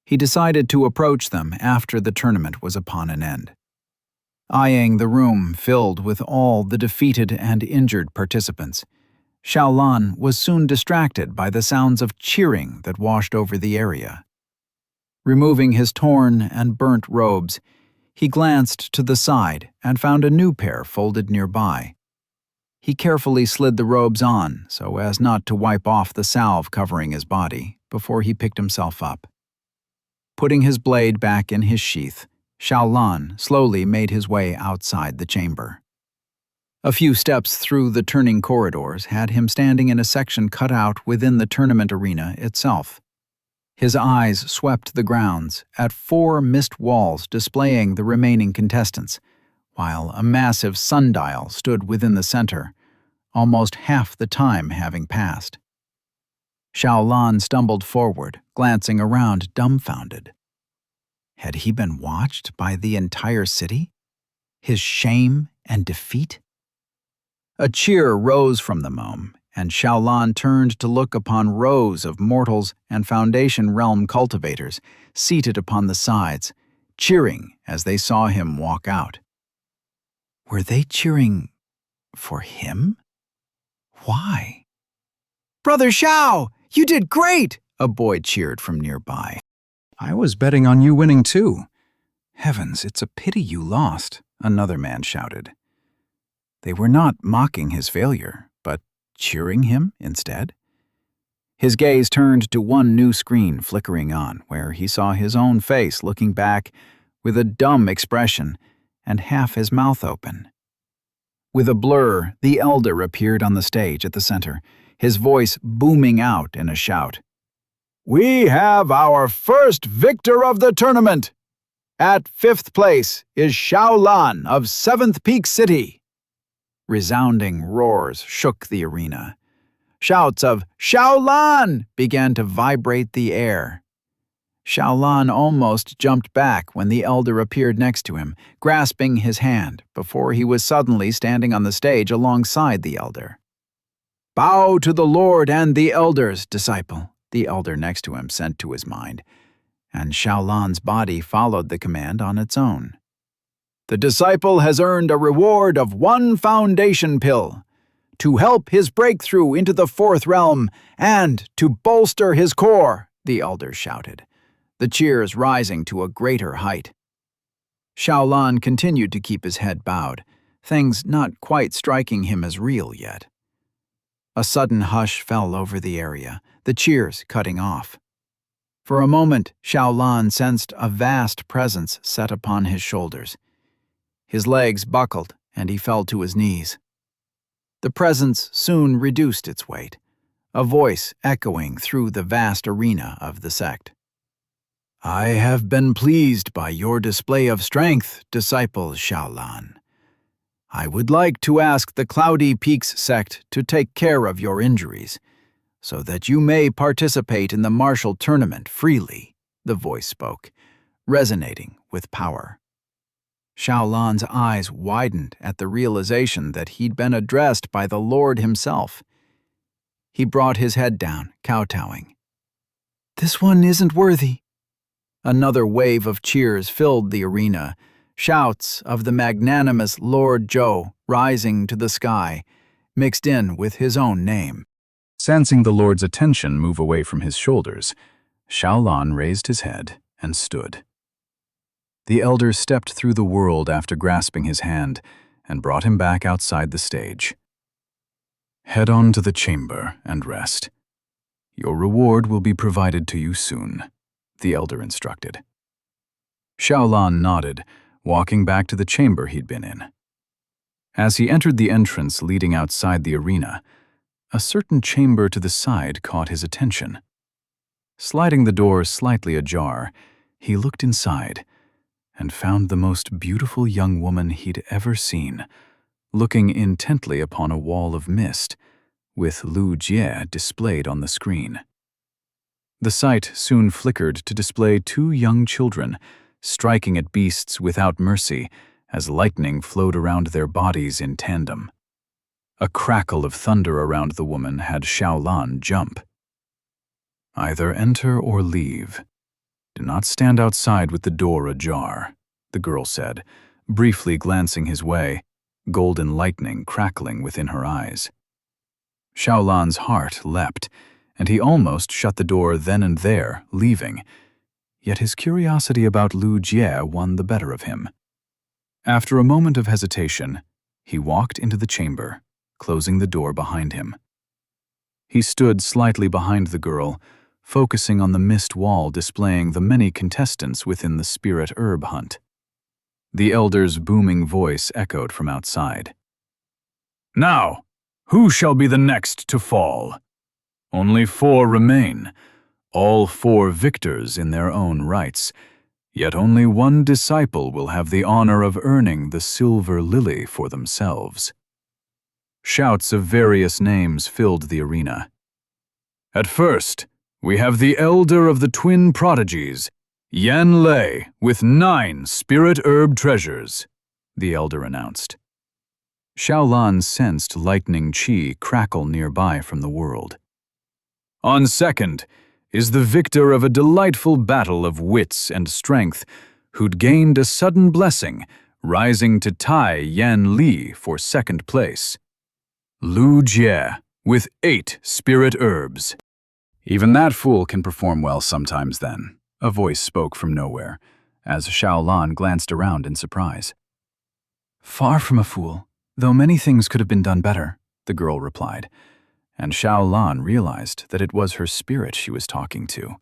He decided to approach them after the tournament was upon an end. Eyeing the room filled with all the defeated and injured participants, Xiaolan was soon distracted by the sounds of cheering that washed over the area. Removing his torn and burnt robes, he glanced to the side and found a new pair folded nearby. He carefully slid the robes on so as not to wipe off the salve covering his body before he picked himself up. Putting his blade back in his sheath, Xiaolan slowly made his way outside the chamber. A few steps through the turning corridors had him standing in a section cut out within the tournament arena itself. His eyes swept the grounds at 4 mist walls displaying the remaining contestants, while a massive sundial stood within the center, almost half the time having passed. Xiaolan stumbled forward, glancing around dumbfounded. Had he been watched by the entire city? His shame and defeat? A cheer rose from the mome, and Xiaolan turned to look upon rows of mortals and Foundation Realm cultivators seated upon the sides, cheering as they saw him walk out. Were they cheering for him? Why? Brother Xiao, you did great! A boy cheered from nearby. I was betting on you winning too. Heavens, it's a pity you lost, another man shouted. They were not mocking his failure, but cheering him instead. His gaze turned to one new screen flickering on, where he saw his own face looking back with a dumb expression and half his mouth open. With a blur, the elder appeared on the stage at the center, his voice booming out in a shout. We have our first victor of the tournament! At 5th place is Xiaolan of 7th Peak City. Resounding roars shook the arena. Shouts of Xiaolan began to vibrate the air. Xiaolan almost jumped back when the elder appeared next to him, grasping his hand before he was suddenly standing on the stage alongside the elder. Bow to the Lord and the elders, disciple, the elder next to him sent to his mind, and Xiaolan's body followed the command on its own. The disciple has earned a reward of 1 foundation pill to help his breakthrough into the 4th realm and to bolster his core, the elder shouted, the cheers rising to a greater height. Xiaolan continued to keep his head bowed, things not quite striking him as real yet. A sudden hush fell over the area, the cheers cutting off. For a moment, Xiaolan sensed a vast presence set upon his shoulders. His legs buckled, and he fell to his knees. The presence soon reduced its weight, a voice echoing through the vast arena of the sect. I have been pleased by your display of strength, disciple Xiaolan. I would like to ask the Cloudy Peaks sect to take care of your injuries, so that you may participate in the martial tournament freely, the voice spoke, resonating with power. Xiaolan's eyes widened at the realization that he'd been addressed by the Lord himself. He brought his head down, kowtowing. "This one isn't worthy." Another wave of cheers filled the arena, shouts of the magnanimous Lord Zhou rising to the sky, mixed in with his own name. Sensing the Lord's attention move away from his shoulders, Xiaolan raised his head and stood. The elder stepped through the world after grasping his hand and brought him back outside the stage. "Head on to the chamber and rest. Your reward will be provided to you soon," the elder instructed. Xiaolan nodded, walking back to the chamber he'd been in. As he entered the entrance leading outside the arena, a certain chamber to the side caught his attention. Sliding the door slightly ajar, he looked inside and found the most beautiful young woman he'd ever seen, looking intently upon a wall of mist, with Lu Jie displayed on the screen. The sight soon flickered to display two young children, striking at beasts without mercy as lightning flowed around their bodies in tandem. A crackle of thunder around the woman had Xiaolan jump. "Either enter or leave. Do not stand outside with the door ajar," the girl said, briefly glancing his way, golden lightning crackling within her eyes. Xiaolan's heart leapt, and he almost shut the door then and there, leaving. Yet his curiosity about Lu Jie won the better of him. After a moment of hesitation, he walked into the chamber, closing the door behind him. He stood slightly behind the girl, focusing on the mist wall displaying the many contestants within the spirit herb hunt. The elder's booming voice echoed from outside. "Now, who shall be the next to fall? Only 4 remain, all 4 victors in their own rights, yet only 1 disciple will have the honor of earning the silver lily for themselves." Shouts of various names filled the arena. "At first, we have the elder of the twin prodigies, Yan Lei, with 9 spirit herb treasures," the elder announced. Xiaolan sensed lightning qi crackle nearby from the world. "On second is the victor of a delightful battle of wits and strength, who'd gained a sudden blessing, rising to tie Yan Li for 2nd place. Lu Jie, with 8 spirit herbs." "Even that fool can perform well sometimes then," a voice spoke from nowhere, as Xiaolan glanced around in surprise. "Far from a fool, though many things could have been done better," the girl replied, and Xiaolan realized that it was her spirit she was talking to.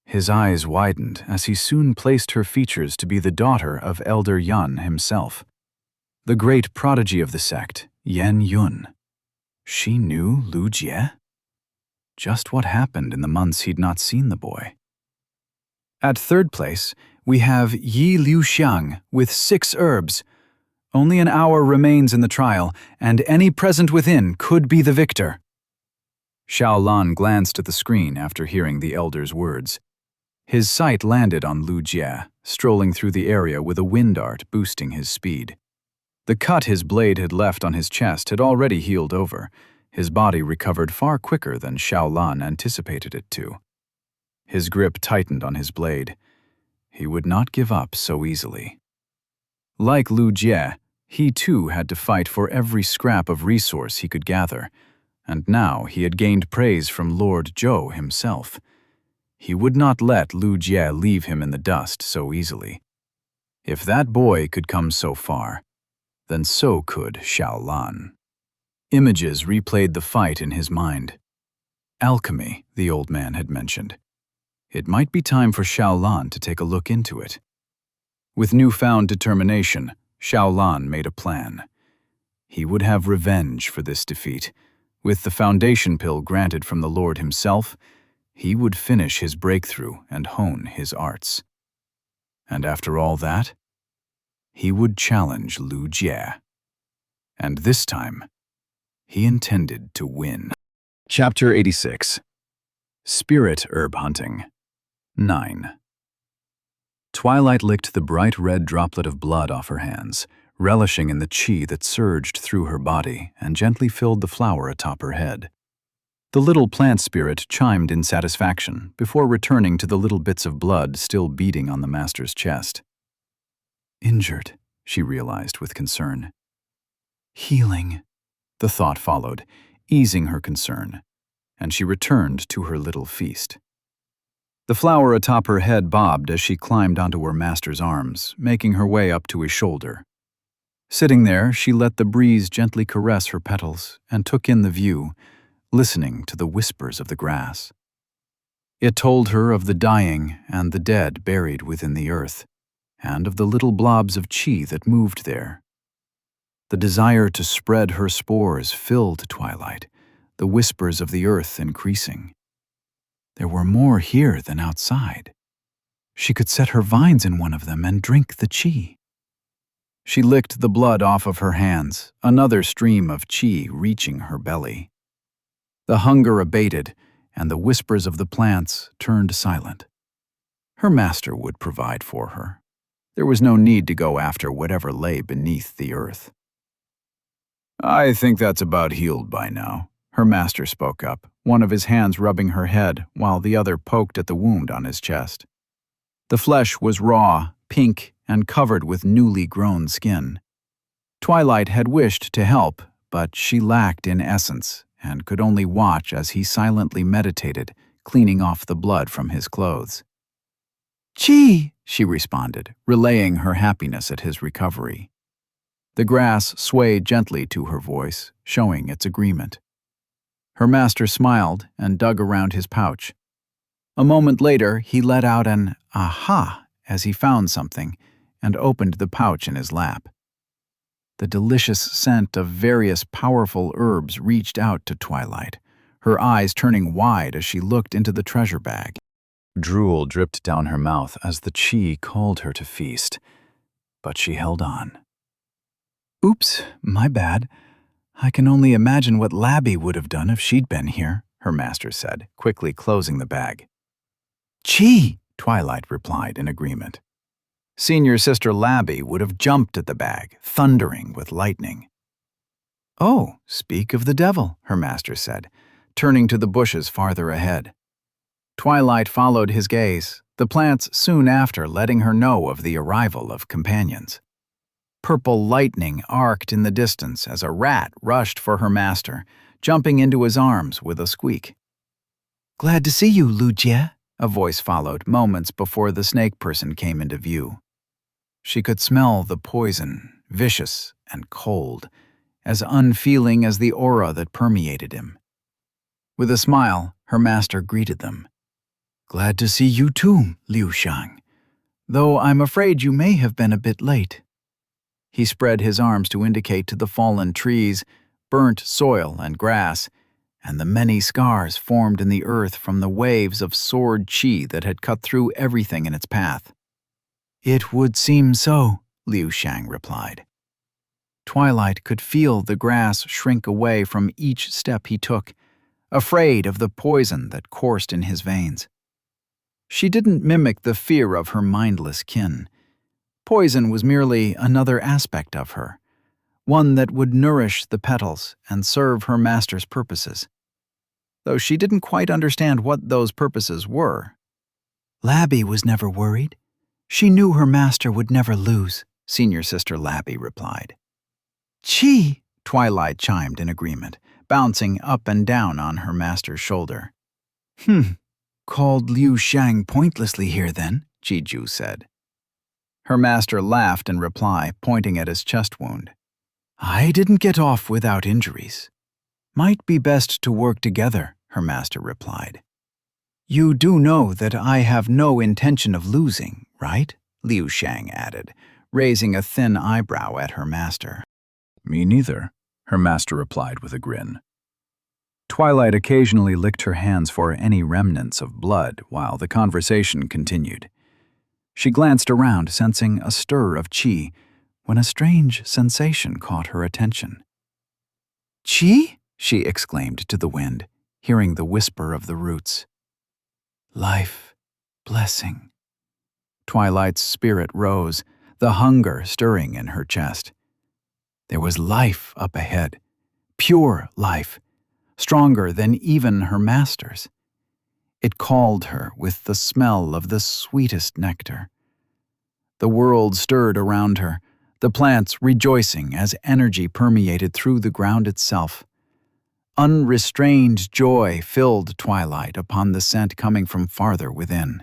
His eyes widened as he soon placed her features to be the daughter of Elder Yan himself, the great prodigy of the sect, Yan Yun. She knew Lu Jie? Just what happened in the months he'd not seen the boy? At 3rd place, we have Yi Liu Xiang with 6 herbs. Only an hour remains in the trial, and any present within could be the victor. Xiaolan glanced at the screen after hearing the elder's words. His sight landed on Lu Jie, strolling through the area with a wind art boosting his speed. The cut his blade had left on his chest had already healed over. His body recovered far quicker than Xiaolan anticipated it to. His grip tightened on his blade. He would not give up so easily. Like Lu Jie, he too had to fight for every scrap of resource he could gather, and now he had gained praise from Lord Zhou himself. He would not let Lu Jie leave him in the dust so easily. If that boy could come so far, then so could Xiaolan. Images replayed the fight in his mind. Alchemy, the old man had mentioned. It might be time for Xiaolan to take a look into it. With newfound determination, Xiaolan made a plan. He would have revenge for this defeat. With the foundation pill granted from the Lord himself, he would finish his breakthrough and hone his arts. And after all that, he would challenge Lu Jie. and this time, he intended to win. Chapter 86. Spirit Herb Hunting. 9. Twilight licked the bright red droplet of blood off her hands, relishing in the chi that surged through her body and gently filled the flower atop her head. The little plant spirit chimed in satisfaction before returning to the little bits of blood still beating on the master's chest. Injured, she realized with concern. Healing, the thought followed, easing her concern, and she returned to her little feast. The flower atop her head bobbed as she climbed onto her master's arms, making her way up to his shoulder. Sitting there, she let the breeze gently caress her petals and took in the view, listening to the whispers of the grass. It told her of the dying and the dead buried within the earth, and of the little blobs of chi that moved there. The desire to spread her spores filled Twilight, the whispers of the earth increasing. There were more here than outside. She could set her vines in one of them and drink the chi. She licked the blood off of her hands, another stream of chi reaching her belly. The hunger abated, and the whispers of the plants turned silent. Her master would provide for her. There was no need to go after whatever lay beneath the earth. I think that's about healed by now, her master spoke up, one of his hands rubbing her head while the other poked at the wound on his chest. The flesh was raw, pink, and covered with newly grown skin. Twilight had wished to help, but she lacked in essence and could only watch as he silently meditated, cleaning off the blood from his clothes. Chi, she responded, relaying her happiness at his recovery. The grass swayed gently to her voice, showing its agreement. Her master smiled and dug around his pouch. A moment later, he let out an aha as he found something and opened the pouch in his lap. The delicious scent of various powerful herbs reached out to Twilight, her eyes turning wide as she looked into the treasure bag. Drool dripped down her mouth as the chi called her to feast, but she held on. Oops, my bad. I can only imagine what Labby would have done if she'd been here, her master said, quickly closing the bag. Chi, Twilight replied in agreement. Senior Sister Labby would have jumped at the bag, thundering with lightning. Oh, speak of the devil, her master said, turning to the bushes farther ahead. Twilight followed his gaze, the plants soon after letting her know of the arrival of companions. Purple lightning arced in the distance as a rat rushed for her master, jumping into his arms with a squeak. Glad to see you, Lujie, a voice followed moments before the snake person came into view. She could smell the poison, vicious and cold, as unfeeling as the aura that permeated him. With a smile, her master greeted them. Glad to see you too, Liu Shang, though I'm afraid you may have been a bit late. He spread his arms to indicate to the fallen trees, burnt soil and grass, and the many scars formed in the earth from the waves of sword chi that had cut through everything in its path. It would seem so, Liu Shang replied. Twilight could feel the grass shrink away from each step he took, afraid of the poison that coursed in his veins. She didn't mimic the fear of her mindless kin. Poison was merely another aspect of her, one that would nourish the petals and serve her master's purposes, though she didn't quite understand what those purposes were. Labby was never worried. She knew her master would never lose, Senior Sister Labby replied. Chi, Twilight chimed in agreement, bouncing up and down on her master's shoulder. Called Liu Shang pointlessly here then, Jiju said. Her master laughed in reply, pointing at his chest wound. I didn't get off without injuries. Might be best to work together, her master replied. You do know that I have no intention of losing, right? Liu Shang added, raising a thin eyebrow at her master. Me neither, her master replied with a grin. Twilight occasionally licked her hands for any remnants of blood while the conversation continued. She glanced around, sensing a stir of chi, when a strange sensation caught her attention. Qi? She exclaimed to the wind, hearing the whisper of the roots. Life, blessing. Twilight's spirit rose, the hunger stirring in her chest. There was life up ahead, pure life, stronger than even her master's. It called her with the smell of the sweetest nectar. The world stirred around her, the plants rejoicing as energy permeated through the ground itself. Unrestrained joy filled Twilight upon the scent coming from farther within.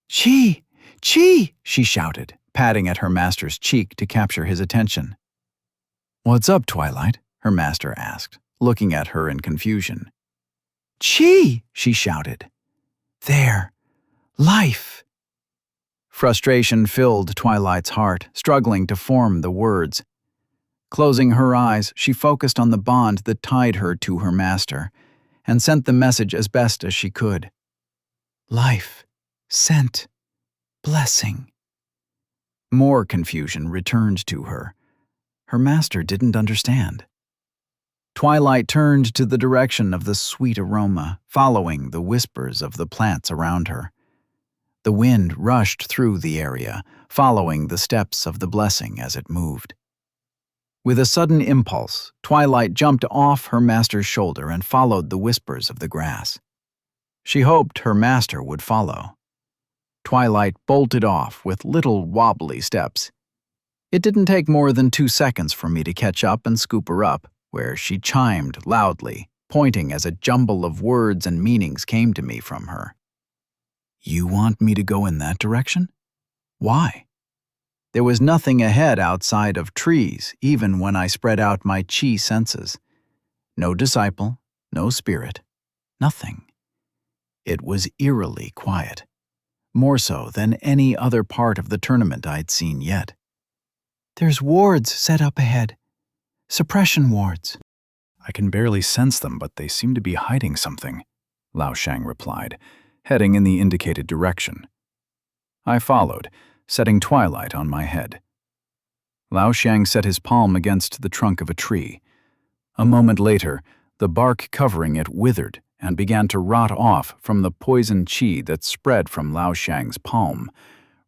Qi! Qi! She shouted, patting at her master's cheek to capture his attention. What's up, Twilight? Her master asked, looking at her in confusion. Qi! She shouted. There! Life! Frustration filled Twilight's heart, struggling to form the words. Closing her eyes, she focused on the bond that tied her to her master, and sent the message as best as she could. Life, scent, blessing. More confusion returned to her. Her master didn't understand. Twilight turned to the direction of the sweet aroma, following the whispers of the plants around her. The wind rushed through the area, following the steps of the blessing as it moved. With a sudden impulse, Twilight jumped off her master's shoulder and followed the whispers of the grass. She hoped her master would follow. Twilight bolted off with little wobbly steps. It didn't take more than 2 seconds for me to catch up and scoop her up, where she chimed loudly, pointing as a jumble of words and meanings came to me from her. You want me to go in that direction? Why? There was nothing ahead outside of trees, even when I spread out my Qi senses. No disciple, no spirit, nothing. It was eerily quiet, more so than any other part of the tournament I'd seen yet. There's wards set up ahead. Suppression wards. I can barely sense them, but they seem to be hiding something, Lao Shang replied, heading in the indicated direction. I followed, setting Twilight on my head. Lao Shang set his palm against the trunk of a tree. A moment later, the bark covering it withered and began to rot off from the poison qi that spread from Lao Shang's palm,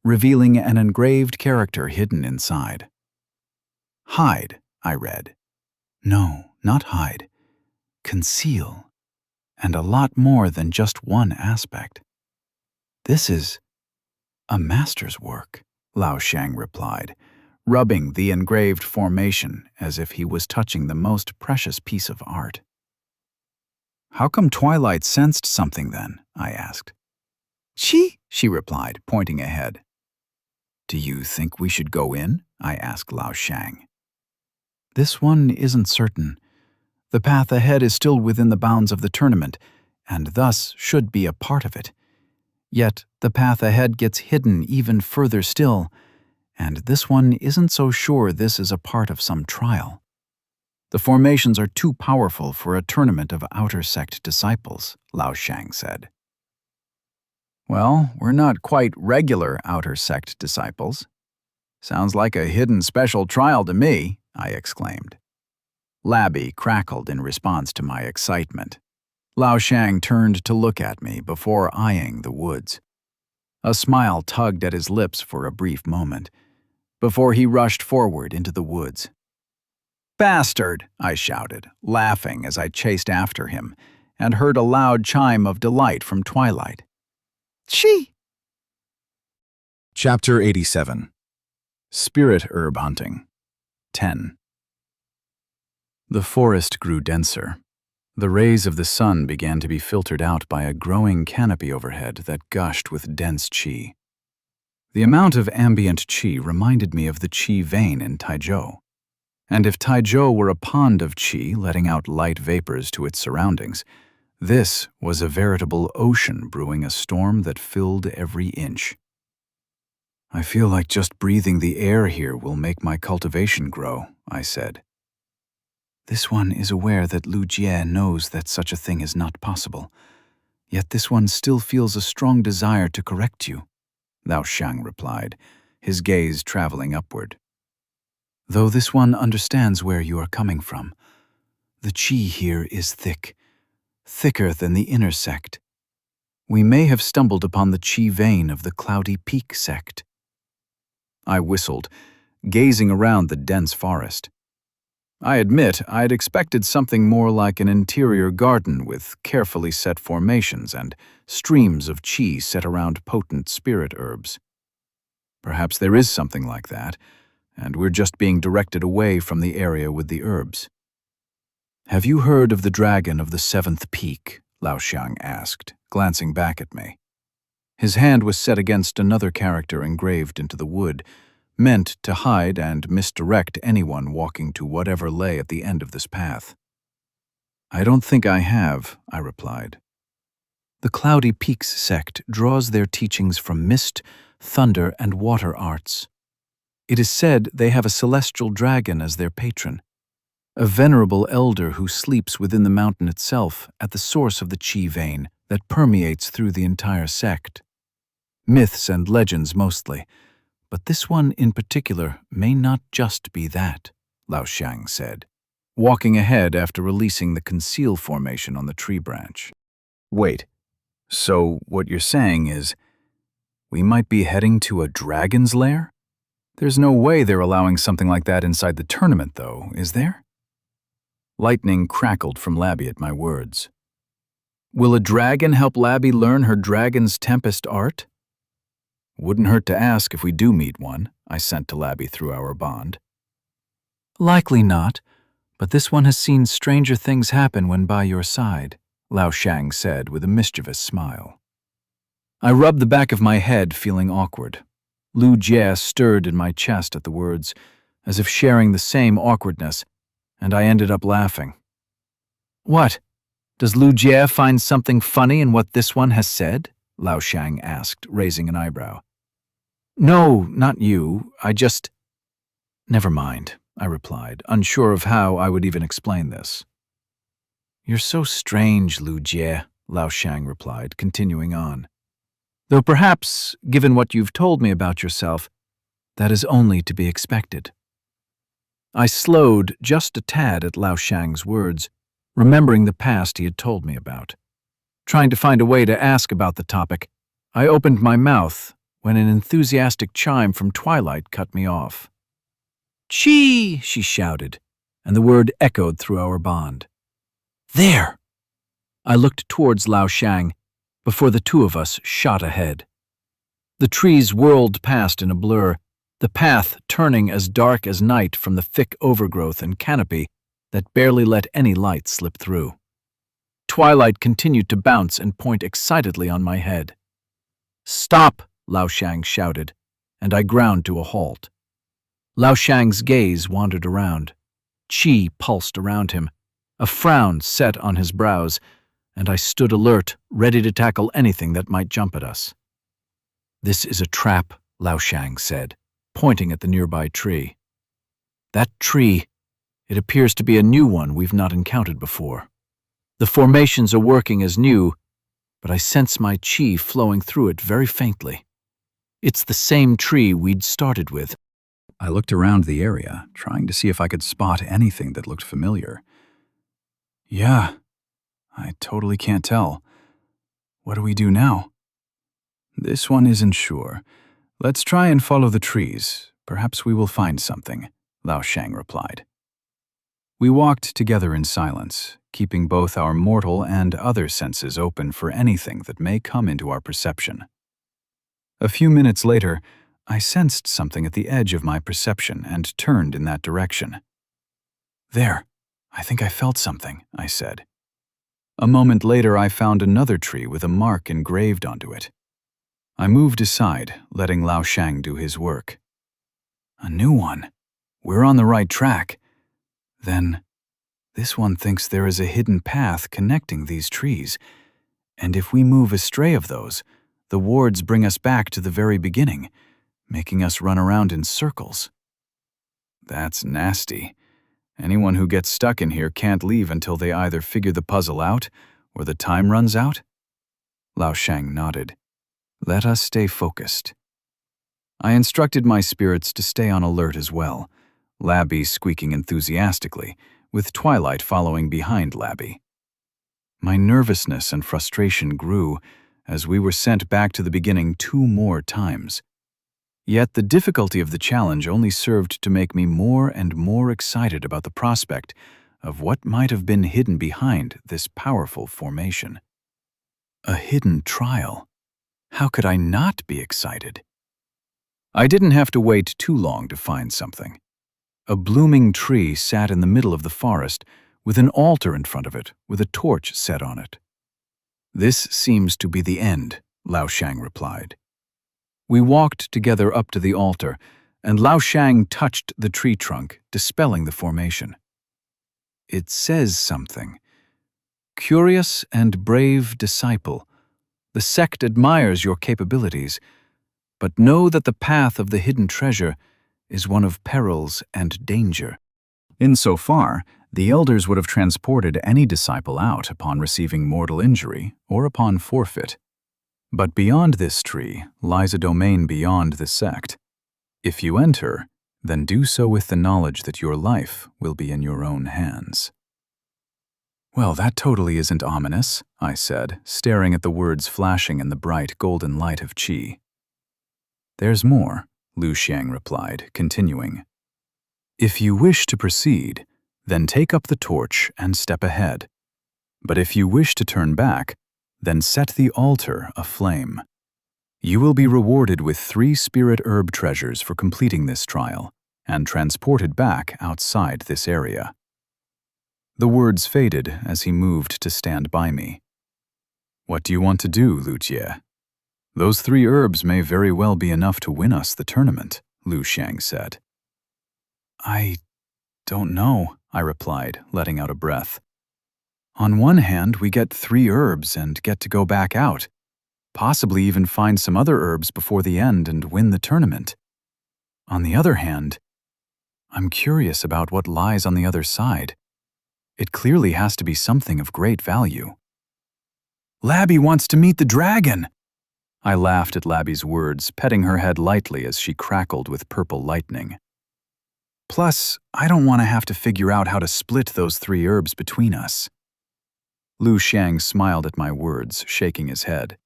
revealing an engraved character hidden inside. Hide, I read. No, not hide. Conceal. And a lot more than just one aspect. This is a master's work, Lao Shang replied, rubbing the engraved formation as if he was touching the most precious piece of art. How come Twilight sensed something then? I asked. Qi, she replied, pointing ahead. Do you think we should go in? I asked Lao Shang. This one isn't certain. The path ahead is still within the bounds of the tournament, and thus should be a part of it. Yet the path ahead gets hidden even further still, and this one isn't so sure this is a part of some trial. The formations are too powerful for a tournament of outer sect disciples, Lao Shang said. Well, we're not quite regular outer sect disciples. Sounds like a hidden special trial to me, I exclaimed. Labby crackled in response to my excitement. Lao Shang turned to look at me before eyeing the woods. A smile tugged at his lips for a brief moment, before he rushed forward into the woods. Bastard! I shouted, laughing as I chased after him, and heard a loud chime of delight from Twilight. Qi! Chapter 87. Spirit Herb Hunting. 10. The forest grew denser. The rays of the sun began to be filtered out by a growing canopy overhead that gushed with dense qi. The amount of ambient qi reminded me of the qi vein in Taizhou. And if Taizhou were a pond of qi letting out light vapors to its surroundings, this was a veritable ocean brewing a storm that filled every inch. I feel like just breathing the air here will make my cultivation grow, I said. This one is aware that Lu Jie knows that such a thing is not possible. Yet this one still feels a strong desire to correct you, Lao Shang replied, his gaze traveling upward. Though this one understands where you are coming from, The qi here is thick, thicker than the inner sect. We may have stumbled upon the qi vein of the Cloudy Peak sect. I whistled, gazing around the dense forest. I admit I had expected something more like an interior garden with carefully set formations and streams of qi set around potent spirit herbs. Perhaps there is something like that, and we're just being directed away from the area with the herbs. "Have you heard of the dragon of the seventh peak?" Lao Xiang asked, glancing back at me. His hand was set against another character engraved into the wood, meant to hide and misdirect anyone walking to whatever lay at the end of this path. "I don't think I have," I replied. "The Cloudy Peaks sect draws their teachings from mist, thunder, and water arts. It is said they have a celestial dragon as their patron, a venerable elder who sleeps within the mountain itself at the source of the qi vein that permeates through the entire sect. Myths and legends mostly, but this one in particular may not just be that," Lao Xiang said, walking ahead after releasing the conceal formation on the tree branch. Wait, so what you're saying is we might be heading to a dragon's lair? There's no way they're allowing something like that inside the tournament, though, is there? Lightning crackled from Labby at my words. "Will a dragon help Labby learn her dragon's tempest art?" "Wouldn't hurt to ask if we do meet one," I sent to Labby through our bond. "Likely not, but this one has seen stranger things happen when by your side," Lao Xiang said with a mischievous smile. I rubbed the back of my head, feeling awkward. Lu Jie stirred in my chest at the words, as if sharing the same awkwardness, and I ended up laughing. "What? Does Lu Jie find something funny in what this one has said?" Lao Xiang asked, raising an eyebrow. "No, not you. I just—" "Never mind," I replied, unsure of how I would even explain this. "You're so strange, Lu Jie," Lao Xiang replied, continuing on. "Though perhaps, given what you've told me about yourself, that is only to be expected." I slowed just a tad at Lao Xiang's words, remembering the past he had told me about. Trying to find a way to ask about the topic, I opened my mouth when an enthusiastic chime from Twilight cut me off. "Qi!" she shouted, and the word echoed through our bond. "There!" I looked towards Lao Xiang before the two of us shot ahead. The trees whirled past in a blur, the path turning as dark as night from the thick overgrowth and canopy that barely let any light slip through. Twilight continued to bounce and point excitedly on my head. "Stop!" Lao Xiang shouted, and I ground to a halt. Lao Xiang's gaze wandered around. Qi pulsed around him, a frown set on his brows, and I stood alert, ready to tackle anything that might jump at us. "This is a trap," Lao Xiang said, pointing at the nearby tree. "That tree, it appears to be a new one we've not encountered before. The formations are working as new, but I sense my qi flowing through it very faintly. It's the same tree we'd started with." I looked around the area, trying to see if I could spot anything that looked familiar. "Yeah, I totally can't tell. What do we do now?" "This one isn't sure. Let's try and follow the trees. Perhaps we will find something," Lao Xiang replied. We walked together in silence, keeping both our mortal and other senses open for anything that may come into our perception. A few minutes later, I sensed something at the edge of my perception and turned in that direction. "There, I think I felt something," I said. A moment later, I found another tree with a mark engraved onto it. I moved aside, letting Lao Xiang do his work. "A new one. We're on the right track. Then, this one thinks there is a hidden path connecting these trees, and if we move astray of those, the wards bring us back to the very beginning, making us run around in circles." "That's nasty. Anyone who gets stuck in here can't leave until they either figure the puzzle out or the time runs out?" Lao Xiang nodded. "Let us stay focused." I instructed my spirits to stay on alert as well, Labby squeaking enthusiastically, with Twilight following behind Labby. My nervousness and frustration grew as we were sent back to the beginning 2 more times. Yet the difficulty of the challenge only served to make me more and more excited about the prospect of what might have been hidden behind this powerful formation. A hidden trial. How could I not be excited? I didn't have to wait too long to find something. A blooming tree sat in the middle of the forest with an altar in front of it with a torch set on it. "This seems to be the end," Lao Shang replied. We walked together up to the altar, and Lao Shang touched the tree trunk, dispelling the formation. "It says something. Curious and brave disciple, the sect admires your capabilities, but know that the path of the hidden treasure is one of perils and danger." Insofar, the elders would have transported any disciple out upon receiving mortal injury or upon forfeit. But beyond this tree lies a domain beyond the sect. If you enter, then do so with the knowledge that your life will be in your own hands. "Well, that totally isn't ominous," I said, staring at the words flashing in the bright golden light of Qi. "There's more," Lu Xiang replied, continuing. "If you wish to proceed, then take up the torch and step ahead. But if you wish to turn back, then set the altar aflame. You will be rewarded with 3 spirit herb treasures for completing this trial, and transported back outside this area." The words faded as he moved to stand by me. "What do you want to do, Lu Jie? Those 3 herbs may very well be enough to win us the tournament," Lu Xiang said. "I don't know," I replied, letting out a breath. "On one hand, we get 3 herbs and get to go back out, possibly even find some other herbs before the end and win the tournament. On the other hand, I'm curious about what lies on the other side. It clearly has to be something of great value." "Labby wants to meet the dragon!" I laughed at Labby's words, petting her head lightly as she crackled with purple lightning. "Plus, I don't want to have to figure out how to split those 3 herbs between us." Lu Xiang smiled at my words, shaking his head.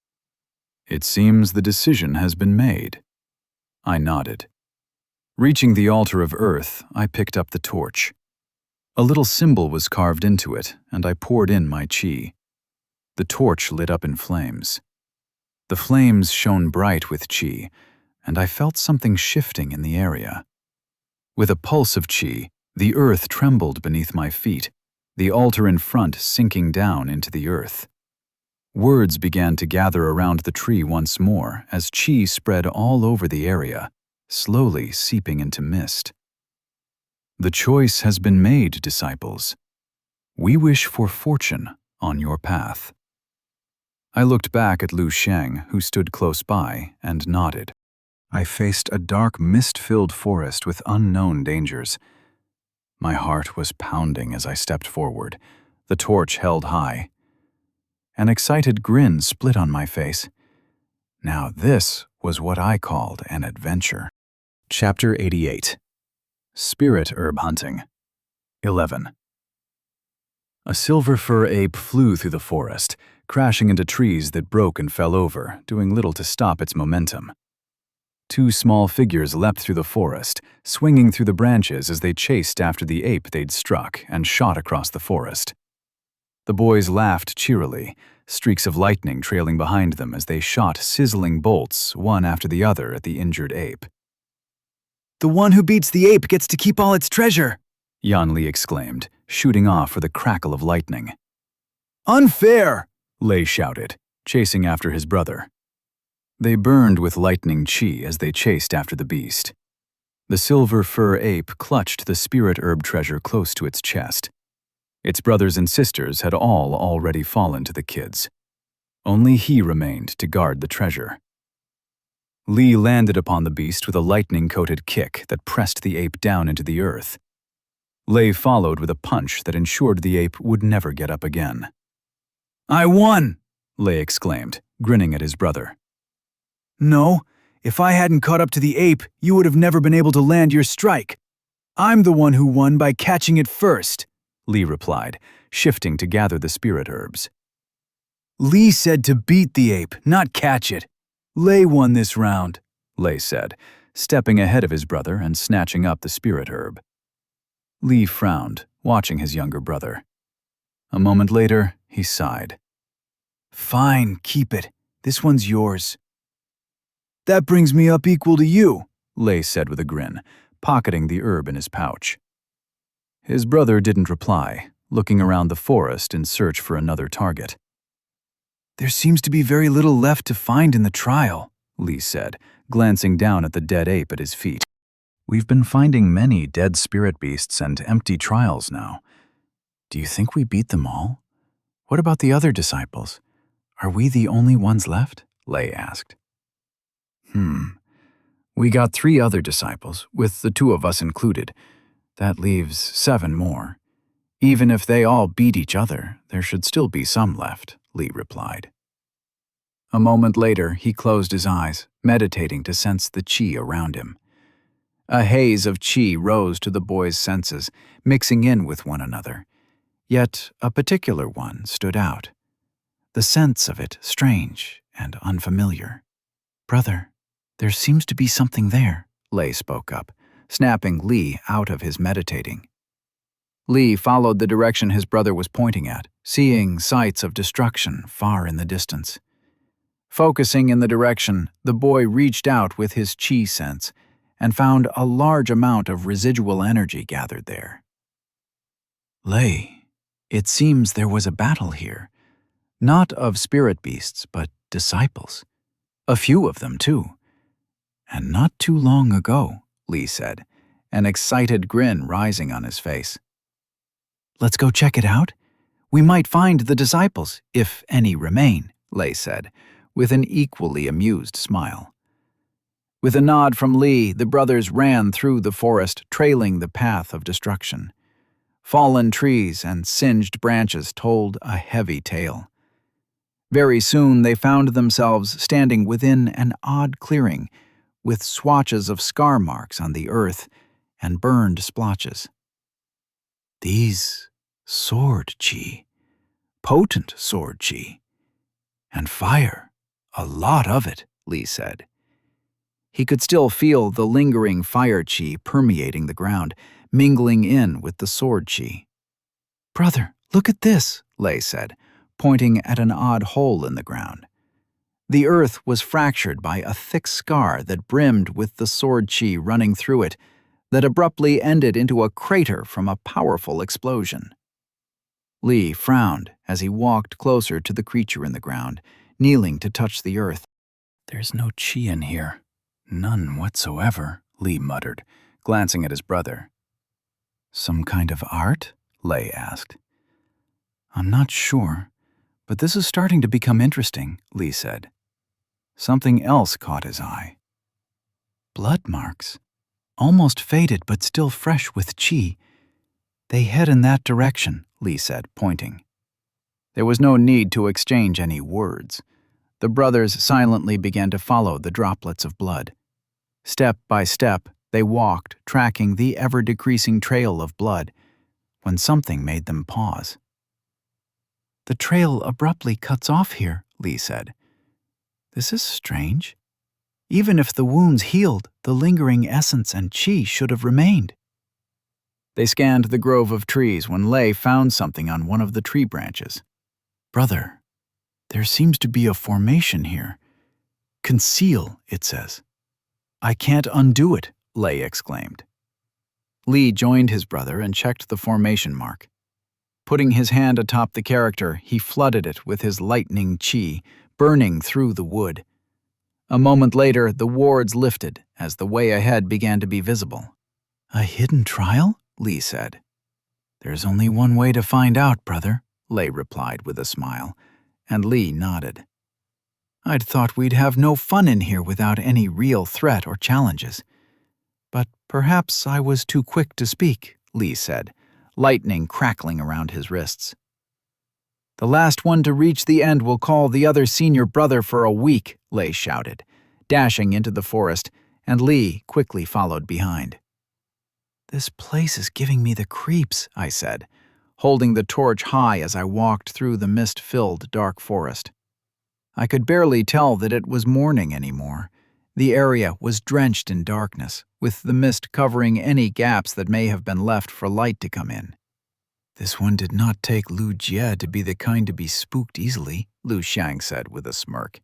"It seems the decision has been made." I nodded. Reaching the altar of earth, I picked up the torch. A little symbol was carved into it, and I poured in my qi. The torch lit up in flames. The flames shone bright with qi, and I felt something shifting in the area. With a pulse of qi, the earth trembled beneath my feet, the altar in front sinking down into the earth. Words began to gather around the tree once more as qi spread all over the area, slowly seeping into mist. "The choice has been made, disciples. We wish for fortune on your path." I looked back at Lu Xiang, who stood close by, and nodded. I faced a dark, mist-filled forest with unknown dangers. My heart was pounding as I stepped forward, the torch held high. An excited grin split on my face. Now this was what I called an adventure. Chapter 88. Spirit Herb Hunting. 11. A silver fir ape flew through the forest, crashing into trees that broke and fell over, doing little to stop its momentum. 2 small figures leapt through the forest, swinging through the branches as they chased after the ape they'd struck and shot across the forest. The boys laughed cheerily, streaks of lightning trailing behind them as they shot sizzling bolts, one after the other, at the injured ape. "The one who beats the ape gets to keep all its treasure," Yan Li exclaimed, shooting off with a crackle of lightning. "Unfair!" Lei shouted, chasing after his brother. They burned with lightning qi as they chased after the beast. The silver fir ape clutched the spirit herb treasure close to its chest. Its brothers and sisters had all already fallen to the kids. Only he remained to guard the treasure. Li landed upon the beast with a lightning-coated kick that pressed the ape down into the earth. Lei followed with a punch that ensured the ape would never get up again. "I won!" Lei exclaimed, grinning at his brother. "No, if I hadn't caught up to the ape, you would have never been able to land your strike. I'm the one who won by catching it first." Lee replied, shifting to gather the spirit herbs. Lee said to beat the ape, not catch it. Lei won this round, Lei said, stepping ahead of his brother and snatching up the spirit herb. Lee frowned, watching his younger brother. A moment later, he sighed. Fine, keep it. This one's yours. That brings me up equal to you, Lei said with a grin, pocketing the herb in his pouch. His brother didn't reply, looking around the forest in search for another target. There seems to be very little left to find in the trial, Lee said, glancing down at the dead ape at his feet. We've been finding many dead spirit beasts and empty trials now. Do you think we beat them all? What about the other disciples? Are we the only ones left? Lei asked. We got 3 other disciples, with the 2 of us included. That leaves 7 more. Even if they all beat each other, there should still be some left, Lee replied. A moment later, he closed his eyes, meditating to sense the qi around him. A haze of qi rose to the boy's senses, mixing in with one another. Yet a particular one stood out. The sense of it strange and unfamiliar. Brother, there seems to be something there, Lei spoke up, snapping Lee out of his meditating. Lee followed the direction his brother was pointing at, seeing sights of destruction far in the distance. Focusing in the direction, the boy reached out with his qi sense and found a large amount of residual energy gathered there. Lei, it seems there was a battle here. Not of spirit beasts, but disciples. A few of them, too. And not too long ago, Lee said, an excited grin rising on his face. Let's go check it out. We might find the disciples, if any remain, Lei said, with an equally amused smile. With a nod from Lee, the brothers ran through the forest, trailing the path of destruction. Fallen trees and singed branches told a heavy tale. Very soon they found themselves standing within an odd clearing, with swatches of scar marks on the earth and burned splotches. These sword qi, potent sword qi, and fire, a lot of it, Lee said. He could still feel the lingering fire qi permeating the ground, mingling in with the sword qi. Brother, look at this, Lei said, pointing at an odd hole in the ground. The earth was fractured by a thick scar that brimmed with the sword qi running through it, that abruptly ended into a crater from a powerful explosion. Lee frowned as he walked closer to the creature in the ground, kneeling to touch the earth. There's no qi in here. None whatsoever, Lee muttered, glancing at his brother. Some kind of art? Lei asked. I'm not sure, but this is starting to become interesting, Lee said. Something else caught his eye. Blood marks. Almost faded but still fresh with qi. They head in that direction, Lee said, pointing. There was no need to exchange any words. The brothers silently began to follow the droplets of blood. Step by step, they walked, tracking the ever-decreasing trail of blood, when something made them pause. The trail abruptly cuts off here, Lee said. This is strange. Even if the wounds healed, the lingering essence and qi should have remained. They scanned the grove of trees when Lei found something on one of the tree branches. Brother, there seems to be a formation here. Conceal, it says. I can't undo it, Lei exclaimed. Lee joined his brother and checked the formation mark. Putting his hand atop the character, he flooded it with his lightning qi, burning through the wood. A moment later, the wards lifted as the way ahead began to be visible. A hidden trial? Lee said. There's only one way to find out, brother, Lei replied with a smile, and Lee nodded. I'd thought we'd have no fun in here without any real threat or challenges. But perhaps I was too quick to speak, Lee said, lightning crackling around his wrists. The last one to reach the end will call the other senior brother for a week, Lei shouted, dashing into the forest, and Lee quickly followed behind. This place is giving me the creeps, I said, holding the torch high as I walked through the mist-filled dark forest. I could barely tell that it was morning anymore. The area was drenched in darkness, with the mist covering any gaps that may have been left for light to come in. "This one did not take Lu Jie to be the kind to be spooked easily," Lu Shang said with a smirk.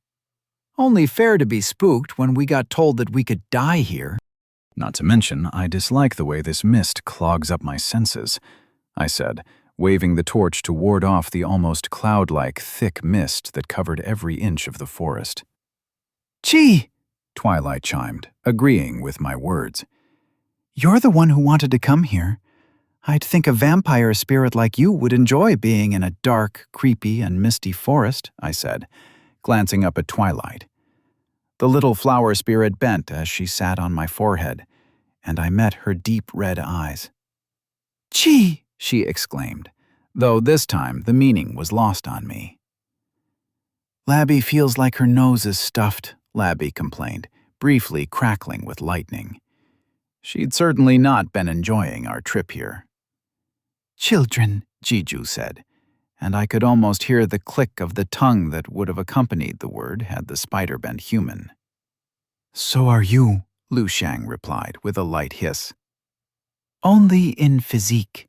"Only fair to be spooked when we got told that we could die here." "Not to mention, I dislike the way this mist clogs up my senses," I said, waving the torch to ward off the almost cloud-like thick mist that covered every inch of the forest. "Gee!" Twilight chimed, agreeing with my words. "You're the one who wanted to come here. I'd think a vampire spirit like you would enjoy being in a dark, creepy, and misty forest," I said, glancing up at Twilight. The little flower spirit bent as she sat on my forehead, and I met her deep red eyes. "Gee!" she exclaimed, though this time the meaning was lost on me. "Labby feels like her nose is stuffed," Labby complained, briefly crackling with lightning. She'd certainly not been enjoying our trip here. "Children," Jiju said, and I could almost hear the click of the tongue that would have accompanied the word had the spider been human. "So are you," Lu Shang replied with a light hiss. "Only in physique.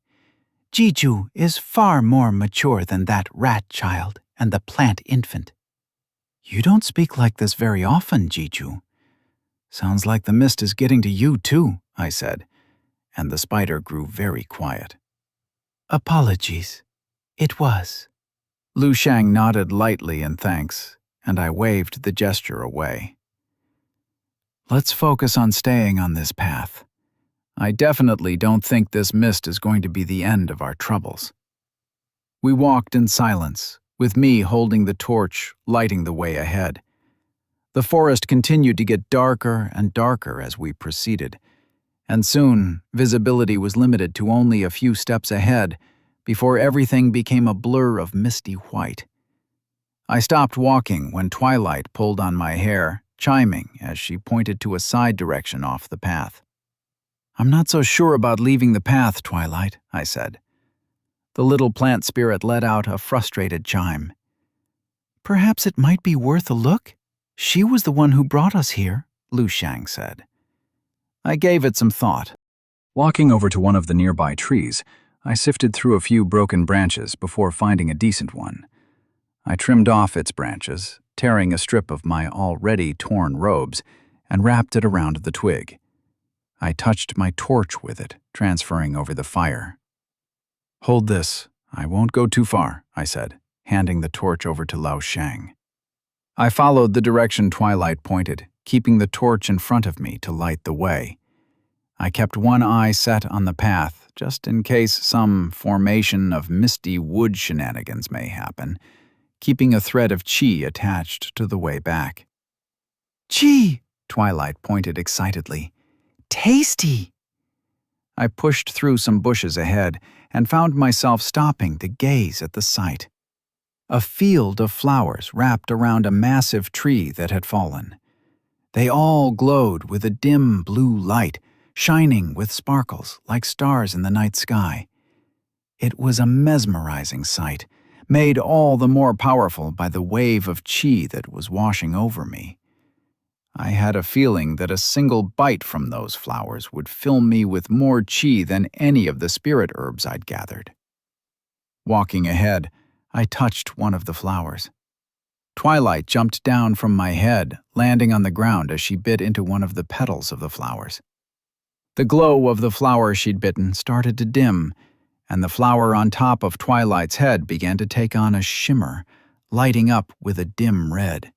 Jiju is far more mature than that rat child and the plant infant." "You don't speak like this very often, Jiju. Sounds like the mist is getting to you too," I said, and the spider grew very quiet. "Apologies. It was." Lu Shang nodded lightly in thanks, and I waved the gesture away. "Let's focus on staying on this path. I definitely don't think this mist is going to be the end of our troubles." We walked in silence, with me holding the torch, lighting the way ahead. The forest continued to get darker and darker as we proceeded, and soon visibility was limited to only a few steps ahead before everything became a blur of misty white. I stopped walking when Twilight pulled on my hair, chiming as she pointed to a side direction off the path. "I'm not so sure about leaving the path, Twilight," I said. The little plant spirit let out a frustrated chime. "Perhaps it might be worth a look? She was the one who brought us here," Lu Shang said. I gave it some thought. Walking over to one of the nearby trees, I sifted through a few broken branches before finding a decent one. I trimmed off its branches, tearing a strip of my already torn robes, and wrapped it around the twig. I touched my torch with it, transferring over the fire. "Hold this. I won't go too far," I said, handing the torch over to Lao Shang. I followed the direction Twilight pointed, keeping the torch in front of me to light the way. I kept one eye set on the path, just in case some formation of misty wood shenanigans may happen, keeping a thread of qi attached to the way back. "Qi!" Twilight pointed excitedly. "Tasty!" I pushed through some bushes ahead and found myself stopping to gaze at the sight. A field of flowers wrapped around a massive tree that had fallen. They all glowed with a dim blue light, shining with sparkles like stars in the night sky. It was a mesmerizing sight, made all the more powerful by the wave of qi that was washing over me. I had a feeling that a single bite from those flowers would fill me with more qi than any of the spirit herbs I'd gathered. Walking ahead, I touched one of the flowers. Twilight jumped down from my head, landing on the ground as she bit into one of the petals of the flowers. The glow of the flower she'd bitten started to dim, and the flower on top of Twilight's head began to take on a shimmer, lighting up with a dim red.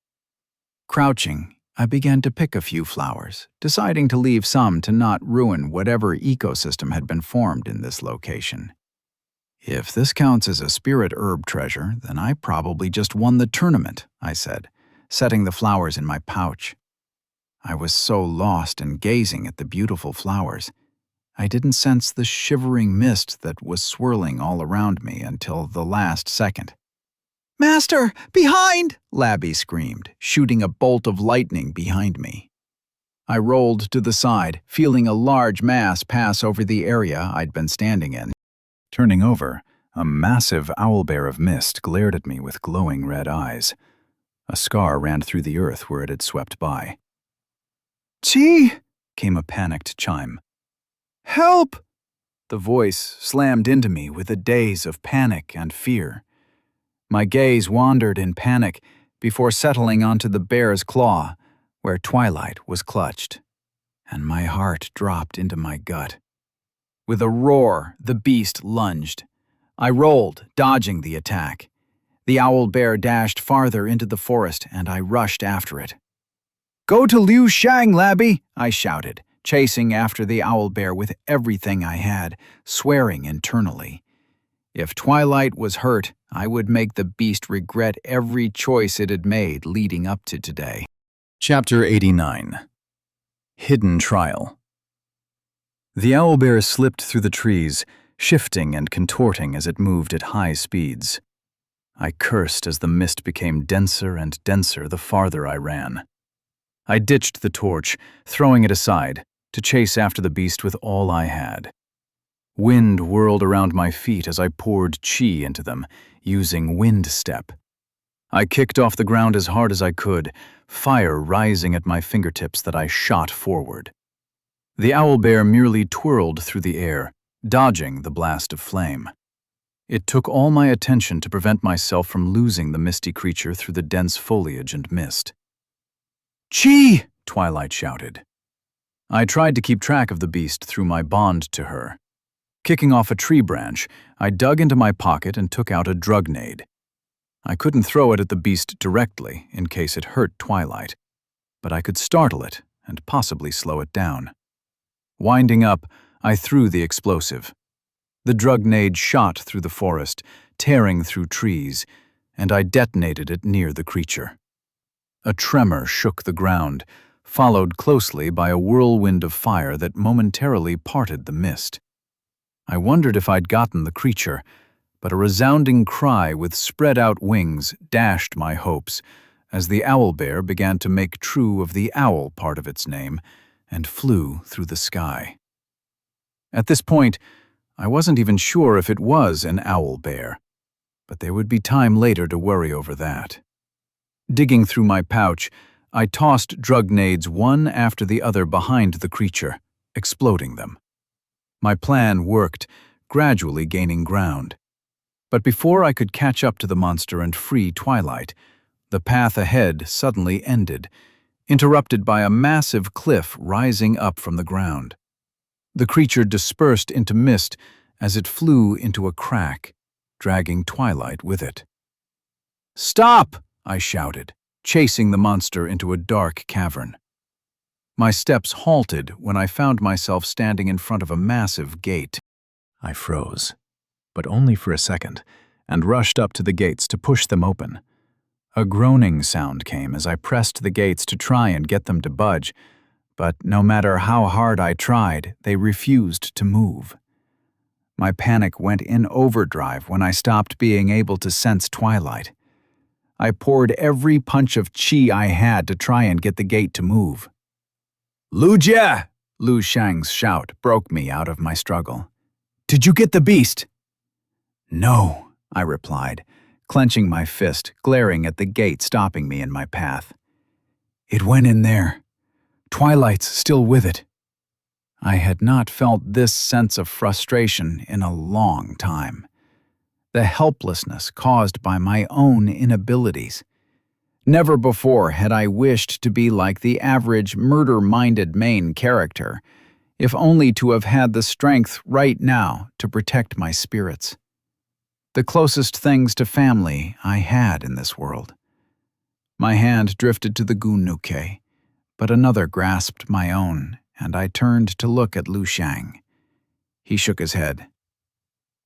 Crouching, I began to pick a few flowers, deciding to leave some to not ruin whatever ecosystem had been formed in this location. If this counts as a spirit herb treasure, then I probably just won the tournament, I said, setting the flowers in my pouch. I was so lost in gazing at the beautiful flowers, I didn't sense the shivering mist that was swirling all around me until the last second. "Master, behind!" Labby screamed, shooting a bolt of lightning behind me. I rolled to the side, feeling a large mass pass over the area I'd been standing in. Turning over, A massive owlbear of mist glared at me with glowing red eyes. A scar ran through the earth where it had swept by. "Chi!" Came a panicked chime. "Help!" The voice slammed into me with a daze of panic and fear. My gaze wandered in panic before settling onto the bear's claw, where Twilight was clutched, and my heart dropped into my gut. With a roar, the beast lunged. I rolled, dodging the attack. The owlbear dashed farther into the forest, and I rushed after it. "Go to Liu Shang, Labby!" I shouted, chasing after the owlbear with everything I had, swearing internally. If Twilight was hurt, I would make the beast regret every choice it had made leading up to today. Chapter 89. Hidden Trial. The owlbear slipped through the trees, shifting and contorting as it moved at high speeds. I cursed as the mist became denser and denser the farther I ran. I ditched the torch, throwing it aside, to chase after the beast with all I had. Wind whirled around my feet as I poured chi into them, using wind step. I kicked off the ground as hard as I could, fire rising at my fingertips that I shot forward. The owlbear merely twirled through the air, dodging the blast of flame. It took all my attention to prevent myself from losing the misty creature through the dense foliage and mist. "Chi!" Twilight shouted. I tried to keep track of the beast through my bond to her. Kicking off a tree branch, I dug into my pocket and took out a drug nade. I couldn't throw it at the beast directly in case it hurt Twilight, but I could startle it and possibly slow it down. Winding up, I threw the explosive. The drug nade shot through the forest, tearing through trees, and I detonated it near the creature. A tremor shook the ground, followed closely by a whirlwind of fire that momentarily parted the mist. I wondered if I'd gotten the creature, but a resounding cry with spread-out wings dashed my hopes as the owlbear began to make true of the owl part of its name and flew through the sky. At this point, I wasn't even sure if it was an owlbear, but there would be time later to worry over that. Digging through my pouch, I tossed drug nades one after the other behind the creature, exploding them. My plan worked, gradually gaining ground. But before I could catch up to the monster and free Twilight, the path ahead suddenly ended, interrupted by a massive cliff rising up from the ground. The creature dispersed into mist as it flew into a crack, dragging Twilight with it. "Stop!" I shouted, chasing the monster into a dark cavern. My steps halted when I found myself standing in front of a massive gate. I froze, but only for a second, and rushed up to the gates to push them open. A groaning sound came as I pressed the gates to try and get them to budge, but no matter how hard I tried, they refused to move. My panic went in overdrive when I stopped being able to sense Twilight. I poured every punch of chi I had to try and get the gate to move. "Lu Jie!" Liu Shang's shout broke me out of my struggle. "Did you get the beast?" "No," I replied, clenching my fist, glaring at the gate stopping me in my path. "It went in there. Twilight's still with it." I had not felt this sense of frustration in a long time. The helplessness caused by my own inabilities. Never before had I wished to be like the average murder-minded main character, if only to have had the strength right now to protect my spirits. The closest things to family I had in this world. My hand drifted to the gunnuke, but another grasped my own, and I turned to look at Liu Shang. He shook his head.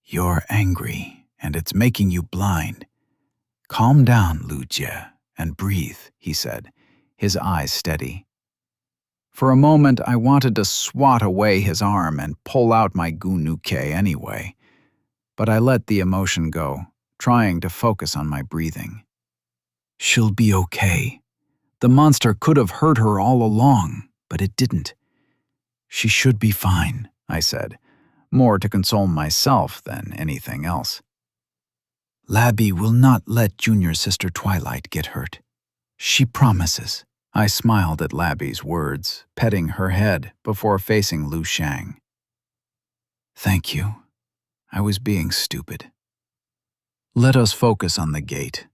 "You're angry, and it's making you blind. Calm down, Liu Jie, and breathe," he said, his eyes steady. For a moment, I wanted to swat away his arm and pull out my gunnuke anyway, but I let the emotion go, trying to focus on my breathing. "She'll be okay. The monster could have hurt her all along, but it didn't. She should be fine," I said, more to console myself than anything else. Labby will not let junior sister Twilight get hurt. She promises. I smiled at Labby's words, petting her head before facing Lu Shang. Thank you. I was being stupid. Let us focus on the gate.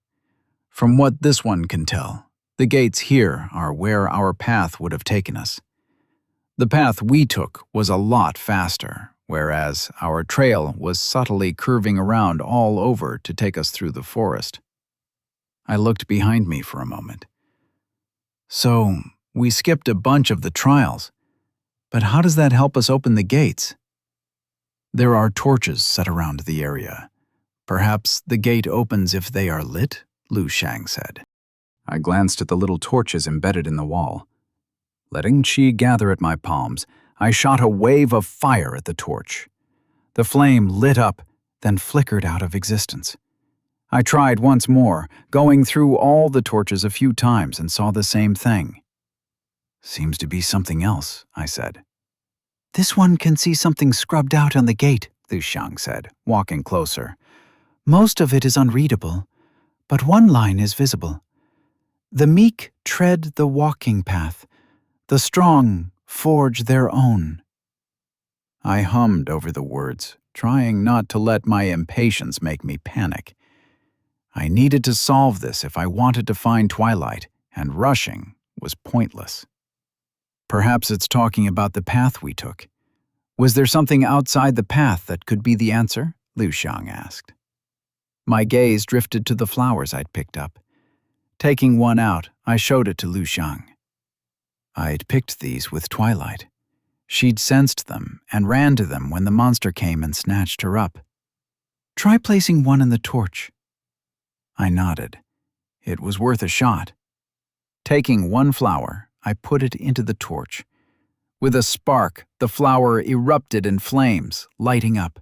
From what this one can tell, the gates here are where our path would have taken us. The path we took was a lot faster, whereas our trail was subtly curving around all over to take us through the forest. I looked behind me for a moment. So, we skipped a bunch of the trials, but how does that help us open the gates? There are torches set around the area. Perhaps the gate opens if they are lit, Lu Shang said. I glanced at the little torches embedded in the wall. Letting Qi gather at my palms, I shot a wave of fire at the torch. The flame lit up, then flickered out of existence. I tried once more, going through all the torches a few times and saw the same thing. Seems to be something else, I said. This one can see something scrubbed out on the gate, Lu Shang said, walking closer. Most of it is unreadable, but one line is visible. The meek tread the walking path. The strong forge their own. I hummed over the words, trying not to let my impatience make me panic. I needed to solve this if I wanted to find Twilight, and rushing was pointless. Perhaps it's talking about the path we took. Was there something outside the path that could be the answer? Lu Shang asked. My gaze drifted to the flowers I'd picked up. Taking one out, I showed it to Lu Shang. I'd picked these with Twilight. She'd sensed them and ran to them when the monster came and snatched her up. Try placing one in the torch. I nodded. It was worth a shot. Taking one flower, I put it into the torch. With a spark, the flower erupted in flames, lighting up.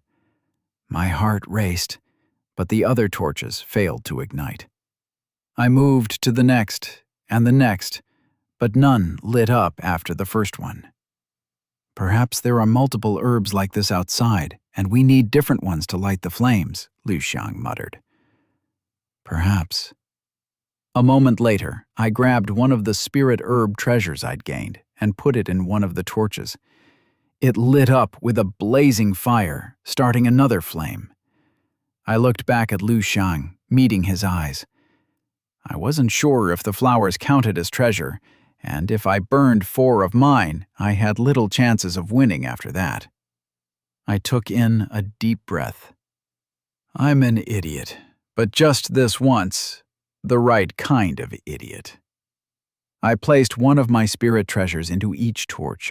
My heart raced, but the other torches failed to ignite. I moved to the next and the next, but none lit up after the first one. Perhaps there are multiple herbs like this outside, and we need different ones to light the flames, Lu Shang muttered. Perhaps. A moment later, I grabbed one of the spirit herb treasures I'd gained and put it in one of the torches. It lit up with a blazing fire, starting another flame. I looked back at Lu Shang, meeting his eyes. I wasn't sure if the flowers counted as treasure, and if I burned 4 of mine, I had little chances of winning after that. I took in a deep breath. I'm an idiot, but just this once, the right kind of idiot. I placed one of my spirit treasures into each torch.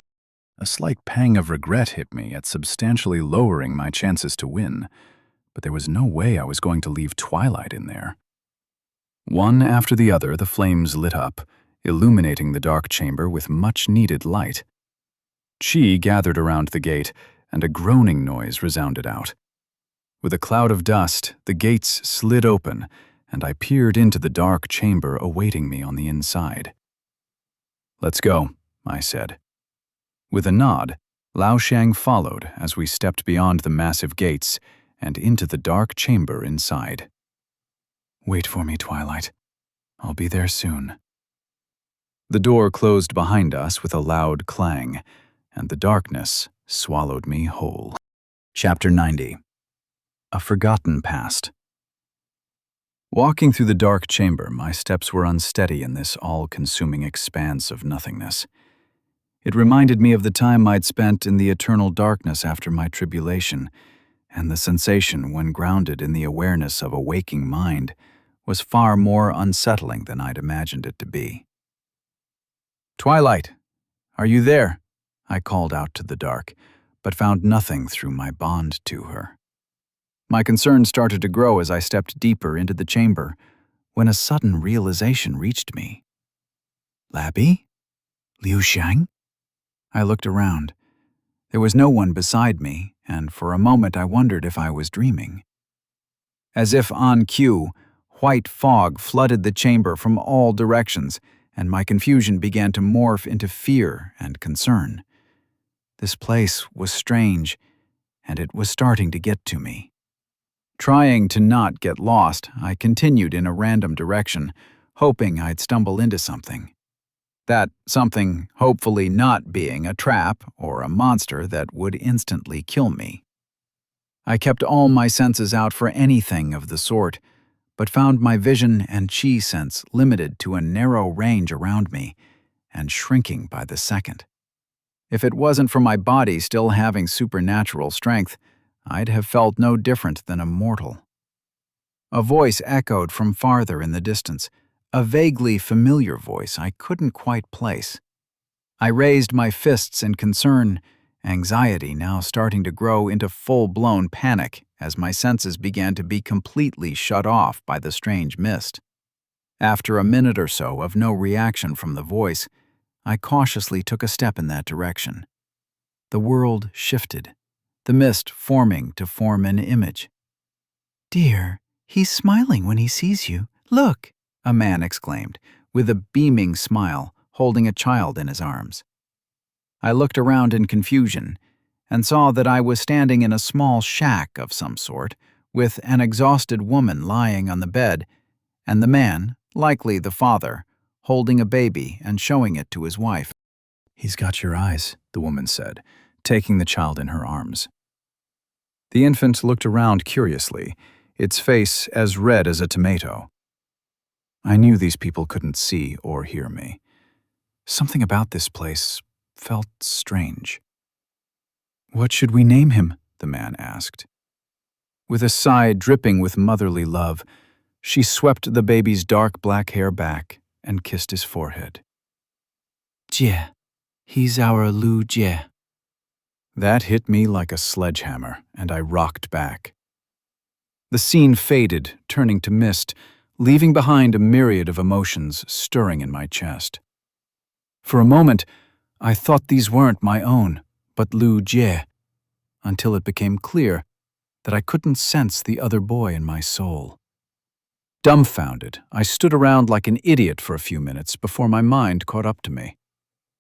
A slight pang of regret hit me at substantially lowering my chances to win, but there was no way I was going to leave Twilight in there. One after the other, the flames lit up, illuminating the dark chamber with much-needed light. Qi gathered around the gate, and a groaning noise resounded out. With a cloud of dust, the gates slid open, and I peered into the dark chamber awaiting me on the inside. "Let's go," I said. With a nod, Lao Shang followed as we stepped beyond the massive gates and into the dark chamber inside. "Wait for me, Twilight. I'll be there soon." The door closed behind us with a loud clang, and the darkness swallowed me whole. Chapter 90. A Forgotten Past. Walking through the dark chamber, my steps were unsteady in this all-consuming expanse of nothingness. It reminded me of the time I'd spent in the eternal darkness after my tribulation, and the sensation when grounded in the awareness of a waking mind was far more unsettling than I'd imagined it to be. "Twilight, are you there?" I called out to the dark, but found nothing through my bond to her. My concern started to grow as I stepped deeper into the chamber, when a sudden realization reached me. "Labby? Lu Shang?" I looked around. There was no one beside me, and for a moment I wondered if I was dreaming. As if on cue, white fog flooded the chamber from all directions, and my confusion began to morph into fear and concern. This place was strange, and it was starting to get to me. Trying to not get lost, I continued in a random direction, hoping I'd stumble into something. That something hopefully not being a trap or a monster that would instantly kill me. I kept all my senses out for anything of the sort, but found my vision and chi sense limited to a narrow range around me and shrinking by the second. If it wasn't for my body still having supernatural strength, I'd have felt no different than a mortal. A voice echoed from farther in the distance, a vaguely familiar voice I couldn't quite place. I raised my fists in concern, anxiety now starting to grow into full-blown panic as my senses began to be completely shut off by the strange mist. After a minute or so of no reaction from the voice, I cautiously took a step in that direction. The world shifted, the mist forming to form an image. "Dear, he's smiling when he sees you. Look!" a man exclaimed, with a beaming smile, holding a child in his arms. I looked around in confusion and saw that I was standing in a small shack of some sort, with an exhausted woman lying on the bed, and the man, likely the father, holding a baby and showing it to his wife. "He's got your eyes," the woman said, taking the child in her arms. The infant looked around curiously, its face as red as a tomato. I knew these people couldn't see or hear me. Something about this place felt strange. "What should we name him?" the man asked. With a sigh dripping with motherly love, she swept the baby's dark black hair back and kissed his forehead. "Jie, he's our Lu Jie." That hit me like a sledgehammer, and I rocked back. The scene faded, turning to mist, leaving behind a myriad of emotions stirring in my chest. For a moment, I thought these weren't my own, but Lu Jie, until it became clear that I couldn't sense the other boy in my soul. Dumbfounded, I stood around like an idiot for a few minutes before my mind caught up to me.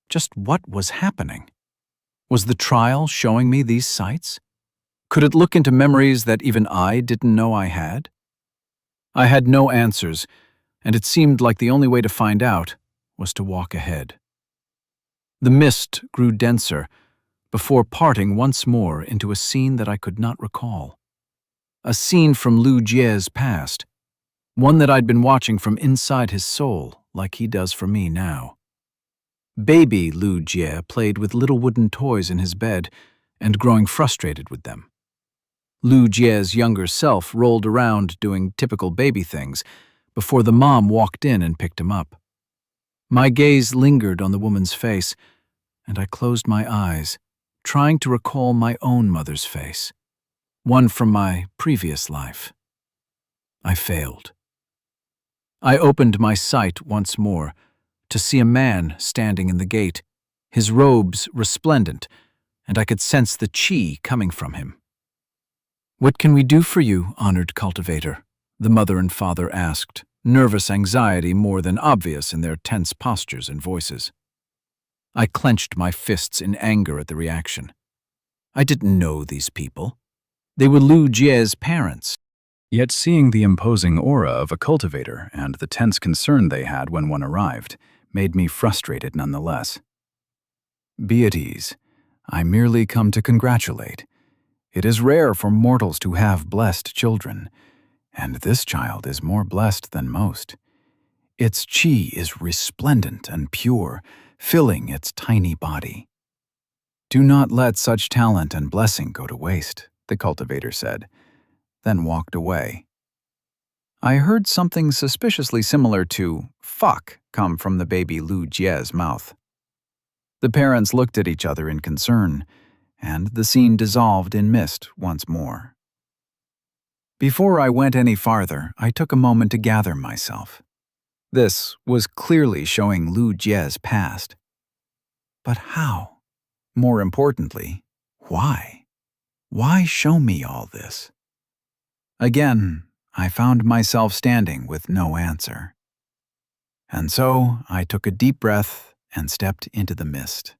Just what was happening? Was the trial showing me these sights? Could it look into memories that even I didn't know I had? I had no answers, and it seemed like the only way to find out was to walk ahead. The mist grew denser, before parting once more into a scene that I could not recall. A scene from Lu Jie's past, one that I'd been watching from inside his soul, like he does for me now. Baby Lu Jie played with little wooden toys in his bed and growing frustrated with them. Lu Jie's younger self rolled around doing typical baby things before the mom walked in and picked him up. My gaze lingered on the woman's face, and I closed my eyes, trying to recall my own mother's face, one from my previous life. I failed. I opened my sight once more to see a man standing in the gate, his robes resplendent, and I could sense the chi coming from him. "What can we do for you, honored cultivator?" the mother and father asked, nervous anxiety more than obvious in their tense postures and voices. I clenched my fists in anger at the reaction. I didn't know these people. They were Lu Jie's parents. Yet seeing the imposing aura of a cultivator and the tense concern they had when one arrived made me frustrated nonetheless. "Be at ease. I merely come to congratulate. It is rare for mortals to have blessed children, and this child is more blessed than most. Its chi is resplendent and pure, filling its tiny body. Do not let such talent and blessing go to waste," the cultivator said, then walked away. I heard something suspiciously similar to "fuck" come from the baby Lu Jie's mouth. The parents looked at each other in concern, and the scene dissolved in mist once more. Before I went any farther, I took a moment to gather myself. This was clearly showing Lu Jie's past. But how? More importantly, why? Why show me all this? Again, I found myself standing with no answer. And so I took a deep breath and stepped into the mist.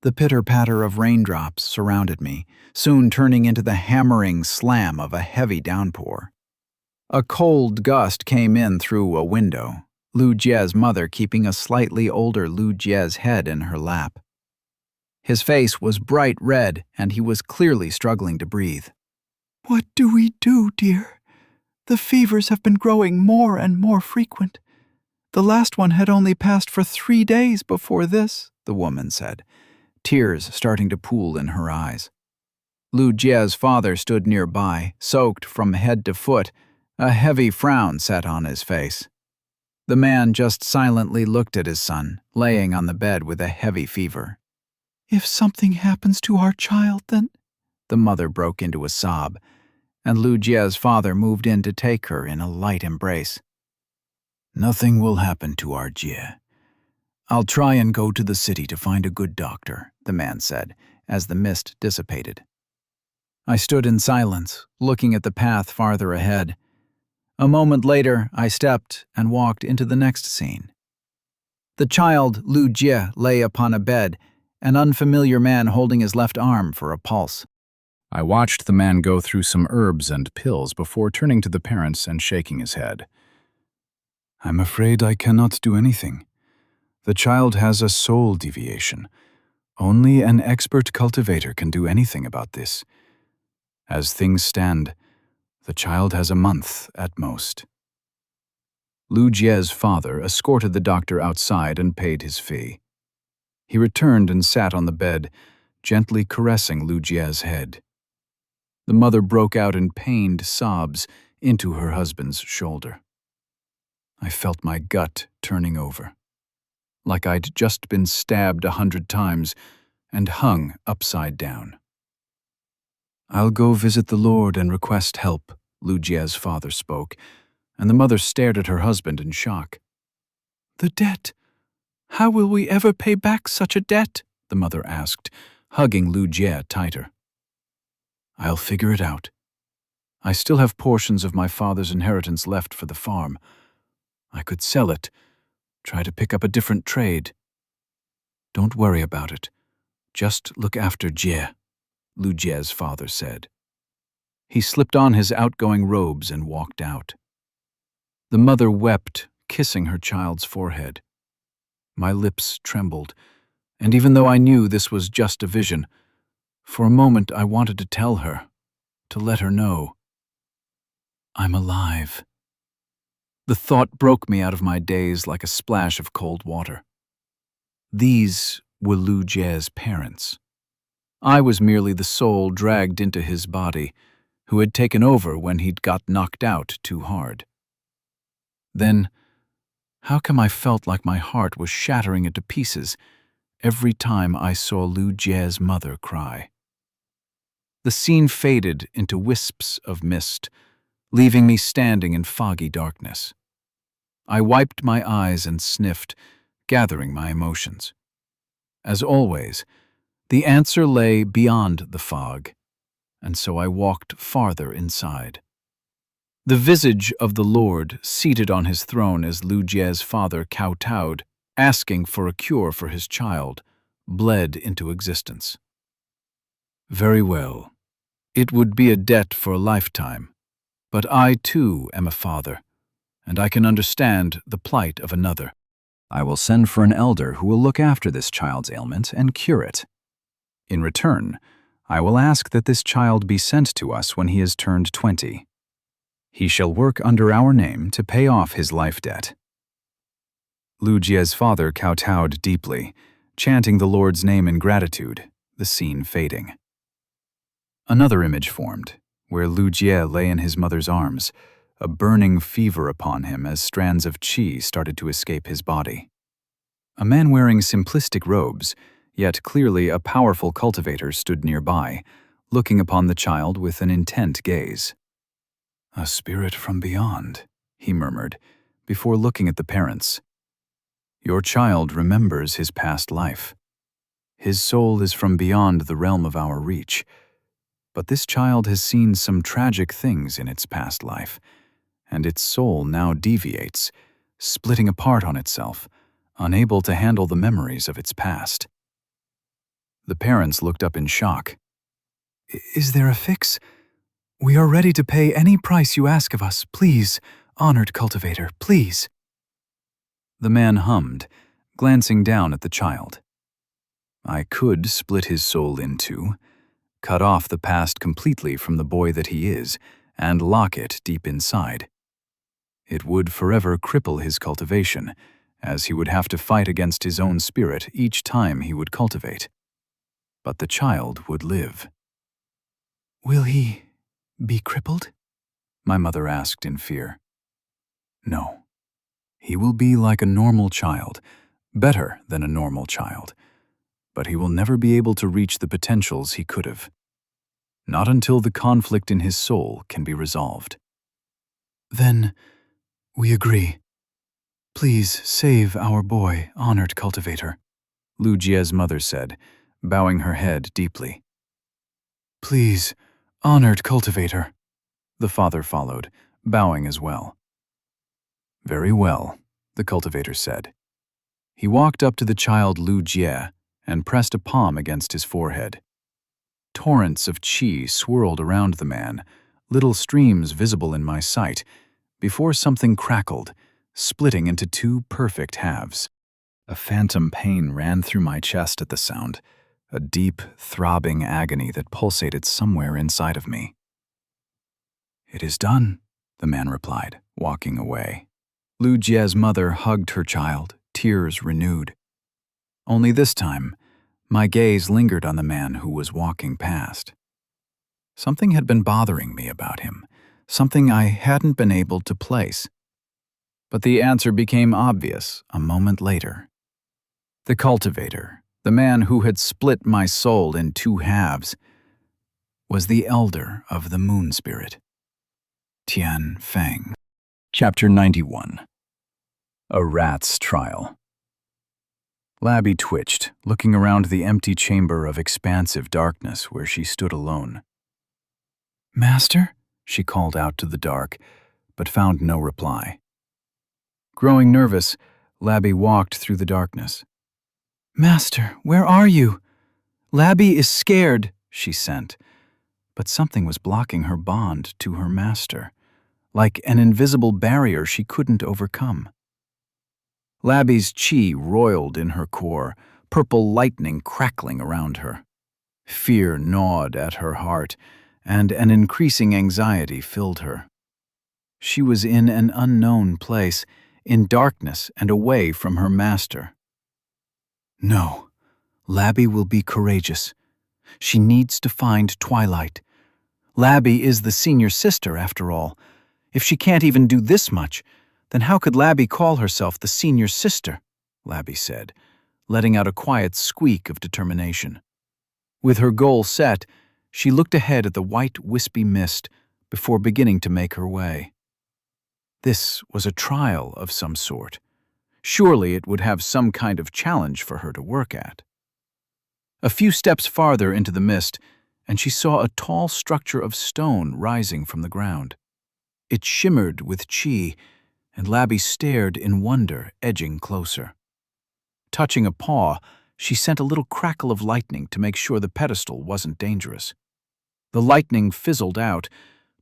The pitter-patter of raindrops surrounded me, soon turning into the hammering slam of a heavy downpour. A cold gust came in through a window, Lu Jie's mother keeping a slightly older Lu Jie's head in her lap. His face was bright red, and he was clearly struggling to breathe. "What do we do, dear? The fevers have been growing more and more frequent. The last one had only passed for 3 days before this," the woman said, tears starting to pool in her eyes. Lu Jie's father stood nearby, soaked from head to foot. A heavy frown sat on his face. The man just silently looked at his son, laying on the bed with a heavy fever. "If something happens to our child, then—" The mother broke into a sob, and Lu Jie's father moved in to take her in a light embrace. "Nothing will happen to our Jie. I'll try and go to the city to find a good doctor," the man said, as the mist dissipated. I stood in silence, looking at the path farther ahead. A moment later, I stepped and walked into the next scene. The child, Lu Jie, lay upon a bed, an unfamiliar man holding his left arm for a pulse. I watched the man go through some herbs and pills before turning to the parents and shaking his head. "I'm afraid I cannot do anything. The child has a soul deviation. Only an expert cultivator can do anything about this. As things stand, the child has a month at most." Lu Jie's father escorted the doctor outside and paid his fee. He returned and sat on the bed, gently caressing Lu Jie's head. The mother broke out in pained sobs into her husband's shoulder. I felt my gut turning over, like I'd just been stabbed 100 times and hung upside down. "I'll go visit the Lord and request help," Lu Jie's father spoke, and the mother stared at her husband in shock. "The debt? How will we ever pay back such a debt?" the mother asked, hugging Lu Jie tighter. "I'll figure it out. I still have portions of my father's inheritance left for the farm. I could sell it, try to pick up a different trade. Don't worry about it. Just look after Jie," Lu Jie's father said. He slipped on his outgoing robes and walked out. The mother wept, kissing her child's forehead. My lips trembled, and even though I knew this was just a vision, for a moment I wanted to tell her, to let her know. I'm alive. The thought broke me out of my daze like a splash of cold water. These were Lu Jie's parents. I was merely the soul dragged into his body, who had taken over when he'd got knocked out too hard. Then, how come I felt like my heart was shattering into pieces every time I saw Lu Jie's mother cry? The scene faded into wisps of mist, leaving me standing in foggy darkness. I wiped my eyes and sniffed, gathering my emotions. As always, the answer lay beyond the fog, and so I walked farther inside. The visage of the Lord, seated on his throne as Lu Jie's father kowtowed, asking for a cure for his child, bled into existence. Very well. It would be a debt for a lifetime, but I too am a father, and I can understand the plight of another. I will send for an elder who will look after this child's ailment and cure it. In return, I will ask that this child be sent to us when he has turned 20. He shall work under our name to pay off his life debt. Lu Jie's father kowtowed deeply, chanting the Lord's name in gratitude, the scene fading. Another image formed, where Lu Jie lay in his mother's arms, a burning fever upon him as strands of qi started to escape his body. A man wearing simplistic robes, yet clearly a powerful cultivator, stood nearby, looking upon the child with an intent gaze. A spirit from beyond, he murmured, before looking at the parents. Your child remembers his past life. His soul is from beyond the realm of our reach. But this child has seen some tragic things in its past life, and its soul now deviates, splitting apart on itself, unable to handle the memories of its past. The parents looked up in shock. Is there a fix? We are ready to pay any price you ask of us, please, honored cultivator, please. The man hummed, glancing down at the child. I could split his soul in two, cut off the past completely from the boy that he is, and lock it deep inside. It would forever cripple his cultivation, as he would have to fight against his own spirit each time he would cultivate. But the child would live. Will he be crippled? My mother asked in fear. No. He will be like a normal child, better than a normal child, but he will never be able to reach the potentials he could have. Not until the conflict in his soul can be resolved. Then we agree. Please save our boy, honored cultivator, Lu Jie's mother said, bowing her head deeply. Please, honored cultivator, the father followed, bowing as well. Very well, the cultivator said. He walked up to the child Lu Jie and pressed a palm against his forehead. Torrents of qi swirled around the man, little streams visible in my sight, before something crackled, splitting into two perfect halves. A phantom pain ran through my chest at the sound, a deep, throbbing agony that pulsated somewhere inside of me. It is done, the man replied, walking away. Lu Jie's mother hugged her child, tears renewed. Only this time, my gaze lingered on the man who was walking past. Something had been bothering me about him, something I hadn't been able to place. But the answer became obvious a moment later. The cultivator, the man who had split my soul in two halves, was the elder of the moon spirit. Tian Feng. Chapter 91. A Rat's Trial. Labby twitched, looking around the empty chamber of expansive darkness where she stood alone. Master? She called out to the dark, but found no reply. Growing nervous, Labby walked through the darkness. Master, where are you? Labby is scared, she sent, but something was blocking her bond to her master, like an invisible barrier she couldn't overcome. Labby's qi roiled in her core, purple lightning crackling around her. Fear gnawed at her heart, and an increasing anxiety filled her. She was in an unknown place, in darkness and away from her master. No, Labby will be courageous. She needs to find Twilight. Labby is the senior sister, after all. If she can't even do this much, then how could Labby call herself the senior sister? Labby said, letting out a quiet squeak of determination. With her goal set, she looked ahead at the white, wispy mist before beginning to make her way. This was a trial of some sort. Surely it would have some kind of challenge for her to work at. A few steps farther into the mist, and she saw a tall structure of stone rising from the ground. It shimmered with qi, and Labby stared in wonder, edging closer. Touching a paw, she sent a little crackle of lightning to make sure the pedestal wasn't dangerous. The lightning fizzled out,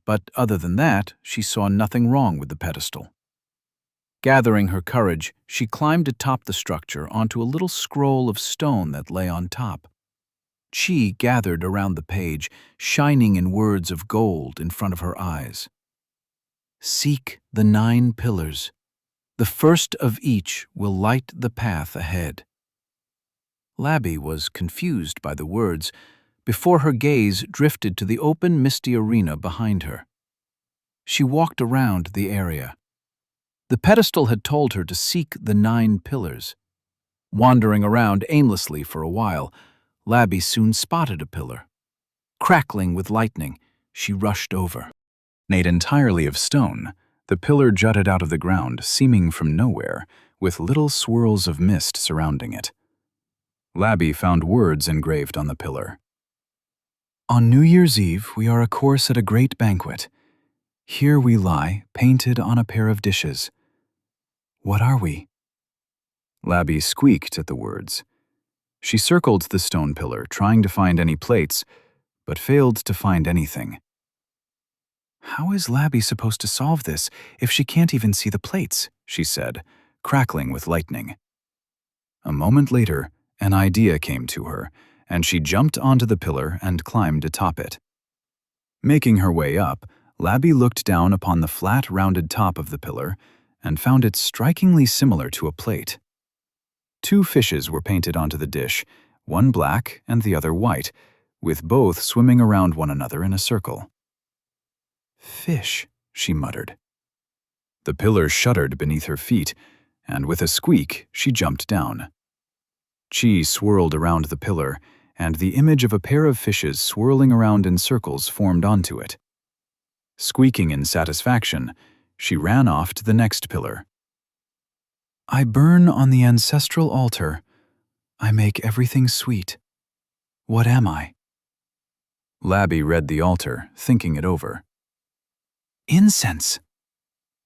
but other than that, she saw nothing wrong with the pedestal. Gathering her courage, she climbed atop the structure onto a little scroll of stone that lay on top. Qi gathered around the page, shining in words of gold in front of her eyes. Seek the 9 pillars. The first of each will light the path ahead. Labby was confused by the words before her gaze drifted to the open, misty arena behind her. She walked around the area. The pedestal had told her to seek the 9 pillars. Wandering around aimlessly for a while, Labby soon spotted a pillar. Crackling with lightning, she rushed over. Made entirely of stone, the pillar jutted out of the ground, seeming from nowhere, with little swirls of mist surrounding it. Labby found words engraved on the pillar. On New Year's Eve, we are a course at a great banquet. Here we lie, painted on a pair of dishes. What are we? Labby squeaked at the words. She circled the stone pillar, trying to find any plates, but failed to find anything. "How is Labby supposed to solve this if she can't even see the plates?" she said, crackling with lightning. A moment later, an idea came to her, and she jumped onto the pillar and climbed atop it. Making her way up, Labby looked down upon the flat, rounded top of the pillar and found it strikingly similar to a plate. 2 fishes were painted onto the dish, one black and the other white, with both swimming around one another in a circle. "Fish," she muttered. The pillar shuddered beneath her feet, and with a squeak, she jumped down. Chi swirled around the pillar, and the image of a pair of fishes swirling around in circles formed onto it. Squeaking in satisfaction, she ran off to the next pillar. "I burn on the ancestral altar. I make everything sweet. What am I?" Labby read the altar, thinking it over. "Incense!"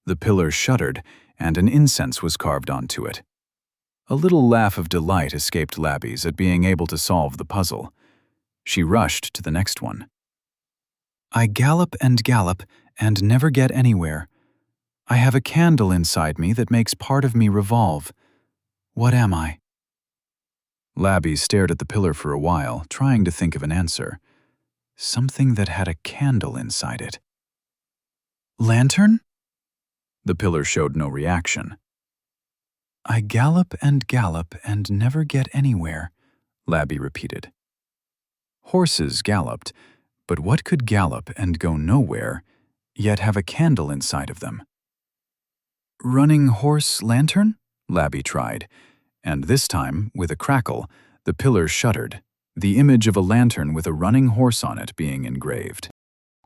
The pillar shuddered, and an incense was carved onto it. A little laugh of delight escaped Labby's at being able to solve the puzzle. She rushed to the next one. "I gallop and never get anywhere. I have a candle inside me that makes part of me revolve. What am I?" Labby stared at the pillar for a while, trying to think of an answer. Something that had a candle inside it. "Lantern?" The pillar showed no reaction. "I gallop and never get anywhere," Labby repeated. Horses galloped, but what could gallop and go nowhere, yet have a candle inside of them? "Running horse lantern?" Labby tried, and this time, with a crackle, the pillar shuddered, the image of a lantern with a running horse on it being engraved.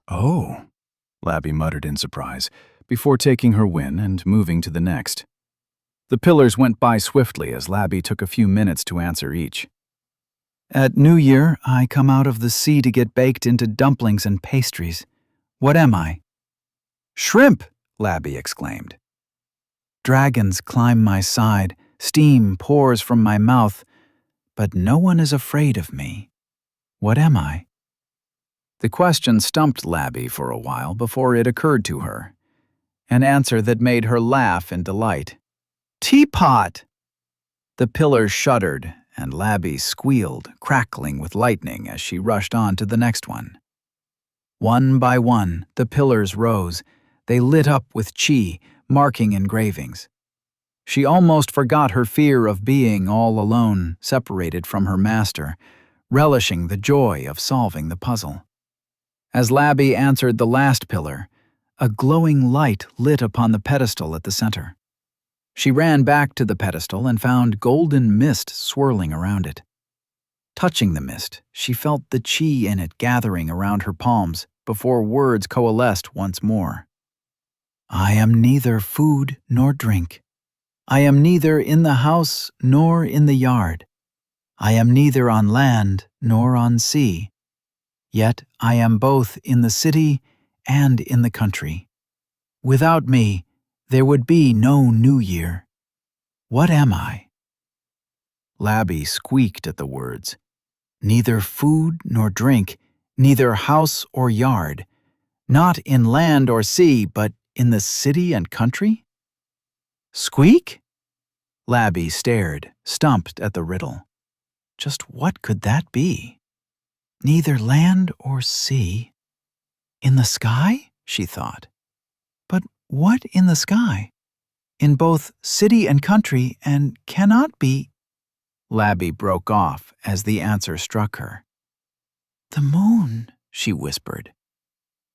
"Oh," Labby muttered in surprise, before taking her win and moving to the next. The pillars went by swiftly as Labby took a few minutes to answer each. "At New Year, I come out of the sea to get baked into dumplings and pastries. What am I?" "Shrimp!" Labby exclaimed. "Dragons climb my side, steam pours from my mouth, but no one is afraid of me. What am I?" The question stumped Labby for a while before it occurred to her. An answer that made her laugh in delight. "Teapot!" The pillar shuddered, and Labby squealed, crackling with lightning as she rushed on to the next one. One by one, the pillars rose. They lit up with chi, marking engravings. She almost forgot her fear of being all alone, separated from her master, relishing the joy of solving the puzzle. As Labby answered the last pillar, a glowing light lit upon the pedestal at the center. She ran back to the pedestal and found golden mist swirling around it. Touching the mist, she felt the chi in it gathering around her palms before words coalesced once more. "I am neither food nor drink. I am neither in the house nor in the yard. I am neither on land nor on sea. Yet I am both in the city and in the country. Without me, there would be no New Year. What am I?" Labby squeaked at the words. Neither food nor drink, neither house or yard. Not in land or sea, but in the city and country? Squeak? Labby stared, stumped at the riddle. Just what could that be? Neither land or sea. In the sky? She thought. But what in the sky? In both city and country, and cannot be. Labby broke off as the answer struck her. The moon, she whispered.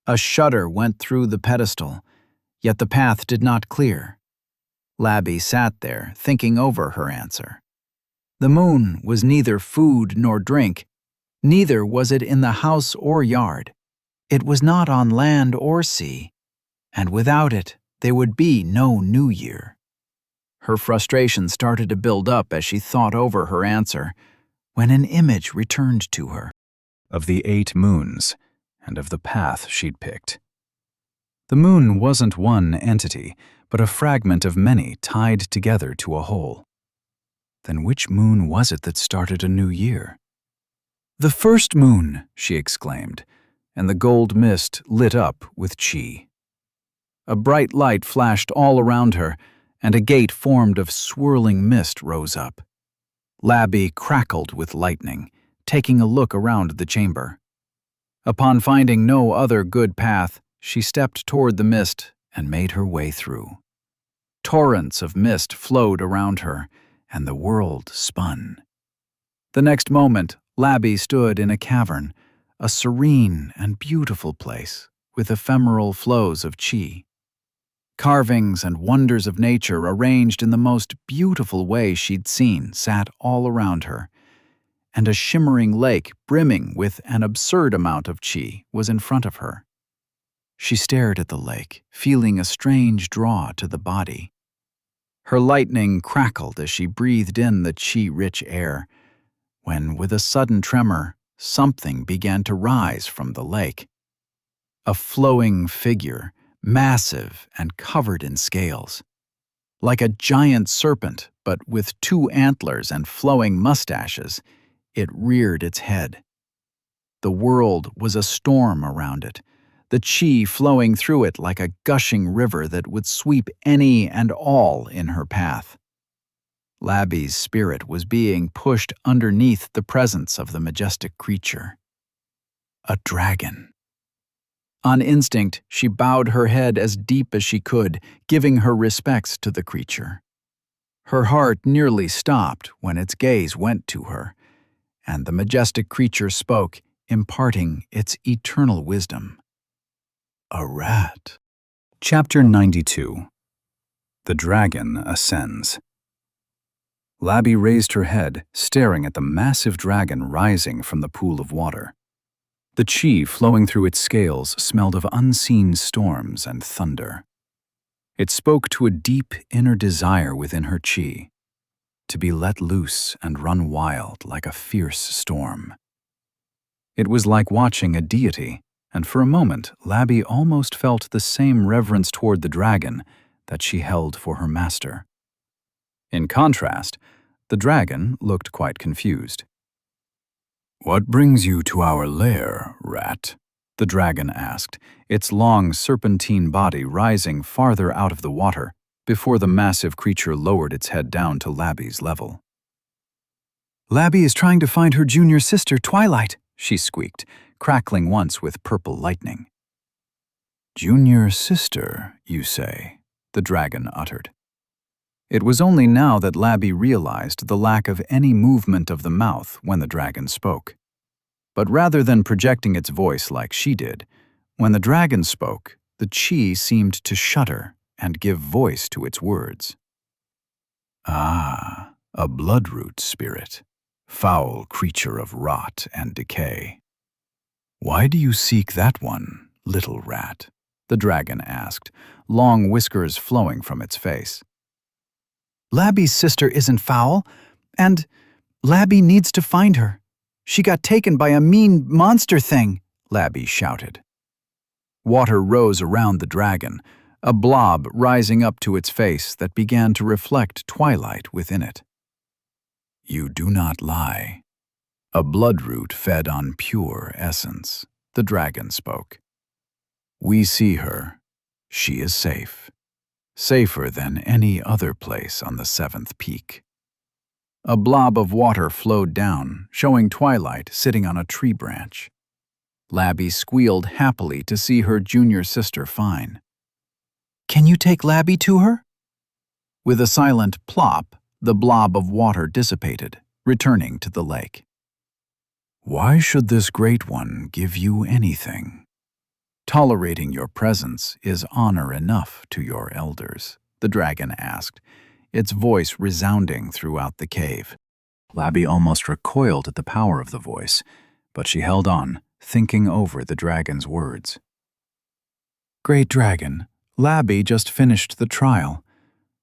A shudder went through the pedestal, yet the path did not clear. Labby sat there, thinking over her answer. The moon was neither food nor drink, neither was it in the house or yard. It was not on land or sea, and without it, there would be no New Year. Her frustration started to build up as she thought over her answer, when an image returned to her. Of the 8 moons, and of the path she'd picked. The moon wasn't one entity, but a fragment of many tied together to a whole. Then which moon was it that started a new year? "The first moon!" she exclaimed, and the gold mist lit up with chi. A bright light flashed all around her, and a gate formed of swirling mist rose up. Labby crackled with lightning, taking a look around the chamber. Upon finding no other good path, she stepped toward the mist and made her way through. Torrents of mist flowed around her, and the world spun. The next moment, Labby stood in a cavern, a serene and beautiful place with ephemeral flows of chi. Carvings and wonders of nature arranged in the most beautiful way she'd seen sat all around her, and a shimmering lake brimming with an absurd amount of chi was in front of her. She stared at the lake, feeling a strange draw to the body. Her lightning crackled as she breathed in the chi-rich air, when, with a sudden tremor, something began to rise from the lake. A flowing figure, massive and covered in scales. Like a giant serpent, but with 2 antlers and flowing mustaches, it reared its head. The world was a storm around it, the chi flowing through it like a gushing river that would sweep any and all in her path. Labby's spirit was being pushed underneath the presence of the majestic creature. A dragon. On instinct, she bowed her head as deep as she could, giving her respects to the creature. Her heart nearly stopped when its gaze went to her, and the majestic creature spoke, imparting its eternal wisdom. A rat. Chapter 92. The Dragon Ascends. Labby raised her head, staring at the massive dragon rising from the pool of water. The chi flowing through its scales smelled of unseen storms and thunder. It spoke to a deep inner desire within her chi, to be let loose and run wild like a fierce storm. It was like watching a deity, and for a moment Labby almost felt the same reverence toward the dragon that she held for her master. In contrast, the dragon looked quite confused. "What brings you to our lair, rat?" the dragon asked, its long serpentine body rising farther out of the water before the massive creature lowered its head down to Labby's level. "Labby is trying to find her junior sister, Twilight," she squeaked, crackling once with purple lightning. "Junior sister, you say?" the dragon uttered. It was only now that Labby realized the lack of any movement of the mouth when the dragon spoke. But rather than projecting its voice like she did, when the dragon spoke, the chi seemed to shudder and give voice to its words. "Ah, a bloodroot spirit, foul creature of rot and decay. Why do you seek that one, little rat?" the dragon asked, long whiskers flowing from its face. "Labby's sister isn't foul, and Labby needs to find her. She got taken by a mean monster thing," Labby shouted. Water rose around the dragon, a blob rising up to its face that began to reflect twilight within it. "You do not lie. A bloodroot fed on pure essence," the dragon spoke. "We see her. She is safe. Safer than any other place on the 7th peak." A blob of water flowed down, showing Twilight sitting on a tree branch. Labby squealed happily to see her junior sister fine. "Can you take Labby to her?" With a silent plop, the blob of water dissipated, returning to the lake. "Why should this great one give you anything? Tolerating your presence is honor enough to your elders," the dragon asked, its voice resounding throughout the cave. Labby almost recoiled at the power of the voice, but she held on, thinking over the dragon's words. "Great dragon, Labby just finished the trial.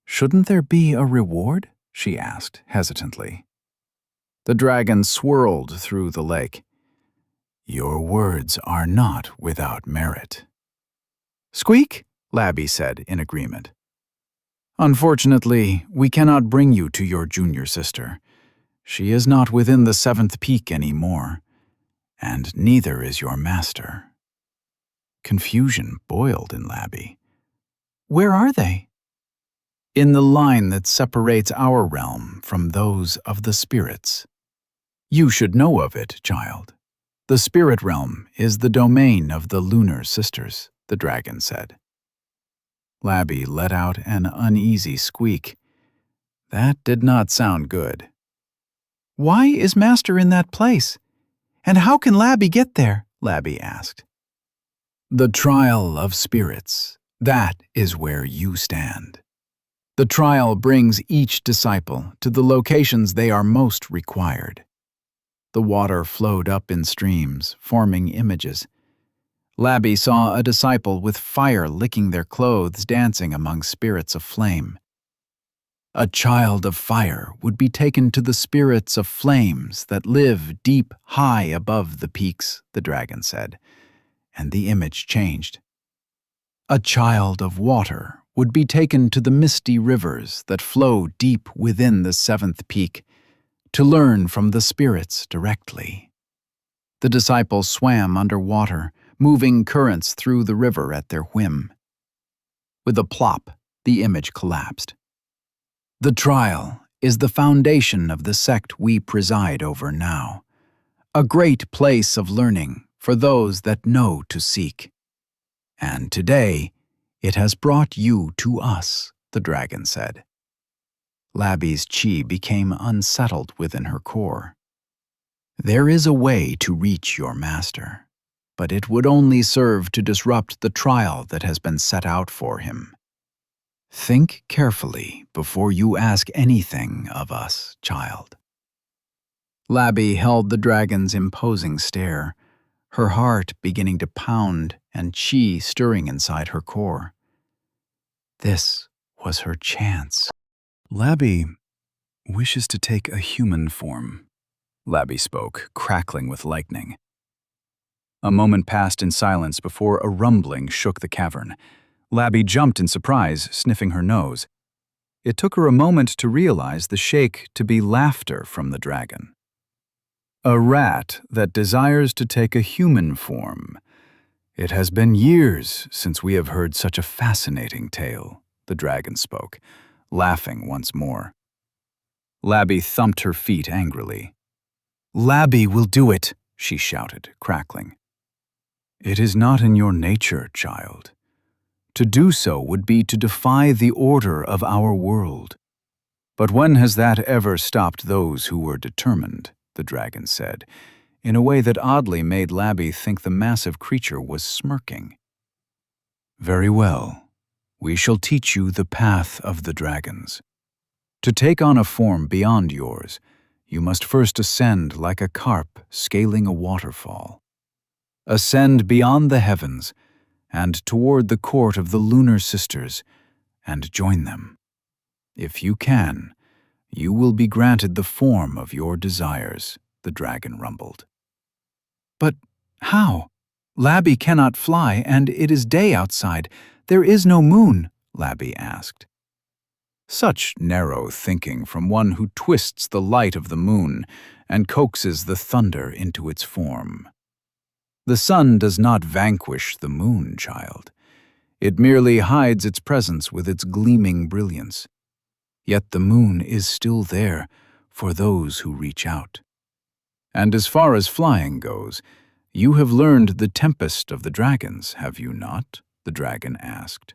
Shouldn't there be a reward?" she asked hesitantly. The dragon swirled through the lake. "Your words are not without merit." "Squeak," Labby said in agreement. Unfortunately, we cannot bring you to your junior sister. She is not within the 7th peak anymore, and neither is your master. Confusion boiled in Labby. Where are they? In the line that separates our realm from those of the spirits. You should know of it, child. The spirit realm is the domain of the lunar sisters, the dragon said. Labby let out an uneasy squeak. That did not sound good. Why is Master in that place? And how can Labby get there? Labby asked. The trial of spirits, that is where you stand. The trial brings each disciple to the locations they are most required. The water flowed up in streams, forming images. Labby saw a disciple with fire licking their clothes dancing among spirits of flame. A child of fire would be taken to the spirits of flames that live deep high above the peaks, the dragon said, and the image changed. A child of water would be taken to the misty rivers that flow deep within the 7th peak to learn from the spirits directly. The disciples swam underwater, moving currents through the river at their whim. With a plop, the image collapsed. The trial is the foundation of the sect we preside over now, a great place of learning for those that know to seek. And today, it has brought you to us, the dragon said. Labby's chi became unsettled within her core. There is a way to reach your master, but it would only serve to disrupt the trial that has been set out for him. Think carefully before you ask anything of us, child. Labby held the dragon's imposing stare, her heart beginning to pound and chi stirring inside her core. This was her chance. Labby wishes to take a human form, Labby spoke, crackling with lightning. A moment passed in silence before a rumbling shook the cavern. Labby jumped in surprise, sniffing her nose. It took her a moment to realize the shake to be laughter from the dragon. A rat that desires to take a human form. It has been years since we have heard such a fascinating tale, the dragon spoke, laughing once more. Labby thumped her feet angrily. Labby will do it, she shouted, crackling. It is not in your nature, child. To do so would be to defy the order of our world. But when has that ever stopped those who were determined, the dragon said, in a way that oddly made Labby think the massive creature was smirking. Very well, we shall teach you the path of the dragons. To take on a form beyond yours, you must first ascend like a carp scaling a waterfall. Ascend beyond the heavens and toward the court of the lunar sisters and join them. If you can, you will be granted the form of your desires, the dragon rumbled. But how? Labby cannot fly, and it is day outside. There is no moon, Labby asked. Such narrow thinking from one who twists the light of the moon and coaxes the thunder into its form. The sun does not vanquish the moon, child. It merely hides its presence with its gleaming brilliance. Yet the moon is still there for those who reach out. And as far as flying goes, you have learned the tempest of the dragons, have you not? The dragon asked.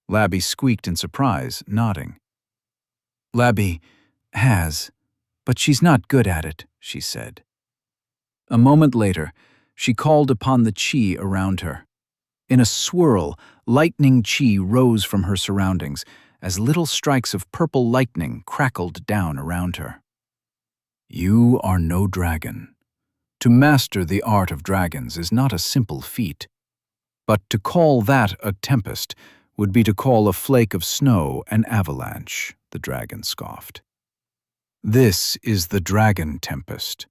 Labby squeaked in surprise, nodding. Labby has, but she's not good at it, she said. A moment later, she called upon the chi around her. In a swirl, lightning chi rose from her surroundings as little strikes of purple lightning crackled down around her. You are no dragon. To master the art of dragons is not a simple feat. But to call that a tempest would be to call a flake of snow an avalanche, the dragon scoffed. This is the dragon tempest.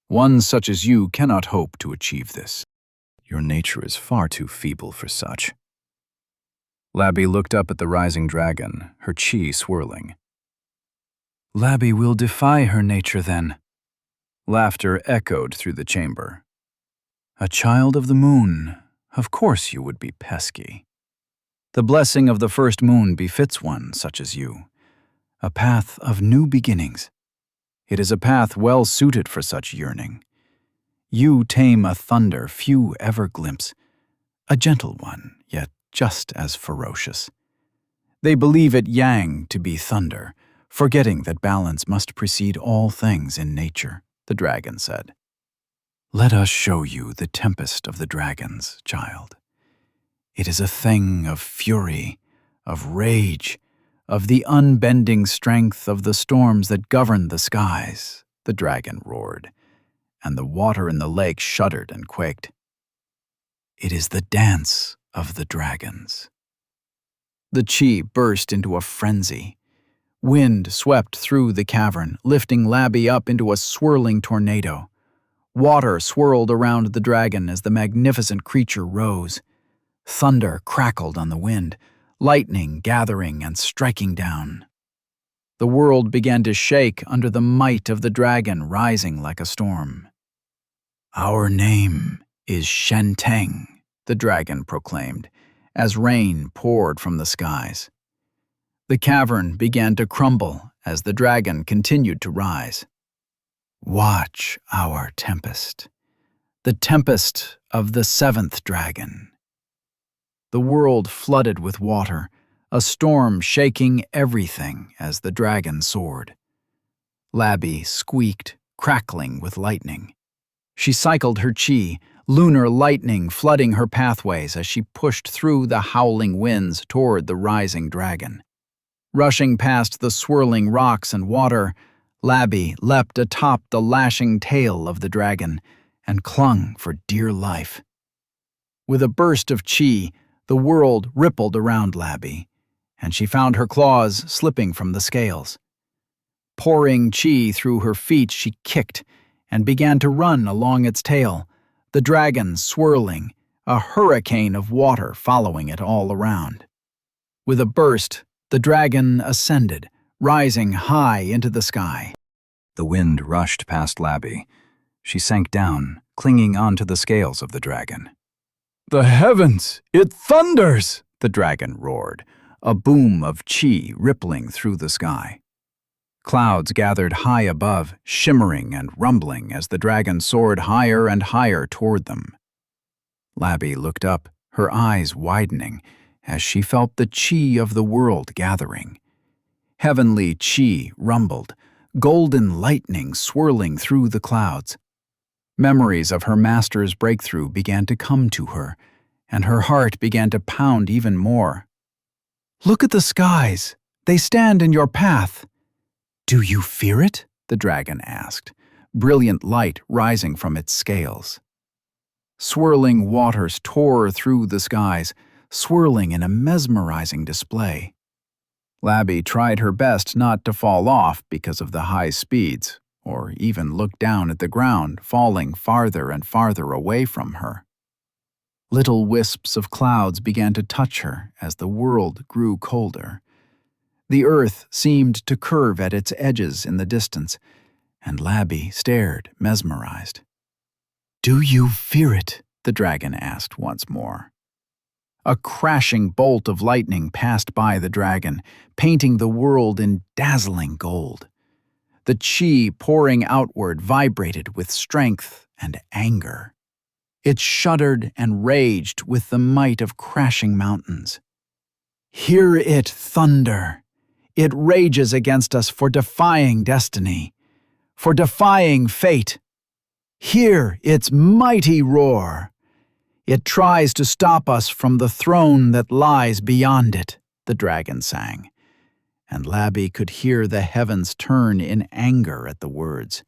One such as you cannot hope to achieve this. Your nature is far too feeble for such. Labby looked up at the rising dragon, her chi swirling. Labby will defy her nature then. Laughter echoed through the chamber. A child of the moon, of course you would be pesky. The blessing of the first moon befits one such as you, a path of new beginnings. It is a path well suited for such yearning. You tame a thunder few ever glimpse, a gentle one, yet just as ferocious. They believe it yang to be thunder, forgetting that balance must precede all things in nature, the dragon said. Let us show you the tempest of the dragons, child. It is a thing of fury, of rage, of the unbending strength of the storms that govern the skies, the dragon roared, and the water in the lake shuddered and quaked. It is the dance of the dragons. The chi burst into a frenzy. Wind swept through the cavern, lifting Labby up into a swirling tornado. Water swirled around the dragon as the magnificent creature rose. Thunder crackled on the wind, lightning gathering and striking down. The world began to shake under the might of the dragon rising like a storm. Our name is Shenteng, the dragon proclaimed, as rain poured from the skies. The cavern began to crumble as the dragon continued to rise. Watch our tempest, the tempest of the seventh dragon. The world flooded with water, a storm shaking everything as the dragon soared. Labby squeaked, crackling with lightning. She cycled her chi, lunar lightning flooding her pathways as she pushed through the howling winds toward the rising dragon. Rushing past the swirling rocks and water, Labby leapt atop the lashing tail of the dragon and clung for dear life. With a burst of chi, the world rippled around Labby, and she found her claws slipping from the scales. Pouring chi through her feet, she kicked and began to run along its tail, the dragon swirling, a hurricane of water following it all around. With a burst, the dragon ascended, rising high into the sky. The wind rushed past Labby. She sank down, clinging onto the scales of the dragon. The heavens! It thunders! The dragon roared, a boom of chi rippling through the sky. Clouds gathered high above, shimmering and rumbling as the dragon soared higher and higher toward them. Labby looked up, her eyes widening, as she felt the chi of the world gathering. Heavenly chi rumbled, golden lightning swirling through the clouds. Memories of her master's breakthrough began to come to her, and her heart began to pound even more. Look at the skies. They stand in your path. Do you fear it? The dragon asked, brilliant light rising from its scales. Swirling waters tore through the skies, swirling in a mesmerizing display. Labby tried her best not to fall off because of the high speeds, or even look down at the ground, falling farther and farther away from her. Little wisps of clouds began to touch her as the world grew colder. The earth seemed to curve at its edges in the distance, and Labby stared, mesmerized. Do you fear it? The dragon asked once more. A crashing bolt of lightning passed by the dragon, painting the world in dazzling gold. The chi pouring outward vibrated with strength and anger. It shuddered and raged with the might of crashing mountains. Hear it thunder! It rages against us for defying destiny, for defying fate. Hear its mighty roar! It tries to stop us from the throne that lies beyond it, the dragon sang, and Labby could hear the heavens turn in anger at the words.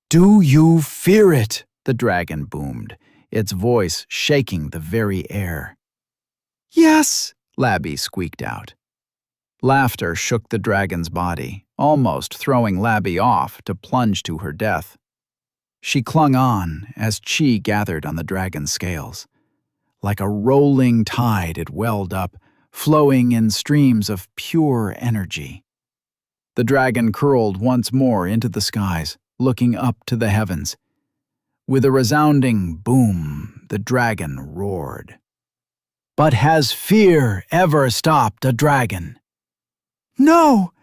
Do you fear it? The dragon boomed, its voice shaking the very air. Yes, Labby squeaked out. Laughter shook the dragon's body, almost throwing Labby off to plunge to her death. She clung on as chi gathered on the dragon's scales. Like a rolling tide it welled up, flowing in streams of pure energy. The dragon curled once more into the skies, looking up to the heavens. With a resounding boom, the dragon roared. But has fear ever stopped a dragon? No!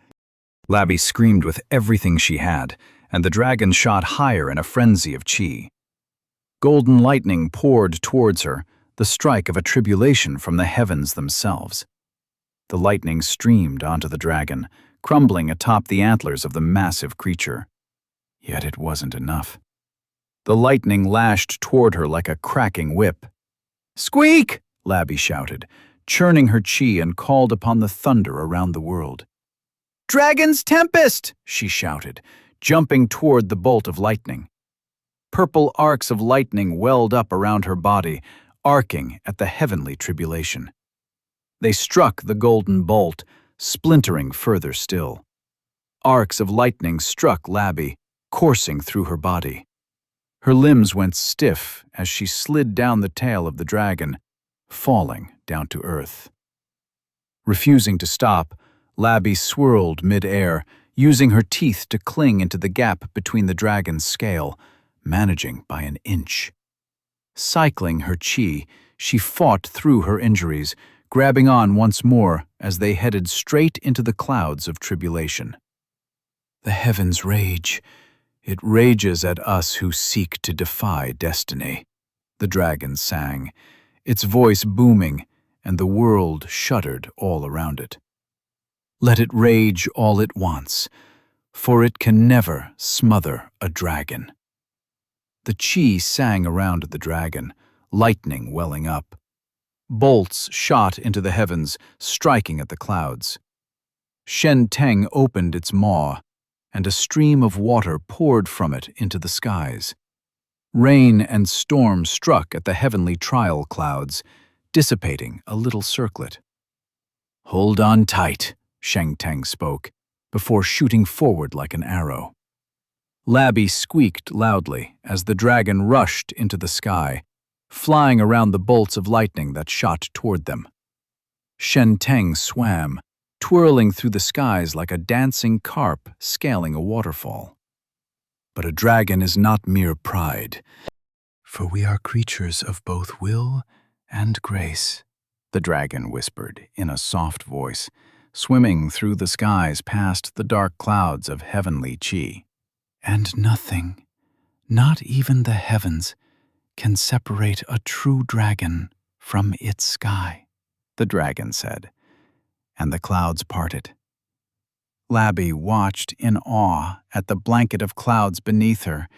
Labby screamed with everything she had, and the dragon shot higher in a frenzy of chi. Golden lightning poured towards her, the strike of a tribulation from the heavens themselves. The lightning streamed onto the dragon, crumbling atop the antlers of the massive creature. Yet it wasn't enough. The lightning lashed toward her like a cracking whip. "Squeak!" Labby shouted, churning her chi and called upon the thunder around the world. "Dragon's tempest!" she shouted, jumping toward the bolt of lightning. Purple arcs of lightning welled up around her body, arcing at the heavenly tribulation. They struck the golden bolt, splintering further still. Arcs of lightning struck Labby, coursing through her body. Her limbs went stiff as she slid down the tail of the dragon, falling down to earth. Refusing to stop, Labby swirled mid-air, using her teeth to cling into the gap between the dragon's scale, managing by an inch. Cycling her chi, she fought through her injuries, grabbing on once more as they headed straight into the clouds of tribulation. The heavens rage. It rages at us who seek to defy destiny, the dragon sang, its voice booming, and the world shuddered all around it. Let it rage all it wants, for it can never smother a dragon. The chi sang around the dragon, lightning welling up. Bolts shot into the heavens, striking at the clouds. Shen Teng opened its maw, and a stream of water poured from it into the skies. Rain and storm struck at the heavenly trial clouds, dissipating a little circlet. "Hold on tight," Sheng Teng spoke, before shooting forward like an arrow. Labby squeaked loudly as the dragon rushed into the sky, flying around the bolts of lightning that shot toward them. Shen Teng swam, twirling through the skies like a dancing carp scaling a waterfall. But a dragon is not mere pride, for we are creatures of both will and grace, the dragon whispered in a soft voice, swimming through the skies past the dark clouds of heavenly chi. And nothing, not even the heavens, can separate a true dragon from its sky, the dragon said, and the clouds parted. Labby watched in awe at the blanket of clouds beneath her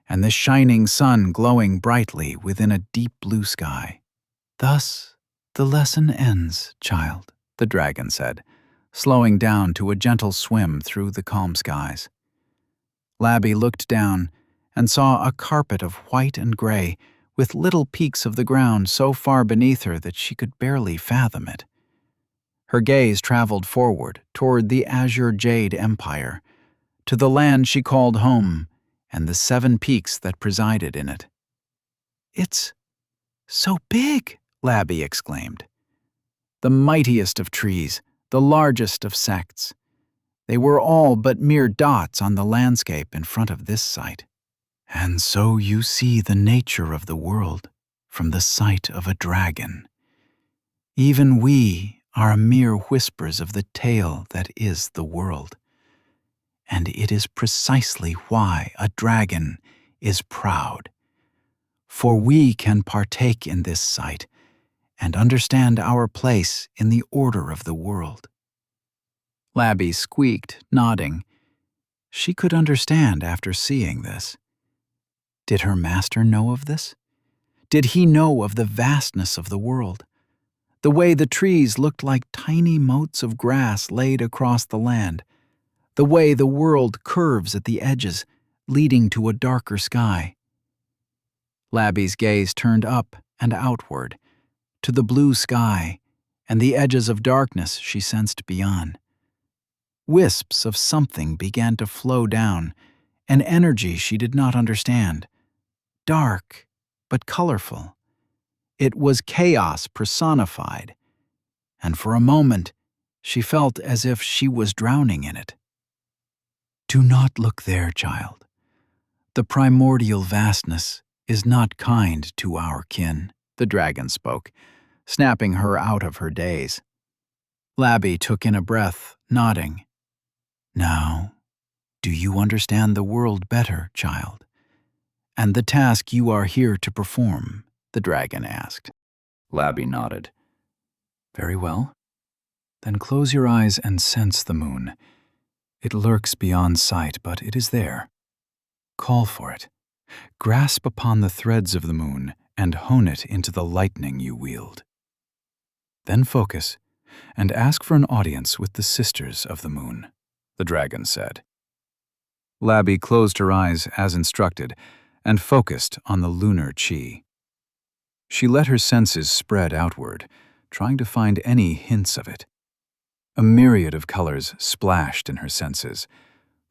and the shining sun glowing brightly within a deep blue sky. Thus the lesson ends, child, the dragon said, slowing down to a gentle swim through the calm skies. Labby looked down and saw a carpet of white and gray with little peaks of the ground so far beneath her that she could barely fathom it. Her gaze traveled forward toward the azure jade empire, to the land she called home and the 7 peaks that presided in it. "It's so big," Labby exclaimed. The mightiest of trees, the largest of sects. They were all but mere dots on the landscape in front of this site. And so you see the nature of the world from the sight of a dragon. Even we are mere whispers of the tale that is the world. And it is precisely why a dragon is proud. For we can partake in this sight and understand our place in the order of the world. Labby squeaked, nodding. She could understand after seeing this. Did her master know of this? Did he know of the vastness of the world? The way the trees looked like tiny motes of grass laid across the land. The way the world curves at the edges, leading to a darker sky. Labby's gaze turned up and outward, to the blue sky and the edges of darkness she sensed beyond. Wisps of something began to flow down, an energy she did not understand. Dark, but colorful. It was chaos personified. and for a moment she felt as if she was drowning in it. Do not look there, child. The primordial vastness is not kind to our kin, the dragon spoke, snapping her out of her daze. Labby took in a breath, nodding. Now, do you understand the world better, child? And the task you are here to perform? The dragon asked. Labby nodded. Very well. Then close your eyes and sense the moon. It lurks beyond sight, but it is there. Call for it. Grasp upon the threads of the moon and hone it into the lightning you wield. Then focus and ask for an audience with the sisters of the moon, the dragon said. Labby closed her eyes as instructed and focused on the lunar chi. She let her senses spread outward, trying to find any hints of it. A myriad of colors splashed in her senses.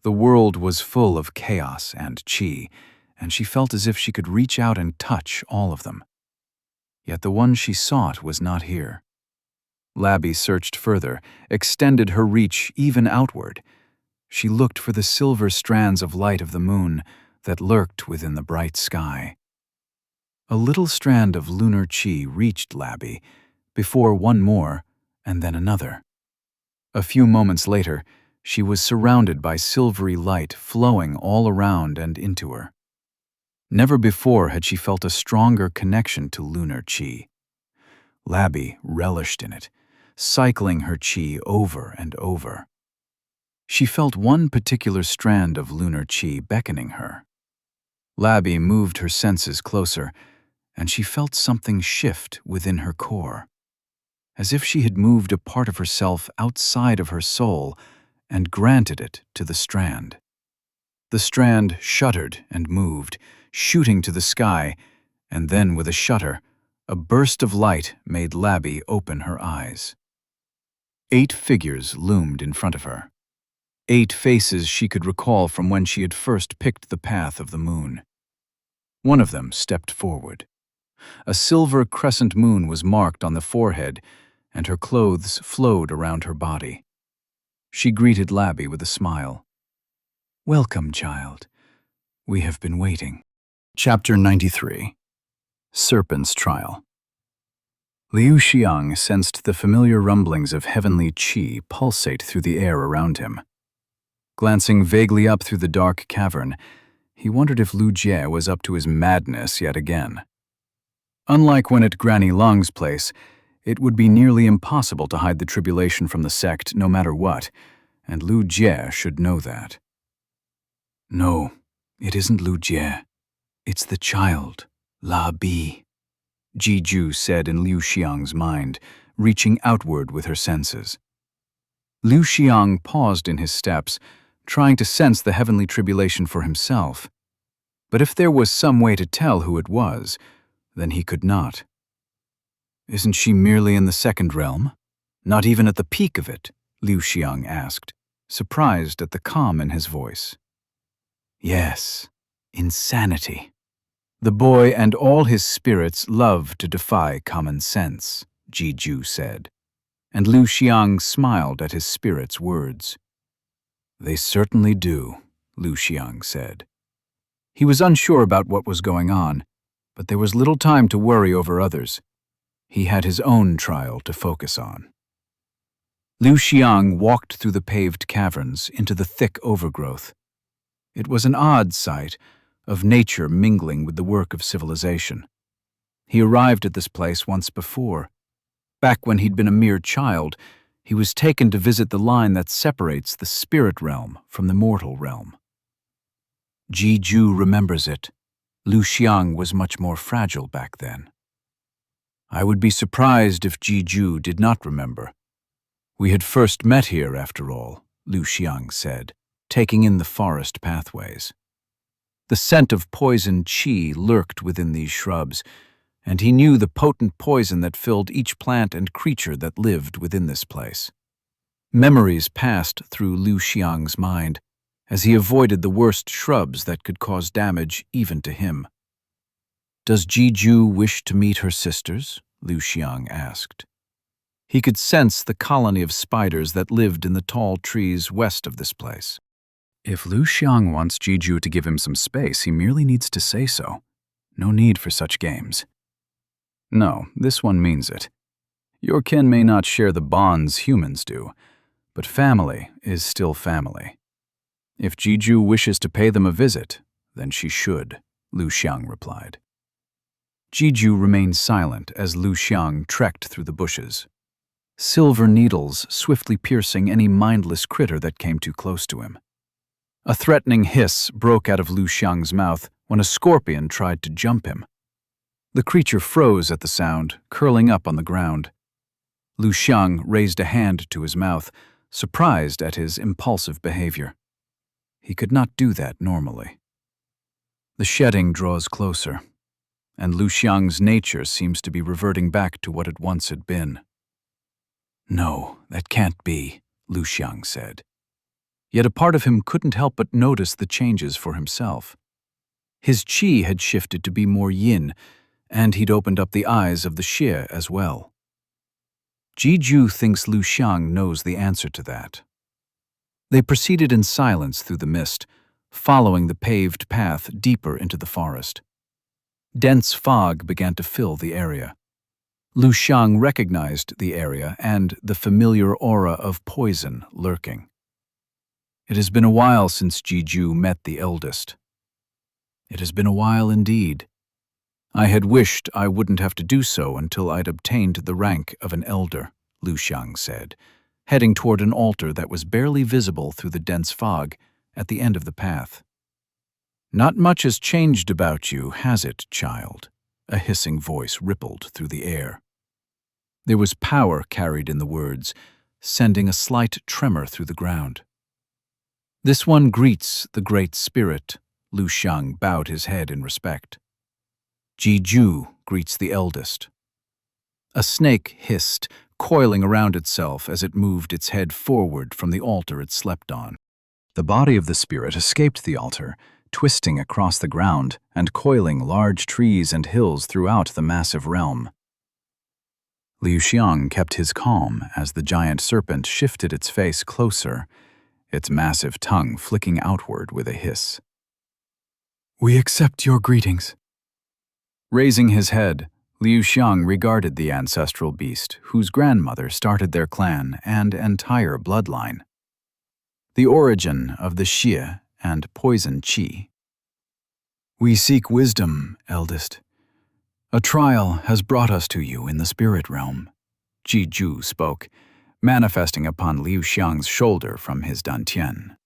The world was full of chaos and chi, and she felt as if she could reach out and touch all of them. Yet the one she sought was not here. Labby searched further, extended her reach even outward. She looked for the silver strands of light of the moon that lurked within the bright sky. A little strand of lunar chi reached Labby, before one more, and then another. A few moments later, she was surrounded by silvery light flowing all around and into her. Never before had she felt a stronger connection to lunar chi. Labby relished in it, cycling her chi over and over. She felt one particular strand of lunar chi beckoning her. Labby moved her senses closer, and she felt something shift within her core, as if she had moved a part of herself outside of her soul and granted it to the strand. The strand shuddered and moved, shooting to the sky, and then with a shudder, a burst of light made Labby open her eyes. 8 figures loomed in front of her. 8 faces she could recall from when she had first picked the path of the moon. One of them stepped forward. A silver crescent moon was marked on the forehead, and her clothes flowed around her body. She greeted Labby with a smile. Welcome, child. We have been waiting. Chapter 93. Serpent's Trial. Liu Xiang sensed the familiar rumblings of heavenly qi pulsate through the air around him. Glancing vaguely up through the dark cavern, he wondered if Lu Jie was up to his madness yet again. Unlike when at Granny Long's place, it would be nearly impossible to hide the tribulation from the sect no matter what, and Lu Jie should know that. No, it isn't Lu Jie. It's the child, La Bi, Ji Ju said in Liu Xiang's mind, reaching outward with her senses. Liu Xiang paused in his steps, trying to sense the heavenly tribulation for himself. But if there was some way to tell who it was, then he could not. Isn't she merely in the second realm? Not even at the peak of it? Liu Xiang asked, surprised at the calm in his voice. Yes, insanity. The boy and all his spirits love to defy common sense, Ji Ju said, and Liu Xiang smiled at his spirit's words. They certainly do, Liu Xiang said. He was unsure about what was going on, but there was little time to worry over others. He had his own trial to focus on. Liu Xiang walked through the paved caverns into the thick overgrowth. It was an odd sight, of nature mingling with the work of civilization. He arrived at this place once before. Back when he'd been a mere child, he was taken to visit the line that separates the spirit realm from the mortal realm. Ji Ju remembers it. Liu Xiang was much more fragile back then. I would be surprised if Ji Ju did not remember. We had first met here, after all, Liu Xiang said, taking in the forest pathways. The scent of poison qi lurked within these shrubs, and he knew the potent poison that filled each plant and creature that lived within this place. Memories passed through Liu Xiang's mind as he avoided the worst shrubs that could cause damage even to him. Does Ji Ju wish to meet her sisters? Liu Xiang asked. He could sense the colony of spiders that lived in the tall trees west of this place. If Lu Xiang wants Jiju to give him some space, he merely needs to say so. No need for such games. No, this one means it. Your kin may not share the bonds humans do, but family is still family. If Jiju wishes to pay them a visit, then she should, Lu Xiang replied. Jiju remained silent as Lu Xiang trekked through the bushes, silver needles swiftly piercing any mindless critter that came too close to him. A threatening hiss broke out of Lu Xiang's mouth when a scorpion tried to jump him. The creature froze at the sound, curling up on the ground. Lu Xiang raised a hand to his mouth, surprised at his impulsive behavior. He could not do that normally. The shedding draws closer, and Lu Xiang's nature seems to be reverting back to what it once had been. No, that can't be, Lu Xiang said. Yet a part of him couldn't help but notice the changes for himself. His qi had shifted to be more yin, and he'd opened up the eyes of the xie as well. Jiju thinks Lu Xiang knows the answer to that. They proceeded in silence through the mist, following the paved path deeper into the forest. Dense fog began to fill the area. Lu Xiang recognized the area and the familiar aura of poison lurking. It has been a while since Jiju met the eldest. It has been a while indeed. I had wished I wouldn't have to do so until I'd obtained the rank of an elder, Lu Xiang said, heading toward an altar that was barely visible through the dense fog at the end of the path. Not much has changed about you, has it, child? A hissing voice rippled through the air. There was power carried in the words, sending a slight tremor through the ground. This one greets the Great Spirit, Lu Xiang bowed his head in respect. Jiju greets the eldest. A snake hissed, coiling around itself as it moved its head forward from the altar it slept on. The body of the spirit escaped the altar, twisting across the ground and coiling large trees and hills throughout the massive realm. Liu Xiang kept his calm as the giant serpent shifted its face closer, its massive tongue flicking outward with a hiss. "We accept your greetings." Raising his head, Liu Xiang regarded the ancestral beast whose grandmother started their clan and entire bloodline. The origin of the xie and poison qi. "We seek wisdom, eldest. A trial has brought us to you in the spirit realm," Jiju spoke, manifesting upon Liu Xiang's shoulder from his dantian.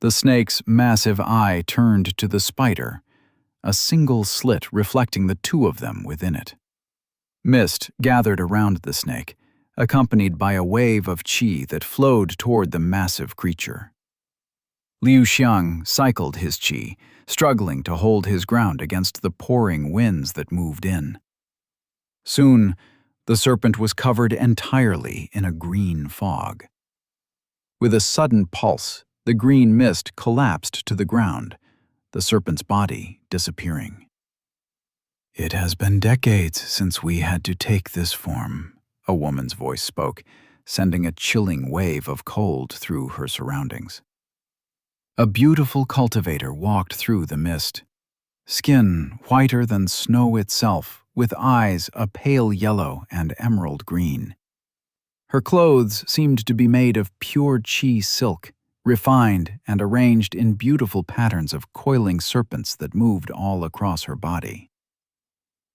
The snake's massive eye turned to the spider, a single slit reflecting the two of them within it. Mist gathered around the snake, accompanied by a wave of qi that flowed toward the massive creature. Liu Xiang cycled his qi, struggling to hold his ground against the pouring winds that moved in. Soon, the serpent was covered entirely in a green fog. With a sudden pulse, the green mist collapsed to the ground, the serpent's body disappearing. "It has been decades since we had to take this form," a woman's voice spoke, sending a chilling wave of cold through her surroundings. A beautiful cultivator walked through the mist, skin whiter than snow itself, with eyes a pale yellow and emerald green. Her clothes seemed to be made of pure qi silk, refined and arranged in beautiful patterns of coiling serpents that moved all across her body.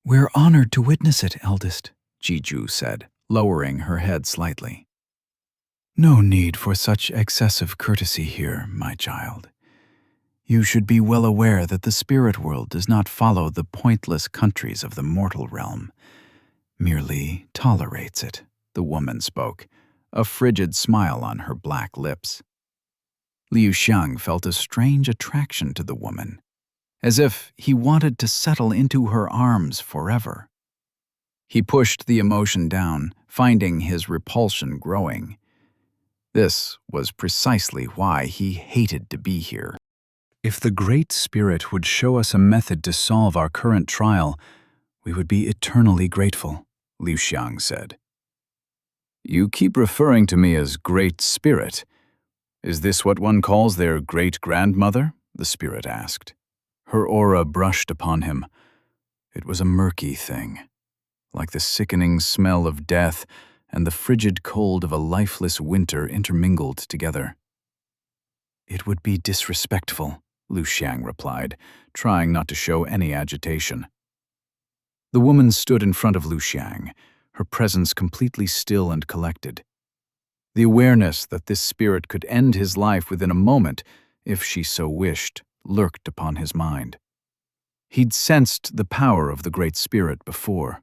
"We're honored to witness it, eldest," Jiju said, lowering her head slightly. "No need for such excessive courtesy here, my child. You should be well aware that the spirit world does not follow the pointless countries of the mortal realm, merely tolerates it," the woman spoke, a frigid smile on her black lips. Liu Xiang felt a strange attraction to the woman, as if he wanted to settle into her arms forever. He pushed the emotion down, finding his repulsion growing. This was precisely why he hated to be here. If the Great Spirit would show us a method to solve our current trial, we would be eternally grateful, Liu Xiang said. You keep referring to me as Great Spirit. Is this what one calls their great-grandmother? The spirit asked. Her aura brushed upon him. It was a murky thing, like the sickening smell of death and the frigid cold of a lifeless winter intermingled together. It would be disrespectful, Lu Xiang replied, trying not to show any agitation. The woman stood in front of Lu Xiang, her presence completely still and collected. The awareness that this spirit could end his life within a moment, if she so wished, lurked upon his mind. He'd sensed the power of the Great Spirit before,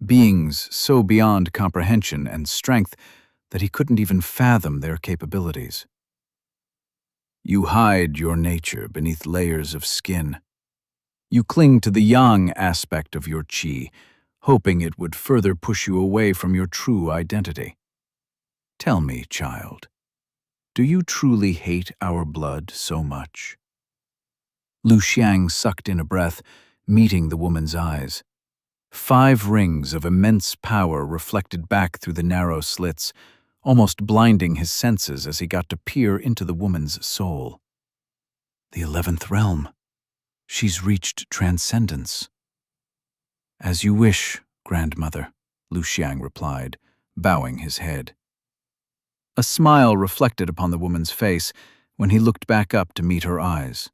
beings so beyond comprehension and strength that he couldn't even fathom their capabilities. You hide your nature beneath layers of skin. You cling to the yang aspect of your qi, hoping it would further push you away from your true identity. Tell me, child, do you truly hate our blood so much? Lu Xiang sucked in a breath, meeting the woman's eyes. 5 rings of immense power reflected back through the narrow slits, almost blinding his senses as he got to peer into the woman's soul. The 11th realm. She's reached transcendence. As you wish, grandmother, Lu Xiang replied, bowing his head. A smile reflected upon the woman's face when he looked back up to meet her eyes.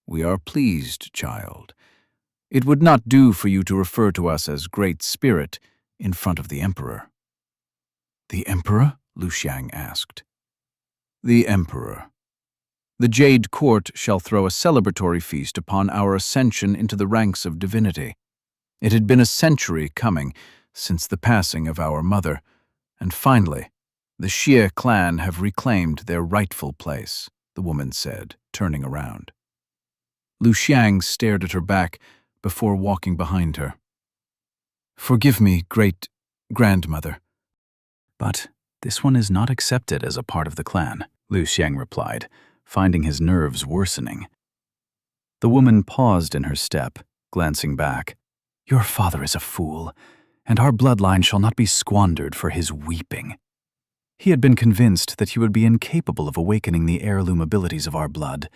We are pleased, child. It would not do for you to refer to us as Great Spirit in front of the Emperor. The Emperor? Lu Xiang asked. The Emperor. The Jade Court shall throw a celebratory feast upon our ascension into the ranks of divinity. It had been a century coming since the passing of our mother, and finally, the Xie clan have reclaimed their rightful place, the woman said, turning around. Lu Xiang stared at her back before walking behind her. Forgive me, great-grandmother. But this one is not accepted as a part of the clan, Lu Xiang replied, finding his nerves worsening. The woman paused in her step, glancing back. Your father is a fool, and our bloodline shall not be squandered for his weeping. He had been convinced that he would be incapable of awakening the heirloom abilities of our blood,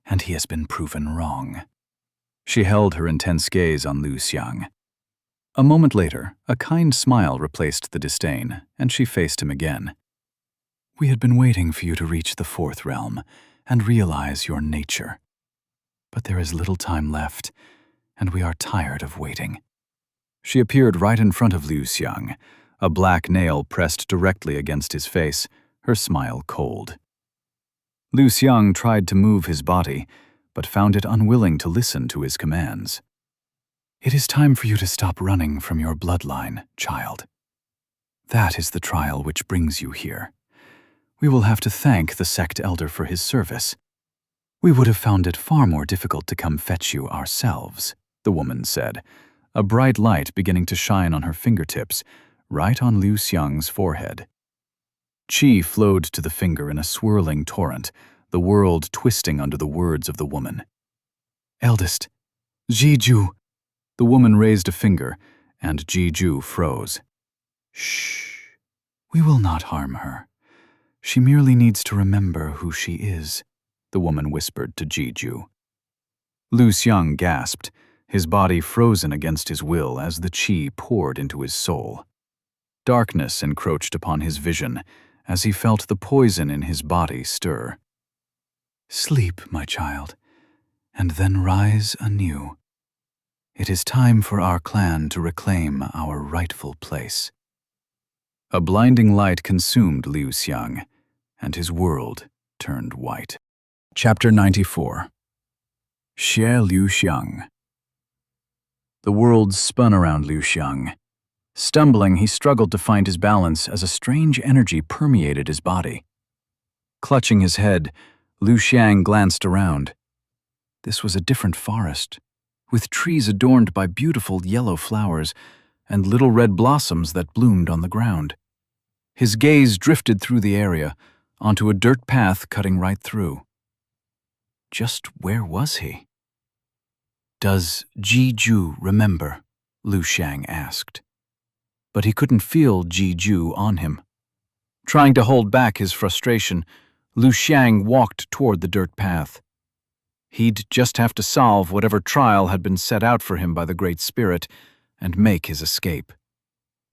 and he has been proven wrong. She held her intense gaze on Lu Xiang. A moment later, a kind smile replaced the disdain, and she faced him again. We had been waiting for you to reach the 4th realm and realize your nature. But there is little time left, and we are tired of waiting. She appeared right in front of Lu Xiang, a black nail pressed directly against his face, her smile cold. Lu Xiang tried to move his body, but found it unwilling to listen to his commands. It is time for you to stop running from your bloodline, child. That is the trial which brings you here. We will have to thank the Sect elder for his service. We would have found it far more difficult to come fetch you ourselves, the woman said, a bright light beginning to shine on her fingertips, right on Lu Xiang's forehead. Qi flowed to the finger in a swirling torrent, the world twisting under the words of the woman. Eldest, Jiju. The woman raised a finger, and Jiju froze. Shh. We will not harm her. She merely needs to remember who she is, the woman whispered to Jiju. Lu Xiang gasped, his body frozen against his will as the qi poured into his soul. Darkness encroached upon his vision as he felt the poison in his body stir. Sleep, my child, and then rise anew. It is time for our clan to reclaim our rightful place. A blinding light consumed Liu Xiang, and his world turned white. Chapter 94. Xie Liu Xiang. The world spun around Liu Xiang. Stumbling, he struggled to find his balance as a strange energy permeated his body. Clutching his head, Liu Xiang glanced around. This was a different forest, with trees adorned by beautiful yellow flowers and little red blossoms that bloomed on the ground. His gaze drifted through the area, onto a dirt path cutting right through. Just where was he? Does Jiju remember? Lu Xiang asked. but he couldn't feel Ji-ju on him. Trying to hold back his frustration, Lu Xiang walked toward the dirt path. He'd just have to solve whatever trial had been set out for him by the Great Spirit and make his escape.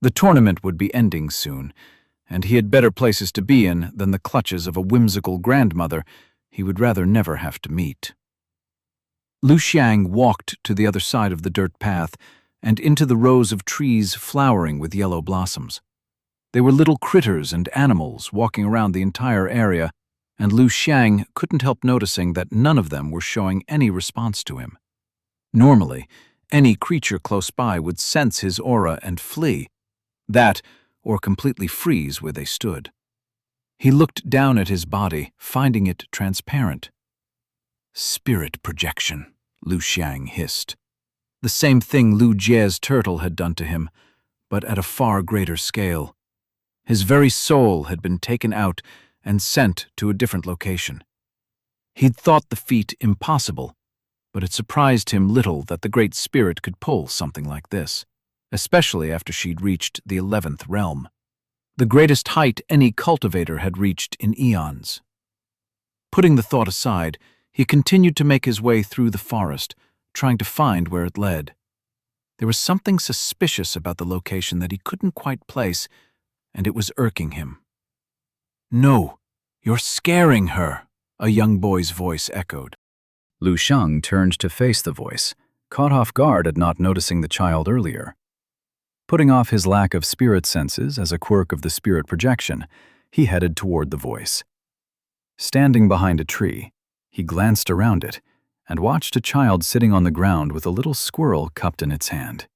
The tournament would be ending soon, and he had better places to be in than the clutches of a whimsical grandmother he would rather never have to meet. Lu Xiang walked to the other side of the dirt path and into the rows of trees flowering with yellow blossoms. They were little critters and animals walking around the entire area, and Lu Xiang couldn't help noticing that none of them were showing any response to him. Normally, any creature close by would sense his aura and flee. That, or completely freeze where they stood. He looked down at his body, finding it transparent. Spirit projection, Lu Xiang hissed. The same thing Lu Jie's turtle had done to him, but at a far greater scale. His very soul had been taken out and sent to a different location. He'd thought the feat impossible, but it surprised him little that the Great Spirit could pull something like this, especially after she'd reached the 11th realm, the greatest height any cultivator had reached in eons. Putting the thought aside, he continued to make his way through the forest, trying to find where it led. There was something suspicious about the location that he couldn't quite place, and it was irking him. "No, you're scaring her," a young boy's voice echoed. Lu Xiang turned to face the voice, caught off guard at not noticing the child earlier. Putting off his lack of spirit senses as a quirk of the spirit projection, he headed toward the voice. Standing behind a tree, he glanced around it and watched a child sitting on the ground with a little squirrel cupped in its hand.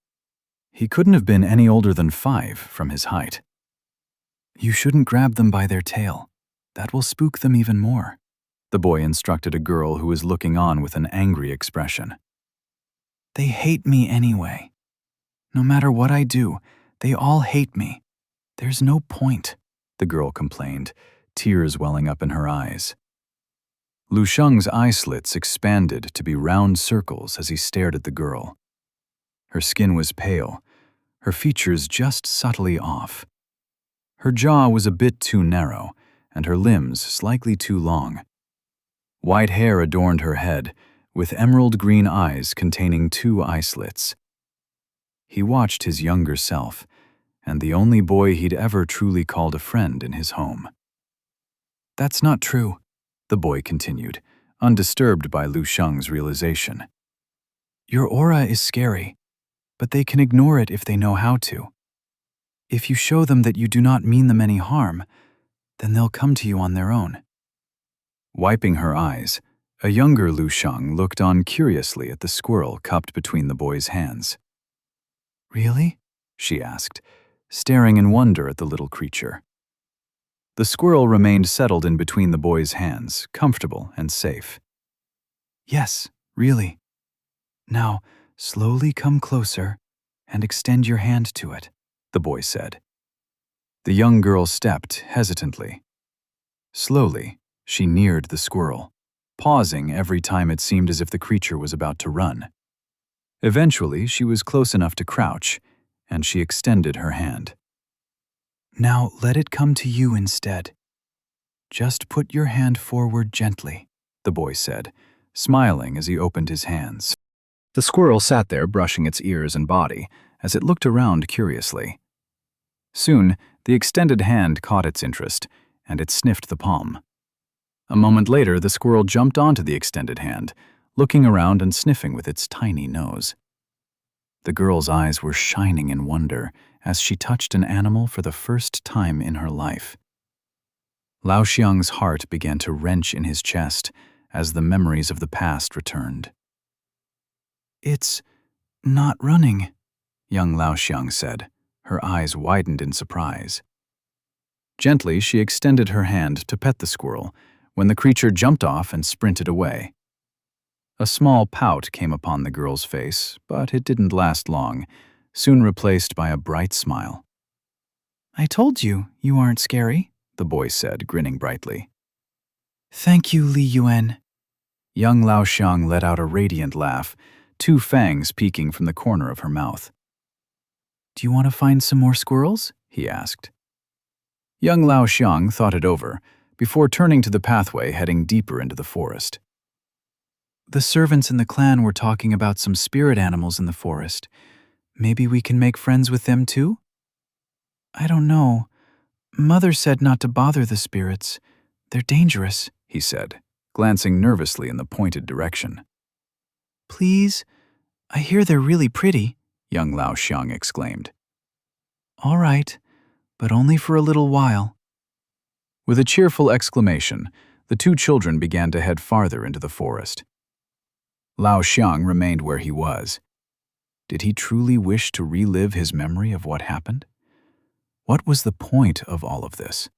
He couldn't have been any older than 5 from his height. "You shouldn't grab them by their tail. That will spook them even more," the boy instructed a girl who was looking on with an angry expression. "They hate me anyway. No matter what I do, they all hate me. There's no point," the girl complained, tears welling up in her eyes. Lu Xiang's eye slits expanded to be round circles as he stared at the girl. Her skin was pale, her features just subtly off. Her jaw was a bit too narrow, and her limbs slightly too long. White hair adorned her head, with emerald green eyes containing 2 eye slits. He watched his younger self, and the only boy he'd ever truly called a friend in his home. "That's not true," the boy continued, undisturbed by Lu Xiang's realization. "Your aura is scary, but they can ignore it if they know how to. If you show them that you do not mean them any harm, then they'll come to you on their own." Wiping her eyes, a younger Lu Xiang looked on curiously at the squirrel cupped between the boy's hands. "Really?" she asked, staring in wonder at the little creature. The squirrel remained settled in between the boy's hands, comfortable and safe. "Yes, really. Now, slowly come closer and extend your hand to it," the boy said. The young girl stepped hesitantly. Slowly, she neared the squirrel, pausing every time it seemed as if the creature was about to run. Eventually, she was close enough to crouch, and she extended her hand. "Now let it come to you instead. Just put your hand forward gently," the boy said, smiling as he opened his hands. The squirrel sat there brushing its ears and body as it looked around curiously. Soon, the extended hand caught its interest, and it sniffed the palm. A moment later, the squirrel jumped onto the extended hand, looking around and sniffing with its tiny nose. The girl's eyes were shining in wonder as she touched an animal for the first time in her life. Lao Xiang's heart began to wrench in his chest as the memories of the past returned. "It's not running," young Lao Xiang said. Her eyes widened in surprise. Gently, she extended her hand to pet the squirrel when the creature jumped off and sprinted away. A small pout came upon the girl's face, but it didn't last long, soon replaced by a bright smile. "I told you, you aren't scary," the boy said, grinning brightly. "Thank you, Li Yuan." Young Lao Xiang let out a radiant laugh, 2 fangs peeking from the corner of her mouth. Do you want to find some more squirrels? He asked. Young Lao Xiang thought it over before turning to the pathway heading deeper into the forest. The servants in the clan were talking about some spirit animals in the forest. Maybe we can make friends with them too? I don't know. Mother said not to bother the spirits. They're dangerous, he said, glancing nervously in the pointed direction. Please? I hear they're really pretty, young Lao Xiang exclaimed. All right, but only for a little while. With a cheerful exclamation, the two children began to head farther into the forest. Lao Xiang remained where he was. Did he truly wish to relive his memory of what happened? What was the point of all of this?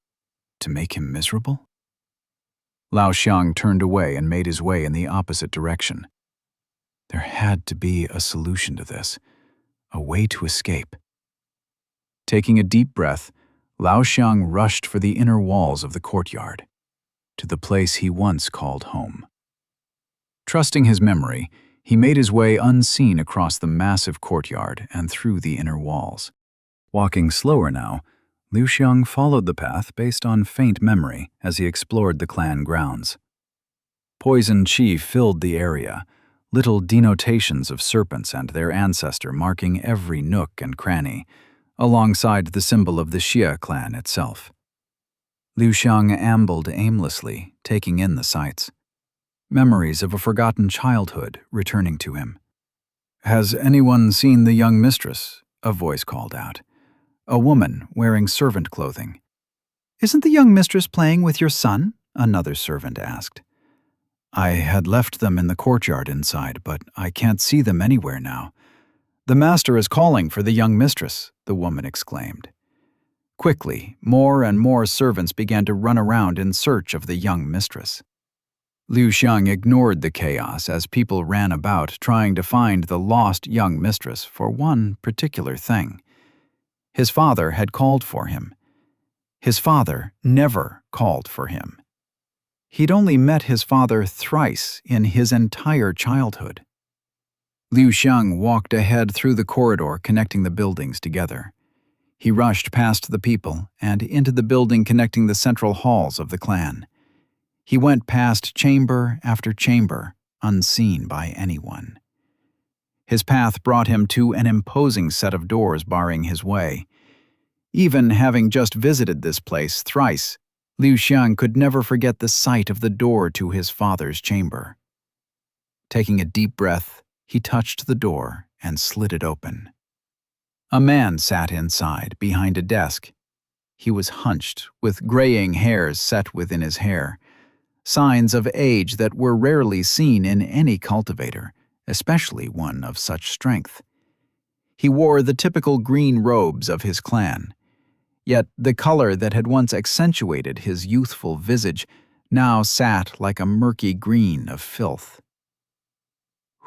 To make him miserable? Lao Xiang turned away and made his way in the opposite direction. There had to be a solution to this, a way to escape. Taking a deep breath, Lao Xiang rushed for the inner walls of the courtyard, to the place he once called home. Trusting his memory, he made his way unseen across the massive courtyard and through the inner walls. Walking slower now, Liu Xiang followed the path based on faint memory as he explored the clan grounds. Poison qi filled the area, little denotations of serpents and their ancestor marking every nook and cranny, alongside the symbol of the Xia clan itself. Liu Xiang ambled aimlessly, taking in the sights. Memories of a forgotten childhood returning to him. "Has anyone seen the young mistress?" a voice called out. A woman wearing servant clothing. "Isn't the young mistress playing with your son?" another servant asked. "I had left them in the courtyard inside, but I can't see them anywhere now. The master is calling for the young mistress," the woman exclaimed. Quickly, more and more servants began to run around in search of the young mistress. Liu Xiang ignored the chaos as people ran about trying to find the lost young mistress for one particular thing. His father had called for him. His father never called for him. He'd only met his father thrice in his entire childhood. Liu Xiang walked ahead through the corridor connecting the buildings together. He rushed past the people and into the building connecting the central halls of the clan. He went past chamber after chamber, unseen by anyone. His path brought him to an imposing set of doors barring his way. Even having just visited this place thrice, Liu Xiang could never forget the sight of the door to his father's chamber. Taking a deep breath, he touched the door and slid it open. A man sat inside, behind a desk. He was hunched, with graying hairs set within his hair, signs of age that were rarely seen in any cultivator, especially one of such strength. He wore the typical green robes of his clan, yet the color that had once accentuated his youthful visage now sat like a murky green of filth.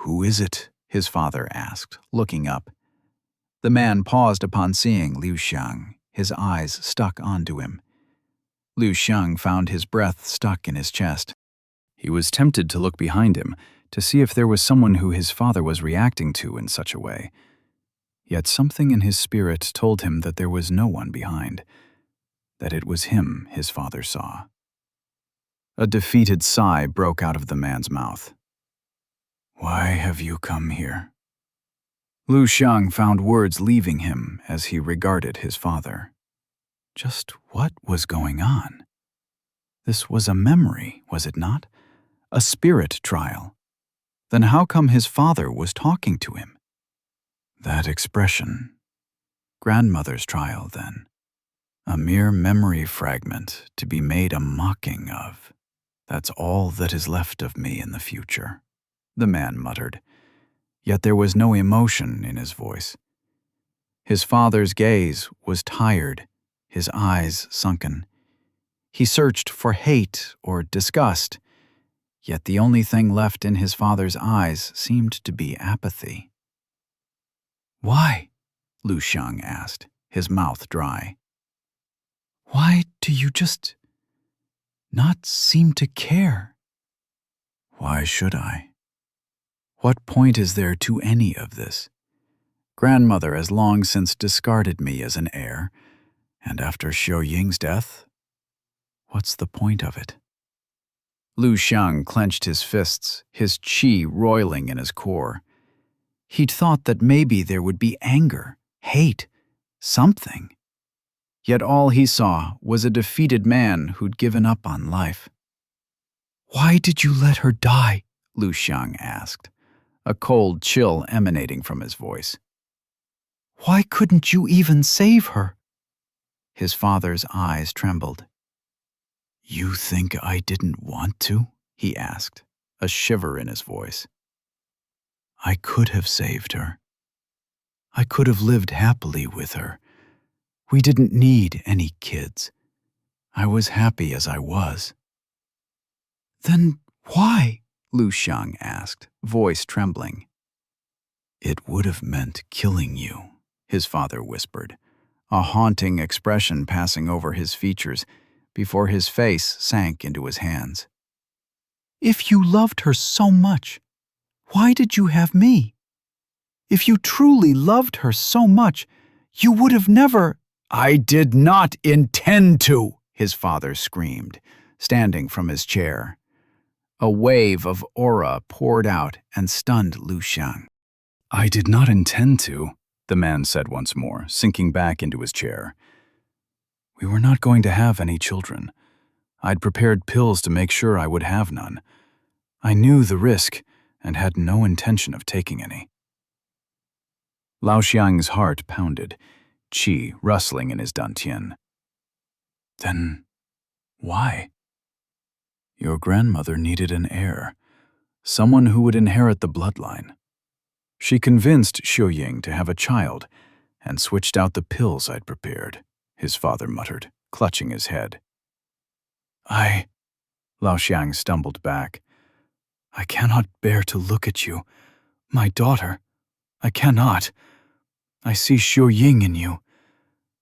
"Who is it?" his father asked, looking up. The man paused upon seeing Liu Xiang, his eyes stuck onto him. Liu Xiang found his breath stuck in his chest. He was tempted to look behind him to see if there was someone who his father was reacting to in such a way. Yet something in his spirit told him that there was no one behind, that it was him his father saw. A defeated sigh broke out of the man's mouth. "Why have you come here?" Liu Xiang found words leaving him as he regarded his father. Just what was going on? This was a memory, was it not? A spirit trial. Then how come his father was talking to him? That expression. Grandmother's trial, then. A mere memory fragment to be made a mocking of. That's all that is left of me in the future, the man muttered. Yet there was no emotion in his voice. His father's gaze was tired, his eyes sunken. He searched for hate or disgust, yet the only thing left in his father's eyes seemed to be apathy. "Why?" Liu Xiang asked, his mouth dry. "Why do you just not seem to care?" "Why should I? What point is there to any of this? Grandmother has long since discarded me as an heir, and after Xiu Ying's death, what's the point of it? Lu Xiang clenched his fists, his qi roiling in his core. He'd thought that maybe there would be anger, hate, something. Yet all he saw was a defeated man who'd given up on life. "Why did you let her die?" Lu Xiang asked, a cold chill emanating from his voice. "Why couldn't you even save her?" His father's eyes trembled. "You think I didn't want to?" he asked, a shiver in his voice. "I could have saved her. I could have lived happily with her. We didn't need any kids. I was happy as I was." "Then why?" Lu Xiang asked, voice trembling. "It would have meant killing you," his father whispered, a haunting expression passing over his features before his face sank into his hands. "If you loved her so much, why did you have me? If you truly loved her so much, you would have never—" "I did not intend to," his father screamed, standing from his chair. A wave of aura poured out and stunned Lu Xiang. "I did not intend to," the man said once more, sinking back into his chair. "We were not going to have any children. I'd prepared pills to make sure I would have none. I knew the risk and had no intention of taking any." Lao Xiang's heart pounded, qi rustling in his dantian. "Then why?" "Your grandmother needed an heir, someone who would inherit the bloodline. She convinced Xiu Ying to have a child and switched out the pills I'd prepared," his father muttered, clutching his head. Lao Xiang stumbled back. "I cannot bear to look at you, my daughter. I cannot. I see Xiu Ying in you,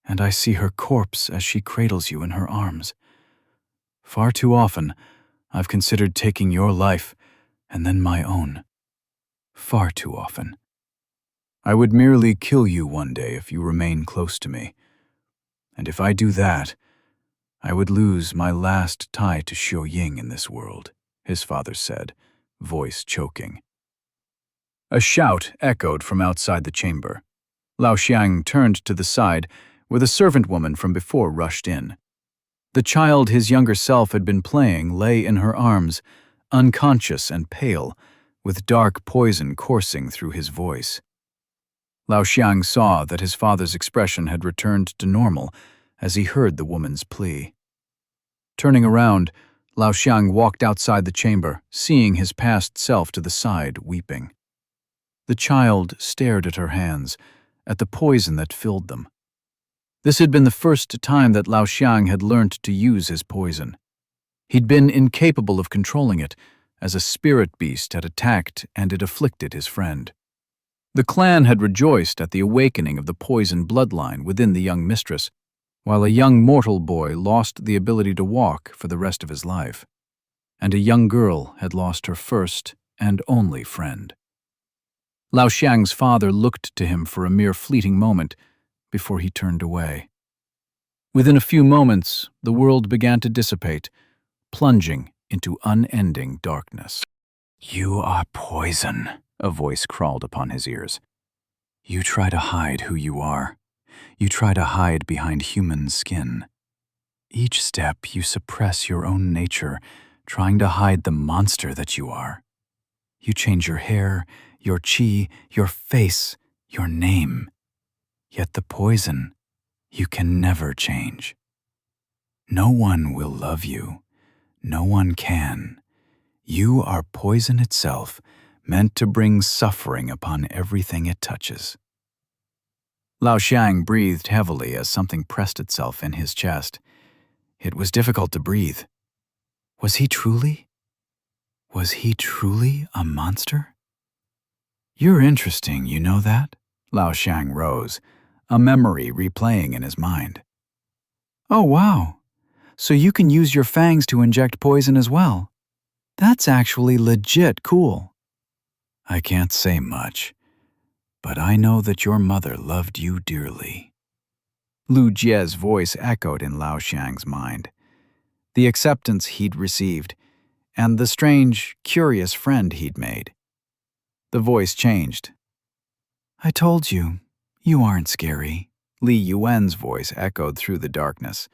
and I see her corpse as she cradles you in her arms. Far too often, I've considered taking your life and then my own. Far too often. I would merely kill you one day if you remain close to me. And if I do that, I would lose my last tie to Xiu Ying in this world," his father said, voice choking. A shout echoed from outside the chamber. Lao Xiang turned to the side, where the servant woman from before rushed in. The child his younger self had been playing lay in her arms, unconscious and pale, with dark poison coursing through his voice. Lao Xiang saw that his father's expression had returned to normal as he heard the woman's plea. Turning around, Lao Xiang walked outside the chamber, seeing his past self to the side, weeping. The child stared at her hands, at the poison that filled them. This had been the first time that Lao Xiang had learnt to use his poison. He'd been incapable of controlling it, as a spirit beast had attacked and it afflicted his friend. The clan had rejoiced at the awakening of the poison bloodline within the young mistress, while a young mortal boy lost the ability to walk for the rest of his life, and a young girl had lost her first and only friend. Lao Xiang's father looked to him for a mere fleeting moment before he turned away. Within a few moments, the world began to dissipate, plunging into unending darkness. "You are poison," a voice crawled upon his ears. "You try to hide who you are. You try to hide behind human skin. Each step you suppress your own nature, trying to hide the monster that you are. You change your hair, your qi, your face, your name. Yet the poison, you can never change. No one will love you. No one can. You are poison itself, meant to bring suffering upon everything it touches." Lao Xiang breathed heavily as something pressed itself in his chest. It was difficult to breathe. Was he truly a monster? "You're interesting, you know that?" Lao Xiang rose, a memory replaying in his mind. "Oh, wow. So you can use your fangs to inject poison as well. That's actually legit cool." "I can't say much, but I know that your mother loved you dearly." Lu Jie's voice echoed in Lao Xiang's mind. The acceptance he'd received, and the strange, curious friend he'd made. The voice changed. "I told you, you aren't scary." Li Yuan's voice echoed through the darkness,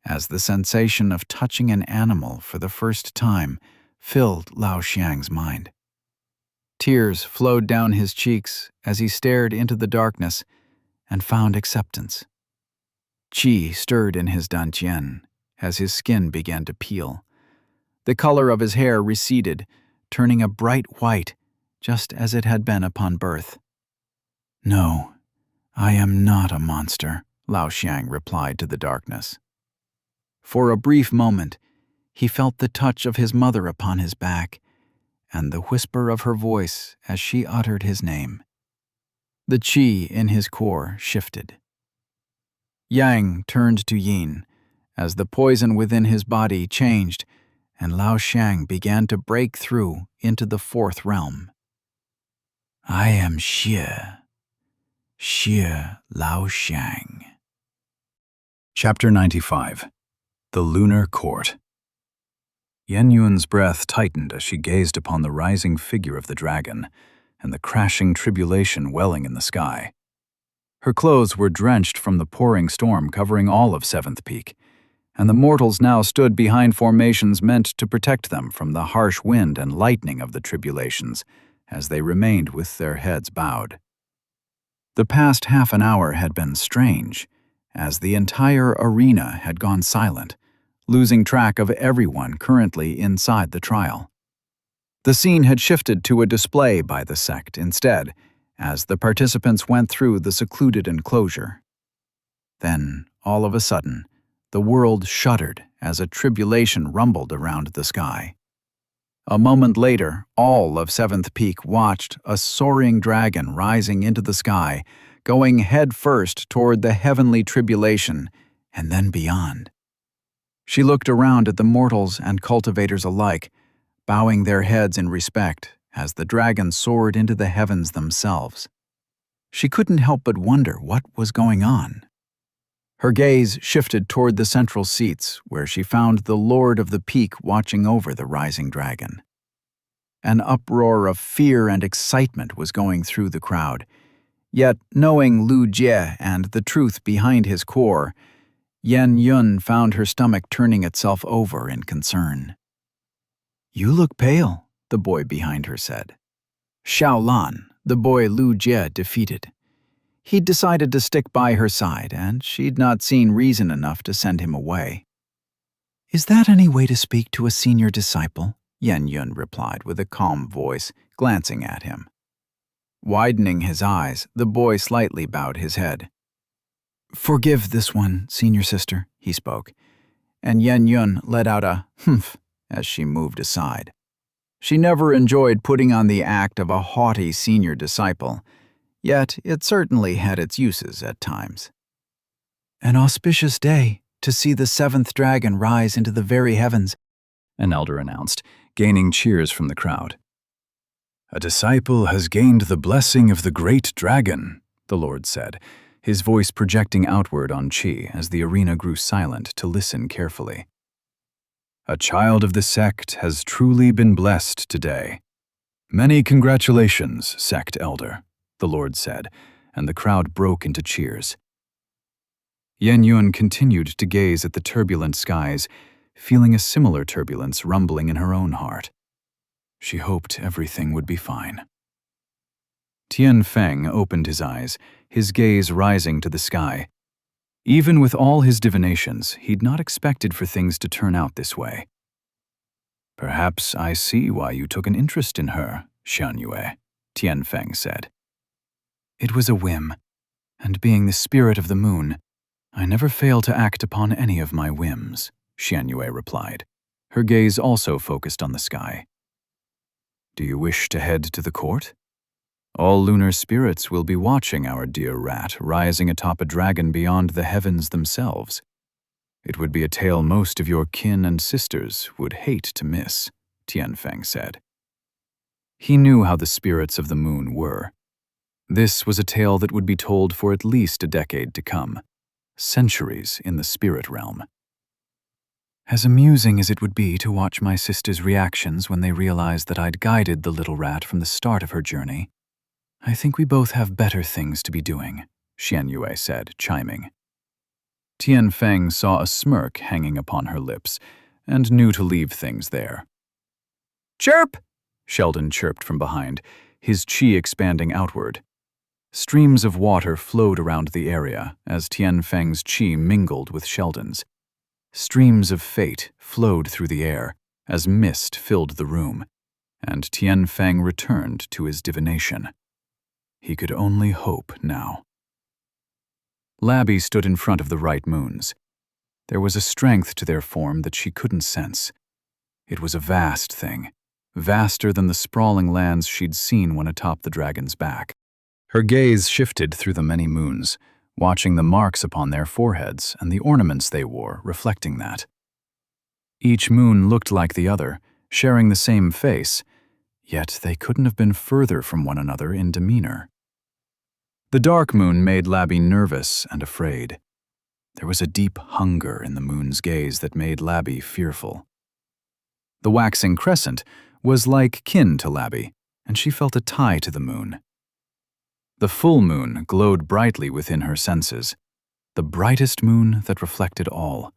as the sensation of touching an animal for the first time filled Lao Xiang's mind. Tears flowed down his cheeks as he stared into the darkness and found acceptance. Qi stirred in his dantian as his skin began to peel. The color of his hair receded, turning a bright white, just as it had been upon birth. "No, I am not a monster," Lao Xiang replied to the darkness. For a brief moment, he felt the touch of his mother upon his back and the whisper of her voice as she uttered his name. The qi in his core shifted. Yang turned to Yin as the poison within his body changed and Lao Xiang began to break through into the fourth realm. "I am Xie Lao Xiang." Chapter 95. The Lunar Court. Yan Yun's breath tightened as she gazed upon the rising figure of the dragon and the crashing tribulation welling in the sky. Her clothes were drenched from the pouring storm covering all of Seventh Peak, and the mortals now stood behind formations meant to protect them from the harsh wind and lightning of the tribulations as they remained with their heads bowed. The past half an hour had been strange, as the entire arena had gone silent, losing track of everyone currently inside the trial. The scene had shifted to a display by the sect instead, as the participants went through the secluded enclosure. Then, all of a sudden, the world shuddered as a tribulation rumbled around the sky. A moment later, all of Seventh Peak watched a soaring dragon rising into the sky, going head first toward the heavenly tribulation, and then beyond. She looked around at the mortals and cultivators alike, bowing their heads in respect as the dragon soared into the heavens themselves. She couldn't help but wonder what was going on. Her gaze shifted toward the central seats, where she found the Lord of the Peak watching over the rising dragon. An uproar of fear and excitement was going through the crowd, yet knowing Lu Jie and the truth behind his core, Yan Yun found her stomach turning itself over in concern. "You look pale," the boy behind her said. Xiao Lan, the boy Lu Jie defeated. He'd decided to stick by her side, and she'd not seen reason enough to send him away. "Is that any way to speak to a senior disciple?" Yan Yun replied with a calm voice, glancing at him. Widening his eyes, the boy slightly bowed his head. "Forgive this one, senior sister," he spoke, and Yan Yun let out a humph as she moved aside. She never enjoyed putting on the act of a haughty senior disciple, yet it certainly had its uses at times. "An auspicious day to see the seventh dragon rise into the very heavens," an elder announced, gaining cheers from the crowd. "A disciple has gained the blessing of the great dragon," the Lord said, his voice projecting outward on Qi as the arena grew silent to listen carefully. "A child of the sect has truly been blessed today. Many congratulations, sect elder," the Lord said, and the crowd broke into cheers. Yan Yun continued to gaze at the turbulent skies, feeling a similar turbulence rumbling in her own heart. She hoped everything would be fine. Tian Feng opened his eyes, his gaze rising to the sky. Even with all his divinations, he'd not expected for things to turn out this way. "Perhaps I see why you took an interest in her, Xian Yue," Tian Feng said. "It was a whim, and being the spirit of the moon, I never fail to act upon any of my whims," Xian Yue replied, her gaze also focused on the sky. "Do you wish to head to the court? All lunar spirits will be watching our dear rat rising atop a dragon beyond the heavens themselves. It would be a tale most of your kin and sisters would hate to miss," Tian Feng said. He knew how the spirits of the moon were. This was a tale that would be told for at least a decade to come, centuries in the spirit realm. As amusing as it would be to watch my sisters' reactions when they realized that I'd guided the little rat from the start of her journey, I think we both have better things to be doing, Xian Yue said, chiming. Tian Feng saw a smirk hanging upon her lips and knew to leave things there. Chirp! Sheldon chirped from behind, his chi expanding outward. Streams of water flowed around the area as Tian Feng's chi mingled with Sheldon's. Streams of fate flowed through the air as mist filled the room, and Tian Feng returned to his divination. He could only hope now. Labby stood in front of the right moons. There was a strength to their form that she couldn't sense. It was a vast thing, vaster than the sprawling lands she'd seen when atop the dragon's back. Her gaze shifted through the many moons, watching the marks upon their foreheads and the ornaments they wore reflecting that. Each moon looked like the other, sharing the same face, yet they couldn't have been further from one another in demeanor. The dark moon made Labby nervous and afraid. There was a deep hunger in the moon's gaze that made Labby fearful. The waxing crescent was like kin to Labby, and she felt a tie to the moon. The full moon glowed brightly within her senses, the brightest moon that reflected all,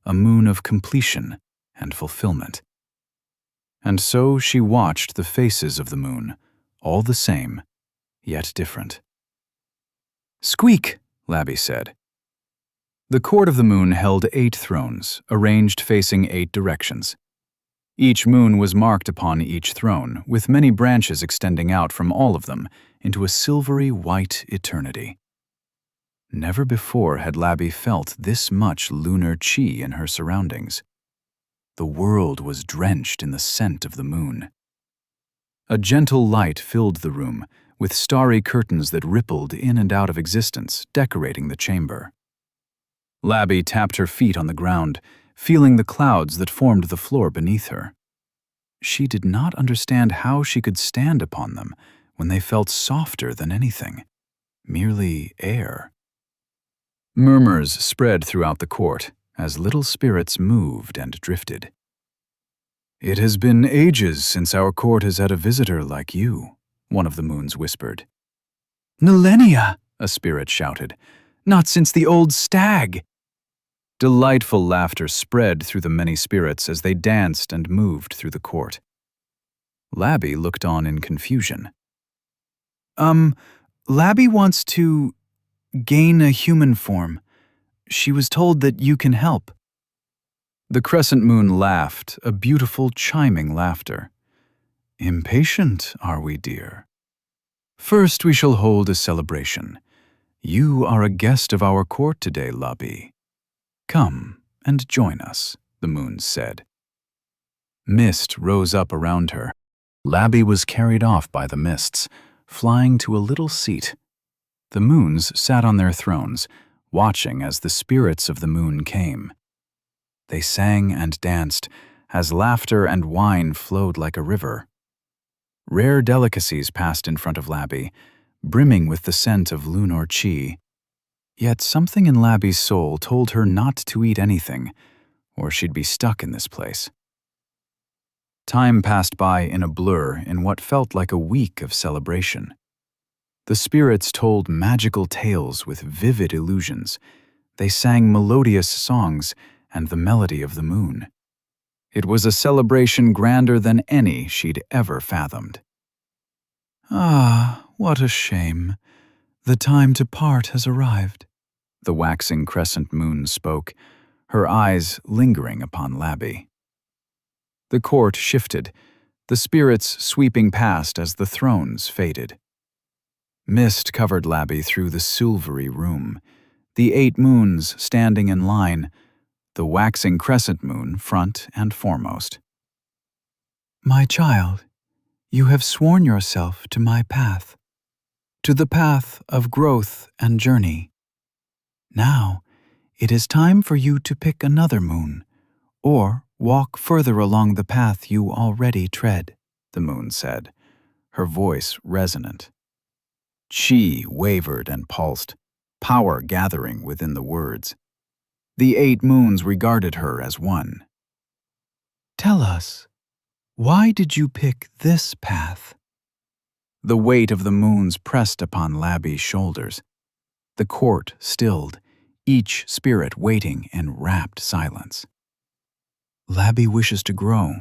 a moon of completion and fulfillment. And so she watched the faces of the moon, all the same, yet different. "Squeak," Labby said. The court of the moon held 8 thrones, arranged facing 8 directions. Each moon was marked upon each throne, with many branches extending out from all of them into a silvery white eternity. Never before had Labby felt this much lunar chi in her surroundings. The world was drenched in the scent of the moon. A gentle light filled the room, with starry curtains that rippled in and out of existence, decorating the chamber. Labby tapped her feet on the ground, feeling the clouds that formed the floor beneath her. She did not understand how she could stand upon them when they felt softer than anything, merely air. Murmurs spread throughout the court as little spirits moved and drifted. "It has been ages since our court has had a visitor like you," one of the moons whispered. "Millennia," a spirit shouted. "Not since the old stag." Delightful laughter spread through the many spirits as they danced and moved through the court. Labby looked on in confusion. Labby wants to gain a human form. She was told that you can help." The crescent moon laughed, a beautiful chiming laughter. "Impatient, are we, dear? First we shall hold a celebration. You are a guest of our court today, Labby. Come and join us," the moon said. Mist rose up around her. Labby was carried off by the mists, flying to a little seat. The moons sat on their thrones, watching as the spirits of the moon came. They sang and danced, as laughter and wine flowed like a river. Rare delicacies passed in front of Labby, brimming with the scent of lunar chi. Yet something in Labby's soul told her not to eat anything, or she'd be stuck in this place. Time passed by in a blur in what felt like a week of celebration. The spirits told magical tales with vivid illusions. They sang melodious songs and the melody of the moon. It was a celebration grander than any she'd ever fathomed. "Ah, what a shame. The time to part has arrived," the waxing crescent moon spoke, her eyes lingering upon Labby. The court shifted, the spirits sweeping past as the thrones faded. Mist covered Labby through the silvery room, the 8 moons standing in line, the waxing crescent moon front and foremost. "My child, you have sworn yourself to my path, to the path of growth and journey. Now, it is time for you to pick another moon, or walk further along the path you already tread," the moon said, her voice resonant. Chi wavered and pulsed, power gathering within the words. The 8 moons regarded her as one. "Tell us, why did you pick this path?" The weight of the moons pressed upon Labby's shoulders. The court stilled, each spirit waiting in rapt silence. Labby wishes to grow.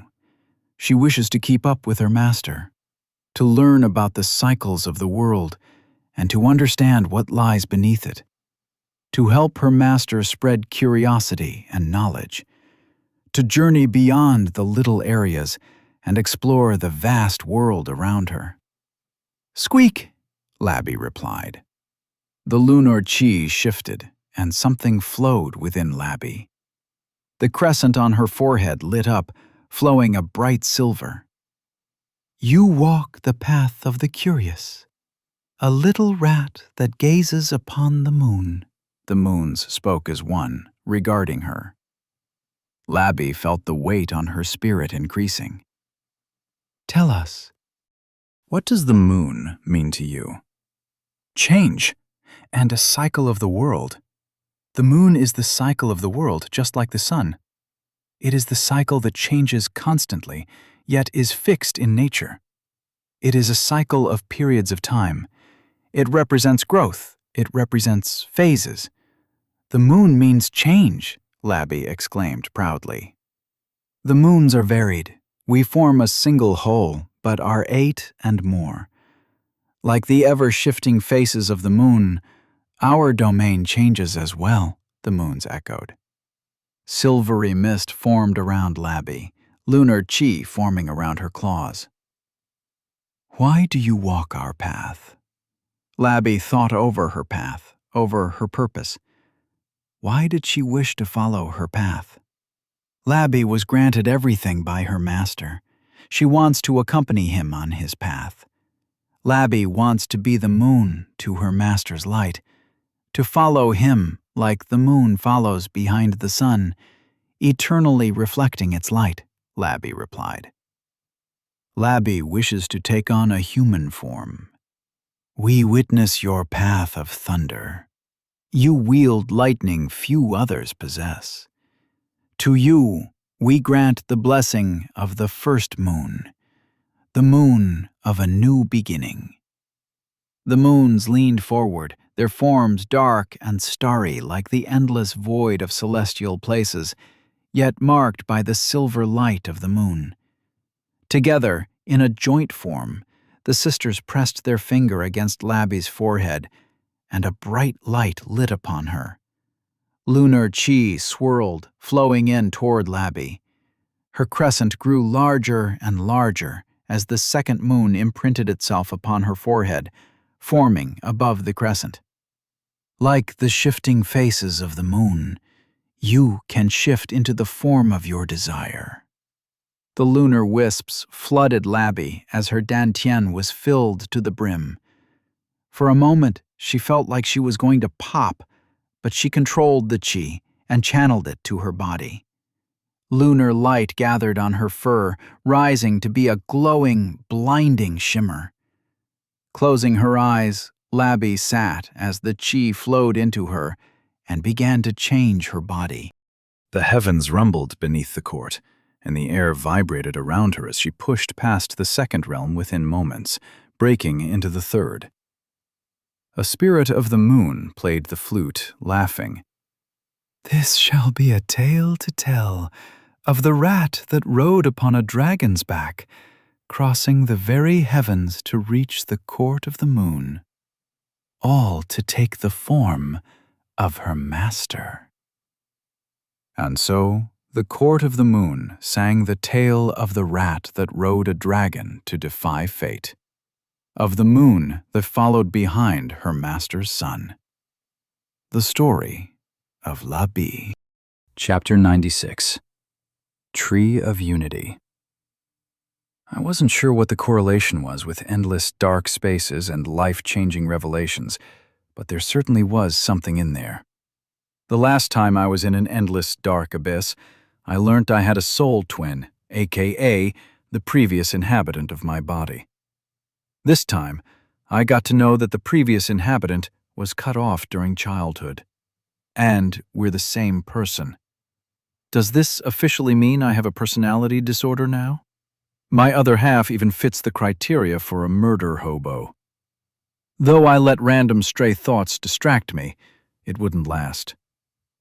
She wishes to keep up with her master, to learn about the cycles of the world, and to understand what lies beneath it, to help her master spread curiosity and knowledge, to journey beyond the little areas and explore the vast world around her. "Squeak," Labby replied. The lunar chi shifted, and something flowed within Labby. The crescent on her forehead lit up, flowing a bright silver. "You walk the path of the curious, a little rat that gazes upon the moon." The moons spoke as one, regarding her. Labby felt the weight on her spirit increasing. "Tell us, what does the moon mean to you?" "Change, and a cycle of the world. The moon is the cycle of the world, just like the sun. It is the cycle that changes constantly, yet is fixed in nature. It is a cycle of periods of time. It represents growth. It represents phases. The moon means change," Labby exclaimed proudly. "The moons are varied. We form a single whole, but are 8 and more. Like the ever-shifting faces of the moon, our domain changes as well," the moons echoed. Silvery mist formed around Labby, lunar chi forming around her claws. "Why do you walk our path?" Labby thought over her path, over her purpose. Why did she wish to follow her path? Labby was granted everything by her master. She wants to accompany him on his path. Labby wants to be the moon to her master's light, to follow him like the moon follows behind the sun, eternally reflecting its light, Labby replied. Labby wishes to take on a human form. We witness your path of thunder. You wield lightning few others possess. To you, we grant the blessing of the first moon, the moon of a new beginning. The moons leaned forward, their forms dark and starry like the endless void of celestial places, yet marked by the silver light of the moon. Together, in a joint form, the sisters pressed their finger against Labby's forehead, and a bright light lit upon her. Lunar chi swirled, flowing in toward Labby. Her crescent grew larger and larger as the second moon imprinted itself upon her forehead, forming above the crescent. Like the shifting faces of the moon, you can shift into the form of your desire. The lunar wisps flooded Labby as her dantian was filled to the brim. For a moment, she felt like she was going to pop, but she controlled the chi and channeled it to her body. Lunar light gathered on her fur, rising to be a glowing, blinding shimmer. Closing her eyes, Labby sat as the chi flowed into her and began to change her body. The heavens rumbled beneath the court, and the air vibrated around her as she pushed past the second realm within moments, breaking into the third. A spirit of the moon played the flute, laughing. This shall be a tale to tell of the rat that rode upon a dragon's back, crossing the very heavens to reach the court of the moon, all to take the form of her master. And so, the court of the moon sang the tale of the rat that rode a dragon to defy fate, of the moon that followed behind her master's son. The story of Labby. Chapter 96. Tree of Unity. I wasn't sure what the correlation was with endless dark spaces and life-changing revelations, but there certainly was something in there. The last time I was in an endless dark abyss, I learned I had a soul twin, aka the previous inhabitant of my body. This time, I got to know that the previous inhabitant was cut off during childhood. And we're the same person. Does this officially mean I have a personality disorder now? My other half even fits the criteria for a murder hobo. Though I let random stray thoughts distract me, it wouldn't last.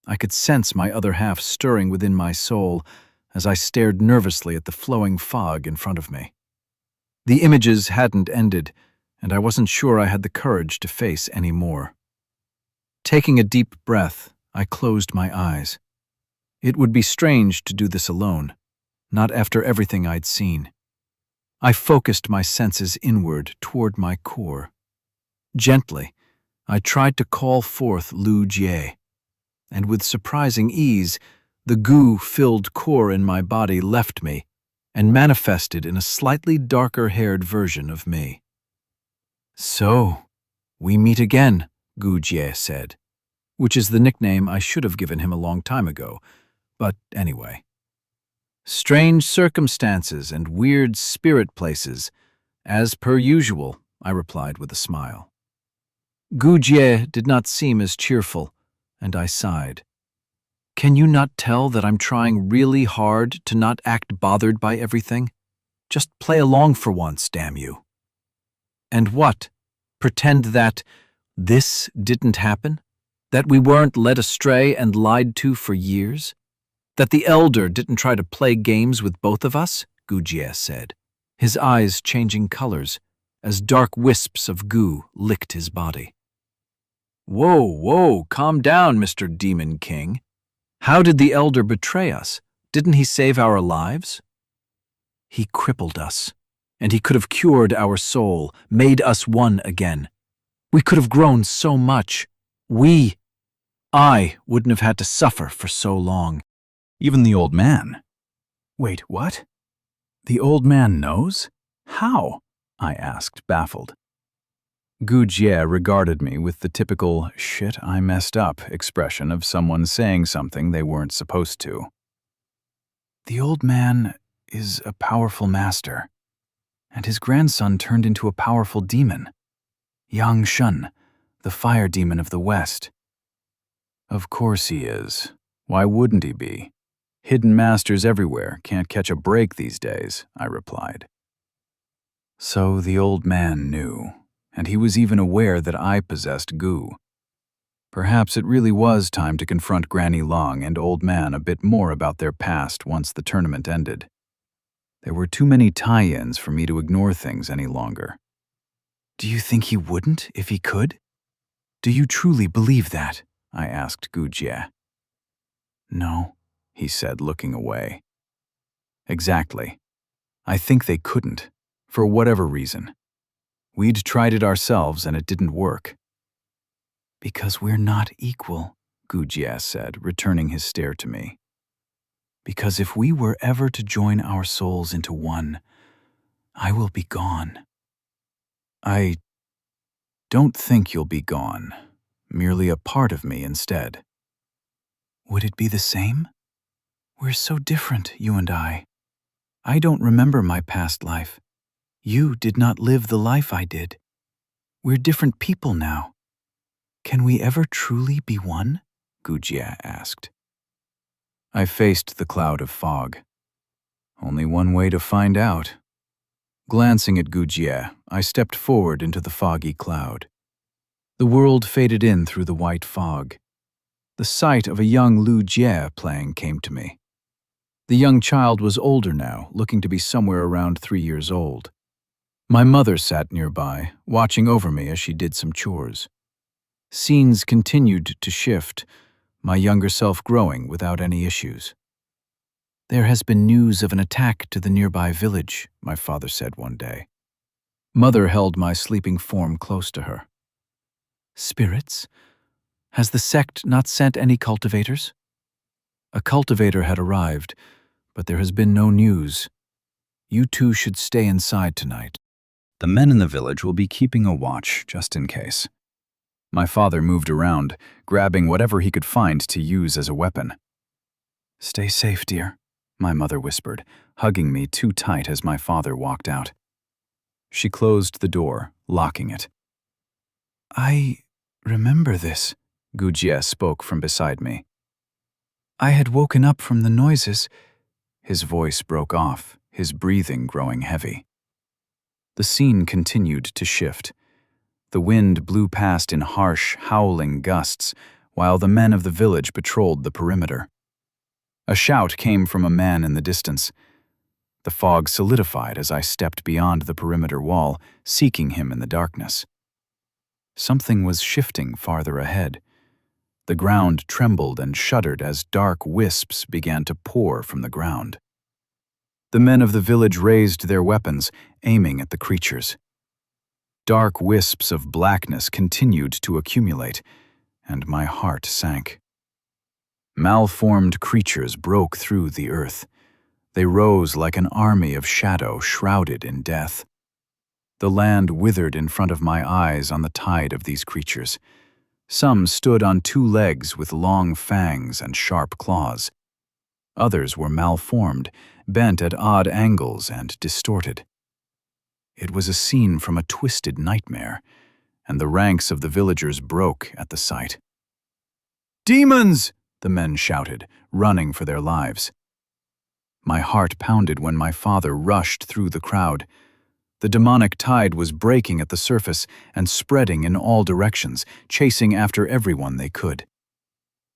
I could sense my other half stirring within my soul as I stared nervously at the flowing fog in front of me. The images hadn't ended, and I wasn't sure I had the courage to face any more. Taking a deep breath, I closed my eyes. It would be strange to do this alone, not after everything I'd seen. I focused my senses inward toward my core. Gently, I tried to call forth Lu Jie, and with surprising ease, the goo-filled core in my body left me and manifested in a slightly darker-haired version of me. "So, we meet again," Gu Jie said, which is the nickname I should have given him a long time ago, but anyway. "Strange circumstances and weird spirit places, as per usual," I replied with a smile. Gu Jie did not seem as cheerful, and I sighed. "Can you not tell that I'm trying really hard to not act bothered by everything? Just play along for once, damn you." "And what? Pretend that this didn't happen? That we weren't led astray and lied to for years? That the elder didn't try to play games with both of us?" Gu Jie said, his eyes changing colors as dark wisps of goo licked his body. Whoa, calm down, Mr. Demon King. How did the elder betray us? Didn't he save our lives?" "He crippled us, and he could have cured our soul, made us one again. We could have grown so much. I wouldn't have had to suffer for so long." Even the old man. "Wait, what? The old man knows? How?" I asked, baffled. Gu Jie regarded me with the typical "shit, I messed up" expression of someone saying something they weren't supposed to. "The old man is a powerful master, and his grandson turned into a powerful demon. Yang Shun, the fire demon of the West." "Of course he is. Why wouldn't he be? Hidden masters everywhere can't catch a break these days," I replied. So the old man knew, and he was even aware that I possessed goo. Perhaps it really was time to confront Granny Long and Old Man a bit more about their past once the tournament ended. There were too many tie-ins for me to ignore things any longer. "Do you think he wouldn't if he could? Do you truly believe that?" I asked Gu Jie. "No," he said, looking away. "Exactly. I think they couldn't, for whatever reason. We'd tried it ourselves and it didn't work." "Because we're not equal," Gu Jie said, returning his stare to me. "Because if we were ever to join our souls into one, I will be gone." "I don't think you'll be gone, merely a part of me instead." "Would it be the same? We're so different, you and I. I don't remember my past life. You did not live the life I did. We're different people now. Can we ever truly be one?" Gu Jie asked. I faced the cloud of fog. Only one way to find out. Glancing at Gu Jie, I stepped forward into the foggy cloud. The world faded in through the white fog. The sight of a young Lu Jie playing came to me. The young child was older now, looking to be somewhere around 3 years old. My mother sat nearby, watching over me as she did some chores. Scenes continued to shift, my younger self growing without any issues. "There has been news of an attack to the nearby village," my father said one day. Mother held my sleeping form close to her. "Spirits? Has the sect not sent any cultivators?" A cultivator had arrived, but there has been no news. You two should stay inside tonight. The men in the village will be keeping a watch, just in case. My father moved around, grabbing whatever he could find to use as a weapon. "Stay safe, dear," my mother whispered, hugging me too tight as my father walked out. She closed the door, locking it. I remember this, Gujie spoke from beside me. I had woken up from the noises. His voice broke off, his breathing growing heavy. The scene continued to shift. The wind blew past in harsh, howling gusts, while the men of the village patrolled the perimeter. A shout came from a man in the distance. The fog solidified as I stepped beyond the perimeter wall, seeking him in the darkness. Something was shifting farther ahead. The ground trembled and shuddered as dark wisps began to pour from the ground. The men of the village raised their weapons, aiming at the creatures. Dark wisps of blackness continued to accumulate, and my heart sank. Malformed creatures broke through the earth. They rose like an army of shadow shrouded in death. The land withered in front of my eyes on the tide of these creatures. Some stood on two legs with long fangs and sharp claws. Others were malformed, bent at odd angles and distorted. It was a scene from a twisted nightmare, and the ranks of the villagers broke at the sight. "Demons!" the men shouted, running for their lives. My heart pounded when my father rushed through the crowd. The demonic tide was breaking at the surface and spreading in all directions, chasing after everyone they could.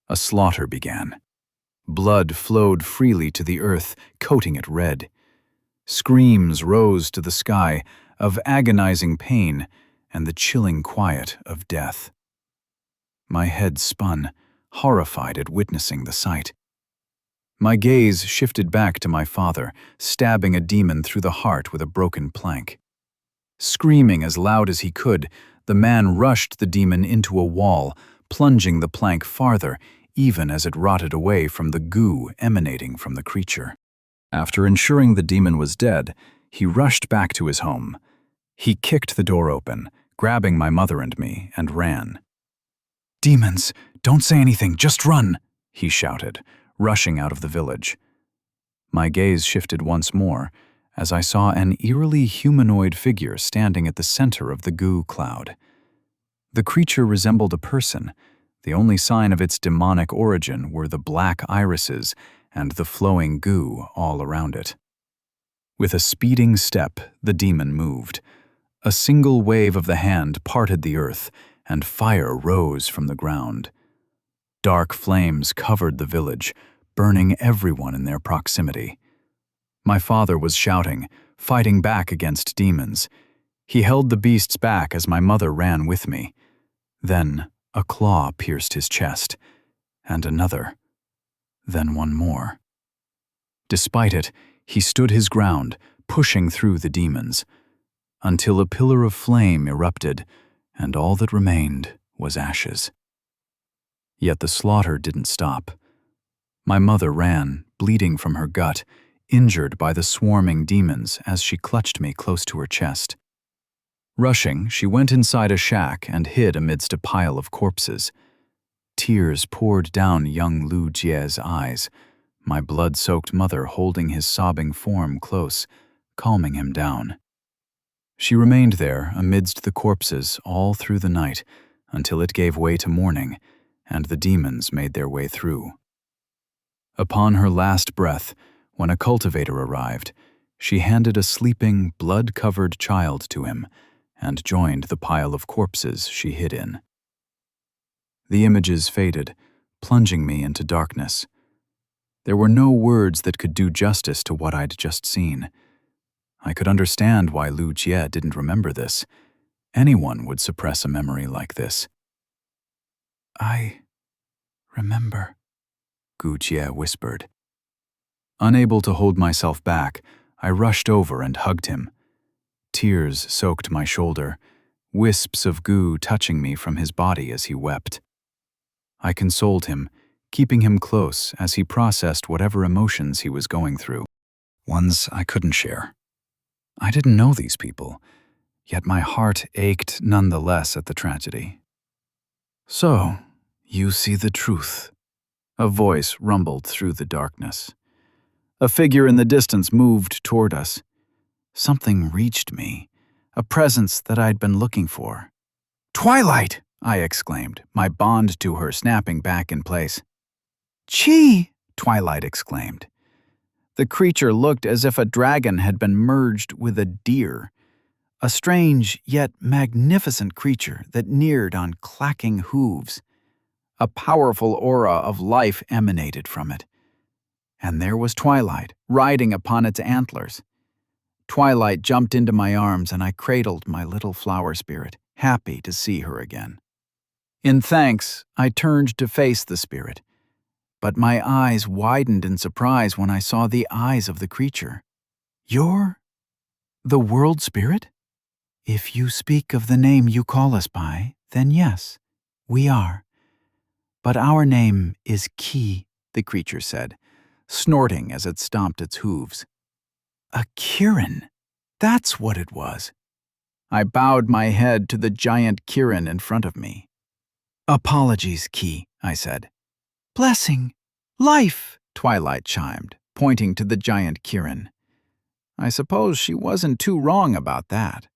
A slaughter began. Blood flowed freely to the earth, coating it red. Screams rose to the sky of agonizing pain and the chilling quiet of death. My head spun, horrified at witnessing the sight. My gaze shifted back to my father, stabbing a demon through the heart with a broken plank. Screaming as loud as he could, the man rushed the demon into a wall, plunging the plank farther, even as it rotted away from the goo emanating from the creature. After ensuring the demon was dead, he rushed back to his home. He kicked the door open, grabbing my mother and me, and ran. "Demons! Don't say anything, just run!" he shouted, rushing out of the village. My gaze shifted once more as I saw an eerily humanoid figure standing at the center of the goo cloud. The creature resembled a person. The only sign of its demonic origin were the black irises and the flowing goo all around it. With a speeding step, the demon moved. A single wave of the hand parted the earth, and fire rose from the ground. Dark flames covered the village, burning everyone in their proximity. My father was shouting, fighting back against demons. He held the beasts back as my mother ran with me. Then a claw pierced his chest, and another, then one more. Despite it, he stood his ground, pushing through the demons, until a pillar of flame erupted, and all that remained was ashes. Yet the slaughter didn't stop. My mother ran, bleeding from her gut, injured by the swarming demons as she clutched me close to her chest. Rushing, she went inside a shack and hid amidst a pile of corpses. Tears poured down young Lu Jie's eyes, my blood-soaked mother holding his sobbing form close, calming him down. She remained there amidst the corpses all through the night until it gave way to morning, and the demons made their way through. Upon her last breath, when a cultivator arrived, she handed a sleeping, blood-covered child to him and joined the pile of corpses she hid in. The images faded, plunging me into darkness. There were no words that could do justice to what I'd just seen. I could understand why Lu Jie didn't remember this. Anyone would suppress a memory like this. "I remember," Gu Jie whispered. Unable to hold myself back, I rushed over and hugged him. Tears soaked my shoulder, wisps of goo touching me from his body as he wept. I consoled him, keeping him close as he processed whatever emotions he was going through, ones I couldn't share. I didn't know these people, yet my heart ached nonetheless at the tragedy. "So, you see the truth," a voice rumbled through the darkness. A figure in the distance moved toward us. Something reached me, a presence that I'd been looking for. Twilight! I exclaimed, my bond to her snapping back in place. Chi! Twilight exclaimed. The creature looked as if a dragon had been merged with a deer, a strange yet magnificent creature that neared on clacking hooves. A powerful aura of life emanated from it. And there was Twilight, riding upon its antlers. Twilight jumped into my arms and I cradled my little flower spirit, happy to see her again. In thanks, I turned to face the spirit, but my eyes widened in surprise when I saw the eyes of the creature. You're the world spirit? If you speak of the name you call us by, then yes, we are. But our name is Ki, the creature said, snorting as it stomped its hooves. A Kirin. That's what it was. I bowed my head to the giant Kirin in front of me. Apologies, Ki, I said. Blessing. Life, Twilight chimed, pointing to the giant Kirin. I suppose she wasn't too wrong about that.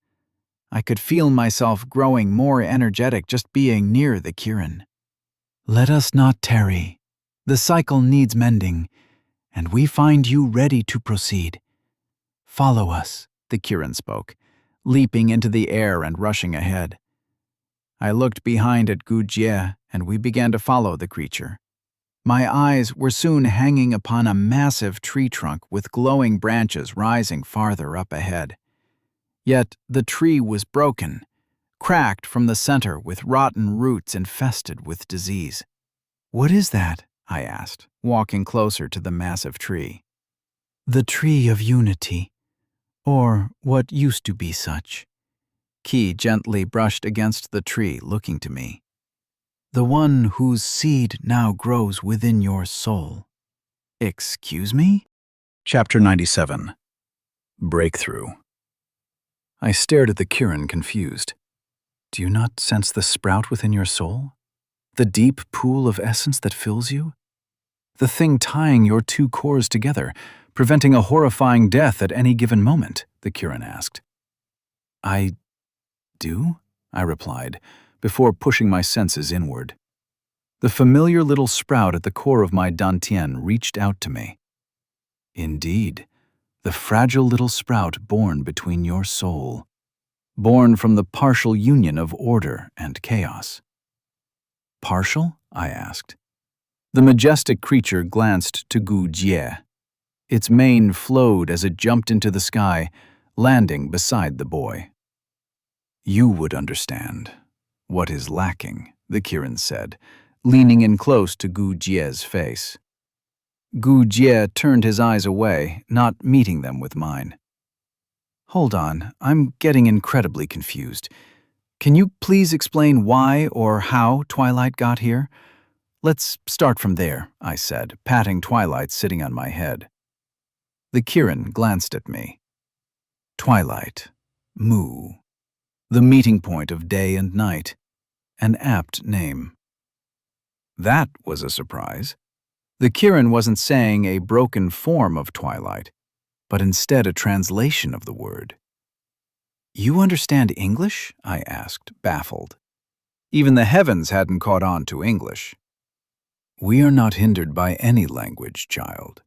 I could feel myself growing more energetic just being near the Kirin. Let us not tarry. The cycle needs mending, and we find you ready to proceed. Follow us, the Kirin spoke, leaping into the air and rushing ahead. I looked behind at Gu Jie, and we began to follow the creature. My eyes were soon hanging upon a massive tree trunk with glowing branches rising farther up ahead. Yet the tree was broken, cracked from the center with rotten roots infested with disease. What is that? I asked, walking closer to the massive tree. The tree of unity, or what used to be such. Ki gently brushed against the tree, looking to me. The one whose seed now grows within your soul. Excuse me? Chapter 97. Breakthrough. I stared at the Kirin, confused. Do you not sense the sprout within your soul? The deep pool of essence that fills you? The thing tying your two cores together, preventing a horrifying death at any given moment, the Kirin asked. I do? I replied, before pushing my senses inward. The familiar little sprout at the core of my dantian reached out to me. Indeed, the fragile little sprout born between your soul, born from the partial union of order and chaos. Partial? I asked. The majestic creature glanced to Gu Jie. Its mane flowed as it jumped into the sky, landing beside the boy. You would understand what is lacking, the Kirin said, leaning in close to Gu Jie's face. Gu Jie turned his eyes away, not meeting them with mine. Hold on, I'm getting incredibly confused. Can you please explain why or how Twilight got here? Let's start from there, I said, patting Twilight sitting on my head. The Kirin glanced at me. Twilight, Mu, the meeting point of day and night, an apt name. That was a surprise. The Kirin wasn't saying a broken form of Twilight, but instead a translation of the word. You understand English? I asked, baffled. Even the heavens hadn't caught on to English. We are not hindered by any language, child,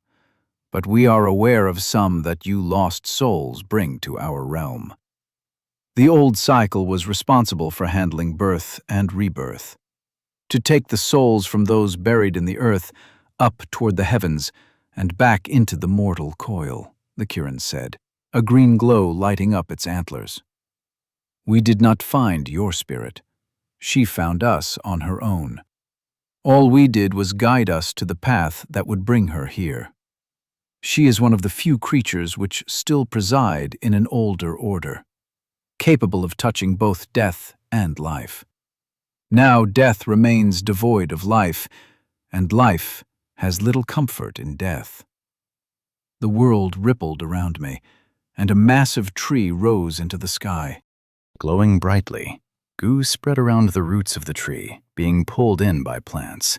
but we are aware of some that you lost souls bring to our realm. The old cycle was responsible for handling birth and rebirth, to take the souls from those buried in the earth up toward the heavens and back into the mortal coil, the Kirin said, a green glow lighting up its antlers. We did not find your spirit. She found us on her own. All we did was guide us to the path that would bring her here. She is one of the few creatures which still preside in an older order, capable of touching both death and life. Now death remains devoid of life, and life has little comfort in death. The world rippled around me, and a massive tree rose into the sky. Glowing brightly, Gu spread around the roots of the tree, being pulled in by plants.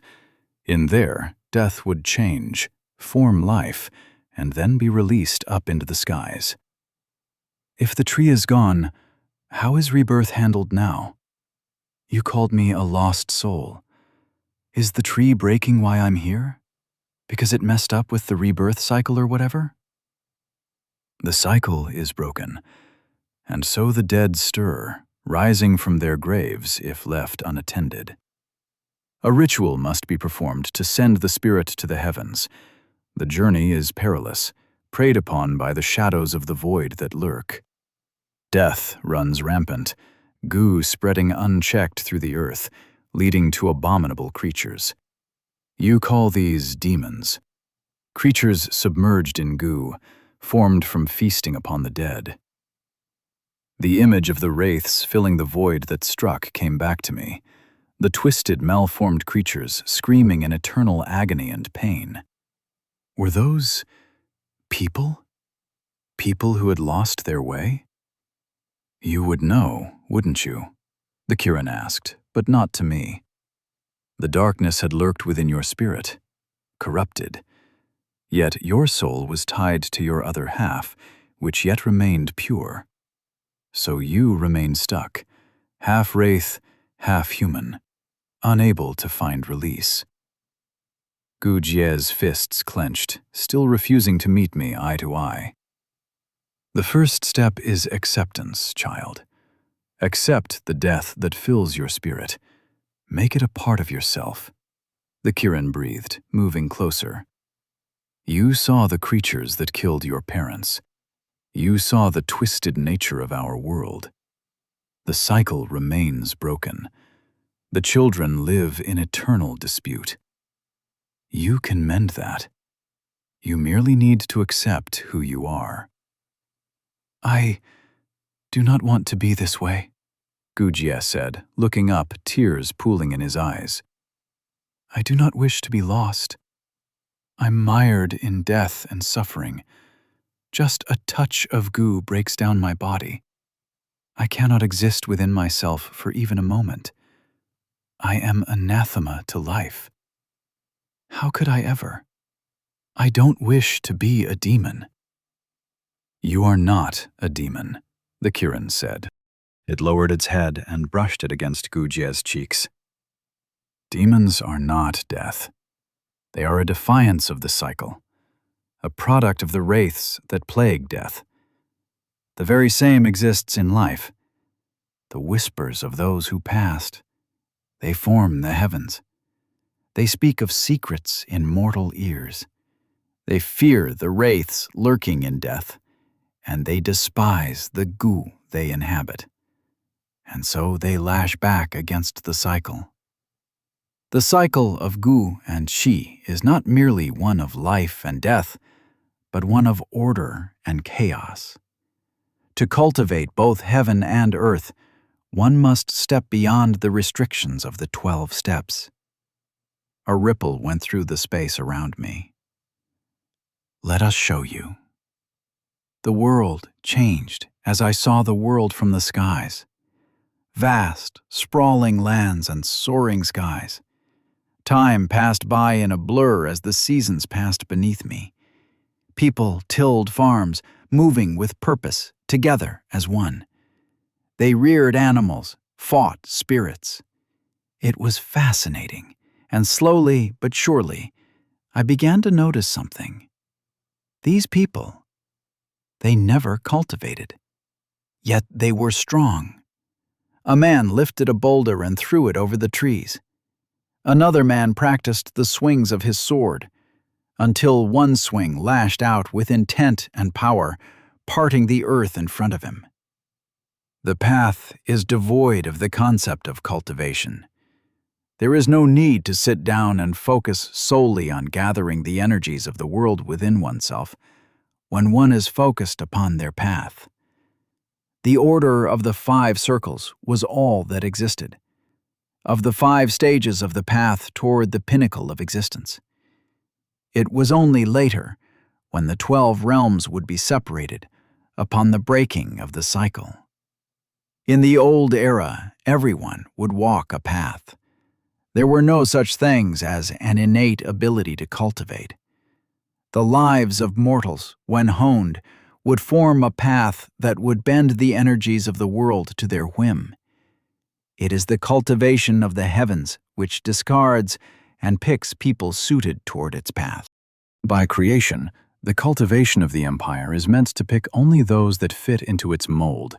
In there, death would change, form life, and then be released up into the skies. If the tree is gone, how is rebirth handled now? You called me a lost soul. Is the tree breaking why I'm here? Because it messed up with the rebirth cycle or whatever? The cycle is broken, and so the dead stir, rising from their graves if left unattended. A ritual must be performed to send the spirit to the heavens. The journey is perilous, preyed upon by the shadows of the void that lurk. Death runs rampant, goo spreading unchecked through the earth, leading to abominable creatures. You call these demons. Creatures submerged in goo, formed from feasting upon the dead. The image of the wraiths filling the void that struck came back to me, the twisted, malformed creatures screaming in eternal agony and pain. Were those people? People who had lost their way? You would know, wouldn't you? The Kirin asked, but not to me. The darkness had lurked within your spirit, corrupted. Yet your soul was tied to your other half, which yet remained pure. So you remained stuck, half wraith, half human, unable to find release. Gu Jie's fists clenched, still refusing to meet me eye to eye. The first step is acceptance, child. Accept the death that fills your spirit. Make it a part of yourself. The Kirin breathed, moving closer. You saw the creatures that killed your parents. You saw the twisted nature of our world. The cycle remains broken. The children live in eternal dispute. You can mend that. You merely need to accept who you are. I do not want to be this way, Gu Jie said, looking up, tears pooling in his eyes. I do not wish to be lost. I'm mired in death and suffering. Just a touch of goo breaks down my body. I cannot exist within myself for even a moment. I am anathema to life. How could I ever? I don't wish to be a demon. You are not a demon, the Kirin said. It lowered its head and brushed it against Gu Jie's cheeks. Demons are not death. They are a defiance of the cycle, a product of the wraiths that plague death. The very same exists in life. The whispers of those who passed, they form the heavens. They speak of secrets in mortal ears. They fear the wraiths lurking in death, and they despise the goo they inhabit. And so they lash back against the cycle. The cycle of Gu and Qi is not merely one of life and death, but one of order and chaos. To cultivate both heaven and earth, one must step beyond the restrictions of the 12 steps. A ripple went through the space around me. Let us show you. The world changed as I saw the world from the skies. Vast, sprawling lands and soaring skies. Time passed by in a blur as the seasons passed beneath me. People tilled farms, moving with purpose, together as one. They reared animals, fought spirits. It was fascinating, and slowly but surely, I began to notice something. These people, they never cultivated. Yet they were strong. A man lifted a boulder and threw it over the trees. Another man practiced the swings of his sword, until one swing lashed out with intent and power, parting the earth in front of him. The path is devoid of the concept of cultivation. There is no need to sit down and focus solely on gathering the energies of the world within oneself when one is focused upon their path. The order of the 5 circles was all that existed, of the 5 stages of the path toward the pinnacle of existence. It was only later, when the 12 realms would be separated, upon the breaking of the cycle. In the old era, everyone would walk a path. There were no such things as an innate ability to cultivate. The lives of mortals, when honed, would form a path that would bend the energies of the world to their whim. It is the cultivation of the heavens which discards and picks people suited toward its path. By creation, the cultivation of the empire is meant to pick only those that fit into its mold,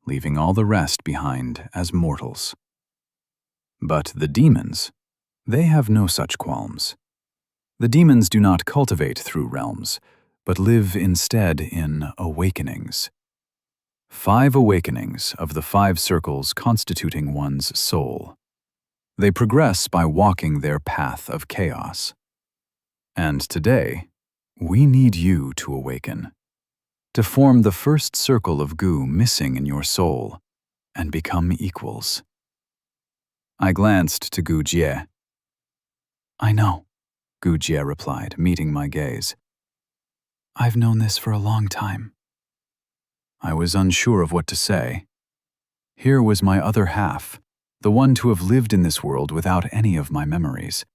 leaving all the rest behind as mortals. But the demons, they have no such qualms. The demons do not cultivate through realms, but live instead in awakenings. 5 awakenings of the 5 circles constituting one's soul. They progress by walking their path of chaos. And today, we need you to awaken, to form the first circle of goo missing in your soul, and become equals. I glanced to Gu Jie. I know, Gu Jie replied, meeting my gaze. I've known this for a long time. I was unsure of what to say. Here was my other half, the one to have lived in this world without any of my memories.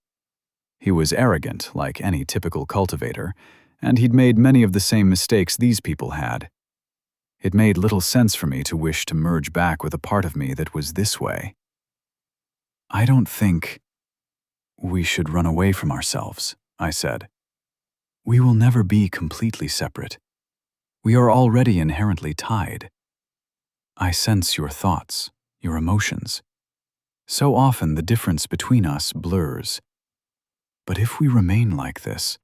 He was arrogant, like any typical cultivator, and he'd made many of the same mistakes these people had. It made little sense for me to wish to merge back with a part of me that was this way. I don't think we should run away from ourselves, I said. We will never be completely separate. We are already inherently tied. I sense your thoughts, your emotions. So often the difference between us blurs. But if we remain like this,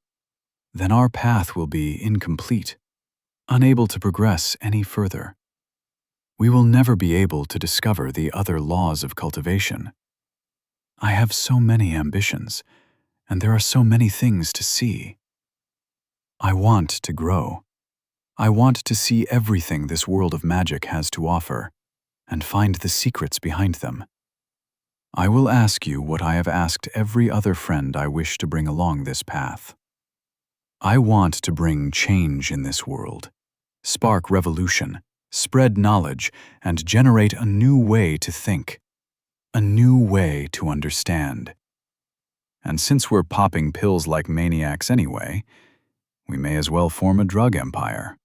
then our path will be incomplete, unable to progress any further. We will never be able to discover the other laws of cultivation. I have so many ambitions, and there are so many things to see. I want to grow. I want to see everything this world of magic has to offer, and find the secrets behind them. I will ask you what I have asked every other friend I wish to bring along this path. I want to bring change in this world, spark revolution, spread knowledge, and generate a new way to think, a new way to understand. And since we're popping pills like maniacs anyway, we may as well form a drug empire.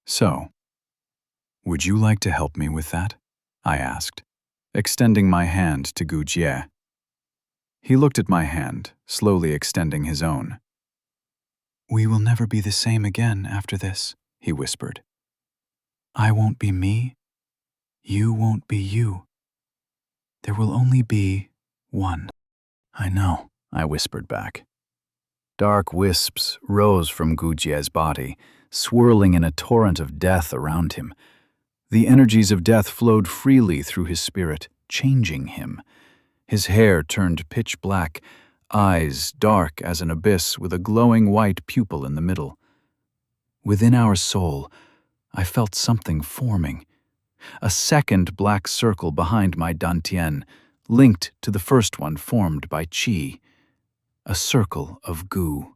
So, would you like to help me with that? I asked, extending my hand to Gu Jie. He looked at my hand, slowly extending his own. We will never be the same again after this, he whispered. I won't be me. You won't be you. There will only be one. I know, I whispered back. Dark wisps rose from Gu Jie's body, swirling in a torrent of death around him. The energies of death flowed freely through his spirit, changing him. His hair turned pitch black, eyes dark as an abyss with a glowing white pupil in the middle. Within our soul, I felt something forming. A second black circle behind my dantian, linked to the first one formed by qi. A circle of goo.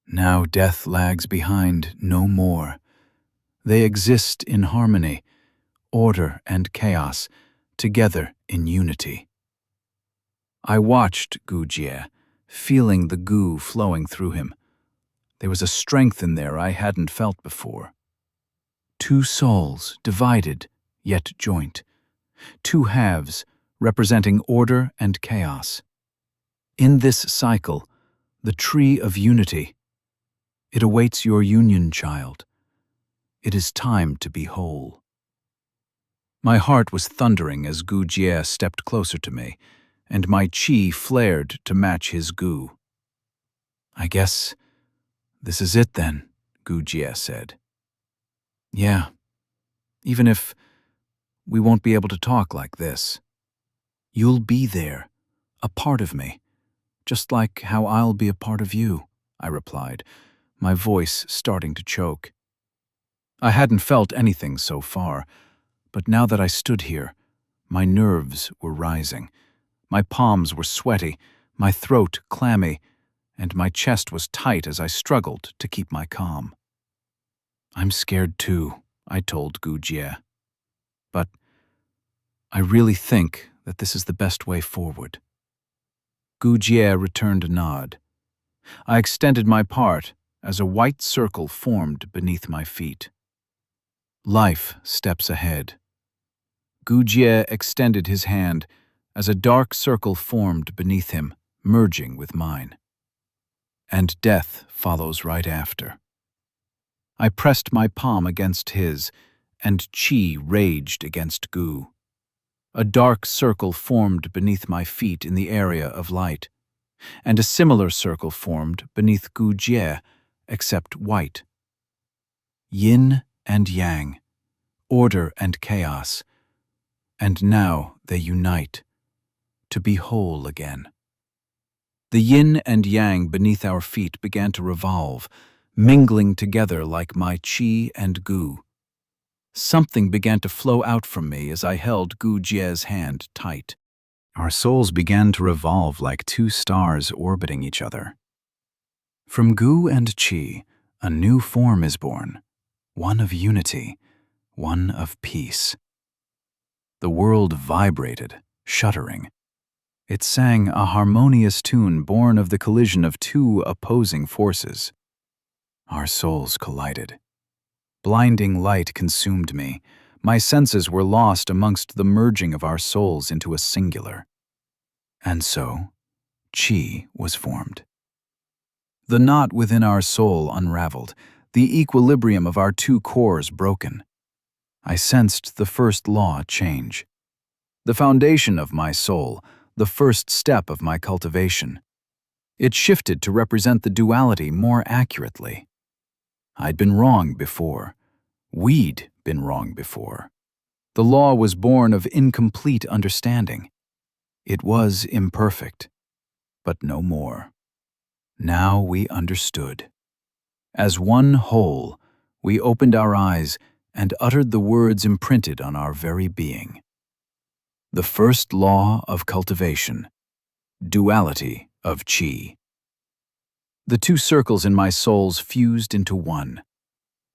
Now death lags behind no more. They exist in harmony, order and chaos, together in unity. I watched Gu Jie, feeling the goo flowing through him. There was a strength in there I hadn't felt before. 2 souls, divided, yet joint. 2 halves, representing order and chaos. In this cycle, the tree of unity. It awaits your union, child. It is time to be whole. My heart was thundering as Gu Jie stepped closer to me, and my qi flared to match his goo. I guess this is it then, Gu Jie said. Yeah, even if we won't be able to talk like this. You'll be there, a part of me, just like how I'll be a part of you, I replied, my voice starting to choke. I hadn't felt anything so far, but now that I stood here, my nerves were rising. My palms were sweaty, my throat clammy, and my chest was tight as I struggled to keep my calm. I'm scared too, I told Gu Jie. But I really think that this is the best way forward. Gu Jie returned a nod. I extended my part as a white circle formed beneath my feet. Life steps ahead. Gu Jie extended his hand as a dark circle formed beneath him, merging with mine. And death follows right after. I pressed my palm against his, and Qi raged against Gu. A dark circle formed beneath my feet in the area of light, and a similar circle formed beneath Gu Jie, except white. Yin and yang, order and chaos, and now they unite, to be whole again. The yin and yang beneath our feet began to revolve, mingling together like my qi and gu. Something began to flow out from me as I held Gu Jie's hand tight. Our souls began to revolve like two stars orbiting each other. From Gu and Qi, a new form is born, one of unity, one of peace. The world vibrated, shuddering. It sang a harmonious tune born of the collision of two opposing forces. Our souls collided. Blinding light consumed me. My senses were lost amongst the merging of our souls into a singular. And so, Qi was formed. The knot within our soul unraveled, the equilibrium of our two cores broken. I sensed the first law change. The foundation of my soul, the first step of my cultivation. It shifted to represent the duality more accurately. I'd been wrong before. We'd been wrong before. The law was born of incomplete understanding. It was imperfect, but no more. Now we understood. As one whole, we opened our eyes and uttered the words imprinted on our very being. The first law of cultivation, duality of Qi. The two circles in my souls fused into one,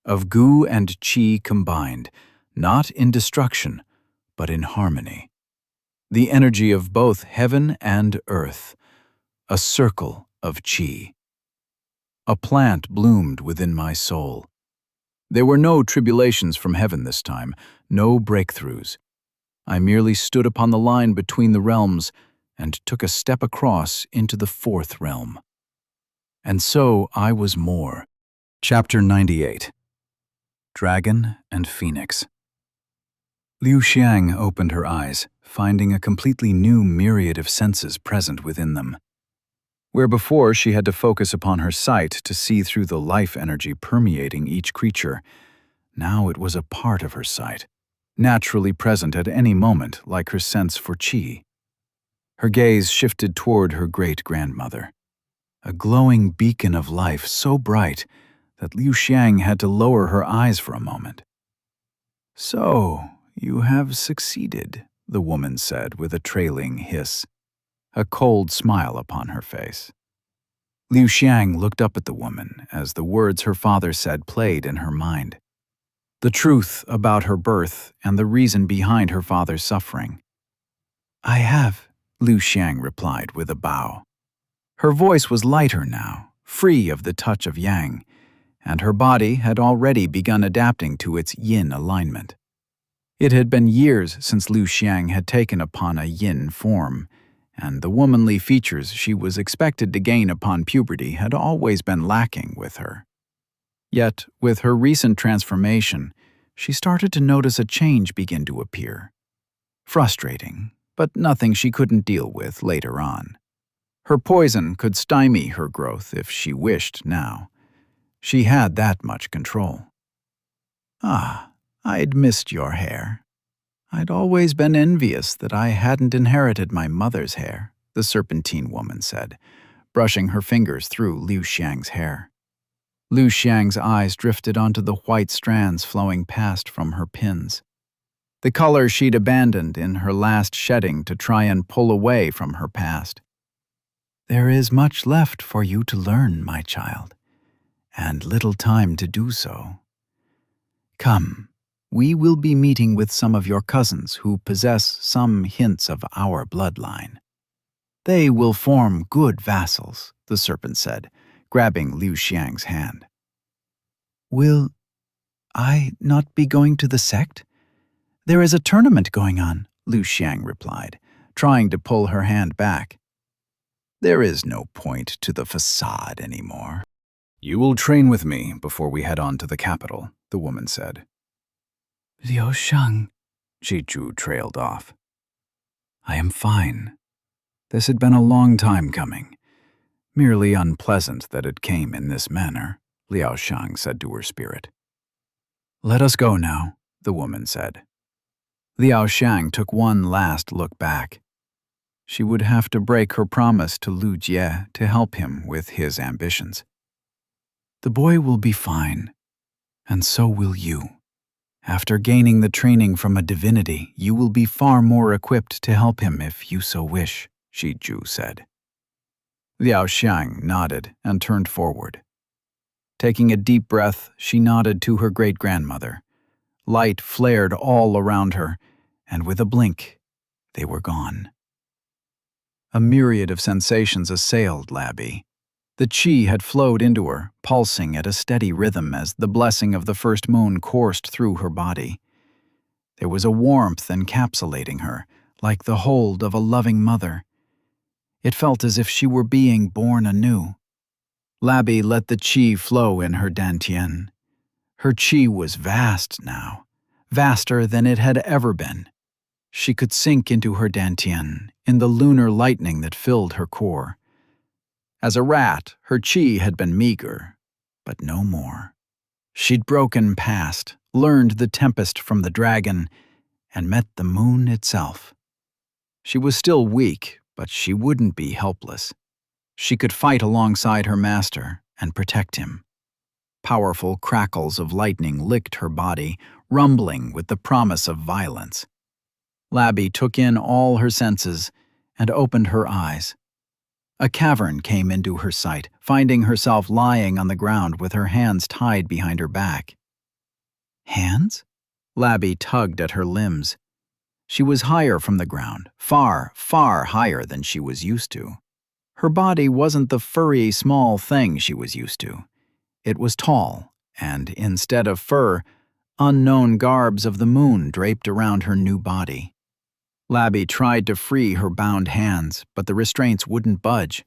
of Gu and Qi combined, not in destruction, but in harmony. The energy of both heaven and earth, a circle of Qi. A plant bloomed within my soul. There were no tribulations from heaven this time, no breakthroughs. I merely stood upon the line between the realms and took a step across into the fourth realm. And so I was more. Chapter 98. Dragon and Phoenix. Liu Xiang opened her eyes, finding a completely new myriad of senses present within them. Where before she had to focus upon her sight to see through the life energy permeating each creature, now it was a part of her sight, naturally present at any moment like her sense for Qi. Her gaze shifted toward her great-grandmother, a glowing beacon of life so bright that Liu Xiang had to lower her eyes for a moment. "So, you have succeeded," the woman said with a trailing hiss, a cold smile upon her face. Liu Xiang looked up at the woman as the words her father said played in her mind. The truth about her birth and the reason behind her father's suffering. "I have," Liu Xiang replied with a bow. Her voice was lighter now, free of the touch of yang, and her body had already begun adapting to its yin alignment. It had been years since Liu Xiang had taken upon a yin form, and the womanly features she was expected to gain upon puberty had always been lacking with her. Yet, with her recent transformation, she started to notice a change begin to appear. Frustrating, but nothing she couldn't deal with later on. Her poison could stymie her growth if she wished now. She had that much control. "Ah, I'd missed your hair. I'd always been envious that I hadn't inherited my mother's hair," the serpentine woman said, brushing her fingers through Liu Xiang's hair. Liu Xiang's eyes drifted onto the white strands flowing past from her pins. The color she'd abandoned in her last shedding to try and pull away from her past. "There is much left for you to learn, my child, and little time to do so. Come, we will be meeting with some of your cousins who possess some hints of our bloodline. They will form good vassals," the serpent said, grabbing Liu Xiang's hand. "Will I not be going to the sect? There is a tournament going on, Lu Xiang replied, trying to pull her hand back. There is no point to the facade anymore. You will train with me before we head on to the capital, the woman said. Liu Shang, Zhu trailed off. I am fine. This had been a long time coming. Merely unpleasant that it came in this manner, Liao Shang said to her spirit. Let us go now, the woman said. Liao Shang took one last look back. She would have to break her promise to Lu Jie to help him with his ambitions. The boy will be fine, and so will you. After gaining the training from a divinity, you will be far more equipped to help him if you so wish, Zhu said. Liao Xiang nodded and turned forward. Taking a deep breath, she nodded to her great-grandmother. Light flared all around her, and with a blink, they were gone. A myriad of sensations assailed Labby. The qi had flowed into her, pulsing at a steady rhythm as the blessing of the first moon coursed through her body. There was a warmth encapsulating her, like the hold of a loving mother. It felt as if she were being born anew. Labby let the qi flow in her dantian. Her qi was vast now, vaster than it had ever been. She could sink into her dantian, in the lunar lightning that filled her core. As a rat, her qi had been meager, but no more. She'd broken past, learned the tempest from the dragon, and met the moon itself. She was still weak, but she wouldn't be helpless. She could fight alongside her master and protect him. Powerful crackles of lightning licked her body, rumbling with the promise of violence. Labby took in all her senses and opened her eyes. A cavern came into her sight, finding herself lying on the ground with her hands tied behind her back. Hands? Labby tugged at her limbs. She was higher from the ground, far, far higher than she was used to. Her body wasn't the furry, small thing she was used to. It was tall, and instead of fur, unknown garbs of the moon draped around her new body. Labby tried to free her bound hands, but the restraints wouldn't budge.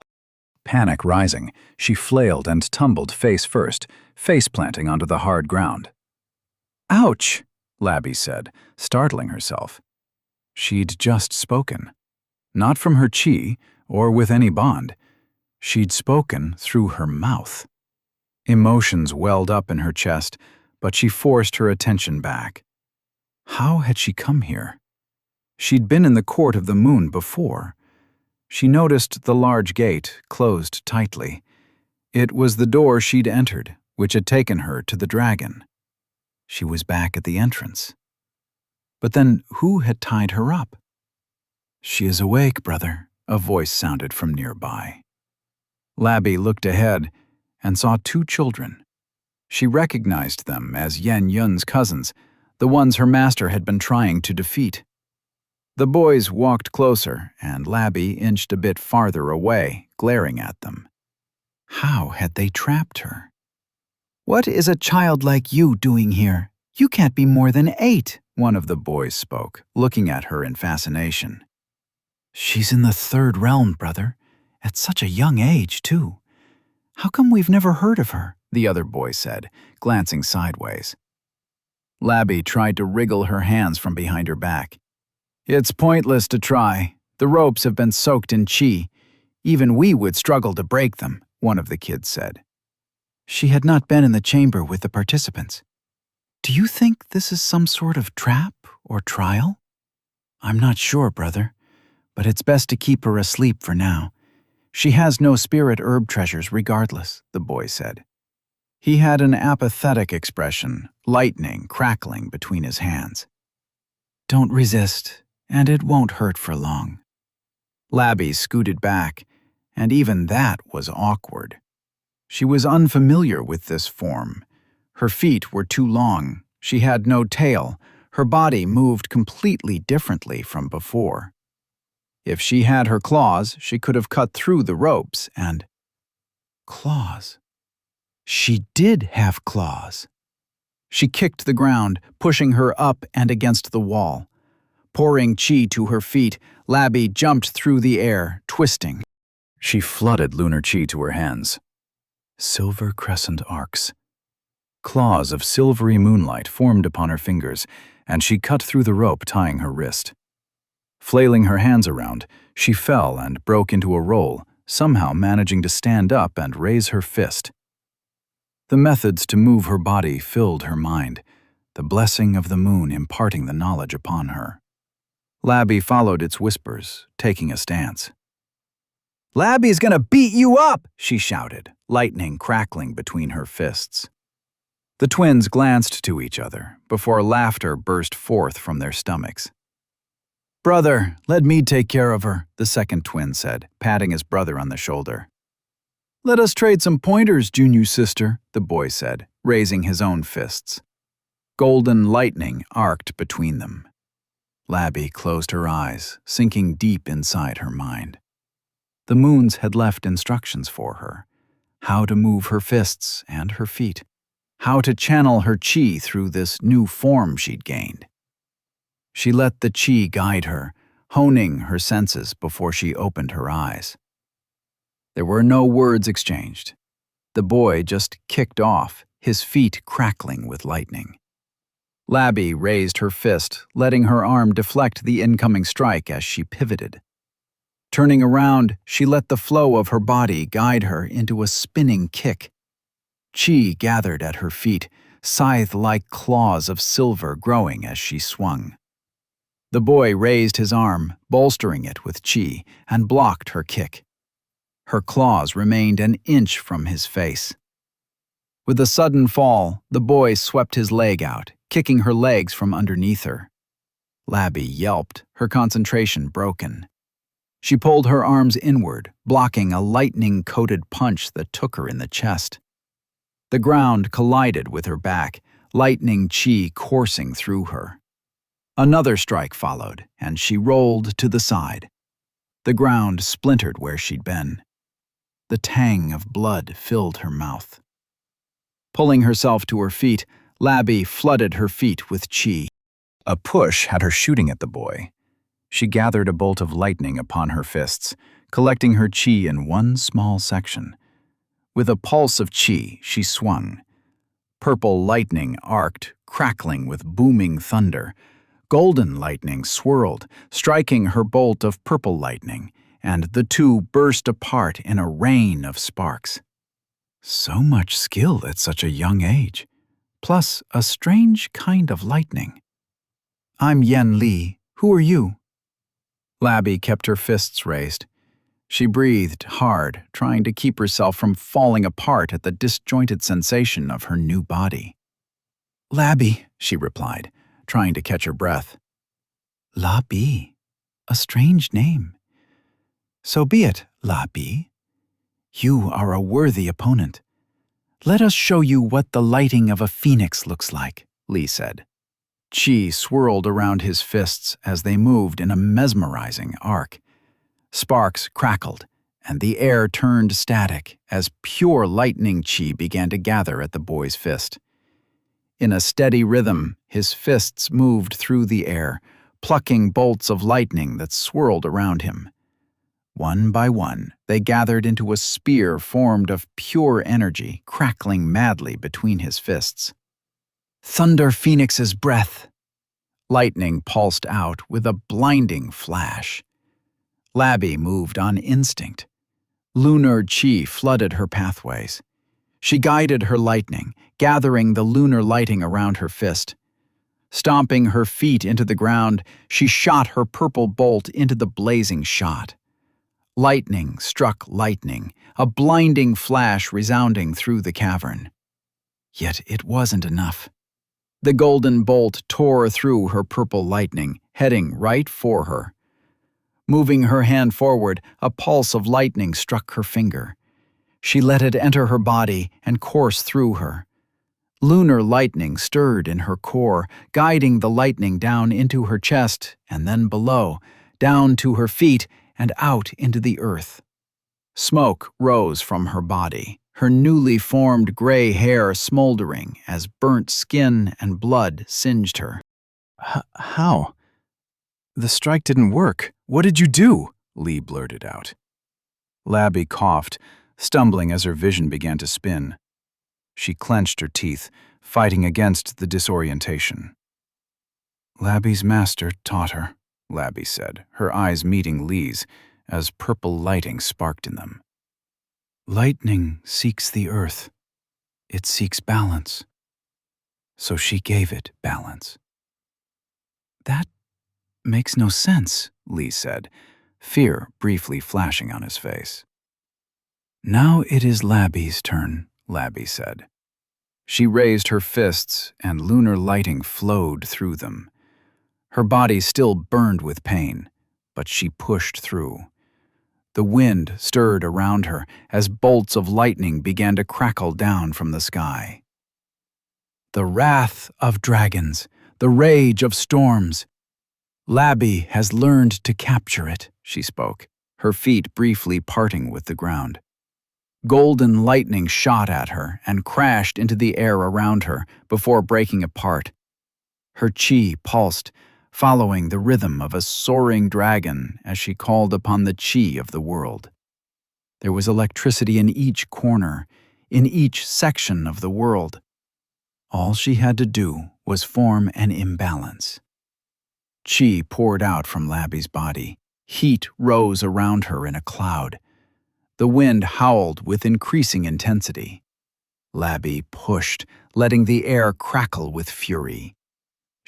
Panic rising, she flailed and tumbled face first, face planting onto the hard ground. Ouch, Labby said, startling herself. She'd just spoken. Not from her qi, or with any bond. She'd spoken through her mouth. Emotions welled up in her chest, but she forced her attention back. How had she come here? She'd been in the court of the moon before. She noticed the large gate closed tightly. It was the door she'd entered, which had taken her to the dragon. She was back at the entrance. But then who had tied her up? She is awake, brother, a voice sounded from nearby. Labby looked ahead and saw two children. She recognized them as Yan Yun's cousins, the ones her master had been trying to defeat. The boys walked closer, and Labby inched a bit farther away, glaring at them. How had they trapped her? What is a child like you doing here? You can't be more than 8, one of the boys spoke, looking at her in fascination. She's in the 3rd realm, brother. At such a young age, too. How come we've never heard of her? The other boy said, glancing sideways. Labby tried to wriggle her hands from behind her back. It's pointless to try. The ropes have been soaked in qi. Even we would struggle to break them, one of the kids said. She had not been in the chamber with the participants. Do you think this is some sort of trap or trial? I'm not sure, brother, but it's best to keep her asleep for now. She has no spirit herb treasures regardless, the boy said. He had an apathetic expression, lightning crackling between his hands. Don't resist, and it won't hurt for long. Labby scooted back, and even that was awkward. She was unfamiliar with this form. Her feet were too long, she had no tail, her body moved completely differently from before. If she had her claws, she could have cut through the ropes and... Claws. She did have claws. She kicked the ground, pushing her up and against the wall. Pouring chi to her feet, Labby jumped through the air, twisting. She flooded lunar chi to her hands. Silver crescent arcs. Claws of silvery moonlight formed upon her fingers, and she cut through the rope tying her wrist. Flailing her hands around, she fell and broke into a roll, somehow managing to stand up and raise her fist. The methods to move her body filled her mind, the blessing of the moon imparting the knowledge upon her. Labby followed its whispers, taking a stance. "Labby's gonna beat you up!" she shouted, lightning crackling between her fists. The twins glanced to each other before laughter burst forth from their stomachs. "Brother, let me take care of her," the second twin said, patting his brother on the shoulder. "Let us trade some pointers, Junior sister," the boy said, raising his own fists. Golden lightning arced between them. Labby closed her eyes, sinking deep inside her mind. The moons had left instructions for her, how to move her fists and her feet, how to channel her chi through this new form she'd gained. She let the chi guide her, honing her senses before she opened her eyes. There were no words exchanged. The boy just kicked off, his feet crackling with lightning. Labby raised her fist, letting her arm deflect the incoming strike as she pivoted. Turning around, she let the flow of her body guide her into a spinning kick. Chi gathered at her feet, scythe-like claws of silver growing as she swung. The boy raised his arm, bolstering it with chi, and blocked her kick. Her claws remained an inch from his face. With a sudden fall, the boy swept his leg out, kicking her legs from underneath her. Labby yelped, her concentration broken. She pulled her arms inward, blocking a lightning-coated punch that took her in the chest. The ground collided with her back, lightning chi coursing through her. Another strike followed, and she rolled to the side. The ground splintered where she'd been. The tang of blood filled her mouth. Pulling herself to her feet, Labby flooded her feet with chi. A push had her shooting at the boy. She gathered a bolt of lightning upon her fists, collecting her chi in one small section. With a pulse of chi, she swung. Purple lightning arced, crackling with booming thunder. Golden lightning swirled, striking her bolt of purple lightning, and the two burst apart in a rain of sparks. So much skill at such a young age, plus a strange kind of lightning. "I'm Yen Li. Who are you?" Labby kept her fists raised. She breathed hard, trying to keep herself from falling apart at the disjointed sensation of her new body. "Labby," she replied, trying to catch her breath. "Labby, a strange name. So be it, Labby. You are a worthy opponent. Let us show you what the lighting of a phoenix looks like," Li said. Chi swirled around his fists as they moved in a mesmerizing arc. Sparks crackled, and the air turned static as pure lightning chi began to gather at the boy's fist. In a steady rhythm, his fists moved through the air, plucking bolts of lightning that swirled around him. One by one, they gathered into a spear formed of pure energy, crackling madly between his fists. "Thunder Phoenix's breath." Lightning pulsed out with a blinding flash. Labby moved on instinct. Lunar chi flooded her pathways. She guided her lightning, gathering the lunar lighting around her fist. Stomping her feet into the ground, she shot her purple bolt into the blazing shot. Lightning struck lightning, a blinding flash resounding through the cavern. Yet it wasn't enough. The golden bolt tore through her purple lightning, heading right for her. Moving her hand forward, a pulse of lightning struck her finger. She let it enter her body and course through her. Lunar lightning stirred in her core, guiding the lightning down into her chest and then below, down to her feet and out into the earth. Smoke rose from her body, her newly formed gray hair smoldering as burnt skin and blood singed her. How? The strike didn't work. What did you do? Lee blurted out. Labby coughed, stumbling as her vision began to spin. She clenched her teeth, fighting against the disorientation. Labby's master taught her, Labby said, her eyes meeting Lee's as purple lighting sparked in them. Lightning seeks the earth. It seeks balance. So she gave it balance. That makes no sense, Lee said, fear briefly flashing on his face. Now it is Labby's turn, Labby said. She raised her fists, and lunar lighting flowed through them. Her body still burned with pain, but she pushed through. The wind stirred around her as bolts of lightning began to crackle down from the sky. The wrath of dragons, the rage of storms. Labby has learned to capture it, she spoke, her feet briefly parting with the ground. Golden lightning shot at her and crashed into the air around her before breaking apart. Her chi pulsed, following the rhythm of a soaring dragon as she called upon the chi of the world. There was electricity in each corner, in each section of the world. All she had to do was form an imbalance. Chi poured out from Labby's body. Heat rose around her in a cloud. The wind howled with increasing intensity. Labby pushed, letting the air crackle with fury.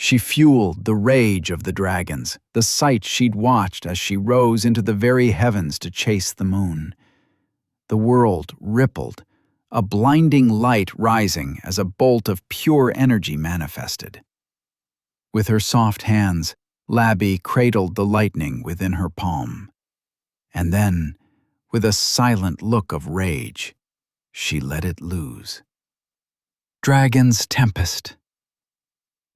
She fueled the rage of the dragons, the sight she'd watched as she rose into the very heavens to chase the moon. The world rippled, a blinding light rising as a bolt of pure energy manifested. With her soft hands, Labby cradled the lightning within her palm. And then, with a silent look of rage, she let it loose. Dragon's Tempest.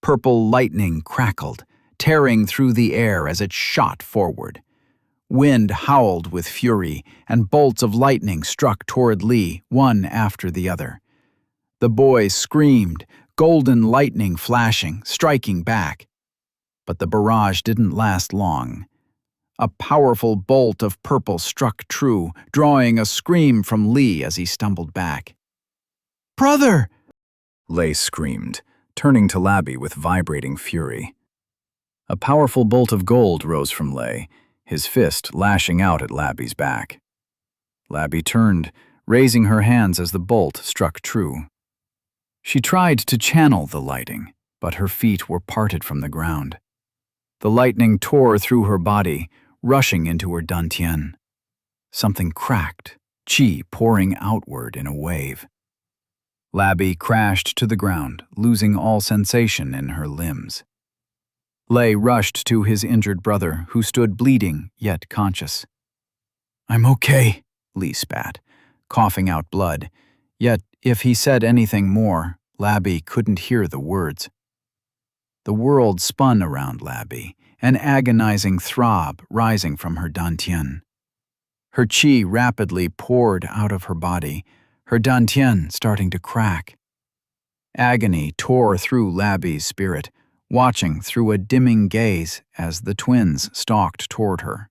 Purple lightning crackled, tearing through the air as it shot forward. Wind howled with fury, and bolts of lightning struck toward Lee, one after the other. The boy screamed, golden lightning flashing, striking back. But the barrage didn't last long. A powerful bolt of purple struck true, drawing a scream from Lee as he stumbled back. "Brother!" Lei screamed, turning to Labby with vibrating fury. A powerful bolt of gold rose from Lei, his fist lashing out at Labby's back. Labby turned, raising her hands as the bolt struck true. She tried to channel the lighting, but her feet were parted from the ground. The lightning tore through her body, rushing into her dantian. Something cracked, chi pouring outward in a wave. Labby crashed to the ground, losing all sensation in her limbs. Lei rushed to his injured brother, who stood bleeding yet conscious. "I'm okay," Lee spat, coughing out blood, yet if he said anything more, Labby couldn't hear the words. The world spun around Labby, an agonizing throb rising from her dantian. Her chi rapidly poured out of her body, her dantian starting to crack. Agony tore through Labby's spirit, watching through a dimming gaze as the twins stalked toward her.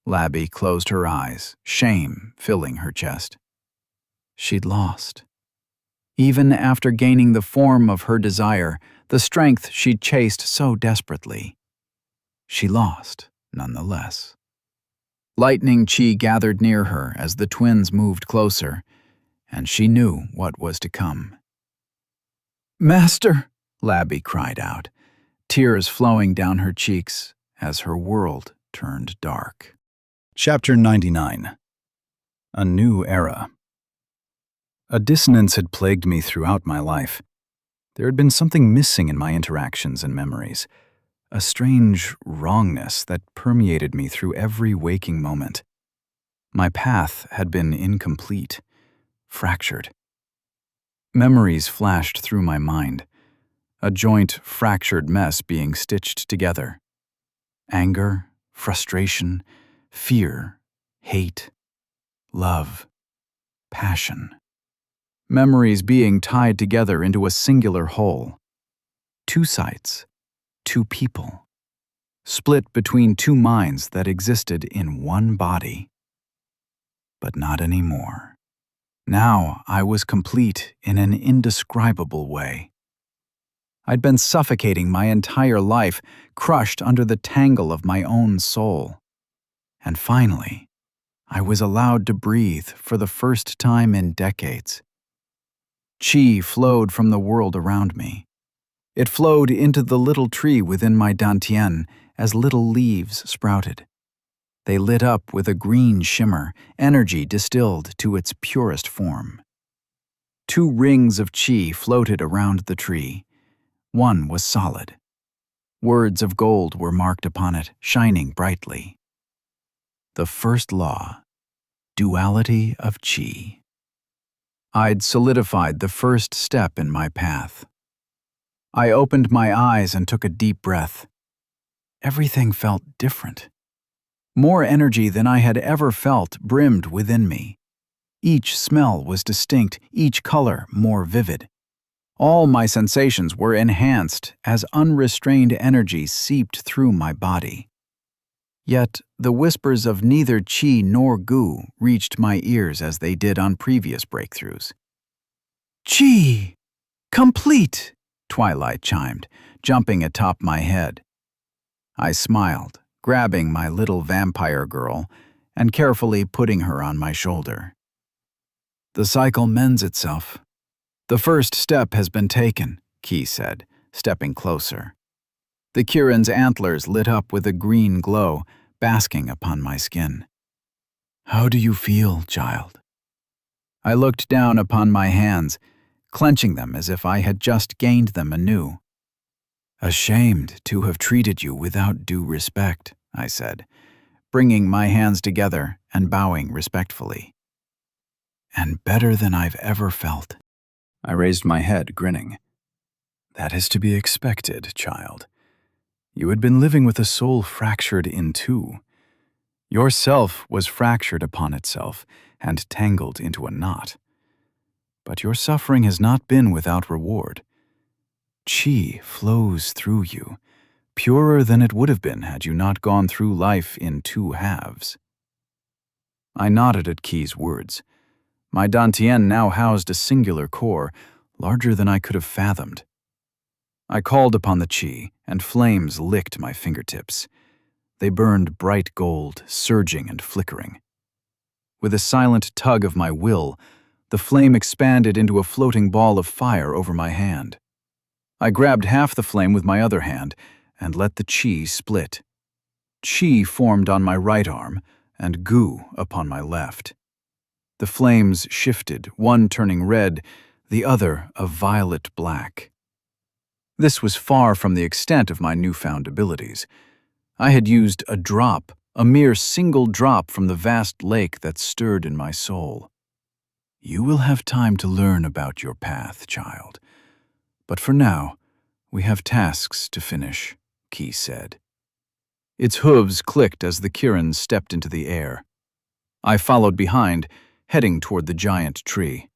Labby closed her eyes, shame filling her chest. She'd lost. Even after gaining the form of her desire, the strength she'd chased so desperately, she lost nonetheless. Lightning chi gathered near her as the twins moved closer, and she knew what was to come. "Master!" Labby cried out, tears flowing down her cheeks as her world turned dark. Chapter 99. A New Era. A dissonance had plagued me throughout my life. There had been something missing in my interactions and memories, a strange wrongness that permeated me through every waking moment. My path had been incomplete, fractured. Memories flashed through my mind, a joint, fractured mess being stitched together. Anger, frustration, fear, hate, love, passion. Memories being tied together into a singular whole. Two sites, two people, split between two minds that existed in one body. But not anymore. Now I was complete in an indescribable way. I'd been suffocating my entire life, crushed under the tangle of my own soul. And finally, I was allowed to breathe for the first time in decades. Qi flowed from the world around me. It flowed into the little tree within my dantian as little leaves sprouted. They lit up with a green shimmer, energy distilled to its purest form. Two rings of qi floated around the tree. One was solid. Words of gold were marked upon it, shining brightly. The first law, duality of qi. I'd solidified the first step in my path. I opened my eyes and took a deep breath. Everything felt different. More energy than I had ever felt brimmed within me. Each smell was distinct, each color more vivid. All my sensations were enhanced as unrestrained energy seeped through my body. Yet the whispers of neither qi nor gu reached my ears as they did on previous breakthroughs. "Qi! Complete!" Twilight chimed, jumping atop my head. I smiled, grabbing my little vampire girl and carefully putting her on my shoulder. "The cycle mends itself. The first step has been taken," Qi said, stepping closer. The Kirin's antlers lit up with a green glow, basking upon my skin. "How do you feel, child?" I looked down upon my hands, clenching them as if I had just gained them anew. "Ashamed to have treated you without due respect," I said, bringing my hands together and bowing respectfully. "And better than I've ever felt." I raised my head, grinning. "That is to be expected, child. You had been living with a soul fractured in two. Your self was fractured upon itself and tangled into a knot. But your suffering has not been without reward. Qi flows through you, purer than it would have been had you not gone through life in two halves." I nodded at Qi's words. My dantian now housed a singular core, larger than I could have fathomed. I called upon the qi, and flames licked my fingertips. They burned bright gold, surging and flickering. With a silent tug of my will, the flame expanded into a floating ball of fire over my hand. I grabbed half the flame with my other hand and let the qi split. Qi formed on my right arm and gu upon my left. The flames shifted, one turning red, the other a violet black. This was far from the extent of my newfound abilities. I had used a drop, a mere single drop from the vast lake that stirred in my soul. "You will have time to learn about your path, child. But for now, we have tasks to finish," Qi said. Its hooves clicked as the Kirin stepped into the air. I followed behind, heading toward the giant tree.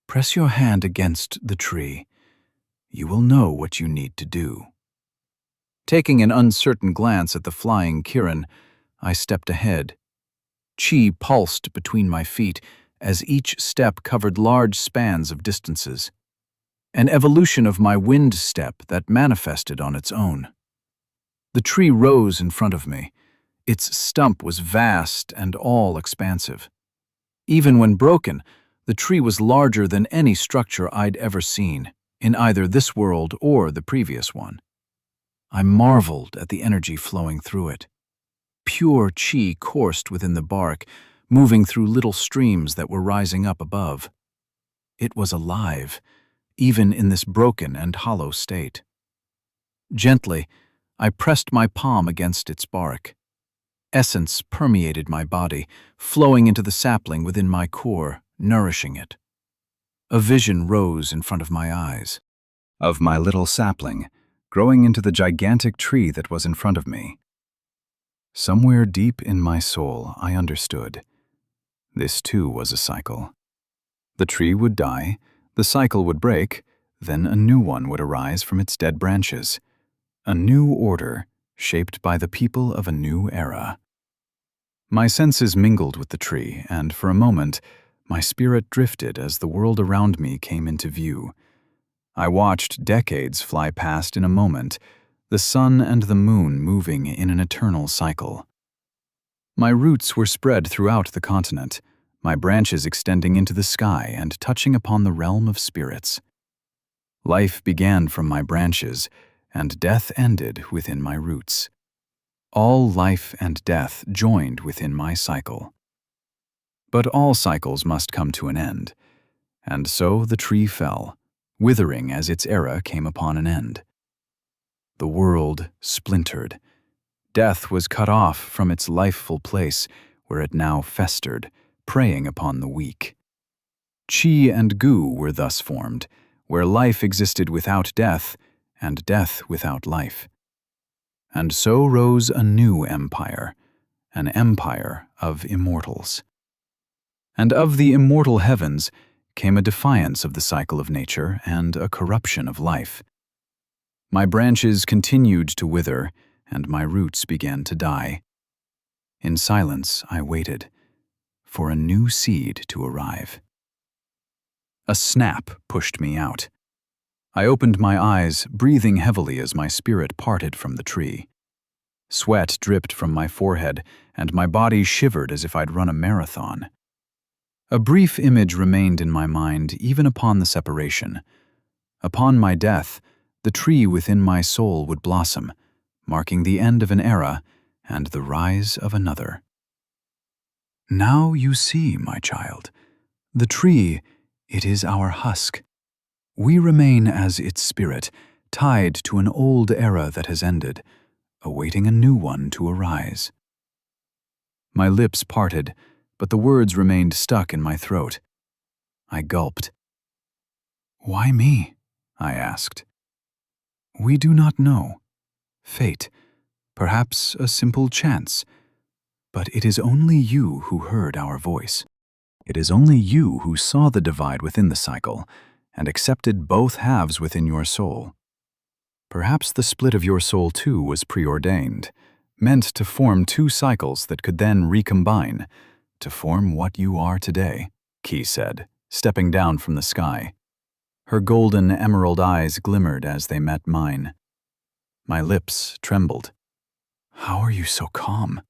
"Press your hand against the tree. You will know what you need to do." Taking an uncertain glance at the flying Kirin, I stepped ahead. Qi pulsed between my feet as each step covered large spans of distances. An evolution of my wind step that manifested on its own. The tree rose in front of me. Its stump was vast and all-expansive. Even when broken, the tree was larger than any structure I'd ever seen, in either this world or the previous one. I marveled at the energy flowing through it. Pure qi coursed within the bark, moving through little streams that were rising up above. It was alive, even in this broken and hollow state. Gently, I pressed my palm against its bark. Essence permeated my body, flowing into the sapling within my core, nourishing it. A vision rose in front of my eyes. Of my little sapling, growing into the gigantic tree that was in front of me. Somewhere deep in my soul, I understood. This too was a cycle. The tree would die, the cycle would break, then a new one would arise from its dead branches. A new order, shaped by the people of a new era. My senses mingled with the tree, and for a moment, my spirit drifted as the world around me came into view. I watched decades fly past in a moment, the sun and the moon moving in an eternal cycle. My roots were spread throughout the continent, my branches extending into the sky and touching upon the realm of spirits. Life began from my branches, and death ended within my roots. All life and death joined within my cycle. But all cycles must come to an end, and so the tree fell, withering as its era came upon an end. The world splintered. Death was cut off from its lifeful place, where it now festered, preying upon the weak. Qi and Gu were thus formed, where life existed without death, and death without life. And so rose a new empire, an empire of immortals. And of the immortal heavens came a defiance of the cycle of nature and a corruption of life. My branches continued to wither, and my roots began to die. In silence I waited for a new seed to arrive. A snap pushed me out. I opened my eyes, breathing heavily as my spirit parted from the tree. Sweat dripped from my forehead, and my body shivered as if I'd run a marathon. A brief image remained in my mind even upon the separation. Upon my death, the tree within my soul would blossom, marking the end of an era and the rise of another. Now you see, my child, the tree, it is our husk. We remain as its spirit, tied to an old era that has ended, awaiting a new one to arise. My lips parted, but the words remained stuck in my throat. I gulped. Why me? I asked. We do not know. Fate, perhaps a simple chance, but it is only you who heard our voice. It is only you who saw the divide within the cycle and accepted both halves within your soul. Perhaps the split of your soul too was preordained, meant to form two cycles that could then recombine, to form what you are today, Qi said, stepping down from the sky. Her golden emerald eyes glimmered as they met mine. My lips trembled. How are you so calm?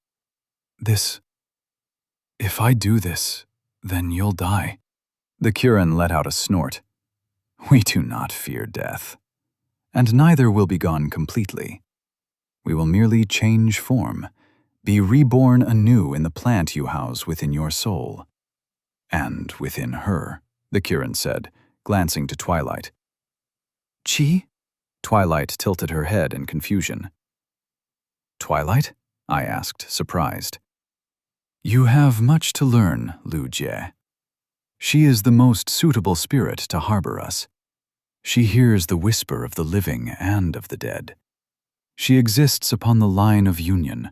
If I do this, then you'll die. The Kirin let out a snort. We do not fear death, and neither will be gone completely. We will merely change form, be reborn anew in the plant you house within your soul. And within her, the Kirin said, glancing to Twilight. Qi? Twilight tilted her head in confusion. Twilight? I asked, surprised. You have much to learn, Lu Jie. She is the most suitable spirit to harbor us. She hears the whisper of the living and of the dead. She exists upon the line of union,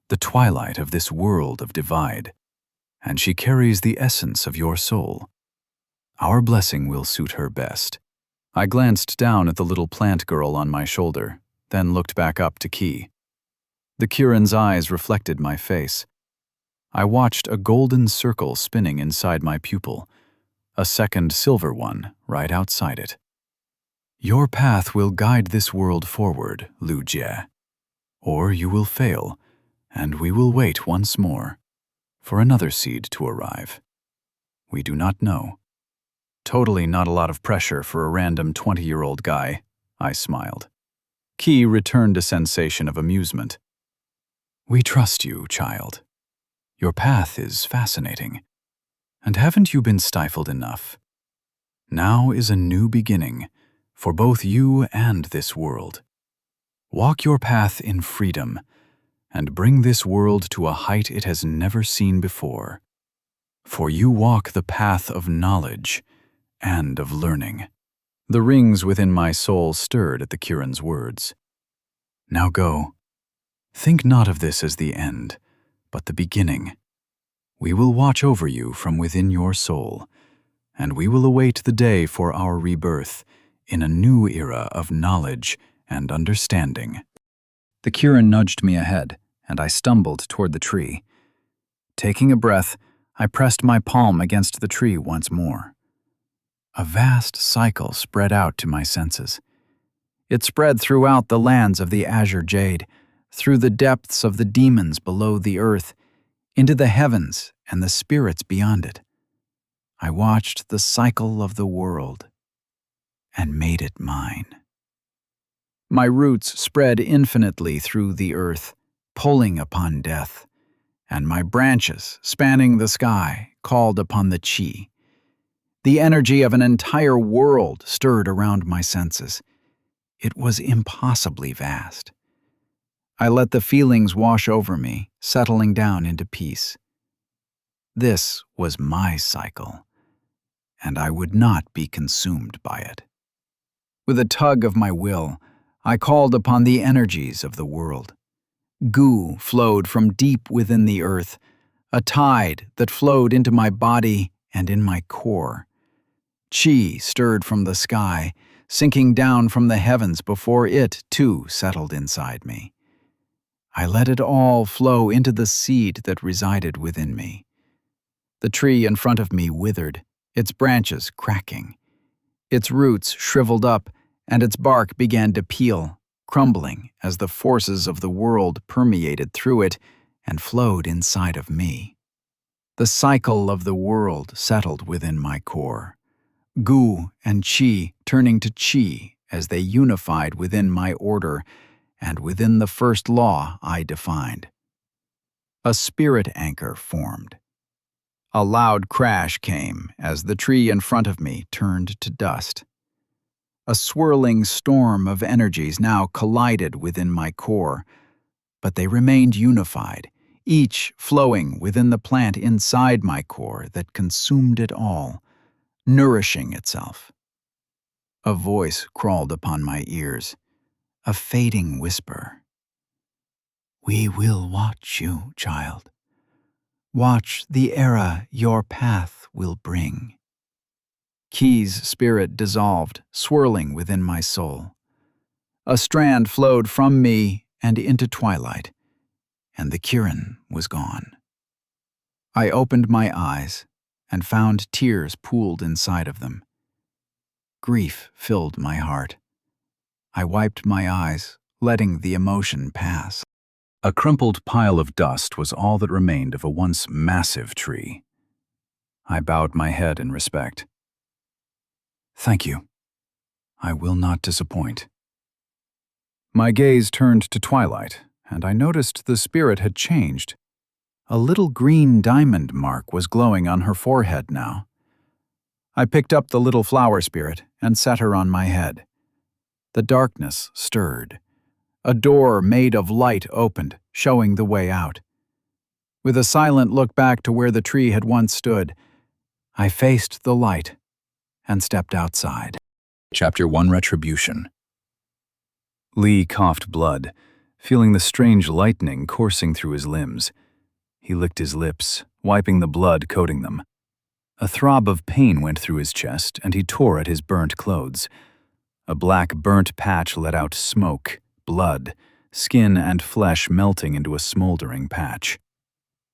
the twilight of this world of divide, and she carries the essence of your soul. Our blessing will suit her best. I glanced down at the little plant girl on my shoulder, then looked back up to Qi. The Kirin's eyes reflected my face. I watched a golden circle spinning inside my pupil, a second silver one right outside it. Your path will guide this world forward, Lu Jie, or you will fail, and we will wait once more for another seed to arrive. We do not know. Totally not a lot of pressure for a random 20-year-old guy, I smiled. Qi returned a sensation of amusement. We trust you, child. Your path is fascinating. And haven't you been stifled enough? Now is a new beginning for both you and this world. Walk your path in freedom and bring this world to a height it has never seen before. For you walk the path of knowledge and of learning. The rings within my soul stirred at the Kirin's words. Now go. Think not of this as the end, but the beginning. We will watch over you from within your soul, and we will await the day for our rebirth in a new era of knowledge and understanding." The Kirin nudged me ahead, and I stumbled toward the tree. Taking a breath, I pressed my palm against the tree once more. A vast cycle spread out to my senses. It spread throughout the lands of the azure jade, through the depths of the demons below the earth, into the heavens and the spirits beyond it. I watched the cycle of the world and made it mine. My roots spread infinitely through the earth, pulling upon death, and my branches, spanning the sky, called upon the chi. The energy of an entire world stirred around my senses. It was impossibly vast. I let the feelings wash over me, settling down into peace. This was my cycle, and I would not be consumed by it. With a tug of my will, I called upon the energies of the world. Goo flowed from deep within the earth, a tide that flowed into my body and in my core. Chi stirred from the sky, sinking down from the heavens before it, too, settled inside me. I let it all flow into the seed that resided within me. The tree in front of me withered, its branches cracking. Its roots shriveled up, and its bark began to peel, crumbling as the forces of the world permeated through it and flowed inside of me. The cycle of the world settled within my core. Gu and Chi turning to Chi as they unified within my order and within the first law I defined. A spirit anchor formed. A loud crash came as the tree in front of me turned to dust. A swirling storm of energies now collided within my core, but they remained unified, each flowing within the plant inside my core that consumed it all, nourishing itself. A voice crawled upon my ears, a fading whisper. "We will watch you, child. Watch the era your path will bring." Ki's spirit dissolved, swirling within my soul. A strand flowed from me and into twilight, and the Kirin was gone. I opened my eyes and found tears pooled inside of them. Grief filled my heart. I wiped my eyes, letting the emotion pass. A crumpled pile of dust was all that remained of a once massive tree. I bowed my head in respect. "Thank you. I will not disappoint." My gaze turned to Twilight, and I noticed the spirit had changed. A little green diamond mark was glowing on her forehead now. I picked up the little flower spirit and set her on my head. The darkness stirred. A door made of light opened, showing the way out. With a silent look back to where the tree had once stood, I faced the light and stepped outside. Chapter 1: Retribution. Lee coughed blood, feeling the strange lightning coursing through his limbs. He licked his lips, wiping the blood coating them. A throb of pain went through his chest, and he tore at his burnt clothes. A black burnt patch let out smoke, blood, skin and flesh melting into a smoldering patch.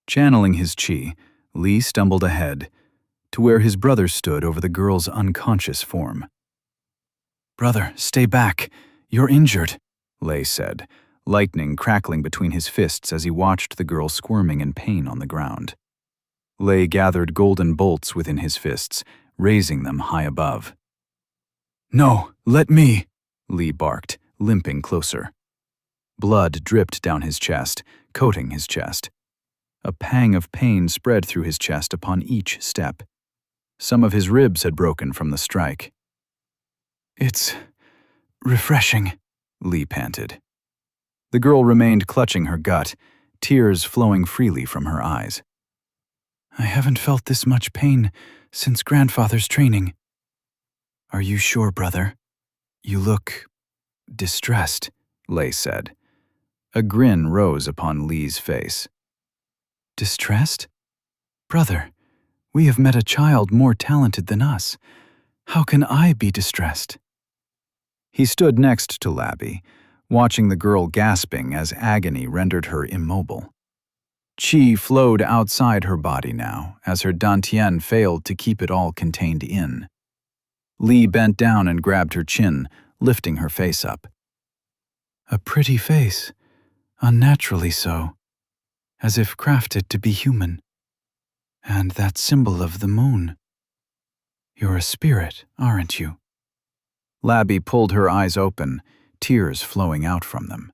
Channeling his chi, Lee stumbled ahead, to where his brother stood over the girl's unconscious form. "Brother, stay back. You're injured," Lei said, lightning crackling between his fists as he watched the girl squirming in pain on the ground. Lei gathered golden bolts within his fists, raising them high above. "No, let me," Lee barked, limping closer. Blood dripped down his chest, coating his chest. A pang of pain spread through his chest upon each step. Some of his ribs had broken from the strike. "It's refreshing," Lee panted. The girl remained clutching her gut, tears flowing freely from her eyes. "I haven't felt this much pain since grandfather's training." "Are you sure, brother? You look distressed," Lei said. A grin rose upon Lee's face. "Distressed? Brother, we have met a child more talented than us. How can I be distressed? He stood next to Labby, watching the girl gasping as agony rendered her immobile. Qi flowed outside her body now, as her dantian failed to keep it all contained in. Li bent down and grabbed her chin, lifting her face up. A pretty face, unnaturally so, as if crafted to be human. And that symbol of the moon. You're a spirit, aren't you? Labby pulled her eyes open, tears flowing out from them.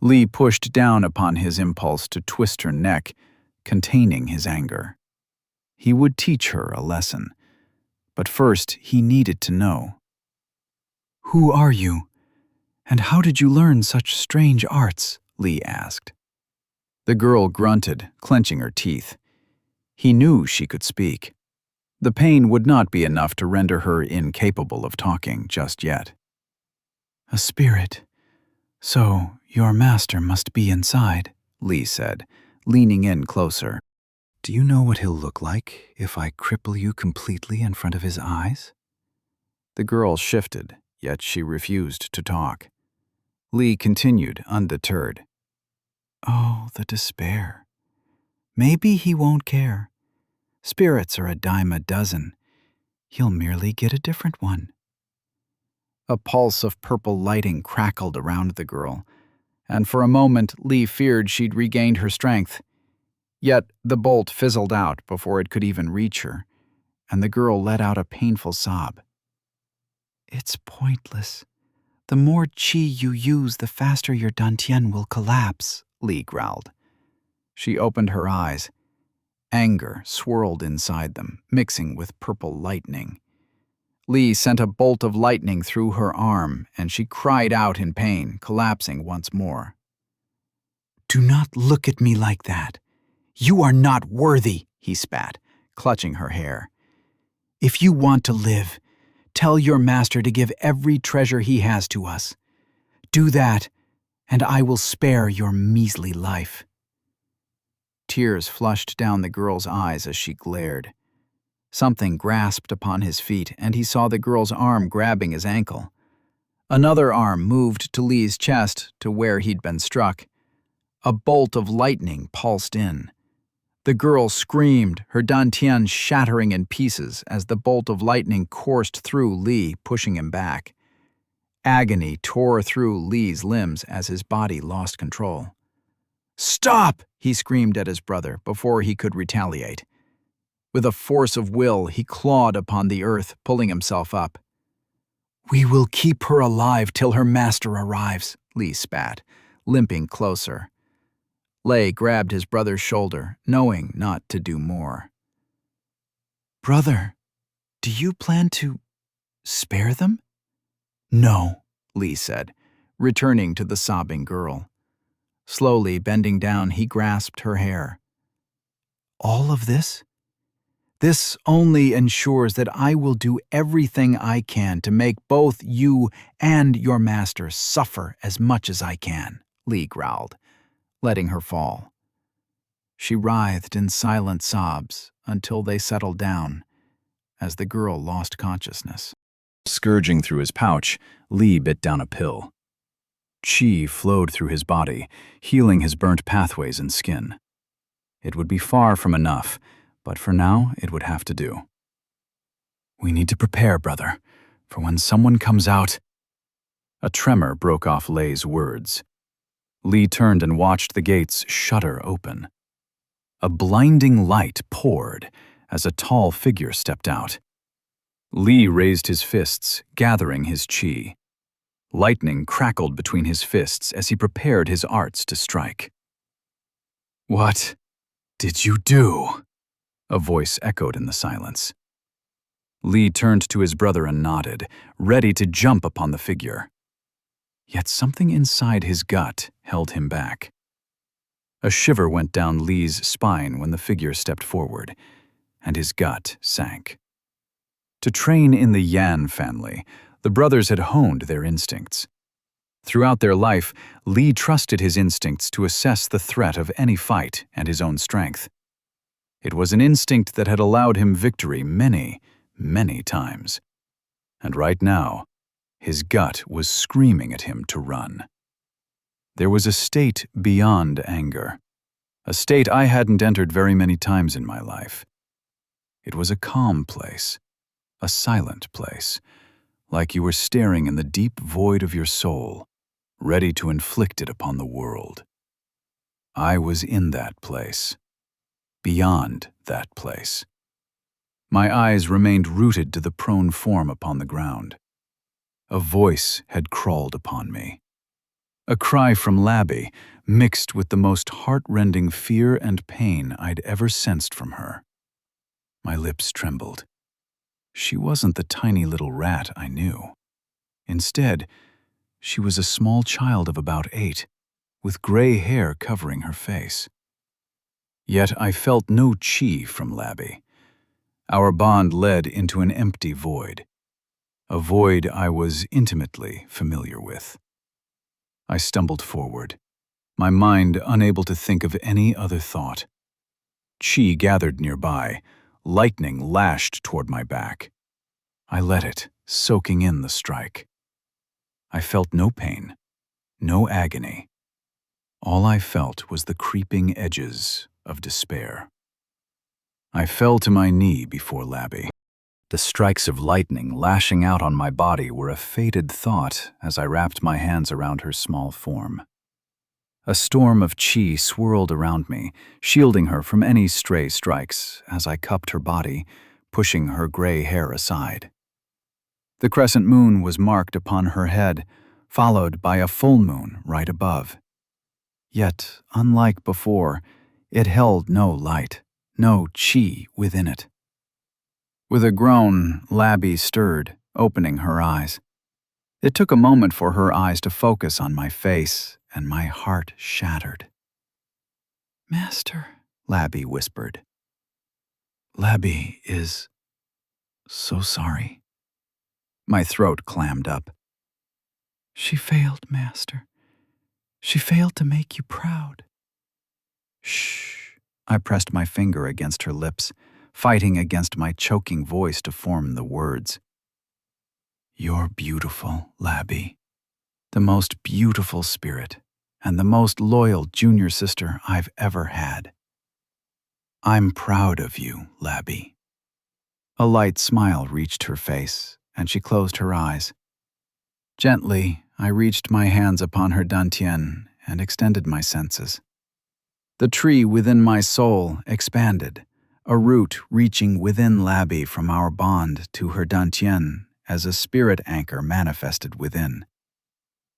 Li pushed down upon his impulse to twist her neck, containing his anger. He would teach her a lesson, but first he needed to know. Who are you? And how did you learn such strange arts? Li asked. The girl grunted, clenching her teeth. He knew she could speak. The pain would not be enough to render her incapable of talking just yet. A spirit. So your master must be inside, Li said, leaning in closer. Do you know what he'll look like if I cripple you completely in front of his eyes? The girl shifted, yet she refused to talk. Li continued, undeterred. Oh, the despair. Maybe he won't care. Spirits are a dime a dozen. He'll merely get a different one. A pulse of purple lighting crackled around the girl, and for a moment Li feared she'd regained her strength. Yet the bolt fizzled out before it could even reach her, and the girl let out a painful sob. It's pointless. The more qi you use, the faster your dantian will collapse, Li growled. She opened her eyes. Anger swirled inside them, mixing with purple lightning. Li sent a bolt of lightning through her arm, and she cried out in pain, collapsing once more. Do not look at me like that. You are not worthy, he spat, clutching her hair. If you want to live, tell your master to give every treasure he has to us. Do that, and I will spare your measly life. Tears flushed down the girl's eyes as she glared. Something grasped upon his feet, and he saw the girl's arm grabbing his ankle. Another arm moved to Li's chest, to where he'd been struck. A bolt of lightning pulsed in. The girl screamed, her dantian shattering in pieces as the bolt of lightning coursed through Li, pushing him back. Agony tore through Li's limbs as his body lost control. "Stop!" he screamed at his brother before he could retaliate. With a force of will, he clawed upon the earth, pulling himself up. We will keep her alive till her master arrives, Li spat, limping closer. Lei grabbed his brother's shoulder, knowing not to do more. Brother, do you plan to spare them? No, Li said, returning to the sobbing girl. Slowly bending down, he grasped her hair. All of this? This only ensures that I will do everything I can to make both you and your master suffer as much as I can, Li growled, letting her fall. She writhed in silent sobs until they settled down, as the girl lost consciousness. Scourging through his pouch, Li bit down a pill. Qi flowed through his body, healing his burnt pathways and skin. It would be far from enough, but for now it would have to do. We need to prepare, brother, for when someone comes out. A tremor broke off Lei's words. Li turned and watched the gates shudder open. A blinding light poured as a tall figure stepped out. Li raised his fists, gathering his qi. Lightning crackled between his fists as he prepared his arts to strike. What did you do? A voice echoed in the silence. Li turned to his brother and nodded, ready to jump upon the figure. Yet something inside his gut held him back. A shiver went down Li's spine when the figure stepped forward, and his gut sank. To train in the Yan family, the brothers had honed their instincts. Throughout their life, Li trusted his instincts to assess the threat of any fight and his own strength. It was an instinct that had allowed him victory many, many times. And right now, his gut was screaming at him to run. There was a state beyond anger, a state I hadn't entered very many times in my life. It was a calm place, a silent place, like you were staring in the deep void of your soul, ready to inflict it upon the world. I was in that place, beyond that place. My eyes remained rooted to the prone form upon the ground. A voice had crawled upon me. A cry from Labby, mixed with the most heart-rending fear and pain I'd ever sensed from her. My lips trembled. She wasn't the tiny little rat I knew. Instead, she was a small child of about 8, with gray hair covering her face. Yet I felt no chi from Labby. Our bond led into an empty void, a void I was intimately familiar with. I stumbled forward, my mind unable to think of any other thought. Chi gathered nearby, lightning lashed toward my back. I let it, soaking in the strike. I felt no pain, no agony. All I felt was the creeping edges of despair. I fell to my knee before Labby. The strikes of lightning lashing out on my body were a fated thought as I wrapped my hands around her small form. A storm of chi swirled around me, shielding her from any stray strikes as I cupped her body, pushing her gray hair aside. The crescent moon was marked upon her head, followed by a full moon right above. Yet, unlike before, it held no light, no chi within it. With a groan, Labby stirred, opening her eyes. It took a moment for her eyes to focus on my face, and my heart shattered. "Master," Labby whispered. "Labby is so sorry." My throat clammed up. "She failed, Master. She failed to make you proud." "Shh." I pressed my finger against her lips, fighting against my choking voice to form the words. "You're beautiful, Labby. The most beautiful spirit, and the most loyal junior sister I've ever had. I'm proud of you, Labby." A light smile reached her face, and she closed her eyes. Gently, I reached my hands upon her dantian and extended my senses. The tree within my soul expanded, a root reaching within Labby from our bond to her dantian as a spirit anchor manifested within.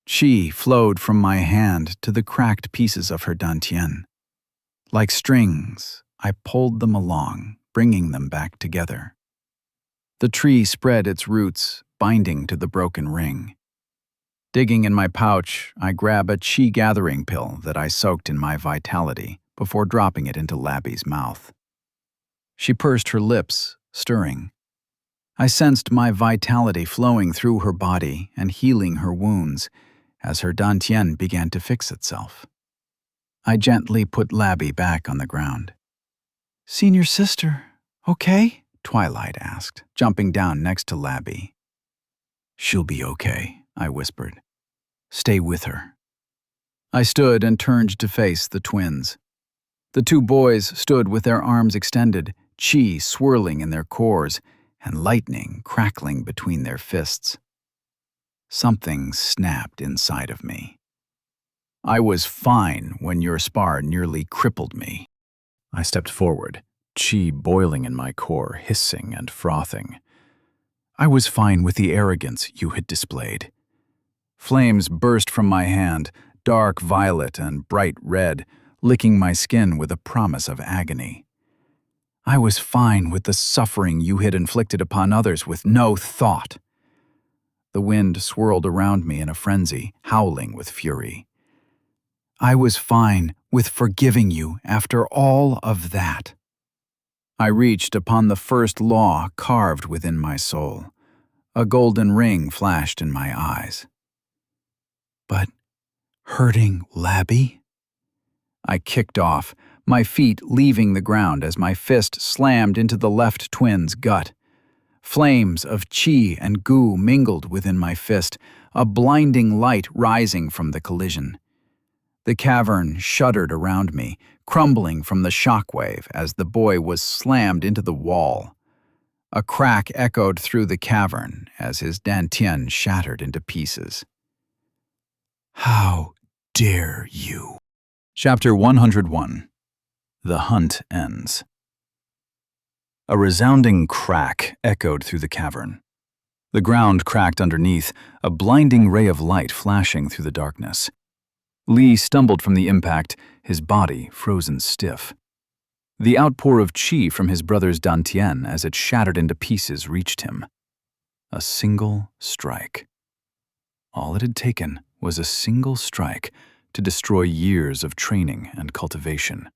Chi flowed from my hand to the cracked pieces of her dantian. Like strings, I pulled them along, bringing them back together. The tree spread its roots, binding to the broken ring. Digging in my pouch, I grab a chi gathering pill that I soaked in my vitality before dropping it into Labby's mouth. She pursed her lips, stirring. I sensed my vitality flowing through her body and healing her wounds as her dantian began to fix itself. I gently put Labby back on the ground. "Senior sister, okay?" Twilight asked, jumping down next to Labby. "She'll be okay," I whispered. "Stay with her." I stood and turned to face the twins. The two boys stood with their arms extended, chi swirling in their cores, and lightning crackling between their fists. Something snapped inside of me. I was fine when your spar nearly crippled me. I stepped forward, chi boiling in my core, hissing and frothing. I was fine with the arrogance you had displayed. Flames burst from my hand, dark violet and bright red, licking my skin with a promise of agony. I was fine with the suffering you had inflicted upon others with no thought. The wind swirled around me in a frenzy, howling with fury. I was fine with forgiving you after all of that. I reached upon the first law carved within my soul. A golden ring flashed in my eyes. But hurting Labby? I kicked off, my feet leaving the ground as my fist slammed into the left twin's gut. Flames of chi and goo mingled within my fist, a blinding light rising from the collision. The cavern shuddered around me, crumbling from the shockwave as the boy was slammed into the wall. A crack echoed through the cavern as his dantian shattered into pieces. How dare you? Chapter 101. The Hunt Ends. A resounding crack echoed through the cavern. The ground cracked underneath, a blinding ray of light flashing through the darkness. Lee stumbled from the impact, his body frozen stiff. The outpour of chi from his brother's dantian as it shattered into pieces reached him. A single strike. All it had taken was a single strike to destroy years of training and cultivation,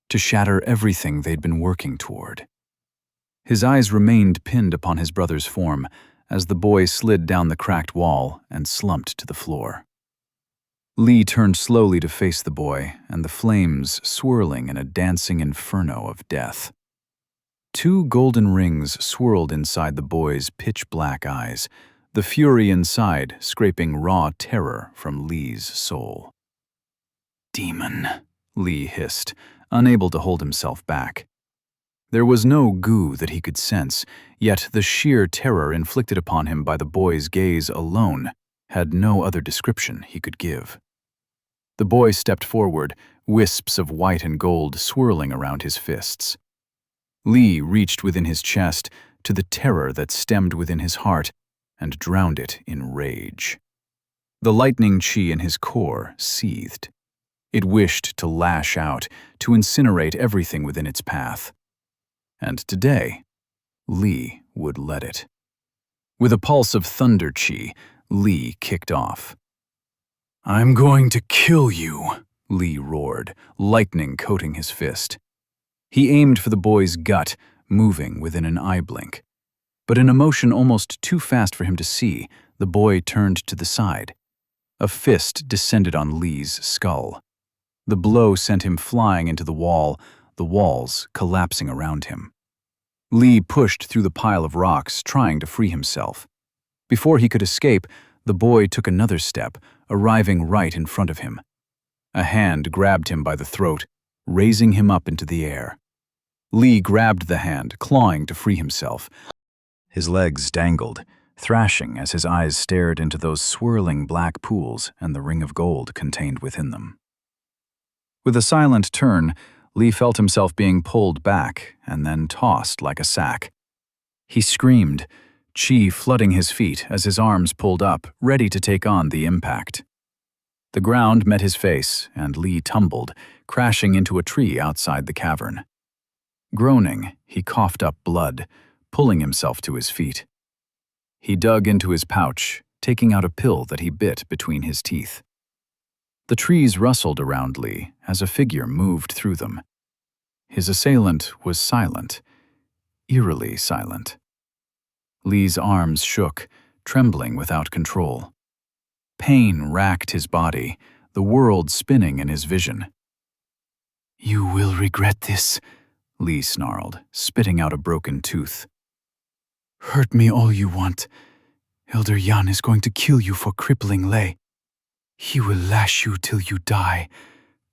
to shatter everything they'd been working toward. His eyes remained pinned upon his brother's form as the boy slid down the cracked wall and slumped to the floor. Lee turned slowly to face the boy, and the flames swirling in a dancing inferno of death. 2 golden rings swirled inside the boy's pitch-black eyes, the fury inside scraping raw terror from Lee's soul. "Demon," Lee hissed, unable to hold himself back. There was no goo that he could sense, yet the sheer terror inflicted upon him by the boy's gaze alone had no other description he could give. The boy stepped forward, wisps of white and gold swirling around his fists. Lee reached within his chest to the terror that stemmed within his heart and drowned it in rage. The lightning chi in his core seethed. It wished to lash out, to incinerate everything within its path. And today, Lee would let it. With a pulse of thunder chi, Lee kicked off. "I'm going to kill you," Lee roared, lightning coating his fist. He aimed for the boy's gut, moving within an eye blink. But in a motion almost too fast for him to see, the boy turned to the side. A fist descended on Lee's skull. The blow sent him flying into the walls collapsing around him. Lee pushed through the pile of rocks, trying to free himself. Before he could escape, the boy took another step, arriving right in front of him. A hand grabbed him by the throat, raising him up into the air. Lee grabbed the hand, clawing to free himself. His legs dangled, thrashing as his eyes stared into those swirling black pools and the ring of gold contained within them. With a silent turn, Lee felt himself being pulled back and then tossed like a sack. He screamed, chi flooding his feet as his arms pulled up, ready to take on the impact. The ground met his face, and Lee tumbled, crashing into a tree outside the cavern. Groaning, he coughed up blood, pulling himself to his feet. He dug into his pouch, taking out a pill that he bit between his teeth. The trees rustled around Lee as a figure moved through them. His assailant was silent, eerily silent. Lee's arms shook, trembling without control. Pain racked his body, the world spinning in his vision. "You will regret this," Lee snarled, spitting out a broken tooth. "Hurt me all you want. Elder Yan is going to kill you for crippling Lei. He will lash you till you die,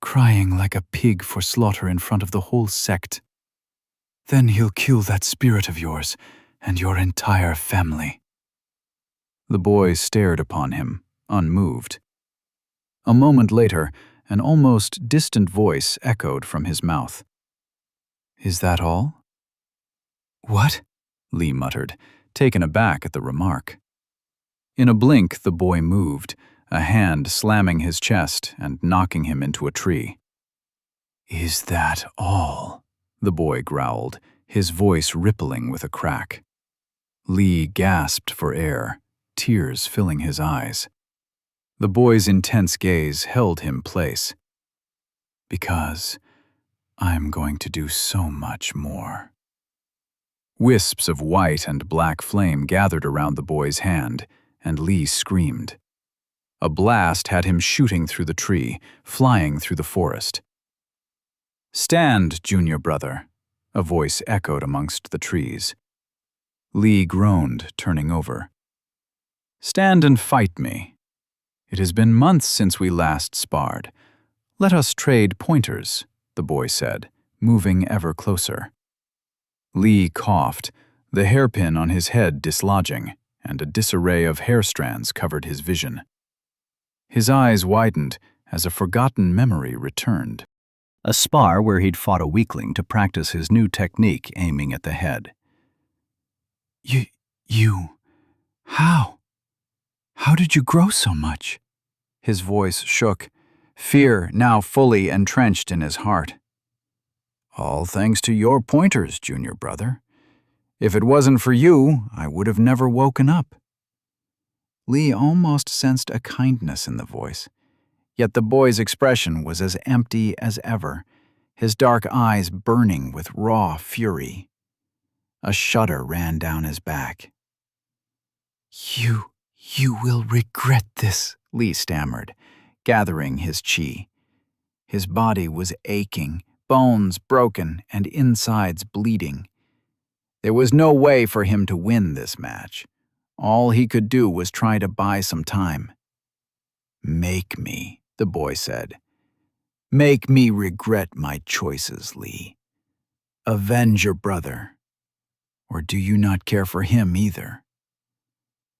crying like a pig for slaughter in front of the whole sect. Then he'll kill that spirit of yours and your entire family." The boy stared upon him, unmoved. A moment later, an almost distant voice echoed from his mouth. "Is that all?" "What?" Lee muttered, taken aback at the remark. In a blink, the boy moved, a hand slamming his chest and knocking him into a tree. "Is that all?" the boy growled, his voice rippling with a crack. Lee gasped for air, tears filling his eyes. The boy's intense gaze held him place. "Because I'm going to do so much more." Wisps of white and black flame gathered around the boy's hand, and Lee screamed. A blast had him shooting through the tree, flying through the forest. "Stand, junior brother," a voice echoed amongst the trees. Lee groaned, turning over. "Stand and fight me. It has been months since we last sparred. Let us trade pointers," the boy said, moving ever closer. Lee coughed, the hairpin on his head dislodging, and a disarray of hair strands covered his vision. His eyes widened as a forgotten memory returned. A spar where he'd fought a weakling to practice his new technique aiming at the head. How did you grow so much?" His voice shook, fear now fully entrenched in his heart. "All thanks to your pointers, junior brother. If it wasn't for you, I would have never woken up." Lee almost sensed a kindness in the voice, yet the boy's expression was as empty as ever, his dark eyes burning with raw fury. A shudder ran down his back. You will regret this," Lee stammered, gathering his chi. His body was aching, bones broken and insides bleeding. There was no way for him to win this match. All he could do was try to buy some time. "Make me," the boy said. "Make me regret my choices, Lee. Avenge your brother. Or do you not care for him either?"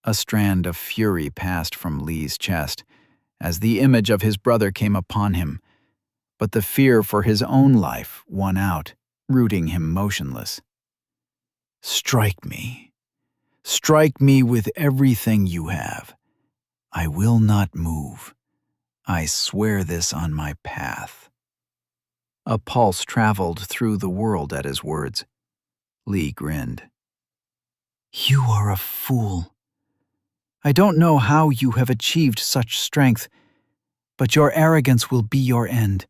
A strand of fury passed from Lee's chest as the image of his brother came upon him, but the fear for his own life won out, rooting him motionless. Strike me with everything you have. I will not move. I swear this on my path." A pulse traveled through the world at his words. Lee grinned. "You are a fool. I don't know how you have achieved such strength, but your arrogance will be your end.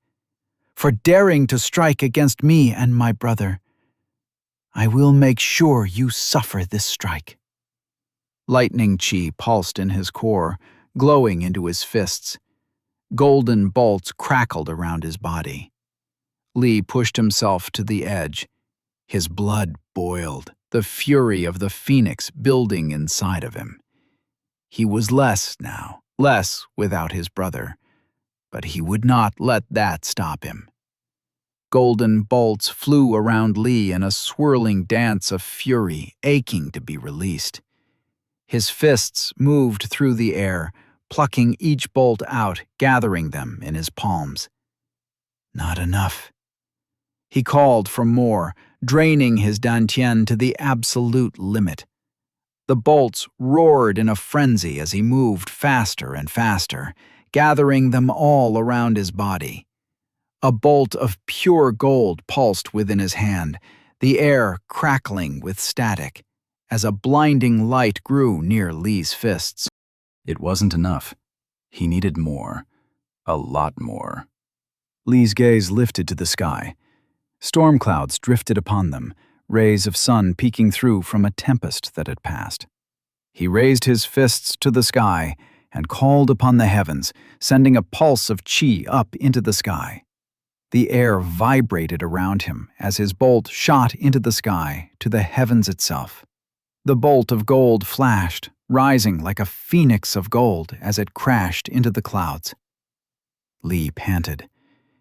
For daring to strike against me and my brother, I will make sure you suffer this strike." Lightning chi pulsed in his core, glowing into his fists. Golden bolts crackled around his body. Lee pushed himself to the edge. His blood boiled, the fury of the phoenix building inside of him. He was less now, less without his brother, but he would not let that stop him. Golden bolts flew around Lee in a swirling dance of fury, aching to be released. His fists moved through the air, plucking each bolt out, gathering them in his palms. Not enough. He called for more, draining his dantian to the absolute limit. The bolts roared in a frenzy as he moved faster and faster, gathering them all around his body. A bolt of pure gold pulsed within his hand, the air crackling with static, as a blinding light grew near Lee's fists. It wasn't enough. He needed more. A lot more. Lee's gaze lifted to the sky. Storm clouds drifted upon them, rays of sun peeking through from a tempest that had passed. He raised his fists to the sky and called upon the heavens, sending a pulse of chi up into the sky. The air vibrated around him as his bolt shot into the sky to the heavens itself. The bolt of gold flashed, rising like a phoenix of gold as it crashed into the clouds. Lee panted.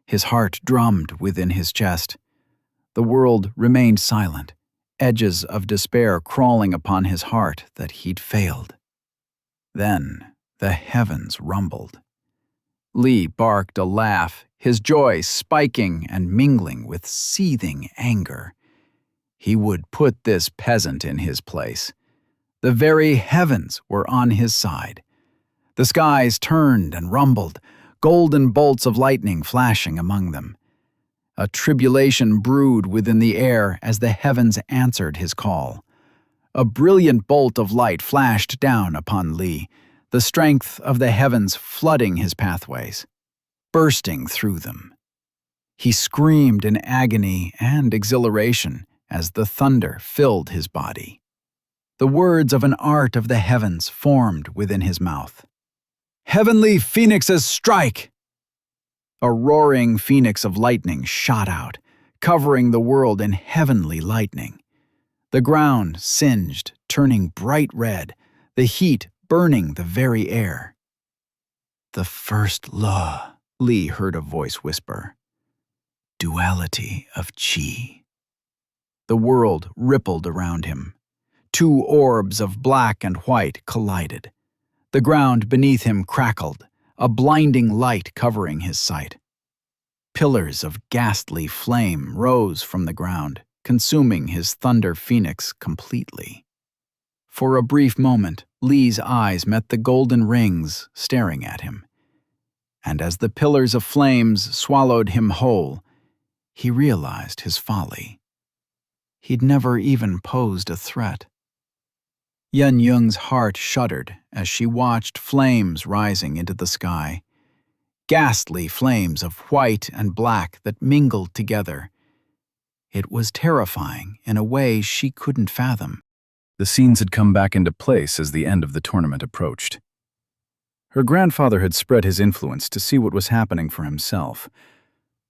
His heart drummed within his chest. The world remained silent, edges of despair crawling upon his heart that he'd failed. Then the heavens rumbled. Lee barked a laugh, his joy spiking and mingling with seething anger. He would put this peasant in his place. The very heavens were on his side. The skies turned and rumbled, golden bolts of lightning flashing among them. A tribulation brewed within the air as the heavens answered his call. A brilliant bolt of light flashed down upon Lee, the strength of the heavens flooding his pathways, bursting through them. He screamed in agony and exhilaration as the thunder filled his body. The words of an art of the heavens formed within his mouth. "Heavenly phoenixes, strike!" A roaring phoenix of lightning shot out, covering the world in heavenly lightning. The ground singed, turning bright red, the heat burning the very air. "The first law," Lee heard a voice whisper. "Duality of chi." The world rippled around him. Two orbs of black and white collided. The ground beneath him crackled, a blinding light covering his sight. Pillars of ghastly flame rose from the ground, consuming his thunder phoenix completely. For a brief moment, Lee's eyes met the golden rings staring at him. And as the pillars of flames swallowed him whole, he realized his folly. He'd never even posed a threat. Yen Yung's heart shuddered as she watched flames rising into the sky. Ghastly flames of white and black that mingled together. It was terrifying in a way she couldn't fathom. The scenes had come back into place as the end of the tournament approached. Her grandfather had spread his influence to see what was happening for himself.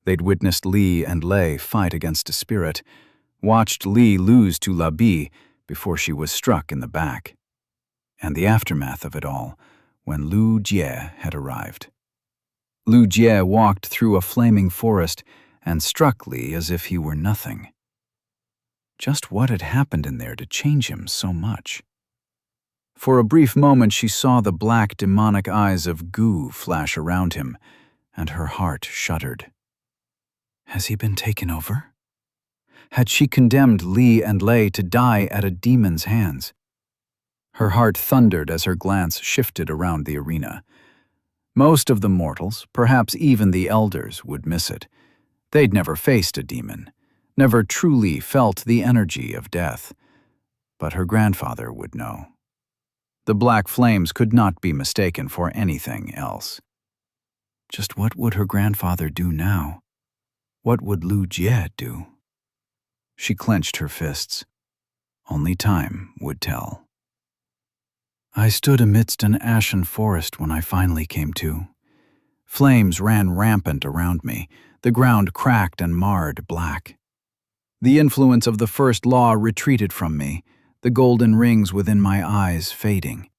They'd witnessed Li and Lei fight against a spirit, watched Li lose to Labi before she was struck in the back, and the aftermath of it all when Lu Jie had arrived. Lu Jie walked through a flaming forest and struck Li as if he were nothing. Just what had happened in there to change him so much? For a brief moment she saw the black demonic eyes of goo flash around him, and her heart shuddered. Has he been taken over? Had she condemned Li and Lei to die at a demon's hands? Her heart thundered as her glance shifted around the arena. Most of the mortals, perhaps even the elders, would miss it. They'd never faced a demon, never truly felt the energy of death. But her grandfather would know. The black flames could not be mistaken for anything else. Just what would her grandfather do now? What would Lu Jie do? She clenched her fists. Only time would tell. I stood amidst an ashen forest when I finally came to. Flames ran rampant around me, the ground cracked and marred black. The influence of the first law retreated from me, the golden rings within my eyes fading.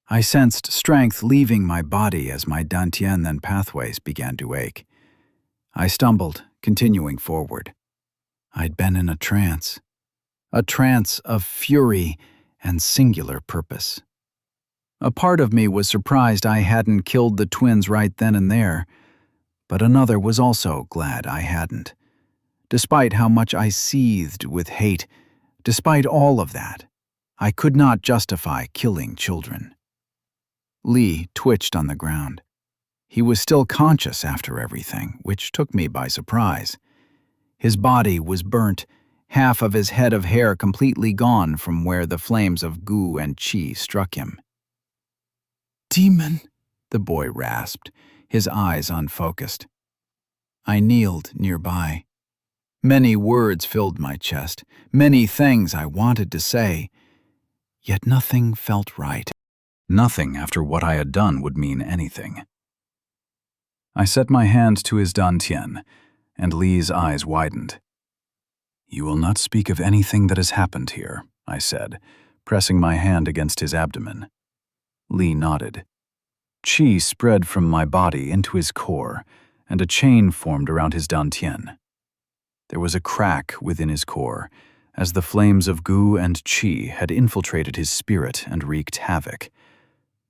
I sensed strength leaving my body as my dantian and pathways began to ache. I stumbled, continuing forward. I'd been in a trance of fury and singular purpose. A part of me was surprised I hadn't killed the twins right then and there, but another was also glad I hadn't. Despite how much I seethed with hate, despite all of that, I could not justify killing children. Li twitched on the ground. He was still conscious after everything, which took me by surprise. His body was burnt, half of his head of hair completely gone from where the flames of goo and qi struck him. "Demon," the boy rasped, his eyes unfocused. I kneeled nearby. Many words filled my chest, many things I wanted to say, yet nothing felt right. Nothing after what I had done would mean anything. I set my hand to his dantian, and Li's eyes widened. You will not speak of anything that has happened here, I said, pressing my hand against his abdomen. Li nodded. Qi spread from my body into his core, and a chain formed around his dantian. There was a crack within his core, as the flames of goo and qi had infiltrated his spirit and wreaked havoc.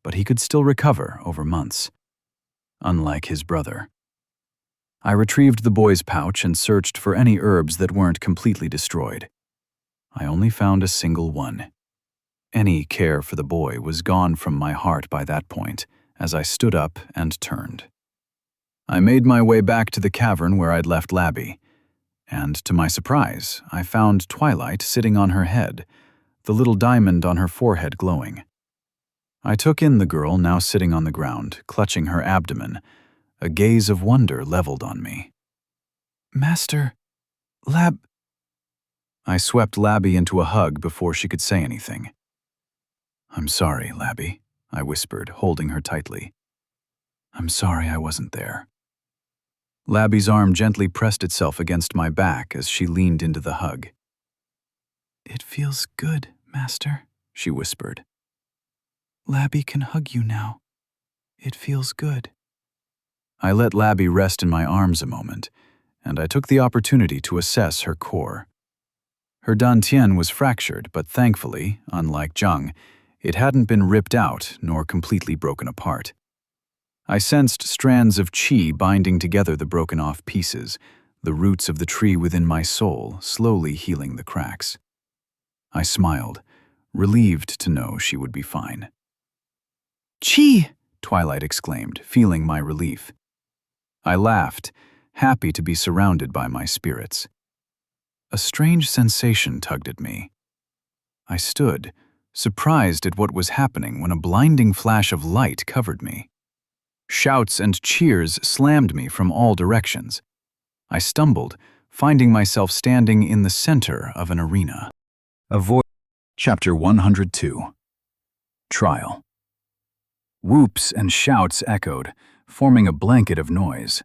But he could still recover over months, unlike his brother. I retrieved the boy's pouch and searched for any herbs that weren't completely destroyed. I only found a single one. Any care for the boy was gone from my heart by that point, as I stood up and turned. I made my way back to the cavern where I'd left Labby, and to my surprise, I found Twilight sitting on her head, the little diamond on her forehead glowing. I took in the girl now sitting on the ground, clutching her abdomen, a gaze of wonder leveled on me. Master, Lab... I swept Labby into a hug before she could say anything. I'm sorry, Labby, I whispered, holding her tightly. I'm sorry I wasn't there. Labby's arm gently pressed itself against my back as she leaned into the hug. "It feels good, Master," she whispered. "Labby can hug you now. It feels good." I let Labby rest in my arms a moment, and I took the opportunity to assess her core. Her dantian was fractured, but thankfully, unlike Zheng, it hadn't been ripped out nor completely broken apart. I sensed strands of qi binding together the broken-off pieces, the roots of the tree within my soul slowly healing the cracks. I smiled, relieved to know she would be fine. "Qi!" Twilight exclaimed, feeling my relief. I laughed, happy to be surrounded by my spirits. A strange sensation tugged at me. I stood, surprised at what was happening when a blinding flash of light covered me. Shouts and cheers slammed me from all directions. I stumbled, finding myself standing in the center of an arena. Chapter 102. Trial. Whoops and shouts echoed, forming a blanket of noise.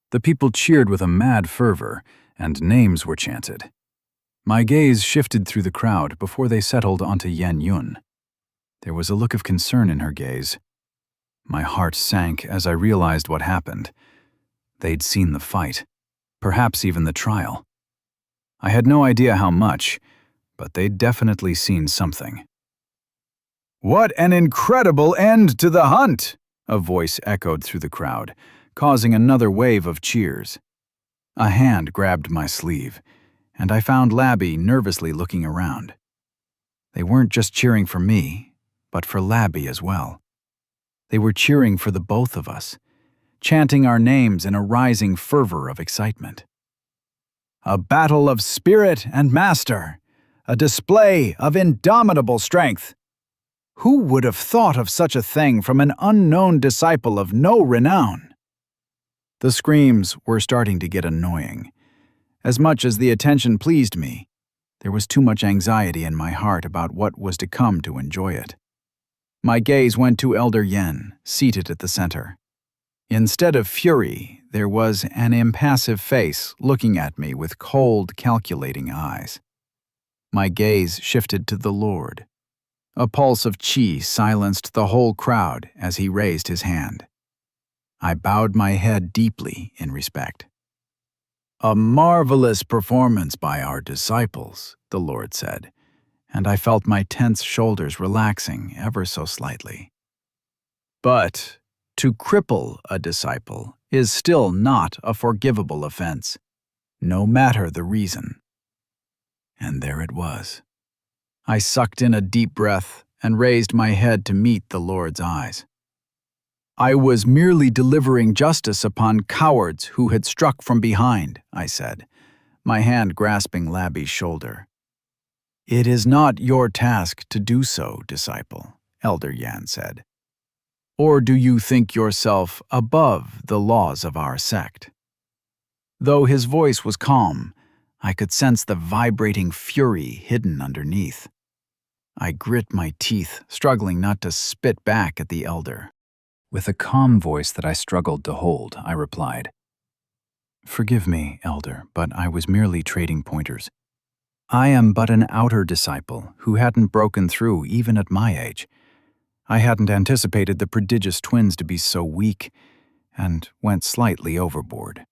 The people cheered with a mad fervor, and names were chanted. My gaze shifted through the crowd before they settled onto Yan Yun. There was a look of concern in her gaze. My heart sank as I realized what happened. They'd seen the fight, perhaps even the trial. I had no idea how much, but they'd definitely seen something. "What an incredible end to the hunt!" a voice echoed through the crowd, causing another wave of cheers. A hand grabbed my sleeve, and I found Labby nervously looking around. They weren't just cheering for me, but for Labby as well. They were cheering for the both of us, chanting our names in a rising fervor of excitement. "A battle of spirit and master, a display of indomitable strength. Who would have thought of such a thing from an unknown disciple of no renown?" The screams were starting to get annoying. As much as the attention pleased me, there was too much anxiety in my heart about what was to come to enjoy it. My gaze went to Elder Yen, seated at the center. Instead of fury, there was an impassive face looking at me with cold, calculating eyes. My gaze shifted to the Lord. A pulse of qi silenced the whole crowd as he raised his hand. I bowed my head deeply in respect. "A marvelous performance by our disciples," the Lord said, and I felt my tense shoulders relaxing ever so slightly. "But to cripple a disciple is still not a forgivable offense, no matter the reason." And there it was. I sucked in a deep breath and raised my head to meet the Lord's eyes. "I was merely delivering justice upon cowards who had struck from behind," I said, my hand grasping Labby's shoulder. "It is not your task to do so, disciple," Elder Yan said. "Or do you think yourself above the laws of our sect?" Though his voice was calm, I could sense the vibrating fury hidden underneath. I grit my teeth, struggling not to spit back at the elder. With a calm voice that I struggled to hold, I replied, "Forgive me, Elder, but I was merely trading pointers. I am but an outer disciple who hadn't broken through even at my age. I hadn't anticipated the prodigious twins to be so weak, and went slightly overboard."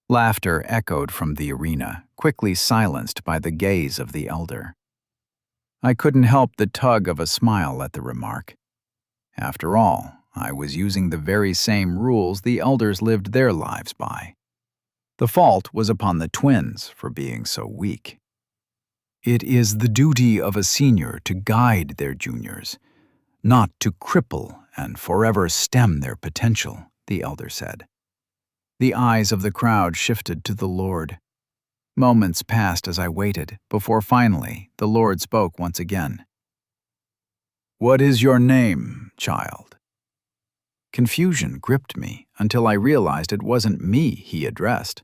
Laughter echoed from the arena, quickly silenced by the gaze of the elder. I couldn't help the tug of a smile at the remark. After all, I was using the very same rules the elders lived their lives by. The fault was upon the twins for being so weak. It is the duty of a senior to guide their juniors, not to cripple and forever stem their potential, the elder said. The eyes of the crowd shifted to the Lord. Moments passed as I waited, before finally the Lord spoke once again. "What is your name, child?" Confusion gripped me until I realized it wasn't me he addressed.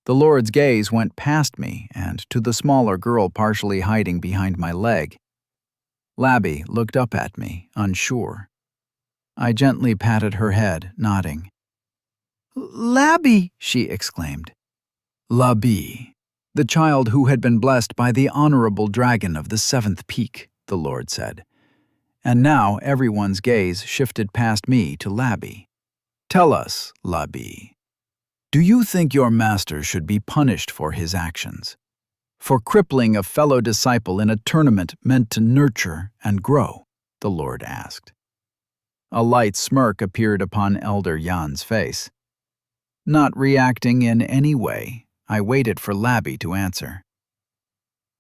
The Lord's gaze went past me and to the smaller girl partially hiding behind my leg. Labby looked up at me, unsure. I gently patted her head, nodding. Labby, she exclaimed. Labi, the child who had been blessed by the honorable dragon of the seventh peak, the Lord said. And now everyone's gaze shifted past me to Labby. Tell us, Labi, do you think your master should be punished for his actions? For crippling a fellow disciple in a tournament meant to nurture and grow? The Lord asked. A light smirk appeared upon Elder Jan's face. Not reacting in any way, I waited for Labby to answer.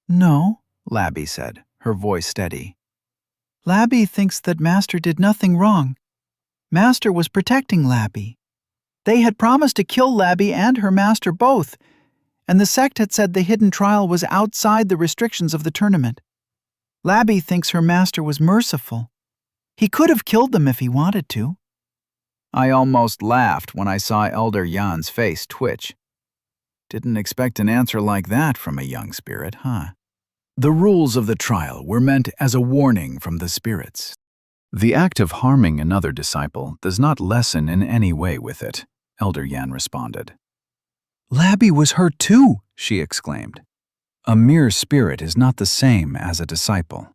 No, Labby said, her voice steady. Labby thinks that Master did nothing wrong. Master was protecting Labby. They had promised to kill Labby and her master both, and the sect had said the hidden trial was outside the restrictions of the tournament. Labby thinks her master was merciful. He could have killed them if he wanted to. I almost laughed when I saw Elder Jan's face twitch. Didn't expect an answer like that from a young spirit, huh? The rules of the trial were meant as a warning from the spirits. The act of harming another disciple does not lessen in any way with it, Elder Jan responded. Labby was hurt too, she exclaimed. A mere spirit is not the same as a disciple.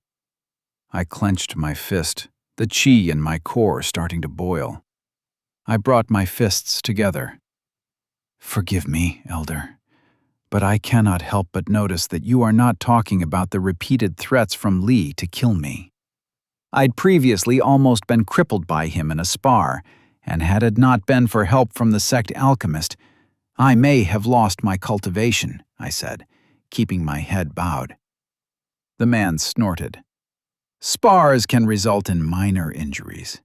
I clenched my fist, the chi in my core starting to boil. I brought my fists together. Forgive me, Elder, but I cannot help but notice that you are not talking about the repeated threats from Li to kill me. I'd previously almost been crippled by him in a spar, and had it not been for help from the sect alchemist, I may have lost my cultivation, I said, keeping my head bowed. The man snorted. Spars can result in minor injuries.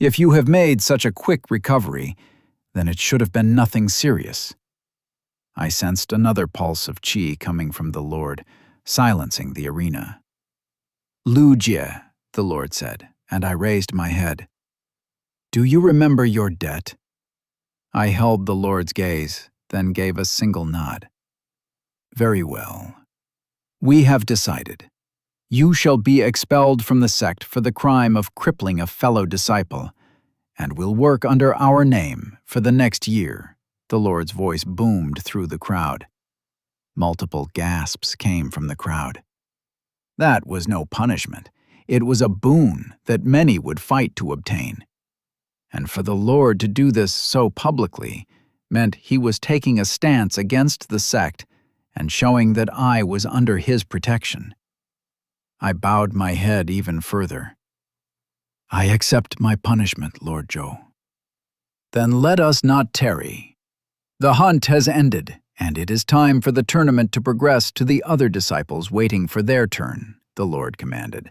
If you have made such a quick recovery, then it should have been nothing serious. I sensed another pulse of chi coming from the Lord, silencing the arena. Lu Jie, the Lord said, and I raised my head. Do you remember your debt? I held the Lord's gaze, then gave a single nod. Very well. We have decided. You shall be expelled from the sect for the crime of crippling a fellow disciple, and will work under our name for the next year. The Lord's voice boomed through the crowd. Multiple gasps came from the crowd. That was no punishment. It was a boon that many would fight to obtain. And for the Lord to do this so publicly meant he was taking a stance against the sect and showing that I was under his protection. I bowed my head even further. I accept my punishment, Lord Zhou. Then let us not tarry. The hunt has ended, and it is time for the tournament to progress to the other disciples waiting for their turn, the Lord commanded,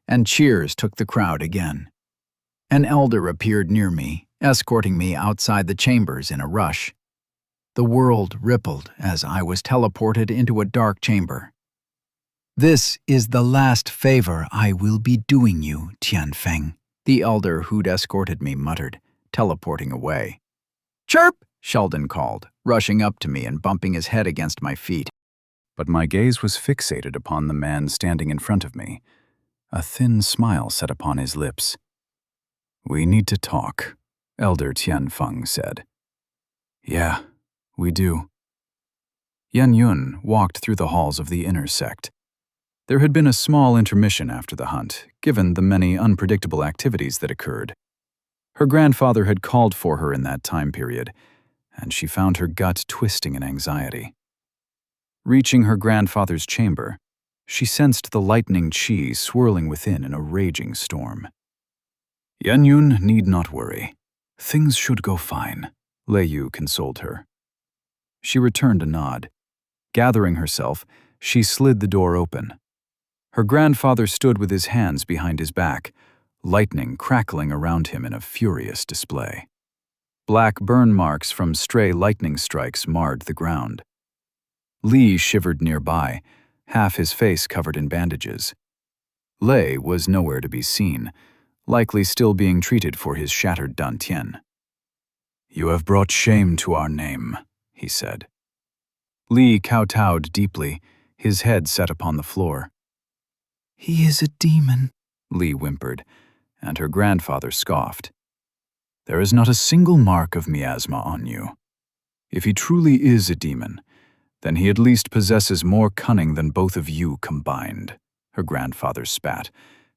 and cheers took the crowd again. An elder appeared near me, escorting me outside the chambers in a rush. The world rippled as I was teleported into a dark chamber. This is the last favor I will be doing you, Tianfeng, the elder who'd escorted me muttered, teleporting away. Chirp! Sheldon called, rushing up to me and bumping his head against my feet. But my gaze was fixated upon the man standing in front of me. A thin smile set upon his lips. We need to talk, Elder Tianfeng said. Yeah, we do. Yan Yun walked through the halls of the inner sect. There had been a small intermission after the hunt, given the many unpredictable activities that occurred. Her grandfather had called for her in that time period, and she found her gut twisting in anxiety. Reaching her grandfather's chamber, she sensed the lightning chi swirling within in a raging storm. Yan Yun need not worry. Things should go fine, Lei Yu consoled her. She returned a nod. Gathering herself, she slid the door open. Her grandfather stood with his hands behind his back, lightning crackling around him in a furious display. Black burn marks from stray lightning strikes marred the ground. Li shivered nearby, half his face covered in bandages. Lei was nowhere to be seen, likely still being treated for his shattered dantian. You have brought shame to our name, he said. Li kowtowed deeply, his head set upon the floor. He is a demon, Li whimpered, and her grandfather scoffed. There is not a single mark of miasma on you. If he truly is a demon, then he at least possesses more cunning than both of you combined," her grandfather spat,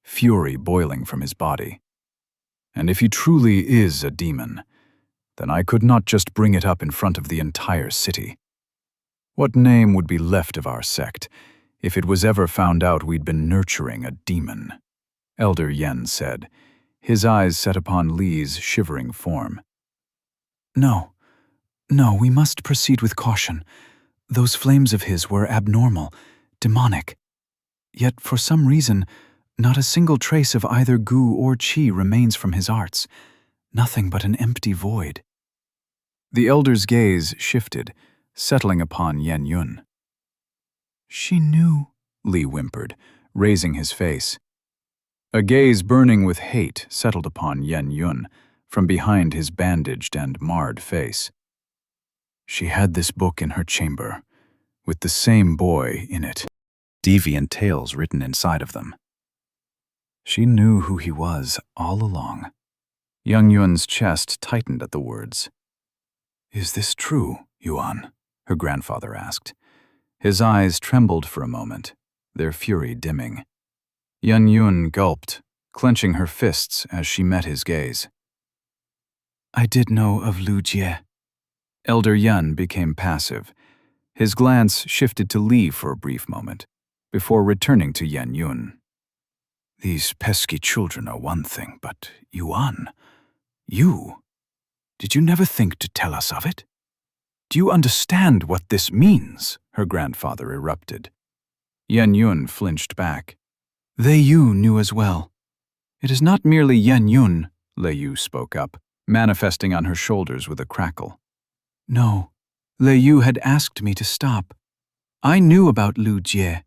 fury boiling from his body. "And if he truly is a demon, then I could not just bring it up in front of the entire city. What name would be left of our sect if it was ever found out we'd been nurturing a demon?" Elder Yen said, his eyes set upon Li's shivering form. No, we must proceed with caution. Those flames of his were abnormal, demonic. Yet for some reason, not a single trace of either goo or qi remains from his arts. Nothing but an empty void. The elder's gaze shifted, settling upon Yen Yun. "She knew," Li whimpered, raising his face. A gaze burning with hate settled upon Yen Yun from behind his bandaged and marred face. "She had this book in her chamber, with the same boy in it, deviant tales written inside of them. She knew who he was all along." Young Yun's chest tightened at the words. "Is this true, Yuan?" her grandfather asked. His eyes trembled for a moment, their fury dimming. Yan Yun gulped, clenching her fists as she met his gaze. "I did know of Lu Jie." Elder Yan became passive. His glance shifted to Li for a brief moment, before returning to Yan Yun. "These pesky children are one thing, but Yuan, you? Did you never think to tell us of it? Do you understand what this means?" her grandfather erupted. Yan Yun flinched back. "They Yu knew as well." "It is not merely Yan Yun," Lei Yu spoke up, manifesting on her shoulders with a crackle. "No, Lei Yu had asked me to stop. I knew about Lu Jie.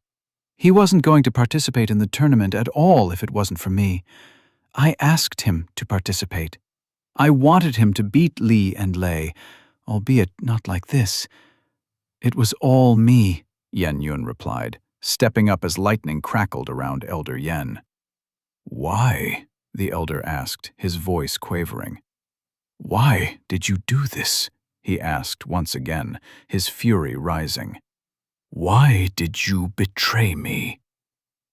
He wasn't going to participate in the tournament at all if it wasn't for me. I asked him to participate. I wanted him to beat Li and Lei, albeit not like this. It was all me," Yan Yun replied, stepping up as lightning crackled around Elder Yen. "Why?" the elder asked, his voice quavering. "Why did you do this?" he asked once again, his fury rising. "Why did you betray me?"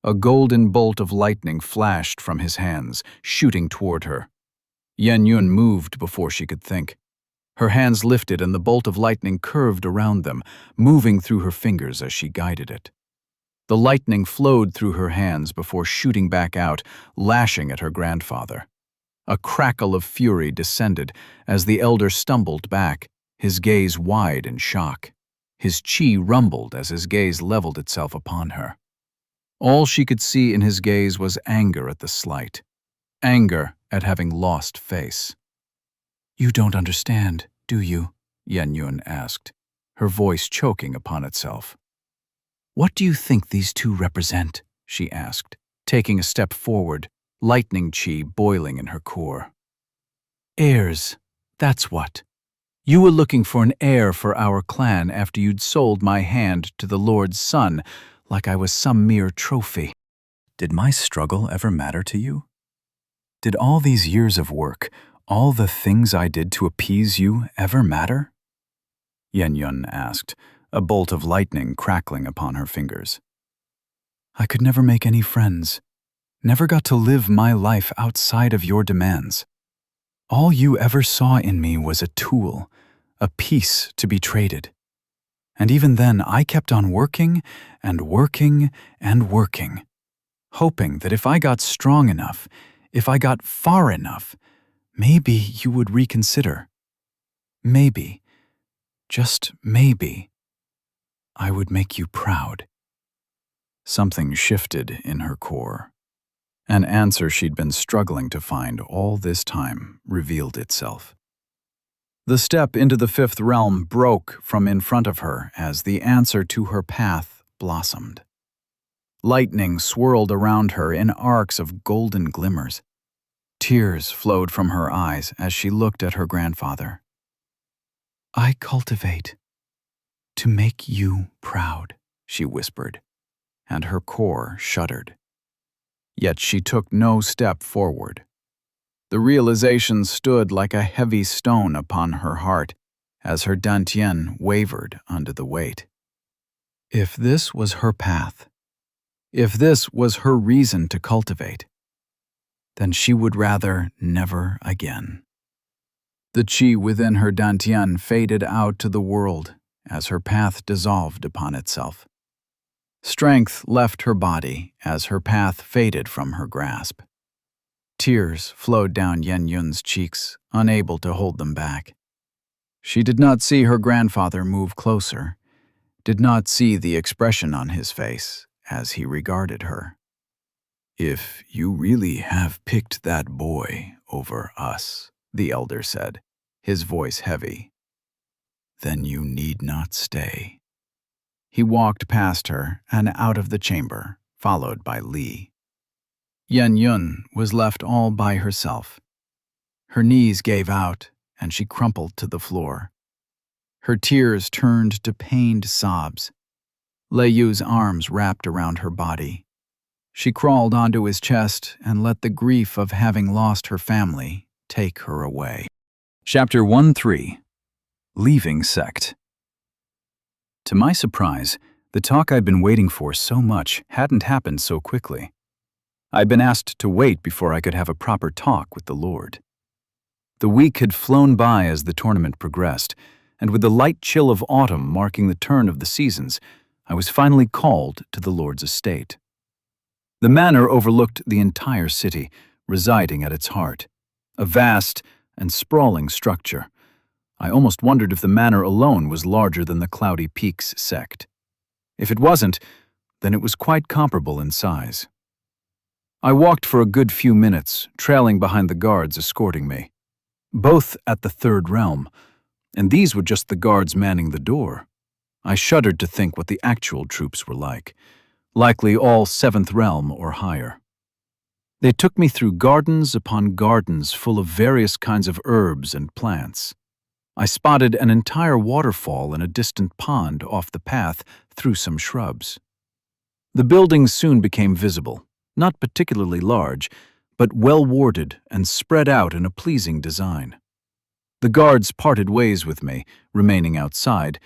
A golden bolt of lightning flashed from his hands, shooting toward her. Yan Yun moved before she could think. Her hands lifted and the bolt of lightning curved around them, moving through her fingers as she guided it. The lightning flowed through her hands before shooting back out, lashing at her grandfather. A crackle of fury descended as the elder stumbled back, his gaze wide in shock. His chi rumbled as his gaze leveled itself upon her. All she could see in his gaze was anger at the slight, anger at having lost face. "You don't understand, do you?" Yan Yun asked, her voice choking upon itself. "What do you think these two represent?" she asked, taking a step forward, lightning chi boiling in her core. "Heirs, that's what. You were looking for an heir for our clan after you'd sold my hand to the Lord's son like I was some mere trophy." "Did my struggle ever matter to you? Did all these years of work, all the things I did to appease you, ever matter?" Yan Yun asked, a bolt of lightning crackling upon her fingers. "I could never make any friends, never got to live my life outside of your demands. All you ever saw in me was a tool, a piece to be traded. And even then, I kept on working and working and working, hoping that if I got strong enough, if I got far enough, maybe you would reconsider. Maybe, just maybe, I would make you proud." Something shifted in her core. An answer she'd been struggling to find all this time revealed itself. The step into the fifth realm broke from in front of her as the answer to her path blossomed. Lightning swirled around her in arcs of golden glimmers. Tears flowed from her eyes as she looked at her grandfather. "I cultivate to make you proud," she whispered, and her core shuddered. Yet she took no step forward. The realization stood like a heavy stone upon her heart as her dantian wavered under the weight. If this was her path, if this was her reason to cultivate, then she would rather never again. The chi within her dantian faded out to the world as her path dissolved upon itself. Strength left her body as her path faded from her grasp. Tears flowed down Yen Yun's cheeks, unable to hold them back. She did not see her grandfather move closer, did not see the expression on his face as he regarded her. "If you really have picked that boy over us," the elder said, his voice heavy, "then you need not stay." He walked past her and out of the chamber, followed by Li. Yen Yun was left all by herself. Her knees gave out, and she crumpled to the floor. Her tears turned to pained sobs. Lei Yu's arms wrapped around her body. She crawled onto his chest and let the grief of having lost her family take her away. Chapter 1-3. Leaving Sect. To my surprise, the talk I'd been waiting for so much hadn't happened so quickly. I'd been asked to wait before I could have a proper talk with the Lord. The week had flown by as the tournament progressed, and with the light chill of autumn marking the turn of the seasons, I was finally called to the Lord's estate. The manor overlooked the entire city, residing at its heart, a vast and sprawling structure. I almost wondered if the manor alone was larger than the Cloudy Peaks Sect. If it wasn't, then it was quite comparable in size. I walked for a good few minutes, trailing behind the guards escorting me. Both at the Third Realm, and these were just the guards manning the door. I shuddered to think what the actual troops were like, likely all Seventh Realm or higher. They took me through gardens upon gardens full of various kinds of herbs and plants. I spotted an entire waterfall in a distant pond off the path through some shrubs. The buildings soon became visible, not particularly large, but well-warded and spread out in a pleasing design. The guards parted ways with me, remaining outside,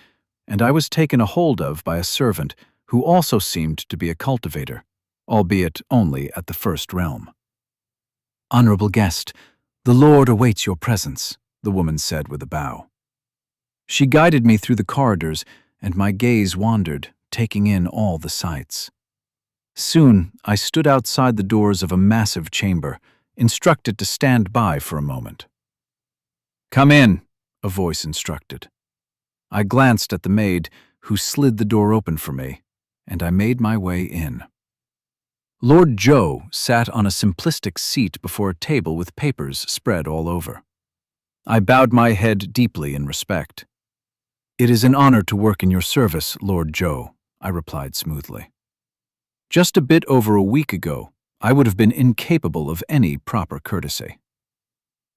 and I was taken a hold of by a servant who also seemed to be a cultivator, albeit only at the First Realm. "Honorable guest, the Lord awaits your presence," the woman said with a bow. She guided me through the corridors, and my gaze wandered, taking in all the sights. Soon, I stood outside the doors of a massive chamber, instructed to stand by for a moment. "Come in," a voice instructed. I glanced at the maid, who slid the door open for me, and I made my way in. Lord Zhou sat on a simplistic seat before a table with papers spread all over. I bowed my head deeply in respect. "It is an honor to work in your service, Lord Zhou," I replied smoothly. Just a bit over a week ago, I would have been incapable of any proper courtesy.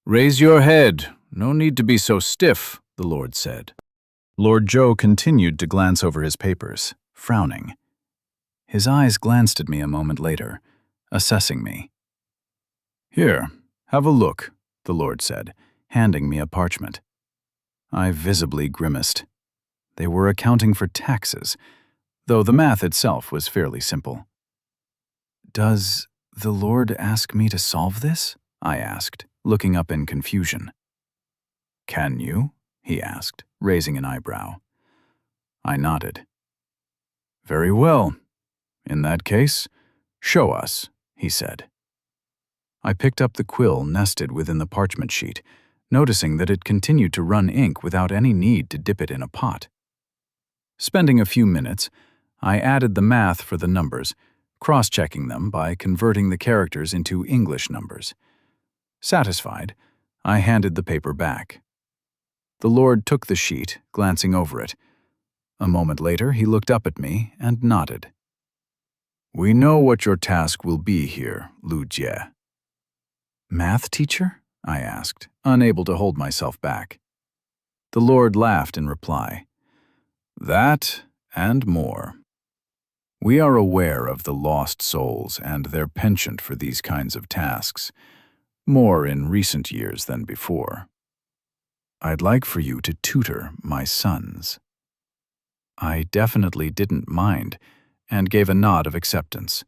"Raise your head. No need to be so stiff," the Lord said. Lord Zhou continued to glance over his papers, frowning. His eyes glanced at me a moment later, assessing me. "Here, have a look," the Lord said, handing me a parchment. I visibly grimaced. They were accounting for taxes, though the math itself was fairly simple. "Does the Lord ask me to solve this?" I asked, looking up in confusion. "Can you?" he asked, raising an eyebrow. I nodded. "Very well. In that case, show us," he said. I picked up the quill nested within the parchment sheet, noticing that it continued to run ink without any need to dip it in a pot. Spending a few minutes, I added the math for the numbers, cross-checking them by converting the characters into English numbers. Satisfied, I handed the paper back. The Lord took the sheet, glancing over it. A moment later, he looked up at me and nodded. "We know what your task will be here, Lu Jie." "Math teacher?" I asked, unable to hold myself back. The Lord laughed in reply. "That and more. We are aware of the lost souls and their penchant for these kinds of tasks. more in recent years than before. I'd like for you to tutor my sons." I definitely didn't mind and gave a nod of acceptance.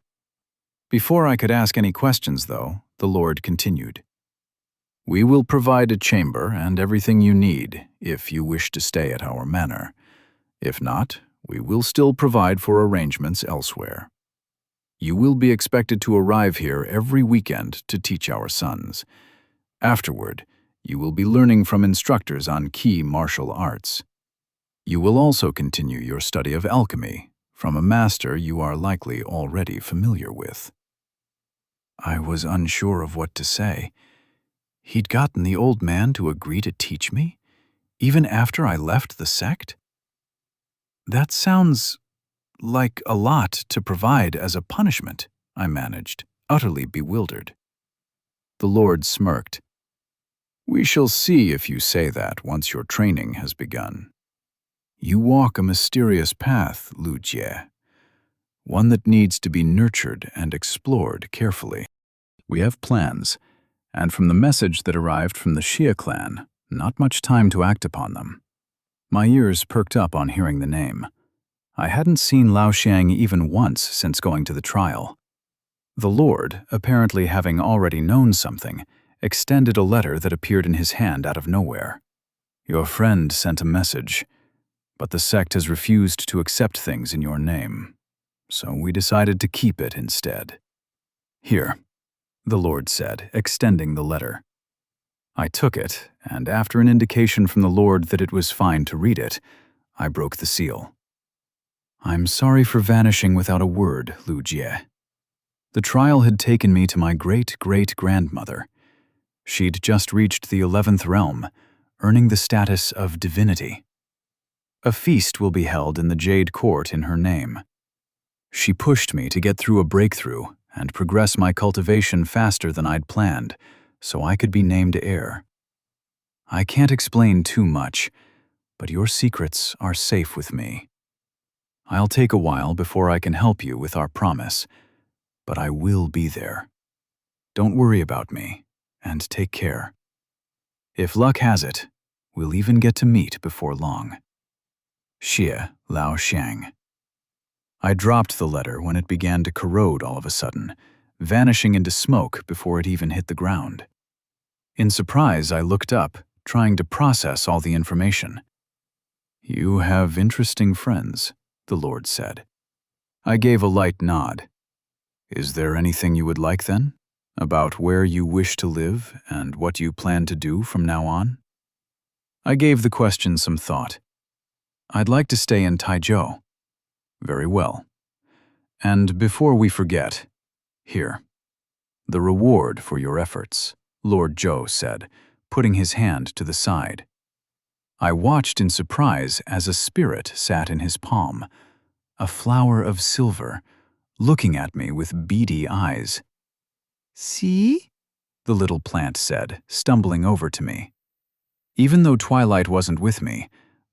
Before I could ask any questions, though, the Lord continued. "We will provide a chamber and everything you need if you wish to stay at our manor. If not, we will still provide for arrangements elsewhere. You will be expected to arrive here every weekend to teach our sons. Afterward, you will be learning from instructors on key martial arts. You will also continue your study of alchemy from a master you are likely already familiar with." I was unsure of what to say. He'd gotten the old man to agree to teach me, even after I left the sect? That sounds like a lot to provide as a punishment, I managed, utterly bewildered. The Lord smirked. "We shall see if you say that once your training has begun. You walk a mysterious path, Lu Jie, one that needs to be nurtured and explored carefully. We have plans, and from the message that arrived from the Xia clan, not much time to act upon them." My ears perked up on hearing the name. I hadn't seen Lao Xiang even once since going to the trial. The Lord, apparently having already known something, extended a letter that appeared in his hand out of nowhere. "Your friend sent a message, but the sect has refused to accept things in your name, so we decided to keep it instead. Here," the Lord said, extending the letter. I took it, and after an indication from the Lord that it was fine to read it, I broke the seal. "I'm sorry for vanishing without a word, Lu Jie. The trial had taken me to my great-great-grandmother. She'd just reached the 11th realm, earning the status of divinity. A feast will be held in the Jade Court in her name. She pushed me to get through a breakthrough and progress my cultivation faster than I'd planned, so I could be named heir. I can't explain too much, but your secrets are safe with me. I'll take a while before I can help you with our promise, but I will be there. Don't worry about me, and take care. If luck has it, we'll even get to meet before long. Xie Lao Xiang." I dropped the letter when it began to corrode all of a sudden, vanishing into smoke before it even hit the ground. In surprise, I looked up, trying to process all the information. "You have interesting friends," the Lord said. I gave a light nod. "Is there anything you would like then? About where you wish to live and what you plan to do from now on?" I gave the question some thought. "I'd like to stay in Taizhou." "Very well. And before we forget, here, the reward for your efforts," Lord Zhou said, putting his hand to the side. I watched in surprise as a spirit sat in his palm, a flower of silver, looking at me with beady eyes. "See?" the little plant said, stumbling over to me. Even though Twilight wasn't with me,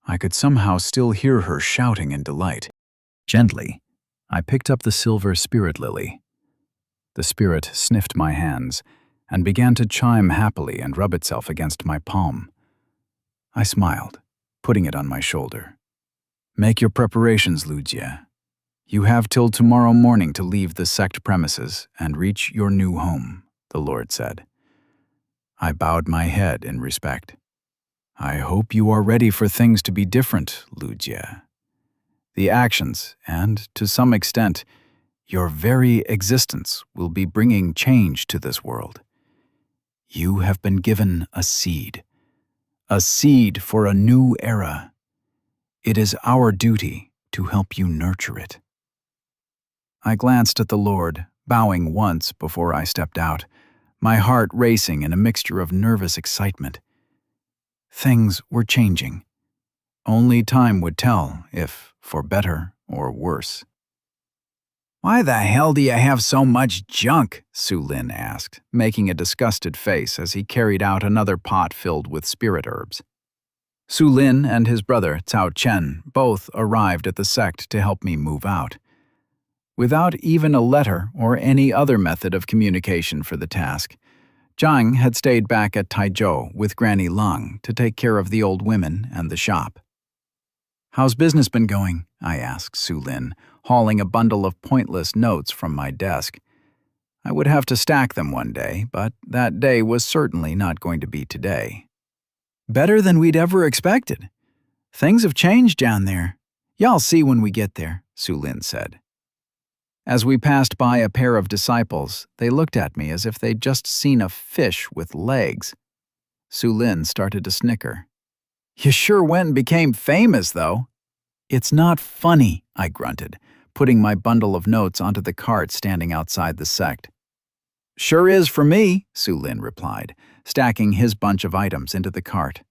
I could somehow still hear her shouting in delight. Gently, I picked up the silver spirit lily. The spirit sniffed my hands and began to chime happily and rub itself against my palm. I smiled, putting it on my shoulder. "Make your preparations, Lu Jie. You have till tomorrow morning to leave the sect premises and reach your new home," the Lord said. I bowed my head in respect. "I hope you are ready for things to be different, Lu Jie. The actions, and to some extent, your very existence will be bringing change to this world. You have been given a seed for a new era. It is our duty to help you nurture it." I glanced at the Lord, bowing once before I stepped out, my heart racing in a mixture of nervous excitement. Things were changing. Only time would tell if for better or worse. "Why the hell do you have so much junk?" Su Lin asked, making a disgusted face as he carried out another pot filled with spirit herbs. Su Lin and his brother, Cao Chen, both arrived at the sect to help me move out. Without even a letter or any other method of communication for the task, Zhang had stayed back at Taizhou with Granny Lung to take care of the old women and the shop. "How's business been going?" I asked Su Lin, hauling a bundle of pointless notes from my desk. I would have to stack them one day, but that day was certainly not going to be today. "Better than we'd ever expected. Things have changed down there. Y'all see when we get there," Su Lin said. As we passed by a pair of disciples, they looked at me as if they'd just seen a fish with legs. Su Lin started to snicker. "You sure went and became famous, though." "It's not funny," I grunted, putting my bundle of notes onto the cart standing outside the Sect. "Sure is for me," Su Lin replied, stacking his bunch of items into the cart.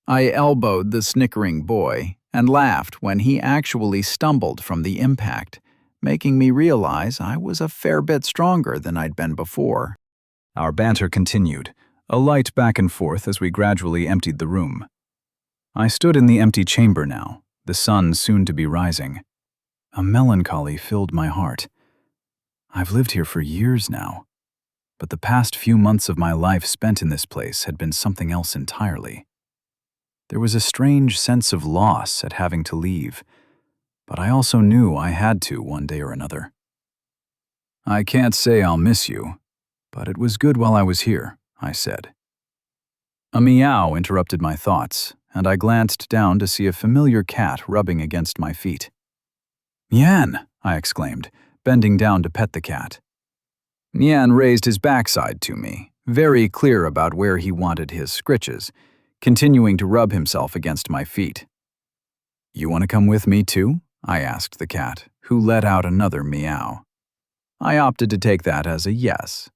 I elbowed the snickering boy and laughed when he actually stumbled from the impact, making me realize I was a fair bit stronger than I'd been before. Our banter continued, a light back and forth as we gradually emptied the room. I stood in the empty chamber now, the sun soon to be rising. A melancholy filled my heart. I've lived here for years now, but the past few months of my life spent in this place had been something else entirely. There was a strange sense of loss at having to leave, but I also knew I had to one day or another. "I can't say I'll miss you, but it was good while I was here," I said. A meow interrupted my thoughts, and I glanced down to see a familiar cat rubbing against my feet. "Yan!" I exclaimed, bending down to pet the cat. Yan raised his backside to me, very clear about where he wanted his scritches, continuing to rub himself against my feet. "You want to come with me too?" I asked the cat, who let out another meow. I opted to take that as a yes.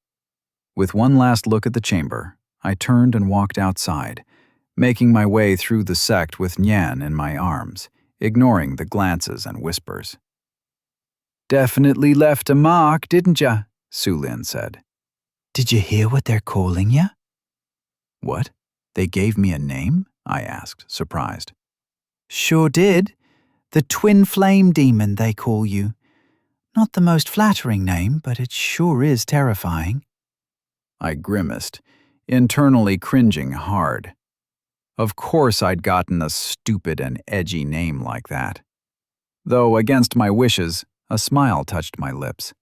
With one last look at the chamber, I turned and walked outside, making my way through the Sect with Nyan in my arms, ignoring the glances and whispers. "Definitely left a mark, didn't ya?" Su Lin said. "Did you hear what they're calling ya?" "What? They gave me a name?" I asked, surprised. "Sure did. The Twin Flame Demon, they call you. Not the most flattering name, but it sure is terrifying." I grimaced, internally cringing hard. Of course I'd gotten a stupid and edgy name like that. Though, against my wishes, a smile touched my lips.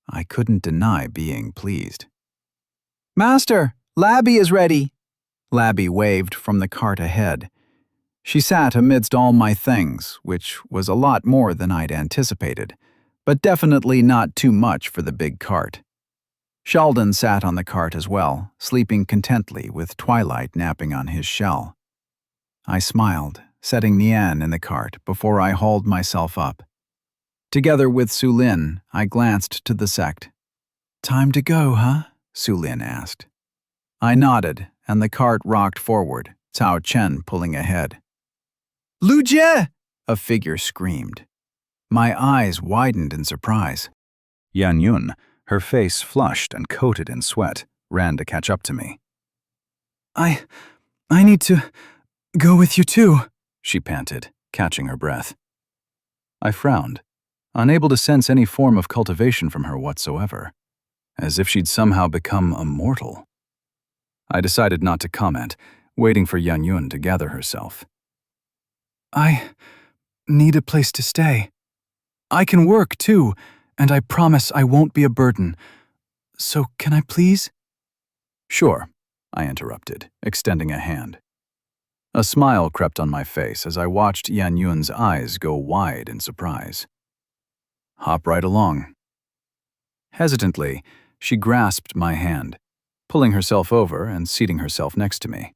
I couldn't deny being pleased. "Master, Labby is ready!" Labby waved from the cart ahead. She sat amidst all my things, which was a lot more than I'd anticipated, but definitely not too much for the big cart. Sheldon sat on the cart as well, sleeping contently with Twilight napping on his shell. I smiled, setting Nian in the cart before I hauled myself up. Together with Su Lin, I glanced to the Sect. "Time to go, huh?" Su Lin asked. I nodded, and the cart rocked forward, Cao Chen pulling ahead. "Lu Jie!" a figure screamed. My eyes widened in surprise. Yan Yun, her face flushed and coated in sweat, ran to catch up to me. I need to go with you too," she panted, catching her breath. I frowned, unable to sense any form of cultivation from her whatsoever, as if she'd somehow become immortal. I decided not to comment, waiting for Yan Yun to gather herself. "I need a place to stay. I can work too, and I promise I won't be a burden. So can I please?" "Sure," I interrupted, extending a hand. A smile crept on my face as I watched Yan Yun's eyes go wide in surprise. "Hop right along." Hesitantly, she grasped my hand, pulling herself over and seating herself next to me.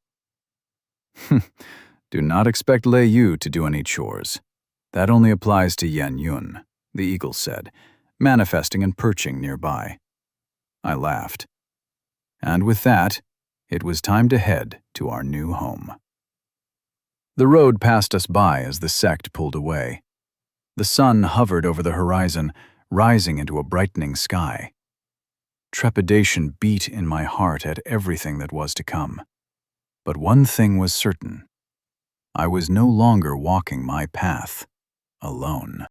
"Do not expect Lei Yu to do any chores. That only applies to Yan Yun," the eagle said, manifesting and perching nearby. I laughed. And with that, it was time to head to our new home. The road passed us by as the Sect pulled away. The sun hovered over the horizon, rising into a brightening sky. Trepidation beat in my heart at everything that was to come. But one thing was certain. I was no longer walking my path alone.